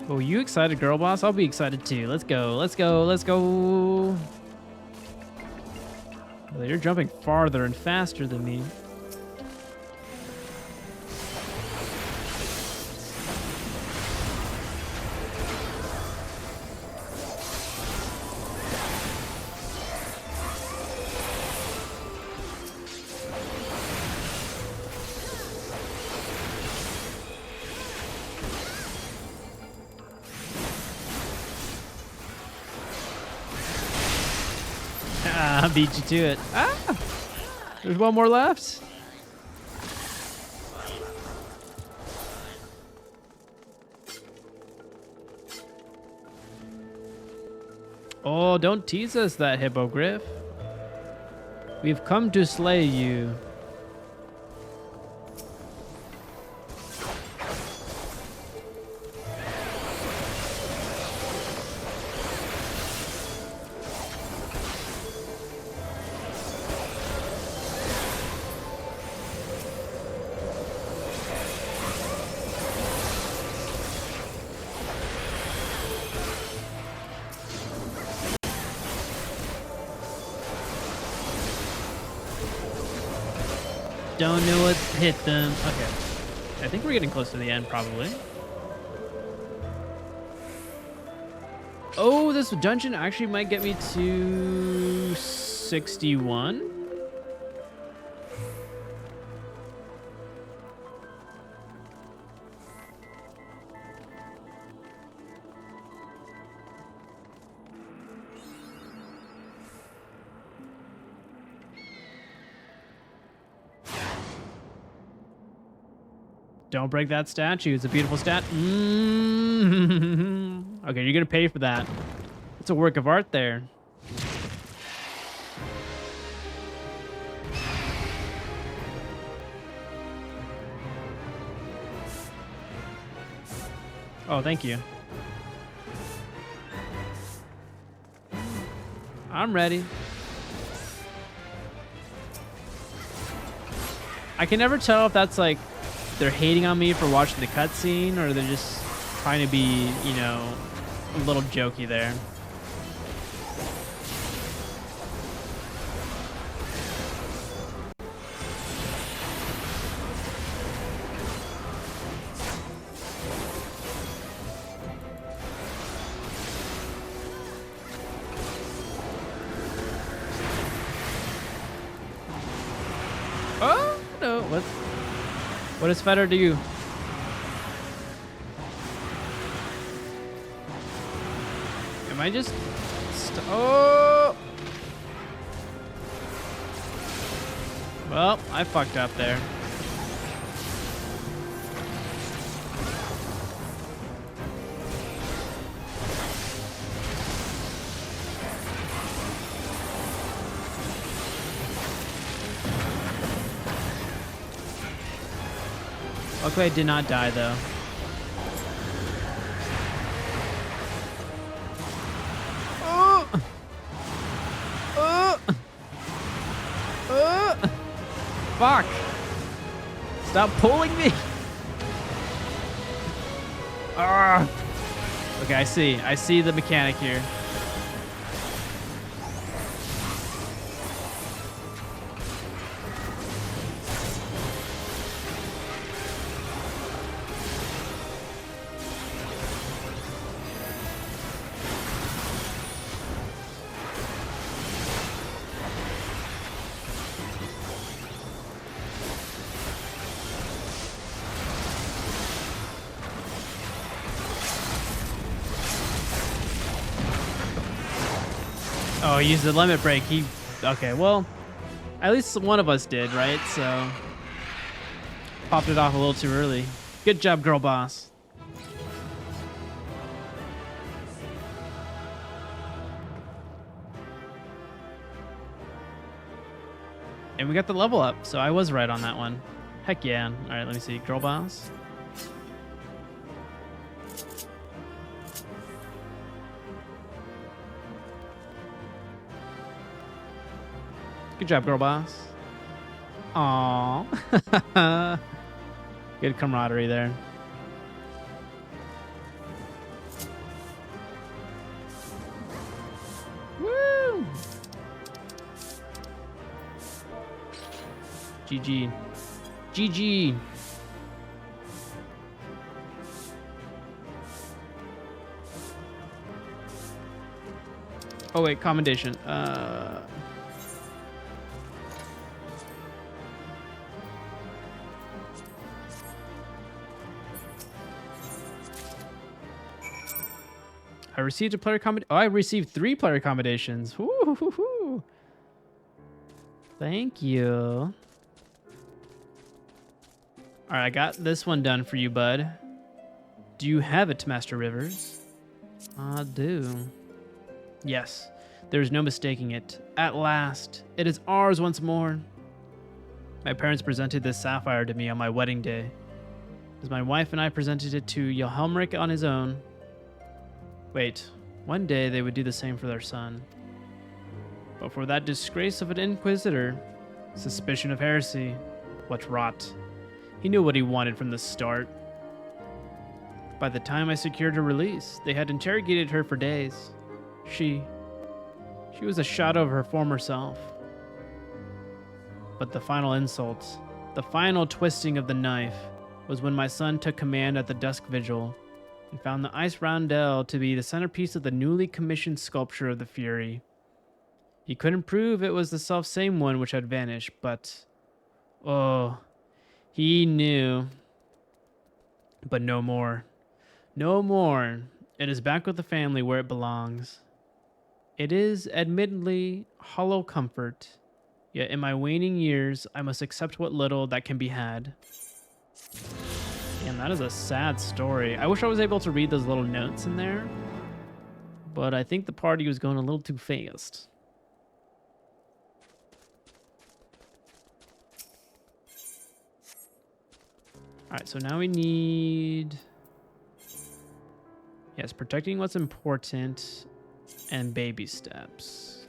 Oh, you excited, girl boss? I'll be excited too. Let's go, let's go, let's go. Well, you're jumping farther and faster than me. I beat you to it. Ah! There's one more left. Oh, don't tease us, that hippogriff. We've come to slay you. Don't know what hit them. Okay. I think we're getting close to the end, probably. Oh, this dungeon actually might get me to 61. Don't break that statue. It's a beautiful stat. Okay, you're gonna pay for that. It's a work of art there. Oh, thank you. I'm ready. I can never tell if that's like they're hating on me for watching the cutscene, or they're just trying to be, you know, a little jokey there. Oh no! What does Fetter do? Am I just... Oh! Well, I fucked up there. Luckily I did not die though. Fuck! Stop pulling me! Okay, I see the mechanic here. Oh, he used the limit break. Okay, well, at least one of us did, right? So, popped it off a little too early. Good job, girl boss. And we got the level up, so I was right on that one. Heck yeah. All right, let me see. Girl boss. Good job, girl boss. Aww. Good camaraderie there. Woo! GG. GG. Oh wait, commendation. I received a player commendation. Oh, I received 3 player commendations. Woo-hoo-hoo-hoo. Thank you. All right, I got this one done for you, bud. Do you have it, Master Rivers? I do. Yes, there is no mistaking it. At last, it is ours once more. My parents presented this sapphire to me on my wedding day, as my wife and I presented it to Johelmric on his own. Wait, one day they would do the same for their son. But for that disgrace of an inquisitor, suspicion of heresy, what rot. He knew what he wanted from the start. By the time I secured her release, they had interrogated her for days. She was a shadow of her former self. But the final insult, the final twisting of the knife, was when my son took command at the dusk vigil and found the ice roundel to be the centerpiece of the newly commissioned sculpture of the Fury. He couldn't prove it was the self-same one which had vanished, but... oh, he knew. But no more. No more. It is back with the family where it belongs. It is, admittedly, hollow comfort, yet in my waning years, I must accept what little that can be had. Damn, that is a sad story. I wish I was able to read those little notes in there, but I think the party was going a little too fast. Alright, so now we need... yes, protecting what's important and baby steps.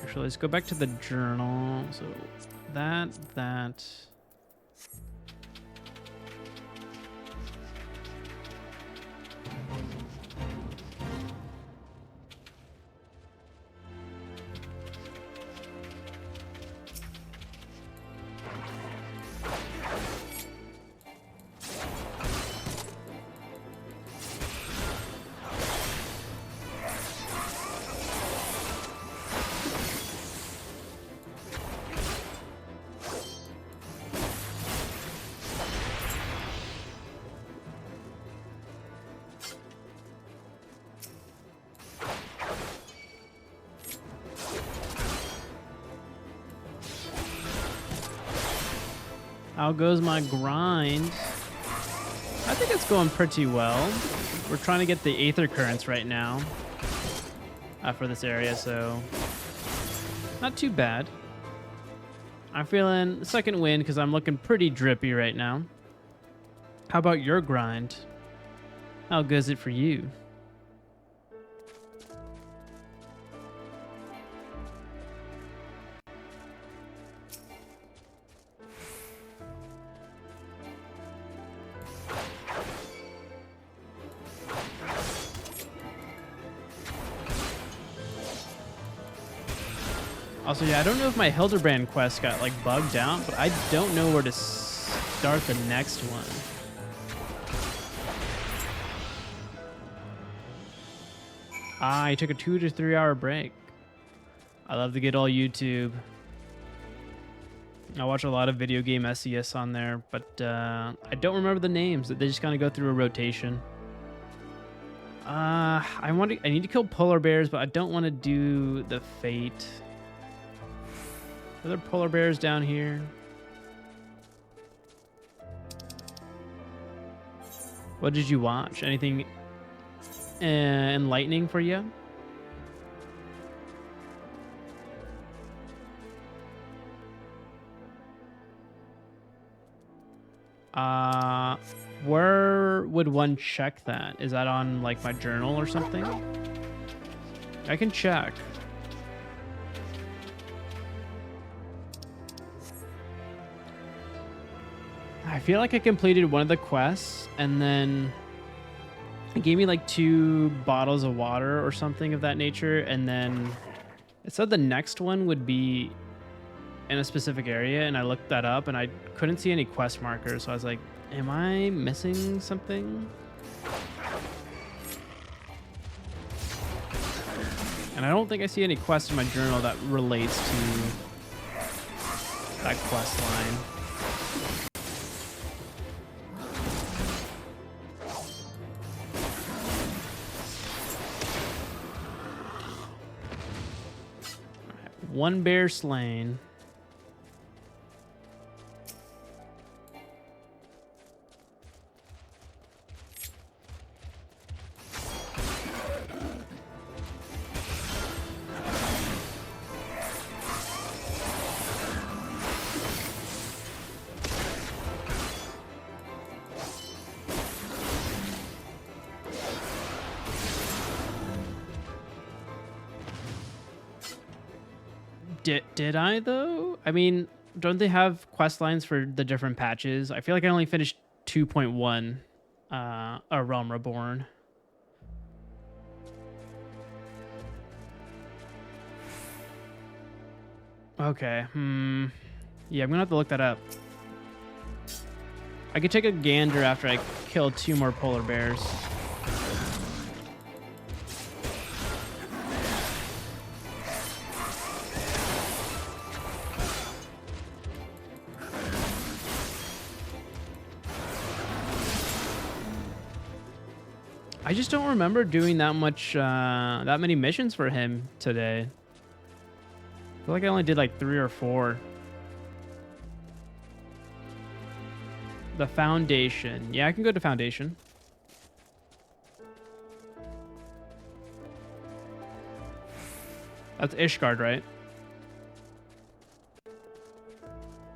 Actually, let's go back to the journal. So that. How goes my grind? I think it's going pretty well. We're trying to get the aether currents right now for this area, so not too bad. I'm feeling second wind because I'm looking pretty drippy right now. How about your grind? How good is it for you? Also, yeah, I don't know if my Hildibrand quest got like bugged out, but I don't know where to start the next one. I took a 2 to 3 hour break. I love the good old YouTube. I watch a lot of video game SES on there, but I don't remember the names. They just kind of go through a rotation. I need to kill polar bears, but I don't want to do the fate. Are there polar bears down here? What did you watch? Anything enlightening for you? Where would one check that? Is that on like my journal or something? I can check. I feel like I completed one of the quests and then it gave me like 2 bottles of water or something of that nature, and then it said the next one would be in a specific area, and I looked that up and I couldn't see any quest markers, so I was like, am I missing something? And I don't think I see any quests in my journal that relates to that quest line. One bear slain. Did I though? I mean, don't they have quest lines for the different patches? I feel like I only finished 2.1, A Realm Reborn. Okay. Yeah, I'm gonna have to look that up. I could take a gander after I kill 2 more polar bears. I just don't remember doing that much, that many missions for him today. I feel like I only did like 3 or 4. The Foundation. Yeah, I can go to Foundation. That's Ishgard, right?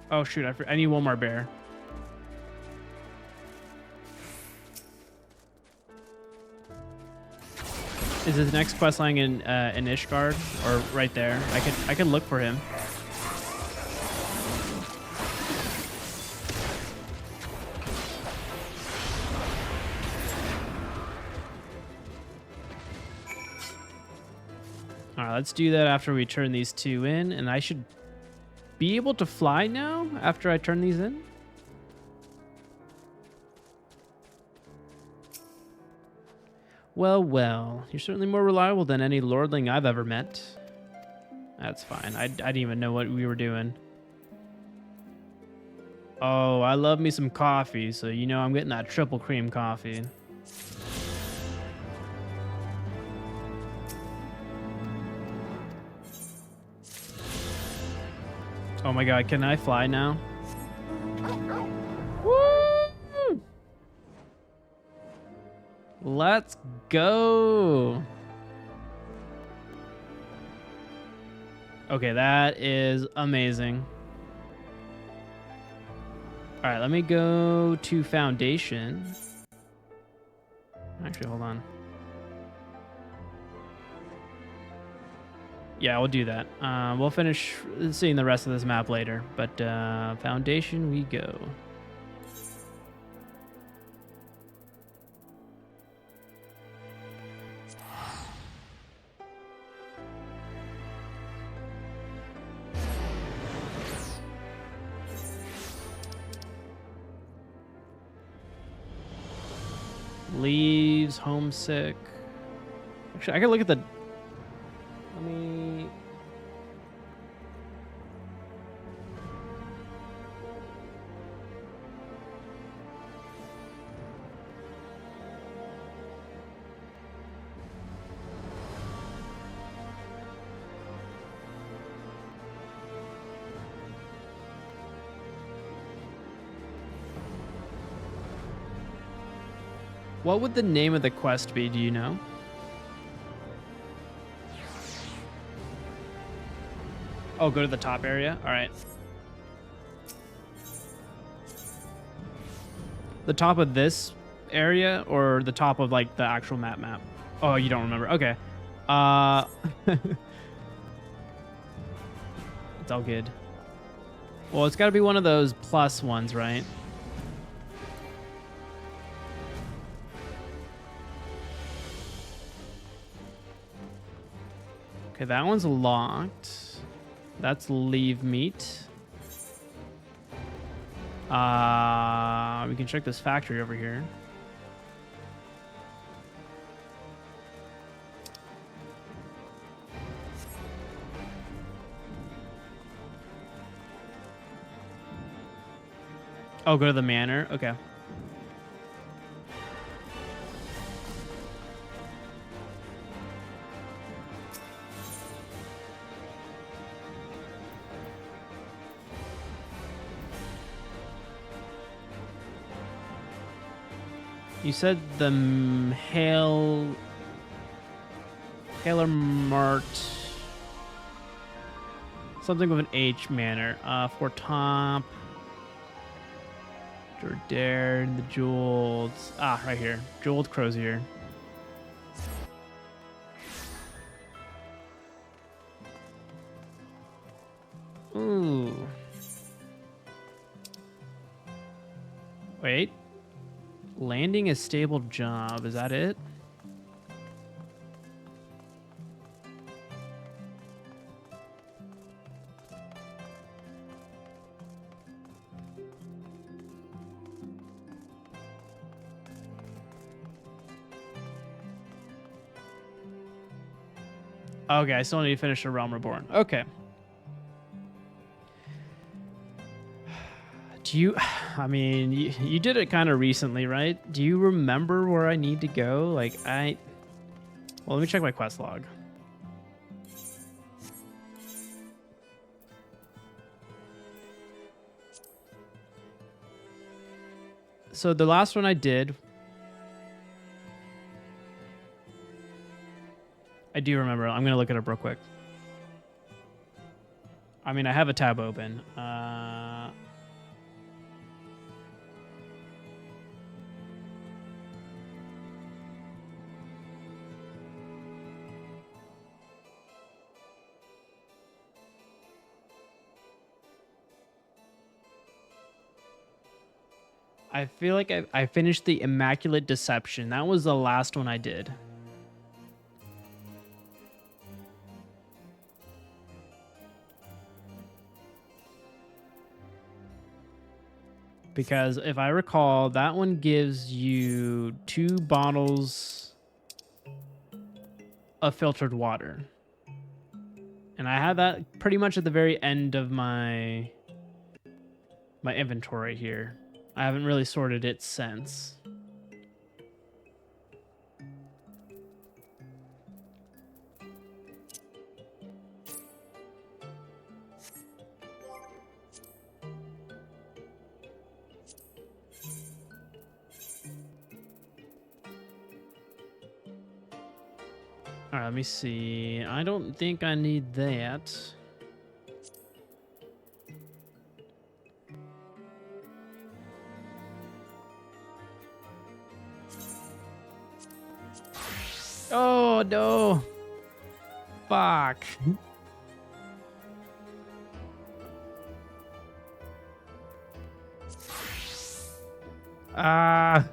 Oh shoot, I need one more bear. Is his next quest line in Ishgard or right there? I could look for him. All right, let's do that after we turn these 2 in, and I should be able to fly now after I turn these in. Well, well, you're certainly more reliable than any lordling I've ever met. That's fine. I didn't even know what we were doing. Oh, I love me some coffee, so you know I'm getting that triple cream coffee. Oh my god, can I fly now? Woo! Let's go. Okay, that is amazing. All right, let me go to foundation. Actually, hold on. Yeah, we'll do that. We'll finish seeing the rest of this map later, but foundation we go. Leaves, homesick. Actually, I can look at the... Let me... What would the name of the quest be, do you know? Oh, go to the top area? All right. The top of this area or the top of like the actual map? Oh, you don't remember. Okay. It's all good. Well, it's got to be one of those plus ones, right? Okay, that one's locked. That's leave meat. We can check this factory over here. Oh, go to the manor? Okay. You said the Haler Mart, something with an H manor. For top, Jordan, the jeweled. Ah, right here, jeweled crozier. Ooh. Wait. Landing a stable job, is that it? Okay, I still need to finish the Realm Reborn. Okay. Do you... I mean, you did it kind of recently, right? Do you remember where I need to go? Like, well, let me check my quest log. So the last one I did... I do remember. I'm going to look it up real quick. I mean, I have a tab open. I feel like I finished the Immaculate Deception. That was the last one I did. Because if I recall, that one gives you 2 bottles of filtered water. And I have that pretty much at the very end of my inventory here. I haven't really sorted it since. All right, let me see. I don't think I need that. Oh, no. Fuck. Ah.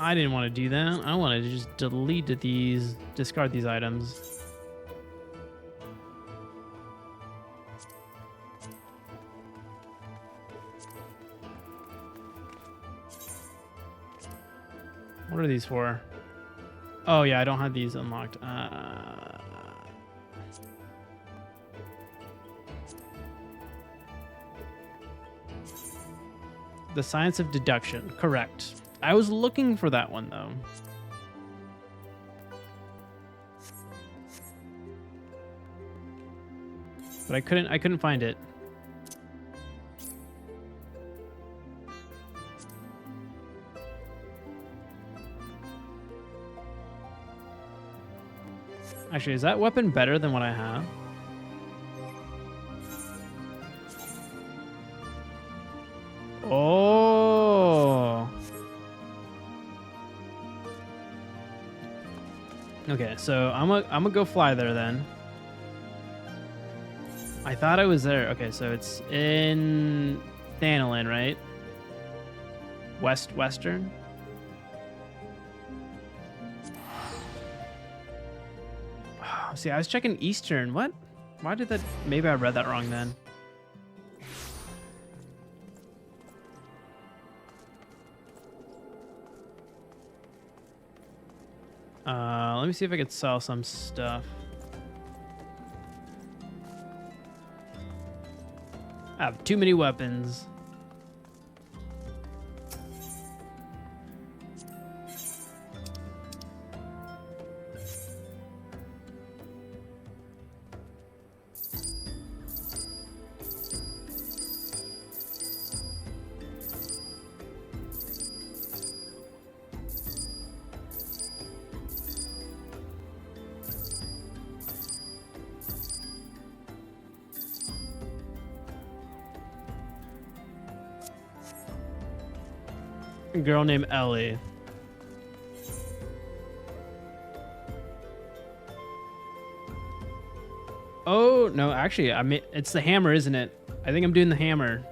I didn't want to do that. I wanted to just delete these, discard these items. What are these for? Oh yeah, I don't have these unlocked. The science of deduction, correct. I was looking for that one though. But I couldn't find it. Actually, is that weapon better than what I have? Oh. Okay, so I'm gonna go fly there then. I thought I was there. Okay, so it's in Thanolin, right? Western. See, I was checking Eastern. What? Why did that? Maybe I read that wrong then. Let me see if I could sell some stuff. I have too many weapons. A girl named Ellie. Oh, no, actually, it's the hammer, isn't it? I think I'm doing the hammer.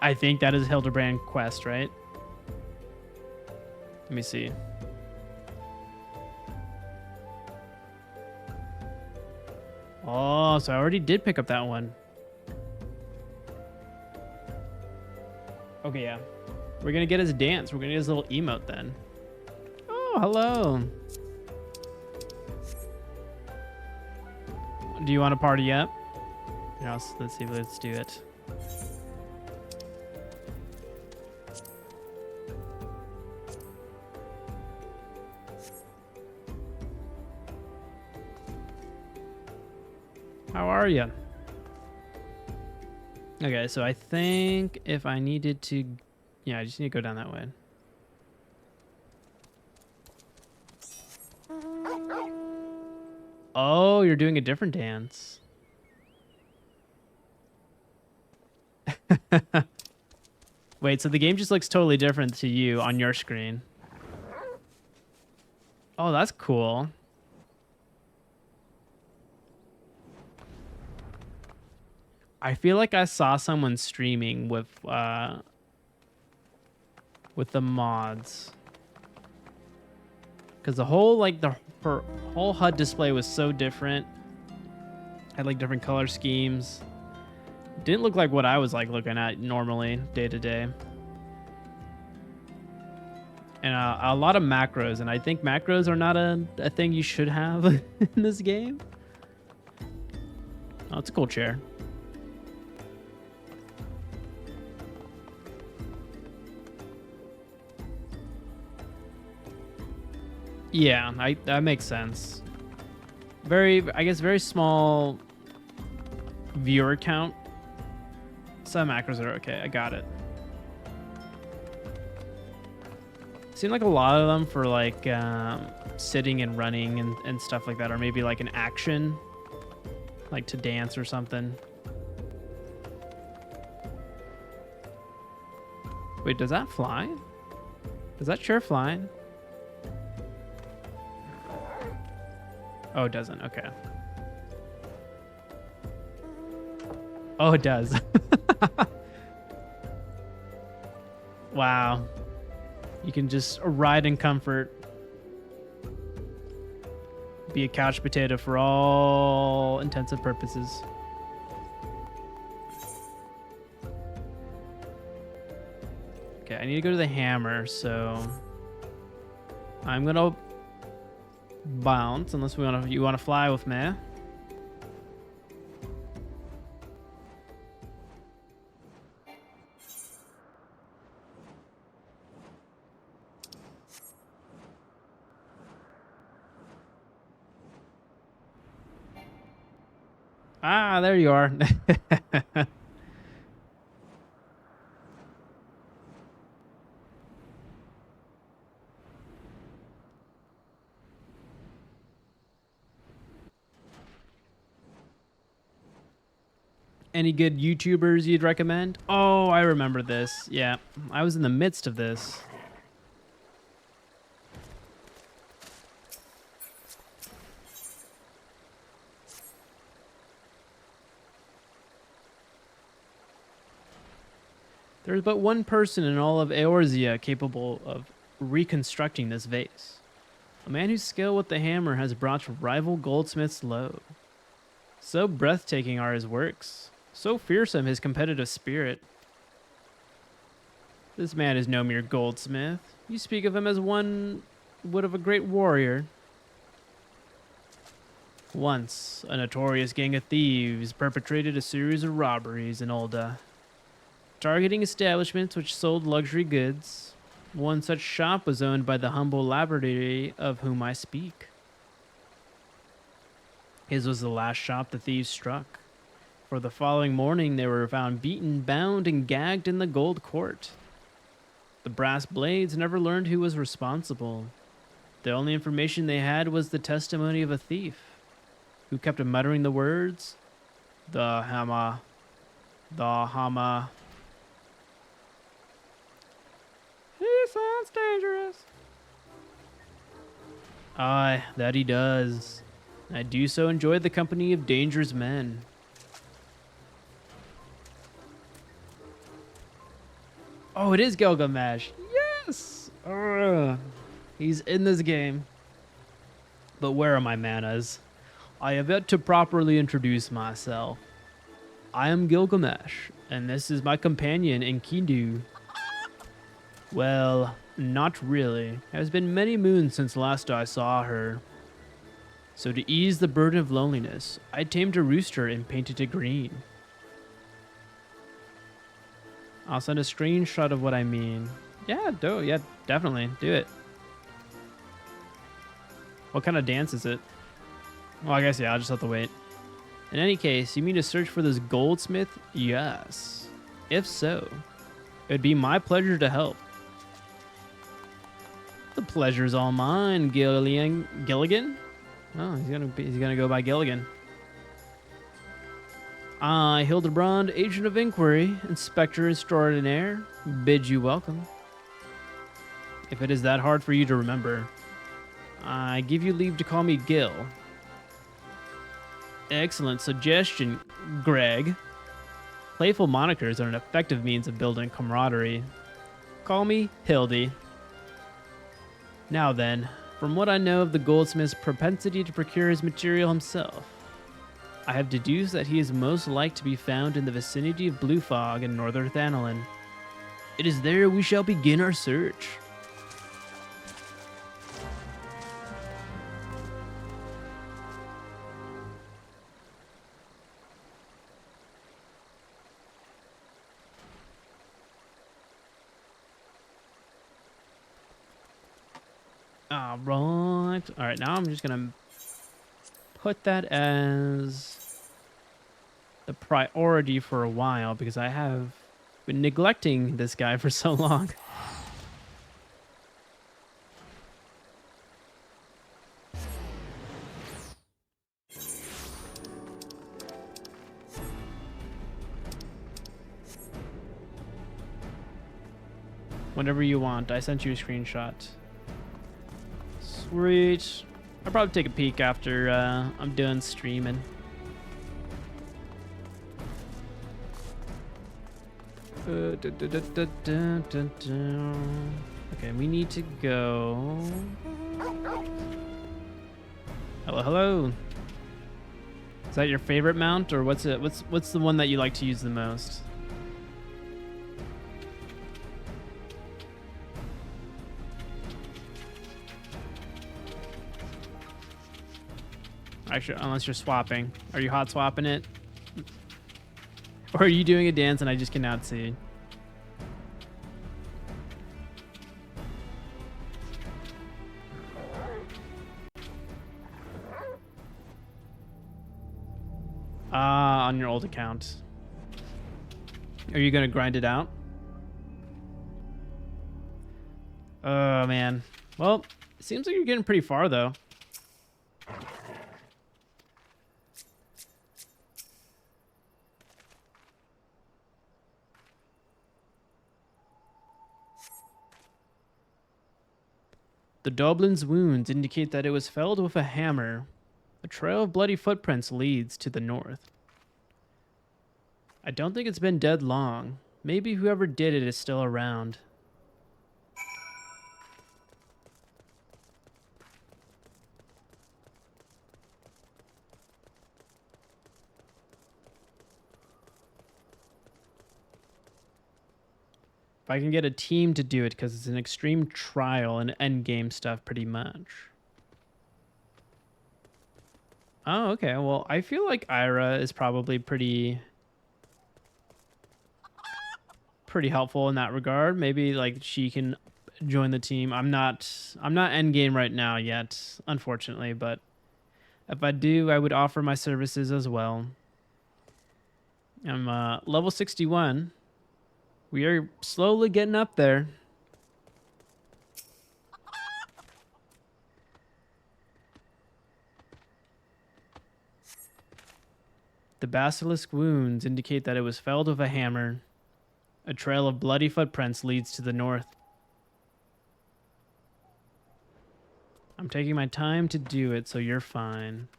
I think that is Hildibrand quest, right? Let me see. Oh, so I already did pick up that one. Okay, yeah. We're gonna get his dance. We're gonna get his little emote then. Oh, hello. Do you want to party up? Yeah, let's see. Let's do it. How are you? Okay, so I think if I needed to... Yeah, I just need to go down that way. Oh, you're doing a different dance. Wait, so the game just looks totally different to you on your screen. Oh, that's cool. I feel like I saw someone streaming with the mods, because the whole her whole HUD display was so different. Had like different color schemes. Didn't look like what I was like looking at normally day to day. And a lot of macros, and I think macros are not a thing you should have in this game. Oh, it's a cool chair. Yeah, that makes sense. I guess very small viewer count. Some macros are okay. I got it. Seem like a lot of them for like sitting and running and stuff like that, or maybe like an action, like to dance or something. Wait, does that fly? Does that chair fly? Oh, it doesn't. Okay. Oh, it does. Wow. You can just ride in comfort. Be a couch potato for all intents and purposes. Okay, I need to go to the hammer, so I'm gonna bounce unless you wanna fly with me. Ah, there you are. Any good YouTubers you'd recommend? Oh, I remember this. Yeah, I was in the midst of this. There's but one person in all of Eorzea capable of reconstructing this vase. A man whose skill with the hammer has brought rival goldsmiths low. So breathtaking are his works, so fearsome his competitive spirit. This man is no mere goldsmith. You speak of him as one would of a great warrior. Once, a notorious gang of thieves perpetrated a series of robberies in Ul'dah, targeting establishments which sold luxury goods. One such shop was owned by the humble lapidary of whom I speak. His was the last shop the thieves struck, for the following morning they were found beaten, bound, and gagged in the gold court. The brass blades never learned who was responsible. The only information they had was the testimony of a thief, who kept muttering the words, "The hammer, the hammer." He sounds dangerous. Aye, that he does. I do so enjoy the company of dangerous men. Oh, it is Gilgamesh. Yes! He's in this game. But where are my manas? I have yet to properly introduce myself. I am Gilgamesh, and this is my companion Enkidu. Well, not really. It has been many moons since last I saw her. So to ease the burden of loneliness, I tamed a rooster and painted it green. I'll send a screenshot of what I mean. Yeah, definitely. Do it. What kind of dance is it? Well, I guess, yeah, I'll just have to wait. In any case, you mean to search for this goldsmith? Yes. If so, it would be my pleasure to help. The pleasure's all mine, Gilligan? Oh, he's gonna go by Gilligan. I, Hildibrand, Agent of Inquiry, Inspector Extraordinaire, bid you welcome. If it is that hard for you to remember, I give you leave to call me Gil. Excellent suggestion, Greg. Playful monikers are an effective means of building camaraderie. Call me Hildy. Now then, from what I know of the goldsmith's propensity to procure his material himself, I have deduced that he is most like to be found in the vicinity of Blue Fog in northern Thanalan. It is there we shall begin our search. All right, now I'm just gonna put that as the priority for a while because I have been neglecting this guy for so long. Whenever you want. I sent you a screenshot. Sweet. I'll probably take a peek after I'm done streaming. Okay, we need to go. Hello, hello. Is that your favorite mount, or what's it? What's the one that you like to use the most? Actually, unless you're swapping. Are you hot swapping it? Or are you doing a dance and I just cannot see? On your old account. Are you gonna grind it out? Oh, man. Well, it seems like you're getting pretty far, though. The Dublin's wounds indicate that it was felled with a hammer. A trail of bloody footprints leads to the north. I don't think it's been dead long. Maybe whoever did it is still around. If I can get a team to do it, because it's an extreme trial and end game stuff pretty much. Oh, okay. Well, I feel like Ira is probably pretty helpful in that regard. Maybe like she can join the team. I'm not end game right now yet, unfortunately, but if I do, I would offer my services as well. I'm level 61. We are slowly getting up there. The basilisk wounds indicate that it was felled with a hammer. A trail of bloody footprints leads to the north. I'm taking my time to do it, so you're fine.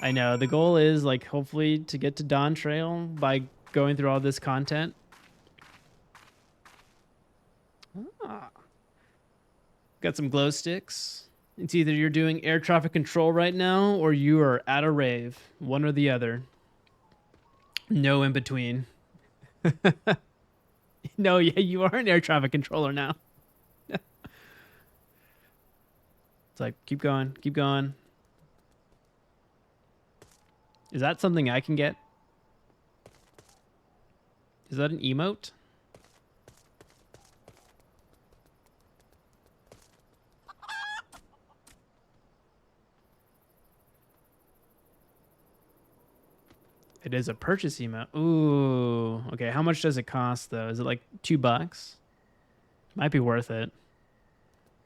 I know, the goal is, like, hopefully to get to Dawn Trail by going through all this content. Got some glow sticks. It's either you're doing air traffic control right now or you are at a rave. One or the other. No in between. No, yeah, you are an air traffic controller now. It's like, keep going, keep going. Is that something I can get? Is that an emote? It is a purchase emote. Ooh, okay. How much does it cost though? Is it like $2? Might be worth it.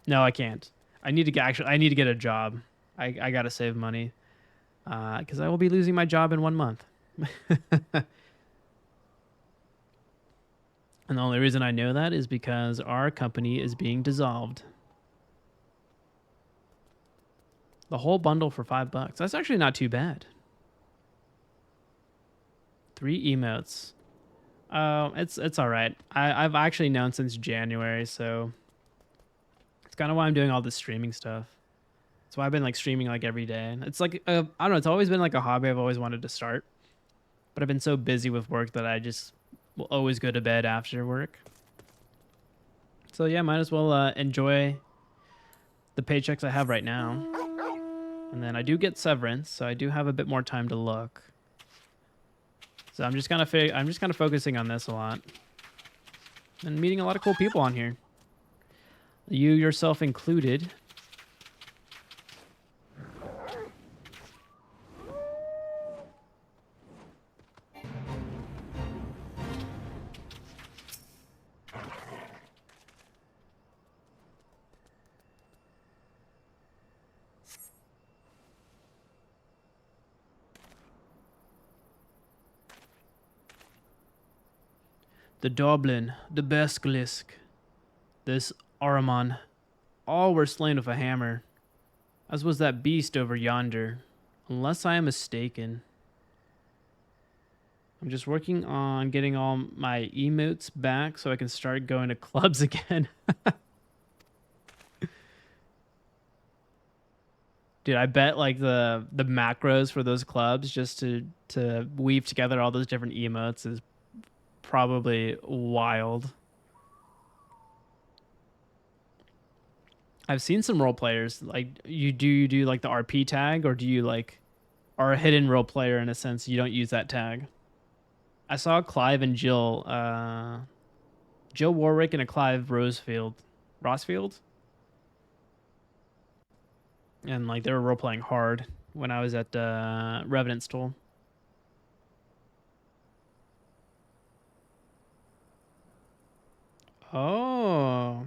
No, I can't. I need to get a job. I gotta save money because I will be losing my job in 1 month. And the only reason I know that is because our company is being dissolved. The whole bundle for $5. That's actually not too bad. 3 emotes. Oh, it's all right. I've actually known since January, so it's kind of why I'm doing all this streaming stuff. That's why I've been like streaming like every day. It's like I don't know. It's always been like a hobby I've always wanted to start, but I've been so busy with work that I just will always go to bed after work. So yeah, might as well enjoy the paychecks I have right now, and then I do get severance, so I do have a bit more time to look. So I'm just kind of focusing on this a lot, and meeting a lot of cool people on here. You yourself included. the Doblin, the Besklisk, this Araman, all were slain with a hammer, as was that beast over yonder, unless I am mistaken. I'm just working on getting all my emotes back so I can start going to clubs again. Dude, I bet like the macros for those clubs just to weave together all those different emotes is probably wild. I've seen some role players like you do like the RP tag, or do you like are a hidden role player in a sense you don't use that tag? I saw Clive and Jill Warwick and a Clive Rossfield. And like they were role playing hard when I was at Revenant Stool. Oh.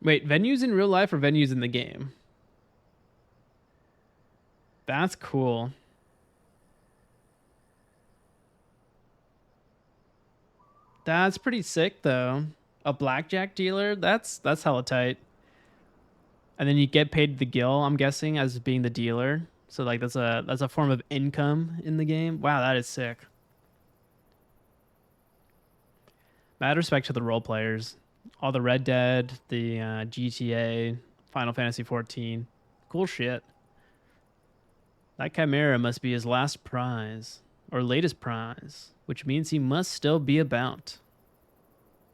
Wait, venues in real life or venues in the game? That's cool. That's pretty sick though. A blackjack dealer? That's hella tight. And then you get paid the gil, I'm guessing, as being the dealer. So like that's a form of income in the game. Wow, that is sick. Mad respect to the role players. All the Red Dead, the GTA, Final Fantasy 14. Cool shit. That Chimera must be his last prize, or latest prize, which means he must still be about.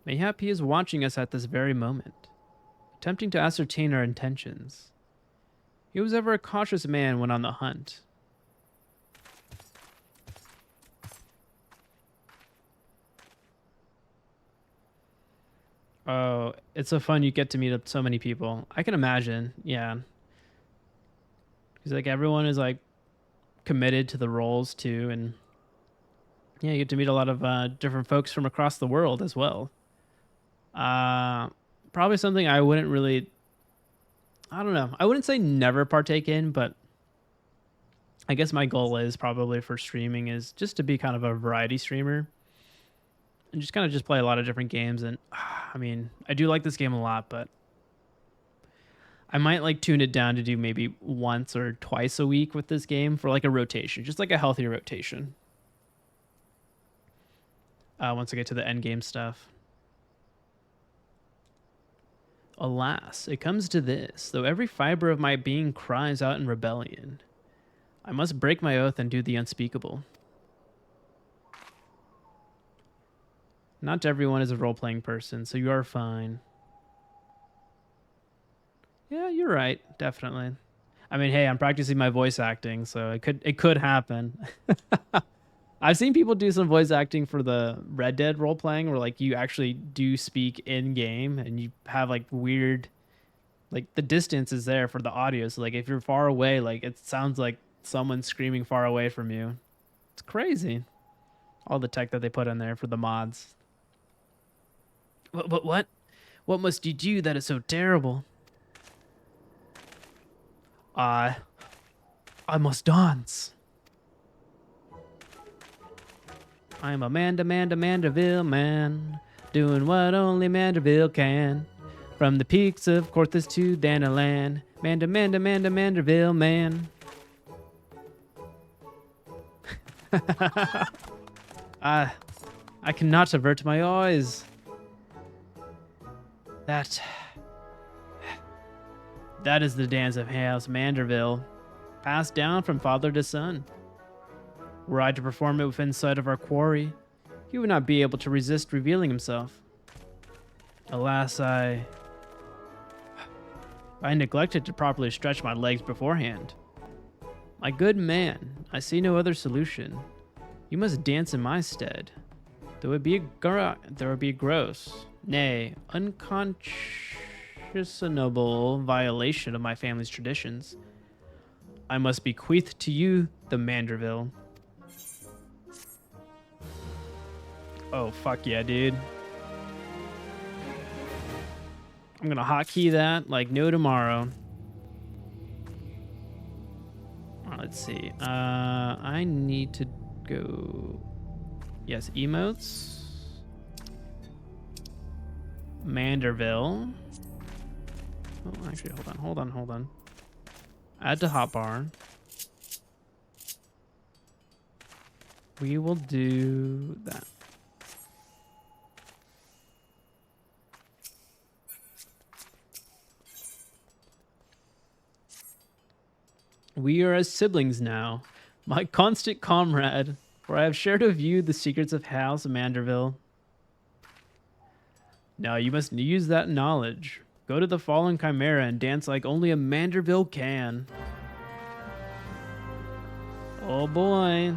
Mayhap he is watching us at this very moment, attempting to ascertain our intentions. He was ever a cautious man when on the hunt. Oh, it's so fun. You get to meet up so many people. I can imagine. Yeah. Because like everyone is like committed to the roles too. And yeah, you get to meet a lot of different folks from across the world as well. Probably something I wouldn't really, I don't know. I wouldn't say never partake in, but I guess my goal is probably for streaming is just to be kind of a variety streamer. And just kind of just play a lot of different games. And I mean, I do like this game a lot, but I might like tune it down to do maybe once or twice a week with this game for like a rotation, just like a healthy rotation. Once I get to the end game stuff. Alas, it comes to this, though every fiber of my being cries out in rebellion. I must break my oath and do the unspeakable. Not everyone is a role-playing person, so you are fine. Yeah, you're right. Definitely. I mean, hey, I'm practicing my voice acting, so it could happen. I've seen people do some voice acting for the Red Dead role-playing where like you actually do speak in-game and you have like weird, like the distance is there for the audio. So like if you're far away, like it sounds like someone screaming far away from you. It's crazy. All the tech that they put in there for the mods. But what? What must you do that is so terrible? I must dance. I am a Mandeville man, doing what only Mandeville can. From the peaks of Corthus to Danaland, Mandeville man. I cannot avert my eyes. That is the dance of House Manderville, passed down from father to son. Were I to perform it within sight of our quarry, he would not be able to resist revealing himself. Alas, I neglected to properly stretch my legs beforehand. My good man, I see no other solution. You must dance in my stead. There would be a gross, nay, unconscionable violation of my family's traditions. I must bequeath to you the Manderville. Oh, fuck yeah, dude. I'm gonna hotkey that like no tomorrow. Let's see. I need to go Yes, emotes. Manderville. Oh, actually, hold on. Add to hotbar. We will do that. We are as siblings now, my constant comrade, for I have shared with you the secrets of House Manderville. Now you must use that knowledge. Go to the fallen chimera and dance like only a Manderville can. Oh boy.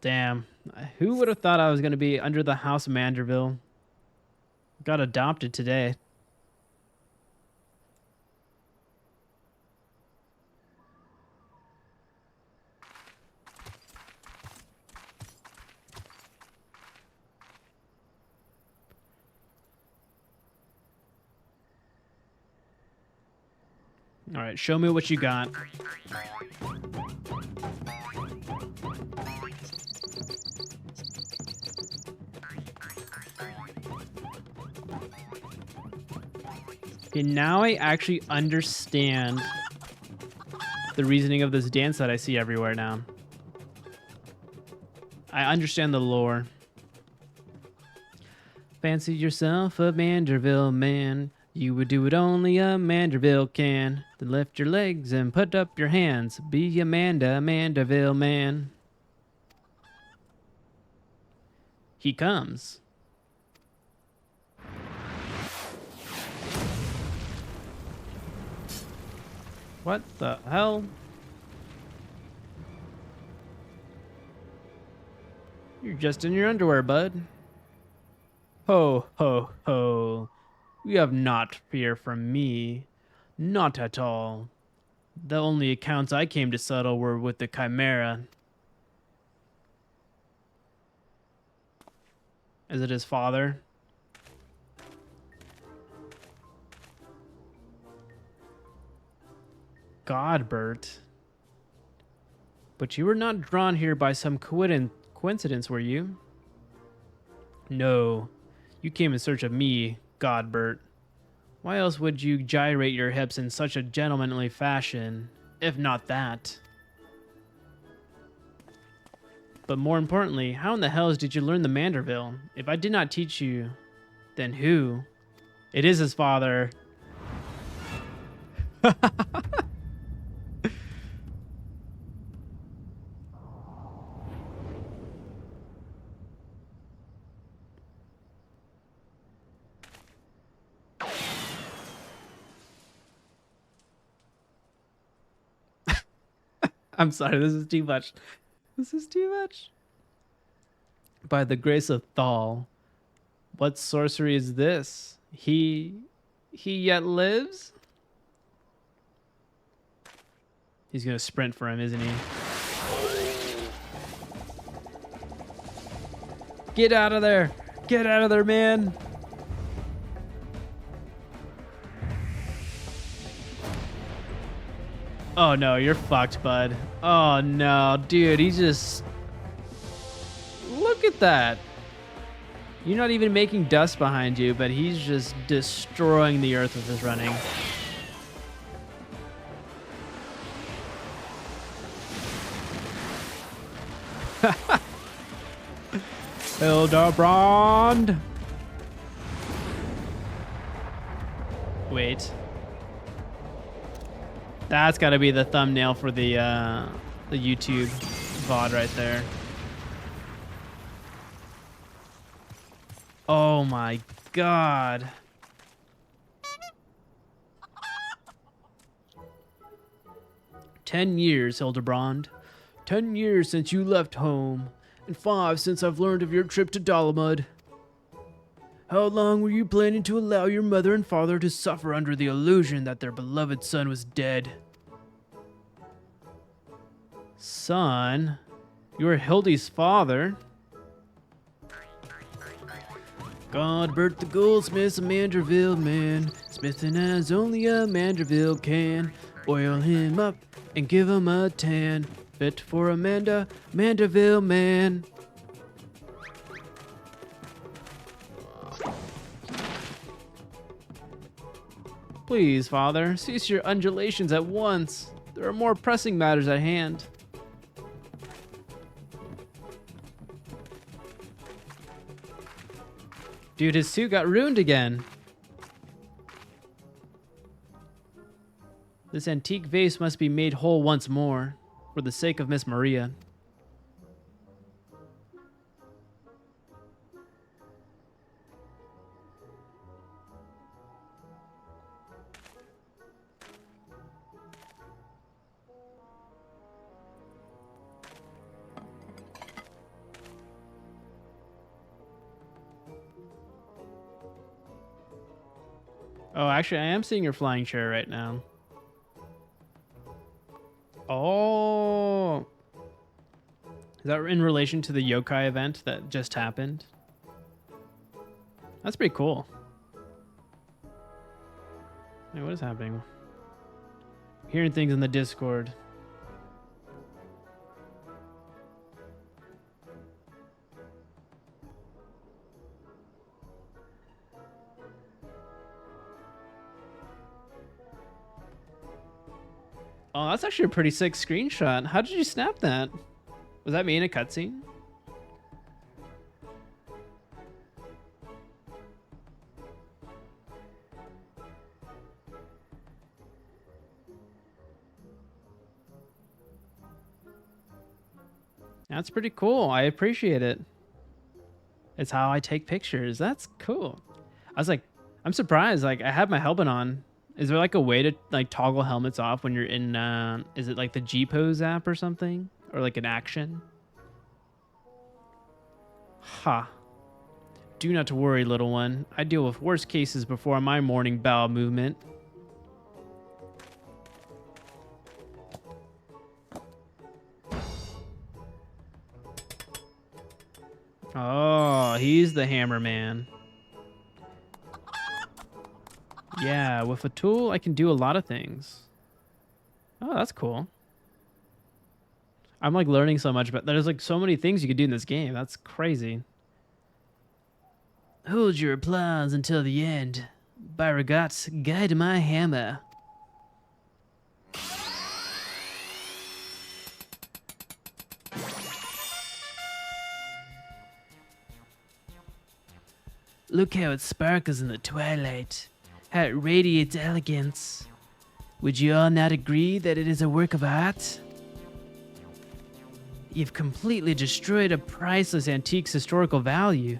Damn. Who would have thought I was going to be under the House of Manderville? Got adopted today. All right, show me what you got. Okay, now I actually understand the reasoning of this dance that I see everywhere now. I understand the lore. Fancy yourself a Manderville man. You would do what only a Manderville can. Then lift your legs and put up your hands. Be Amanda, Manderville man. He comes. What the hell? You're just in your underwear, bud. Ho, ho, ho. You have not fear from me. Not at all. The only accounts I came to settle were with the Chimera. Is it his father? Godbert. But you were not drawn here by some coincidence, were you? No. You came in search of me, Godbert. Why else would you gyrate your hips in such a gentlemanly fashion, if not that? But more importantly, how in the hells did you learn the Manderville? If I did not teach you, then who? It is his father. I'm sorry, this is too much. This is too much. By the grace of Thal, what sorcery is this? He yet lives? He's gonna sprint for him, isn't he? Get out of there! Get out of there, man! Oh no, you're fucked, bud. Oh no, dude, he's just... Look at that. You're not even making dust behind you, but he's just destroying the earth with his running. Hildibrand! Wait. That's got to be the thumbnail for the YouTube VOD right there. Oh my god. "10 years, Hildibrand. 10 years since you left home, and 5 since I've learned of your trip to Dalamud. How long were you planning to allow your mother and father to suffer under the illusion that their beloved son was dead?" Son? You are Hildy's father? Godbert the goldsmith's a Manderville man, smithing as only a Manderville can. Oil him up and give him a tan, fit for Amanda, Manderville man. Please, father, cease your undulations at once. There are more pressing matters at hand. Dude, his suit got ruined again. This antique vase must be made whole once more, for the sake of Miss Maria. Oh, actually, I am seeing your flying chair right now. Oh. Is that in relation to the yokai event that just happened? That's pretty cool. Wait, what is happening? Hearing things in the Discord. Oh, that's actually a pretty sick screenshot. How did you snap that? Was that me in a cutscene? That's pretty cool. I appreciate it. It's how I take pictures. That's cool. I was like, I'm surprised. Like, I have my helmet on. Is there like a way to like toggle helmets off when you're in, is it like the G-Pose app or something? Or like an action? Ha. Do not to worry, little one. I deal with worse cases before my morning bowel movement. Oh, he's the hammer man. Yeah, with a tool, I can do a lot of things. Oh, that's cool. I'm like learning so much, but there's like so many things you can do in this game. That's crazy. Hold your applause until the end. Beauregot's Guide My Hammer. Look how it sparkles in the twilight. How it radiates elegance. Would you all not agree that it is a work of art? You've completely destroyed a priceless antique's historical value.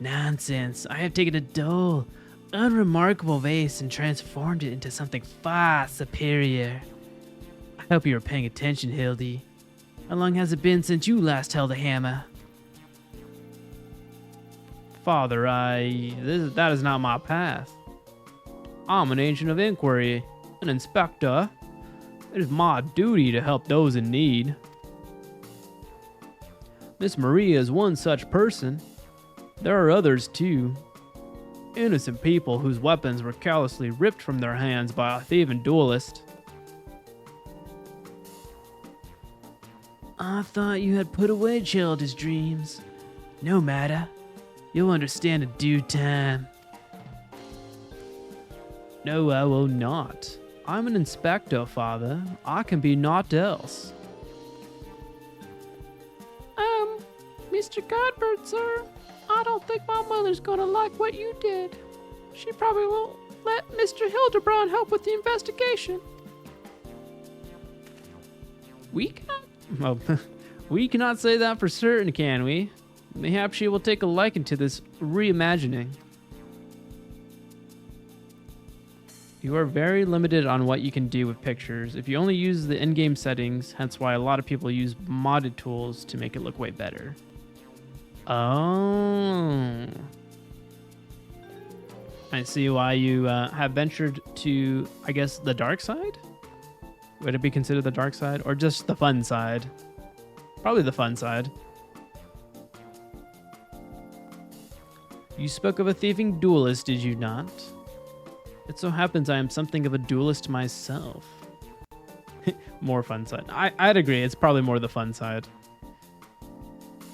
Nonsense. I have taken a dull, unremarkable vase and transformed it into something far superior. I hope you are paying attention, Hildy. How long has it been since you last held a hammer? Father, that is not my path. I'm an ancient of inquiry, an inspector. It is my duty to help those in need. Miss Maria is one such person. There are others too. Innocent people whose weapons were callously ripped from their hands by a thieving duelist. I thought you had put away childish dreams. No matter. You'll understand in due time. No, I will not. I'm an inspector, Father. I can be naught else. Mr. Godbert, sir. I don't think my mother's gonna like what you did. She probably won't let Mr. Hildibrand help with the investigation. We cannot say that for certain, can we? Mayhap she will take a liking to this reimagining. You are very limited on what you can do with pictures if you only use the in-game settings, hence why a lot of people use modded tools to make it look way better. Oh. I see why you have ventured to, I guess, the dark side? Would it be considered the dark side? Or just the fun side? Probably the fun side. You spoke of a thieving duelist, did you not? It so happens I am something of a duelist myself. More fun side. I'd agree, it's probably more the fun side.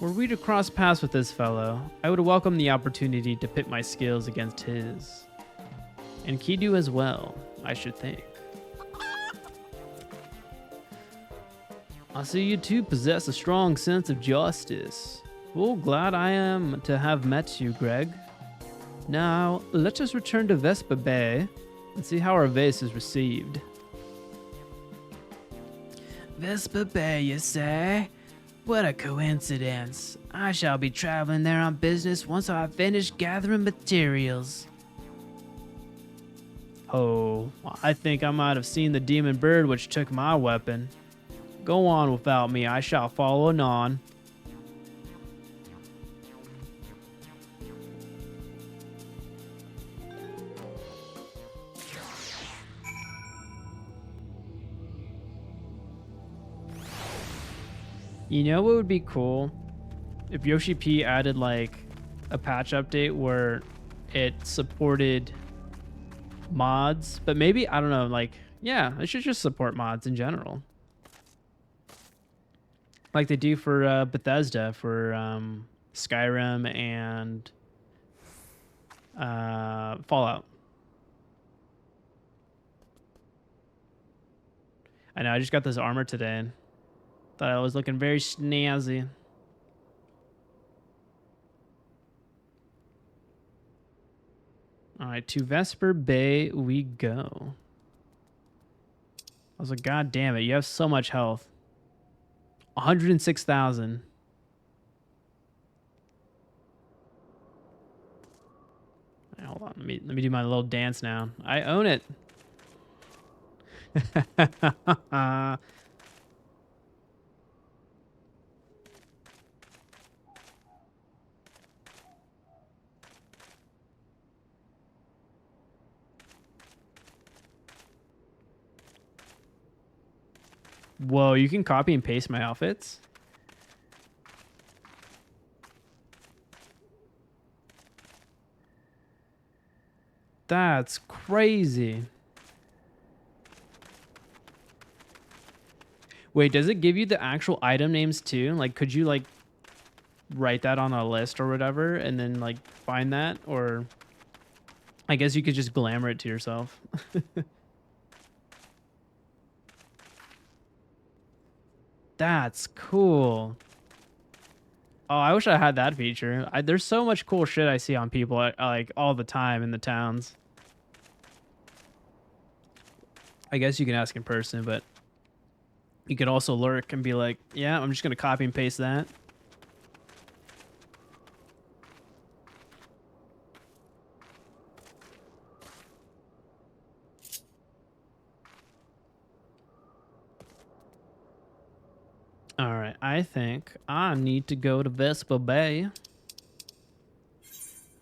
Were we to cross paths with this fellow, I would welcome the opportunity to pit my skills against his. And Kidu as well, I should think. I see you two possess a strong sense of justice. Well, glad I am to have met you, Greg. Now, let us return to Vespa Bay and see how our vase is received. Vespa Bay, you say? What a coincidence. I shall be traveling there on business once I finish gathering materials. Oh, I think I might have seen the demon bird which took my weapon. Go on without me, I shall follow anon. You know what would be cool? If Yoshi P added like a patch update where it supported mods, but maybe, I don't know, like, yeah, it should just support mods in general. Like they do for Bethesda, for Skyrim and Fallout. I know, I just got this armor today and thought I was looking very snazzy. All right, to Vesper Bay we go. I was like, God damn it, you have so much health. 106,000. Hold on, let me do my little dance now. I own it. Whoa, you can copy and paste my outfits? That's crazy. Wait, does it give you the actual item names too? Like, could you like write that on a list or whatever and then like find that? Or I guess you could just glamour it to yourself. That's cool. Oh, I wish I had that feature. There's so much cool shit I see on people like all the time in the towns. I guess you can ask in person, but you could also lurk and be like, yeah, I'm just going to copy and paste that. All right, I think I need to go to Vespa Bay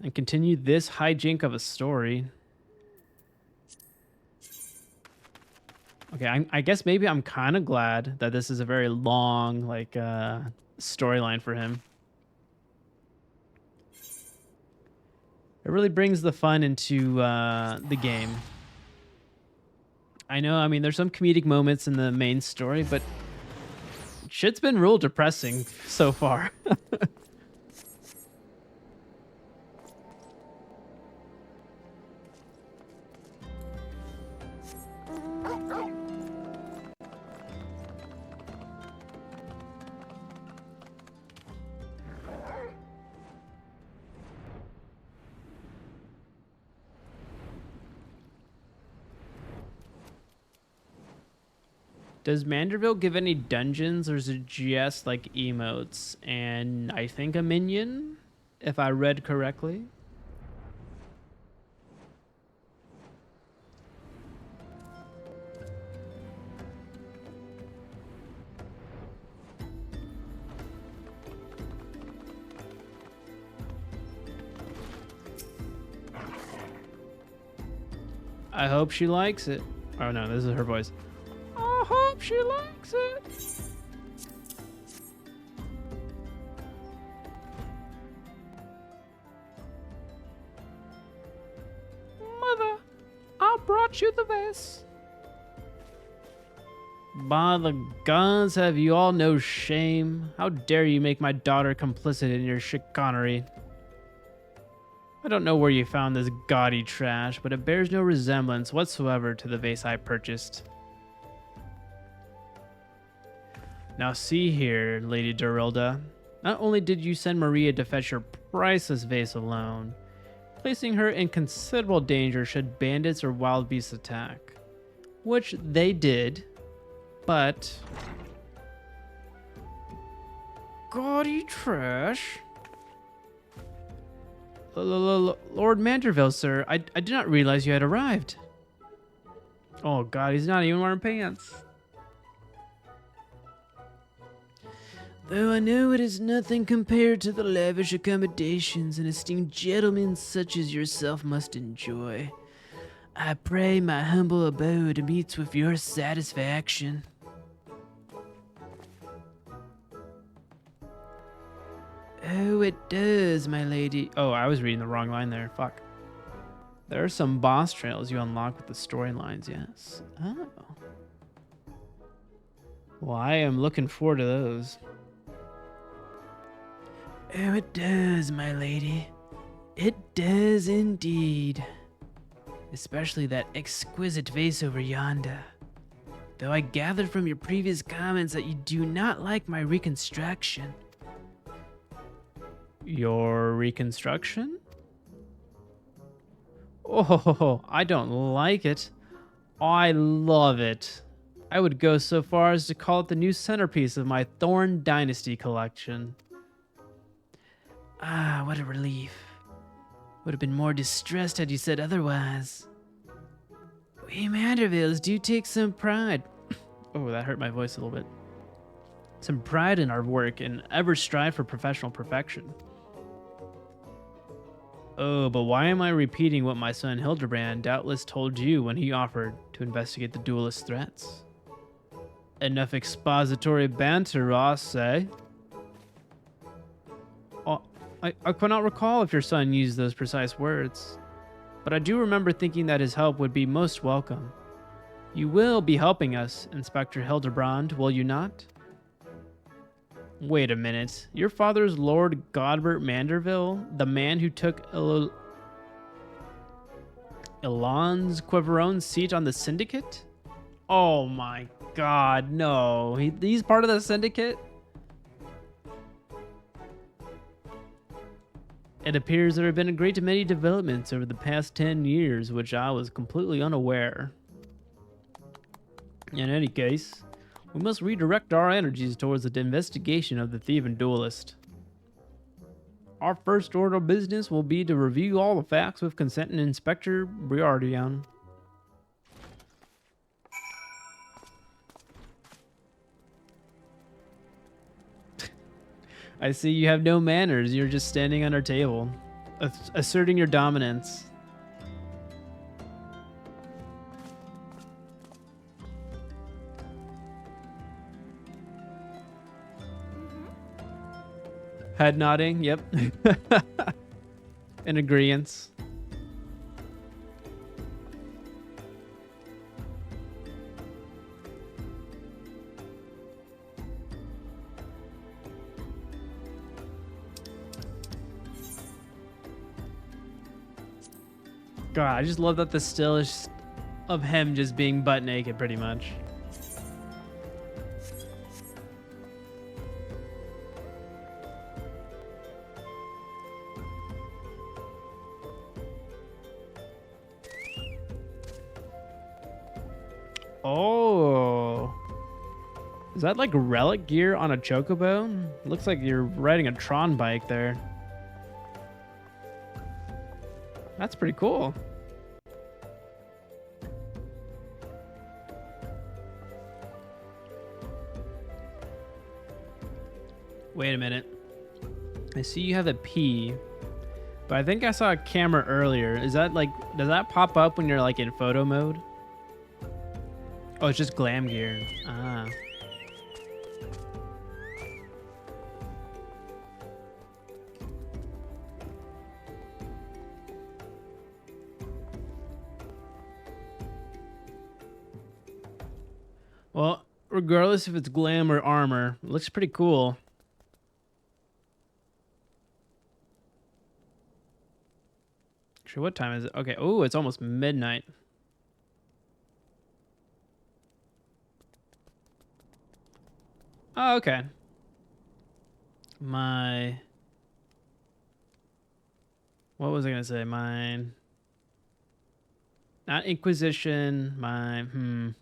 and continue this hijink of a story. Okay, I guess maybe I'm kind of glad that this is a very long, like, storyline for him. It really brings the fun into the game. I know, I mean, there's some comedic moments in the main story, but shit's been real depressing so far. Does Manderville give any dungeons, or is it just like emotes and I think a minion, if I read correctly? I hope she likes it. Oh no, this is her voice. I hope she likes it. brought you the vase. By the gods, have you all no shame? How dare you make my daughter complicit in your chicanery? I don't know where you found this gaudy trash, but it bears no resemblance whatsoever to the vase I purchased. Now see here, Lady Dorilda. Not only did you send Maria to fetch your priceless vase alone, placing her in considerable danger should bandits or wild beasts attack, which they did, but... Gaudy trash? Lord Manderville, sir, I did not realize you had arrived. Oh god, he's not even wearing pants. Though I know it is nothing compared to the lavish accommodations an esteemed gentleman such as yourself must enjoy, I pray my humble abode meets with your satisfaction. Oh, it does, my lady. Oh, I was reading the wrong line there. Fuck. There are some boss trails you unlock with the storylines, yes. Oh. Well, I am looking forward to those. Oh, it does, my lady. It does indeed. Especially that exquisite vase over yonder. Though I gathered from your previous comments that you do not like my reconstruction. Your reconstruction? Oh, I don't like it. I love it. I would go so far as to call it the new centerpiece of my Thorn Dynasty collection. Ah, what a relief. Would have been more distressed had you said otherwise. We Mandervilles do take some pride. Oh, that hurt my voice a little bit. Some pride in our work and ever strive for professional perfection. Oh, but why am I repeating what my son Hildibrand doubtless told you when he offered to investigate the duelist threats? Enough expository banter, Ross, eh? Oh, I cannot recall if your son used those precise words, but I do remember thinking that his help would be most welcome. You will be helping us, Inspector Hildibrand, will you not? Wait a minute. Your father's Lord Godbert Manderville, the man who took Elan's Quiveron's seat on the Syndicate? Oh my god, no. He's part of the Syndicate? It appears there have been a great many developments over the past 10 years, which I was completely unaware. In any case, we must redirect our energies towards the investigation of the thief and duelist. Our first order of business will be to review all the facts with consenting Inspector Briardian. I see you have no manners. You're just standing on our table, asserting your dominance. Head nodding, yep. In agreeance. God, I just love that the still is of him just being butt naked pretty much. Oh, is that like relic gear on a chocobo? Looks like you're riding a Tron bike there. That's pretty cool. Wait a minute. I see you have a P, but I think I saw a camera earlier. Is that like, does that pop up when you're like in photo mode? Oh, it's just glam gear. Ah. regardless if it's glam or armor. It looks pretty cool. Actually, what time is it? Okay. Oh, it's almost midnight. Oh, okay. What was I gonna say? Not Inquisition,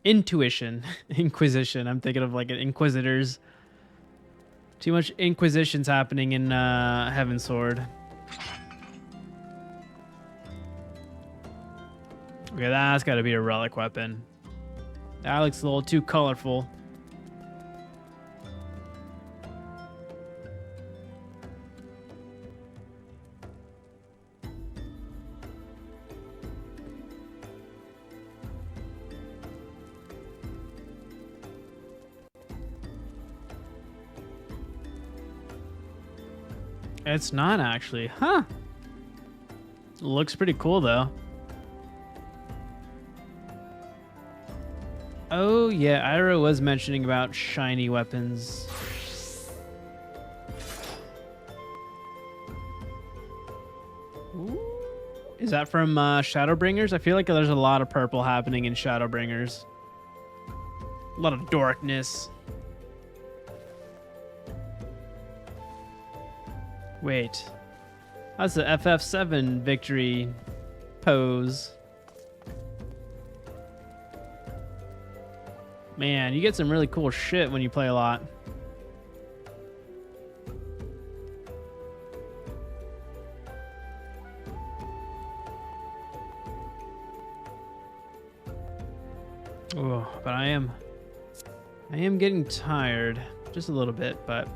Intuition. Inquisition. I'm thinking of like an Inquisitors. Too much Inquisitions happening in Heaven Sword. Okay, that's gotta be a relic weapon. That looks a little too colorful. It's not actually. Huh. Looks pretty cool though. Oh yeah, Ira was mentioning about shiny weapons. Ooh. Is that from Shadowbringers? I feel like there's a lot of purple happening in Shadowbringers. A lot of darkness. Wait. That's the FF7 victory pose. Man, you get some really cool shit when you play a lot. Oh, but I am getting tired. Just a little bit, but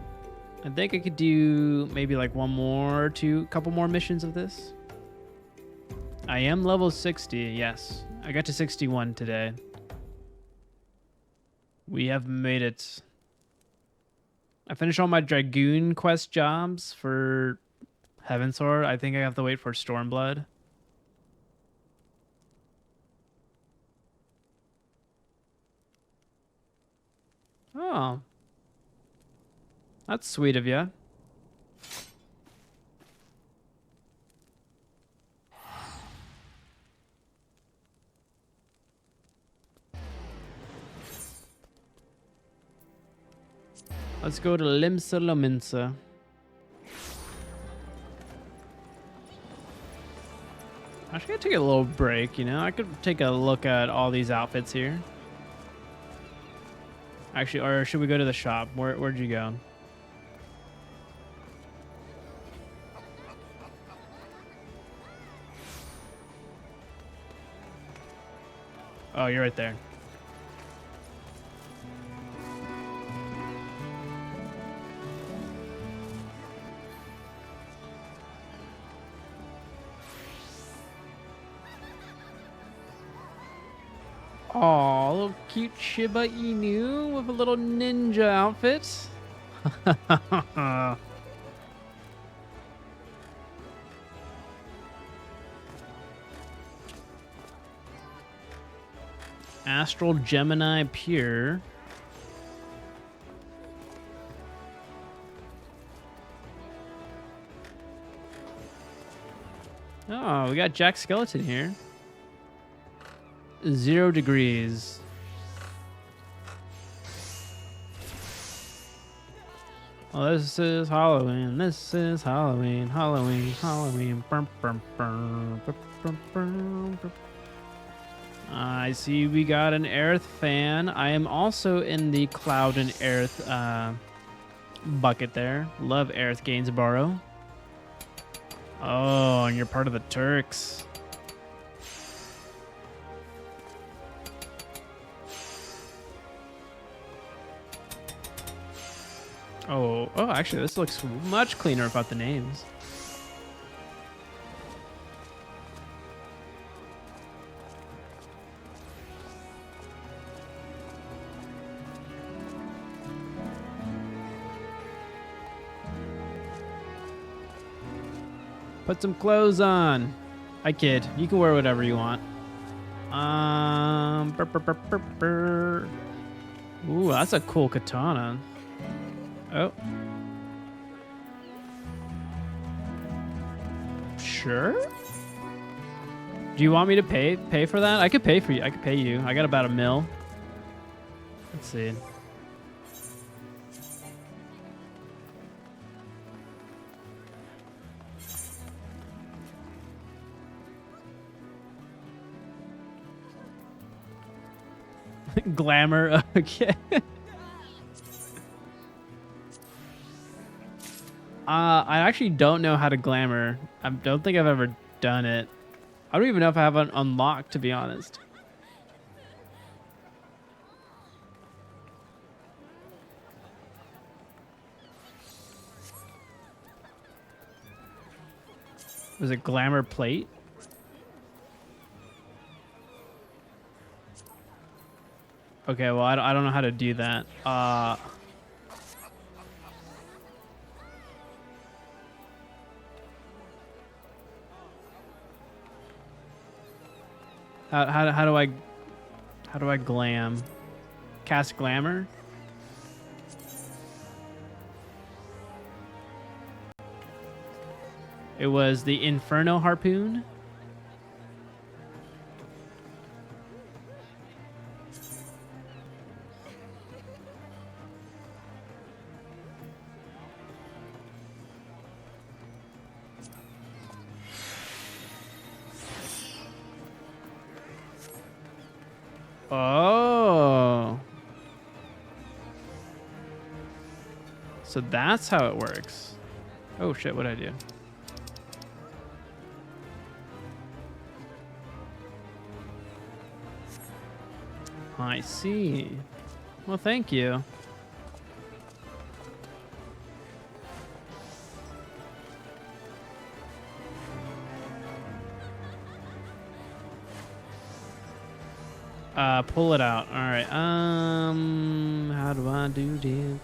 I think I could do maybe like couple more missions of this. I am level 60, yes. I got to 61 today. We have made it. I finished all my Dragoon quest jobs for Heaven Sword. I think I have to wait for Stormblood. Oh. That's sweet of you. Let's go to Limsa Lominsa. I should take a little break, you know? I could take a look at all these outfits here. Actually, or should we go to the shop? Where'd you go? Oh, you're right there. Oh, a little cute Shiba Inu with a little ninja outfit. Astral Gemini Pure. Oh, we got Jack Skeleton here. 0 degrees. Oh, this is Halloween. This is Halloween. Halloween. Halloween. I see we got an Aerith fan. I am also in the Cloud and Aerith bucket there. Love Aerith Gainsborough. Oh, and you're part of the Turks. Oh, actually, this looks much cleaner about the names. Put some clothes on. I kid. You can wear whatever you want. Ooh, that's a cool katana. Oh. Sure. Do you want me to pay for that? I could pay for you. I could pay you. I got about $1 mil. Let's see. Glamour. Okay. I actually don't know how to glamour. I don't think I've ever done it. I don't even know if I have it unlocked, to be honest. Was it glamour plate? Okay, well, I don't know how to do that. How do I glam? Cast glamour? It was the Inferno harpoon. Oh. So that's how it works. Oh shit, what'd I do? I see. Well, thank you. Pull it out. All right. How do I do that?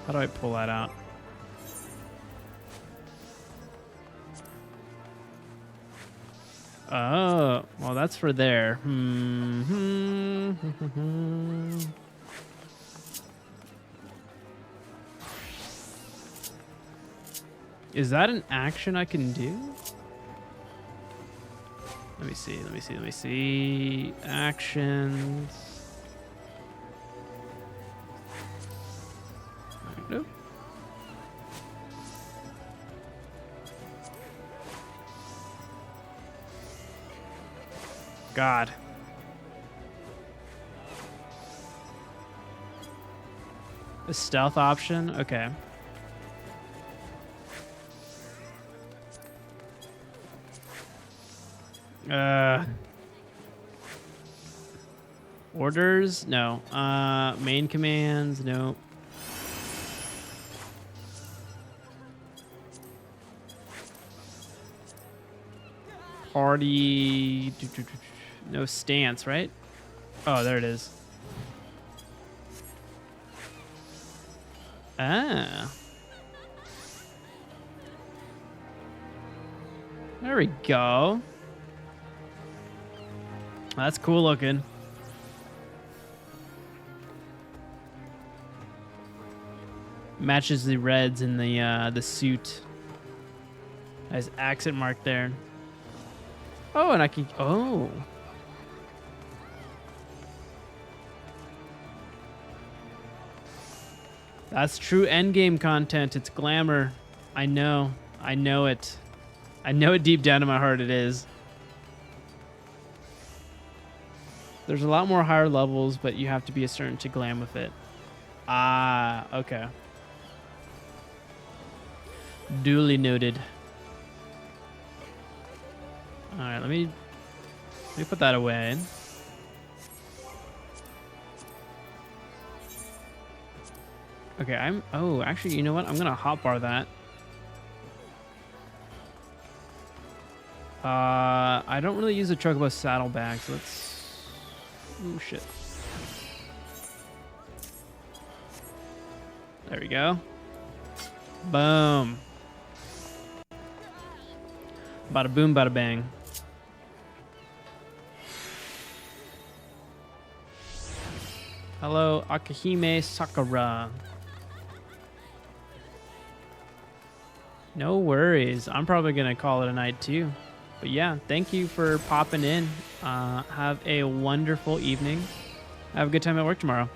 How do I pull that out? Oh, well, that's for there. Is that an action I can do? Let me see. Actions. Nope. God. The stealth option? Okay. Orders? No. Main commands? No. Party. No stance, right? Oh, there it is. Ah. There we go. That's cool looking. Matches the reds in the suit. Nice accent mark there. Oh, and I can. Oh. That's true endgame content. It's glamour. I know. I know it. I know it deep down in my heart it is. There's a lot more higher levels, but you have to be a certain to glam with it. Ah, okay. Duly noted. All right, let me put that away. Okay, oh, actually, you know what? I'm gonna hotbar that. I don't really use the Chocobo saddlebag, so let's. Oh shit. There we go. Boom. Bada boom, bada bang. Hello, Akahime Sakura. No worries. I'm probably going to call it a night too. But yeah, thank you for popping in. Have a wonderful evening. Have a good time at work tomorrow.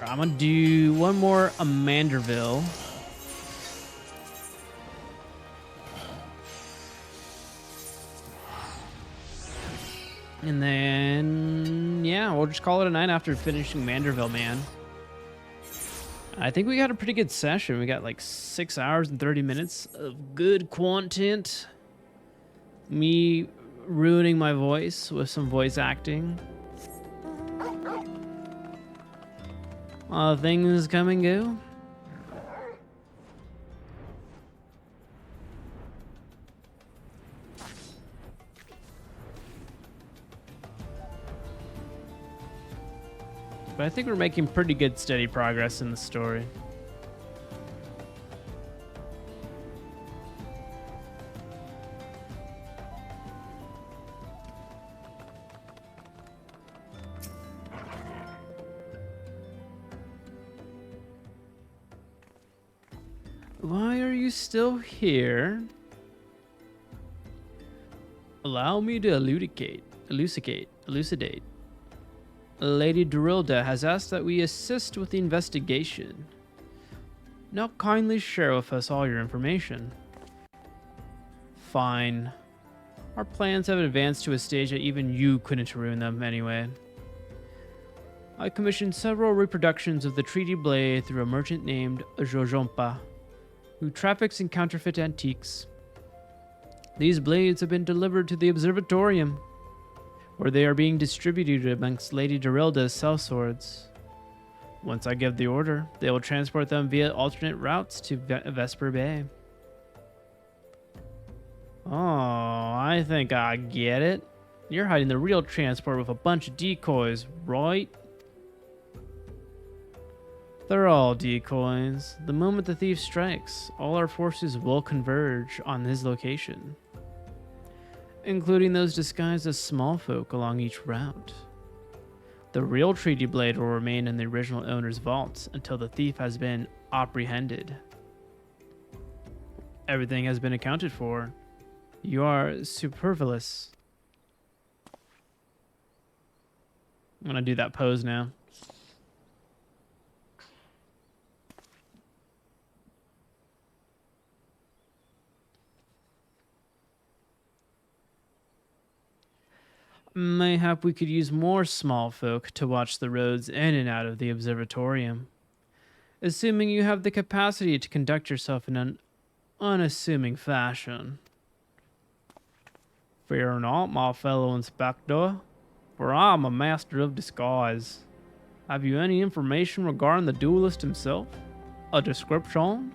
I'm gonna do one more Amanderville. And then, yeah, we'll just call it a night after finishing Manderville, man. I think we got a pretty good session. We got like 6 hours and 30 minutes of good content. Me ruining my voice with some voice acting. Things come and go. But I think we're making pretty good steady progress in the story. Why are you still here? Allow me to elucidate. Lady Dorilda has asked that we assist with the investigation. Now kindly share with us all your information. Fine. Our plans have advanced to a stage that even you couldn't ruin them anyway. I commissioned several reproductions of the Treaty Blade through a merchant named Jojompa, who traffics in counterfeit antiques. These blades have been delivered to the Observatorium, where they are being distributed amongst Lady Dorilda's sellswords. Once I give the order, they will transport them via alternate routes to Vesper Bay. Oh, I think I get it. You're hiding the real transport with a bunch of decoys, right? They're all decoys. The moment the thief strikes, all our forces will converge on his location, including those disguised as small folk along each route. The real Treaty Blade will remain in the original owner's vault until the thief has been apprehended. Everything has been accounted for. You are superfluous. I'm gonna do that pose now. Mayhap we could use more small folk to watch the roads in and out of the observatorium, assuming you have the capacity to conduct yourself in an unassuming fashion. Fear not, my fellow inspector, for I am a master of disguise. Have you any information regarding the duelist himself? A description?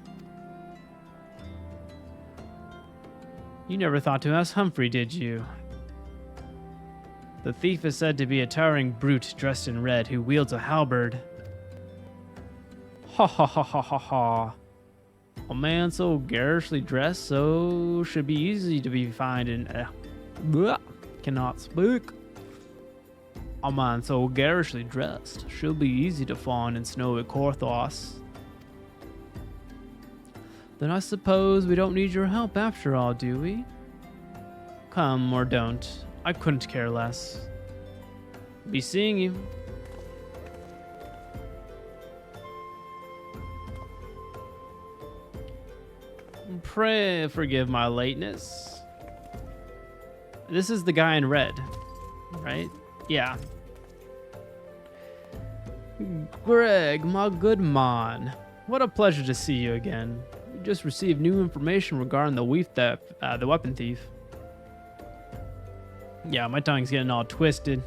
You never thought to ask Humphrey, did you? The thief is said to be a towering brute dressed in red who wields a halberd. Ha ha ha ha ha ha. A man so garishly dressed so should be easy to be found in... cannot speak. A man so garishly dressed should be easy to find in snowy Korthos. Then I suppose we don't need your help after all, do we? Come or don't. I couldn't care less. Be seeing you. Pray forgive my lateness. This is the guy in red, right? Yeah. Greg, my good man. What a pleasure to see you again. We just received new information regarding the weapon thief. Yeah, my tongue's getting all twisted.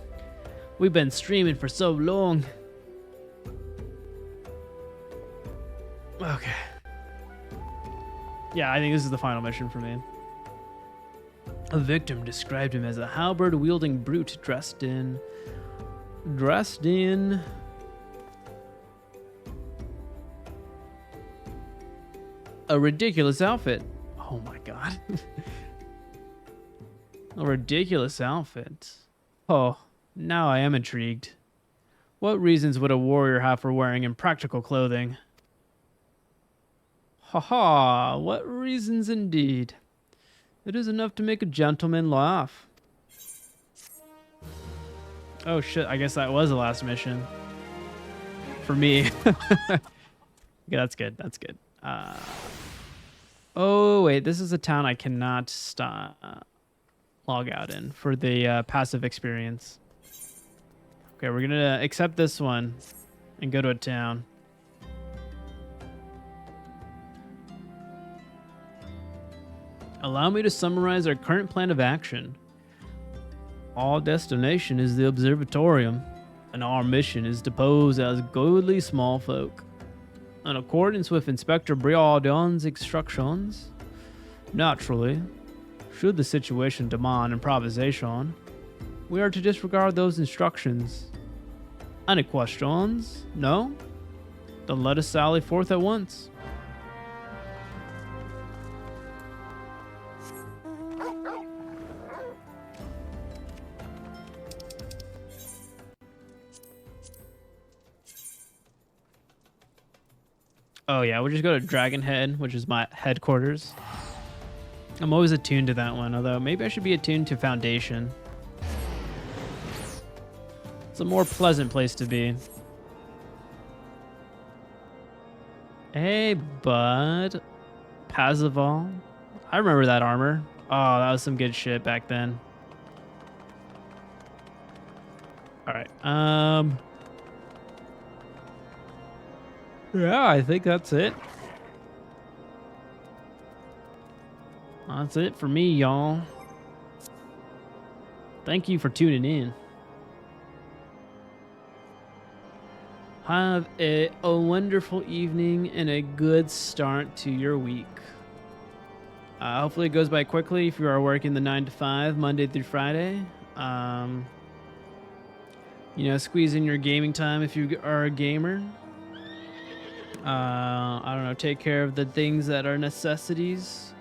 We've been streaming for so long. Okay. Yeah, I think this is the final mission for me. A victim described him as a halberd-wielding brute dressed in a ridiculous outfit. Oh my god. A ridiculous outfit. Oh, now I am intrigued. What reasons would a warrior have for wearing impractical clothing? Haha, what reasons indeed. It is enough to make a gentleman laugh. Oh shit, I guess that was the last mission. For me. Yeah, that's good, that's good. Oh wait, this is a town I cannot log out in for the passive experience. Okay, we're gonna accept this one and go to a town. Allow me to summarize our current plan of action. Our destination is the observatorium, and our mission is to pose as godly small folk. In accordance with Inspector Briardon's instructions, naturally, should the situation demand improvisation, we are to disregard those instructions. Any questions? No? Then let us sally forth at once. Oh yeah, we'll just go to Dragonhead, which is my headquarters. I'm always attuned to that one, although maybe I should be attuned to Foundation. It's a more pleasant place to be. Hey, bud. Pazival. I remember that armor. Oh, that was some good shit back then. Alright, yeah, I think that's it. That's it for me, y'all. Thank you for tuning in. Have a wonderful evening and a good start to your week. Hopefully it goes by quickly if you are working the 9 to 5, Monday through Friday. You know, squeeze in your gaming time if you are a gamer. I don't know, take care of the things that are necessities.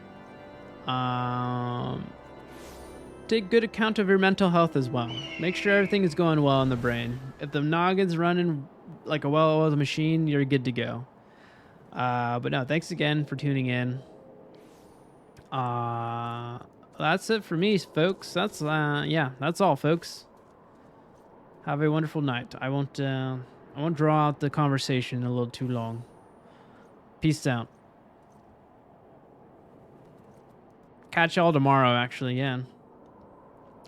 Take good account of your mental health as well. Make sure everything is going well in the brain. If the noggin's running like a well-oiled machine, you're good to go. But no, thanks again for tuning in. That's it for me, folks. That's yeah, that's all, folks. Have a wonderful night. I won't draw out the conversation a little too long. Peace out. Catch y'all tomorrow, actually, yeah.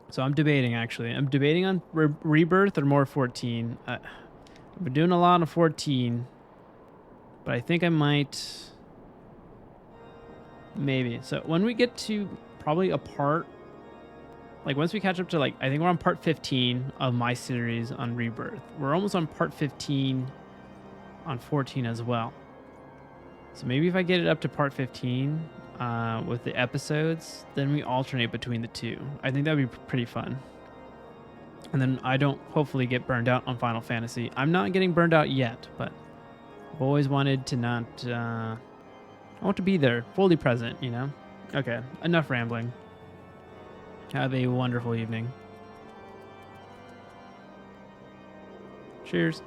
So I'm debating, actually. I'm debating on Rebirth or more 14. I've been doing a lot of 14. But I think I might... Maybe. So when we get to probably a part... Like, once we catch up to, like, I think we're on part 15 of my series on Rebirth. We're almost on part 15 on 14 as well. So maybe if I get it up to part 15 with the episodes, then we alternate between the two. I think that would be pretty fun. And then I don't hopefully get burned out on Final Fantasy. I'm not getting burned out yet, but I've always wanted to not... I want to be there, fully present, you know? Okay, enough rambling. Have a wonderful evening. Cheers.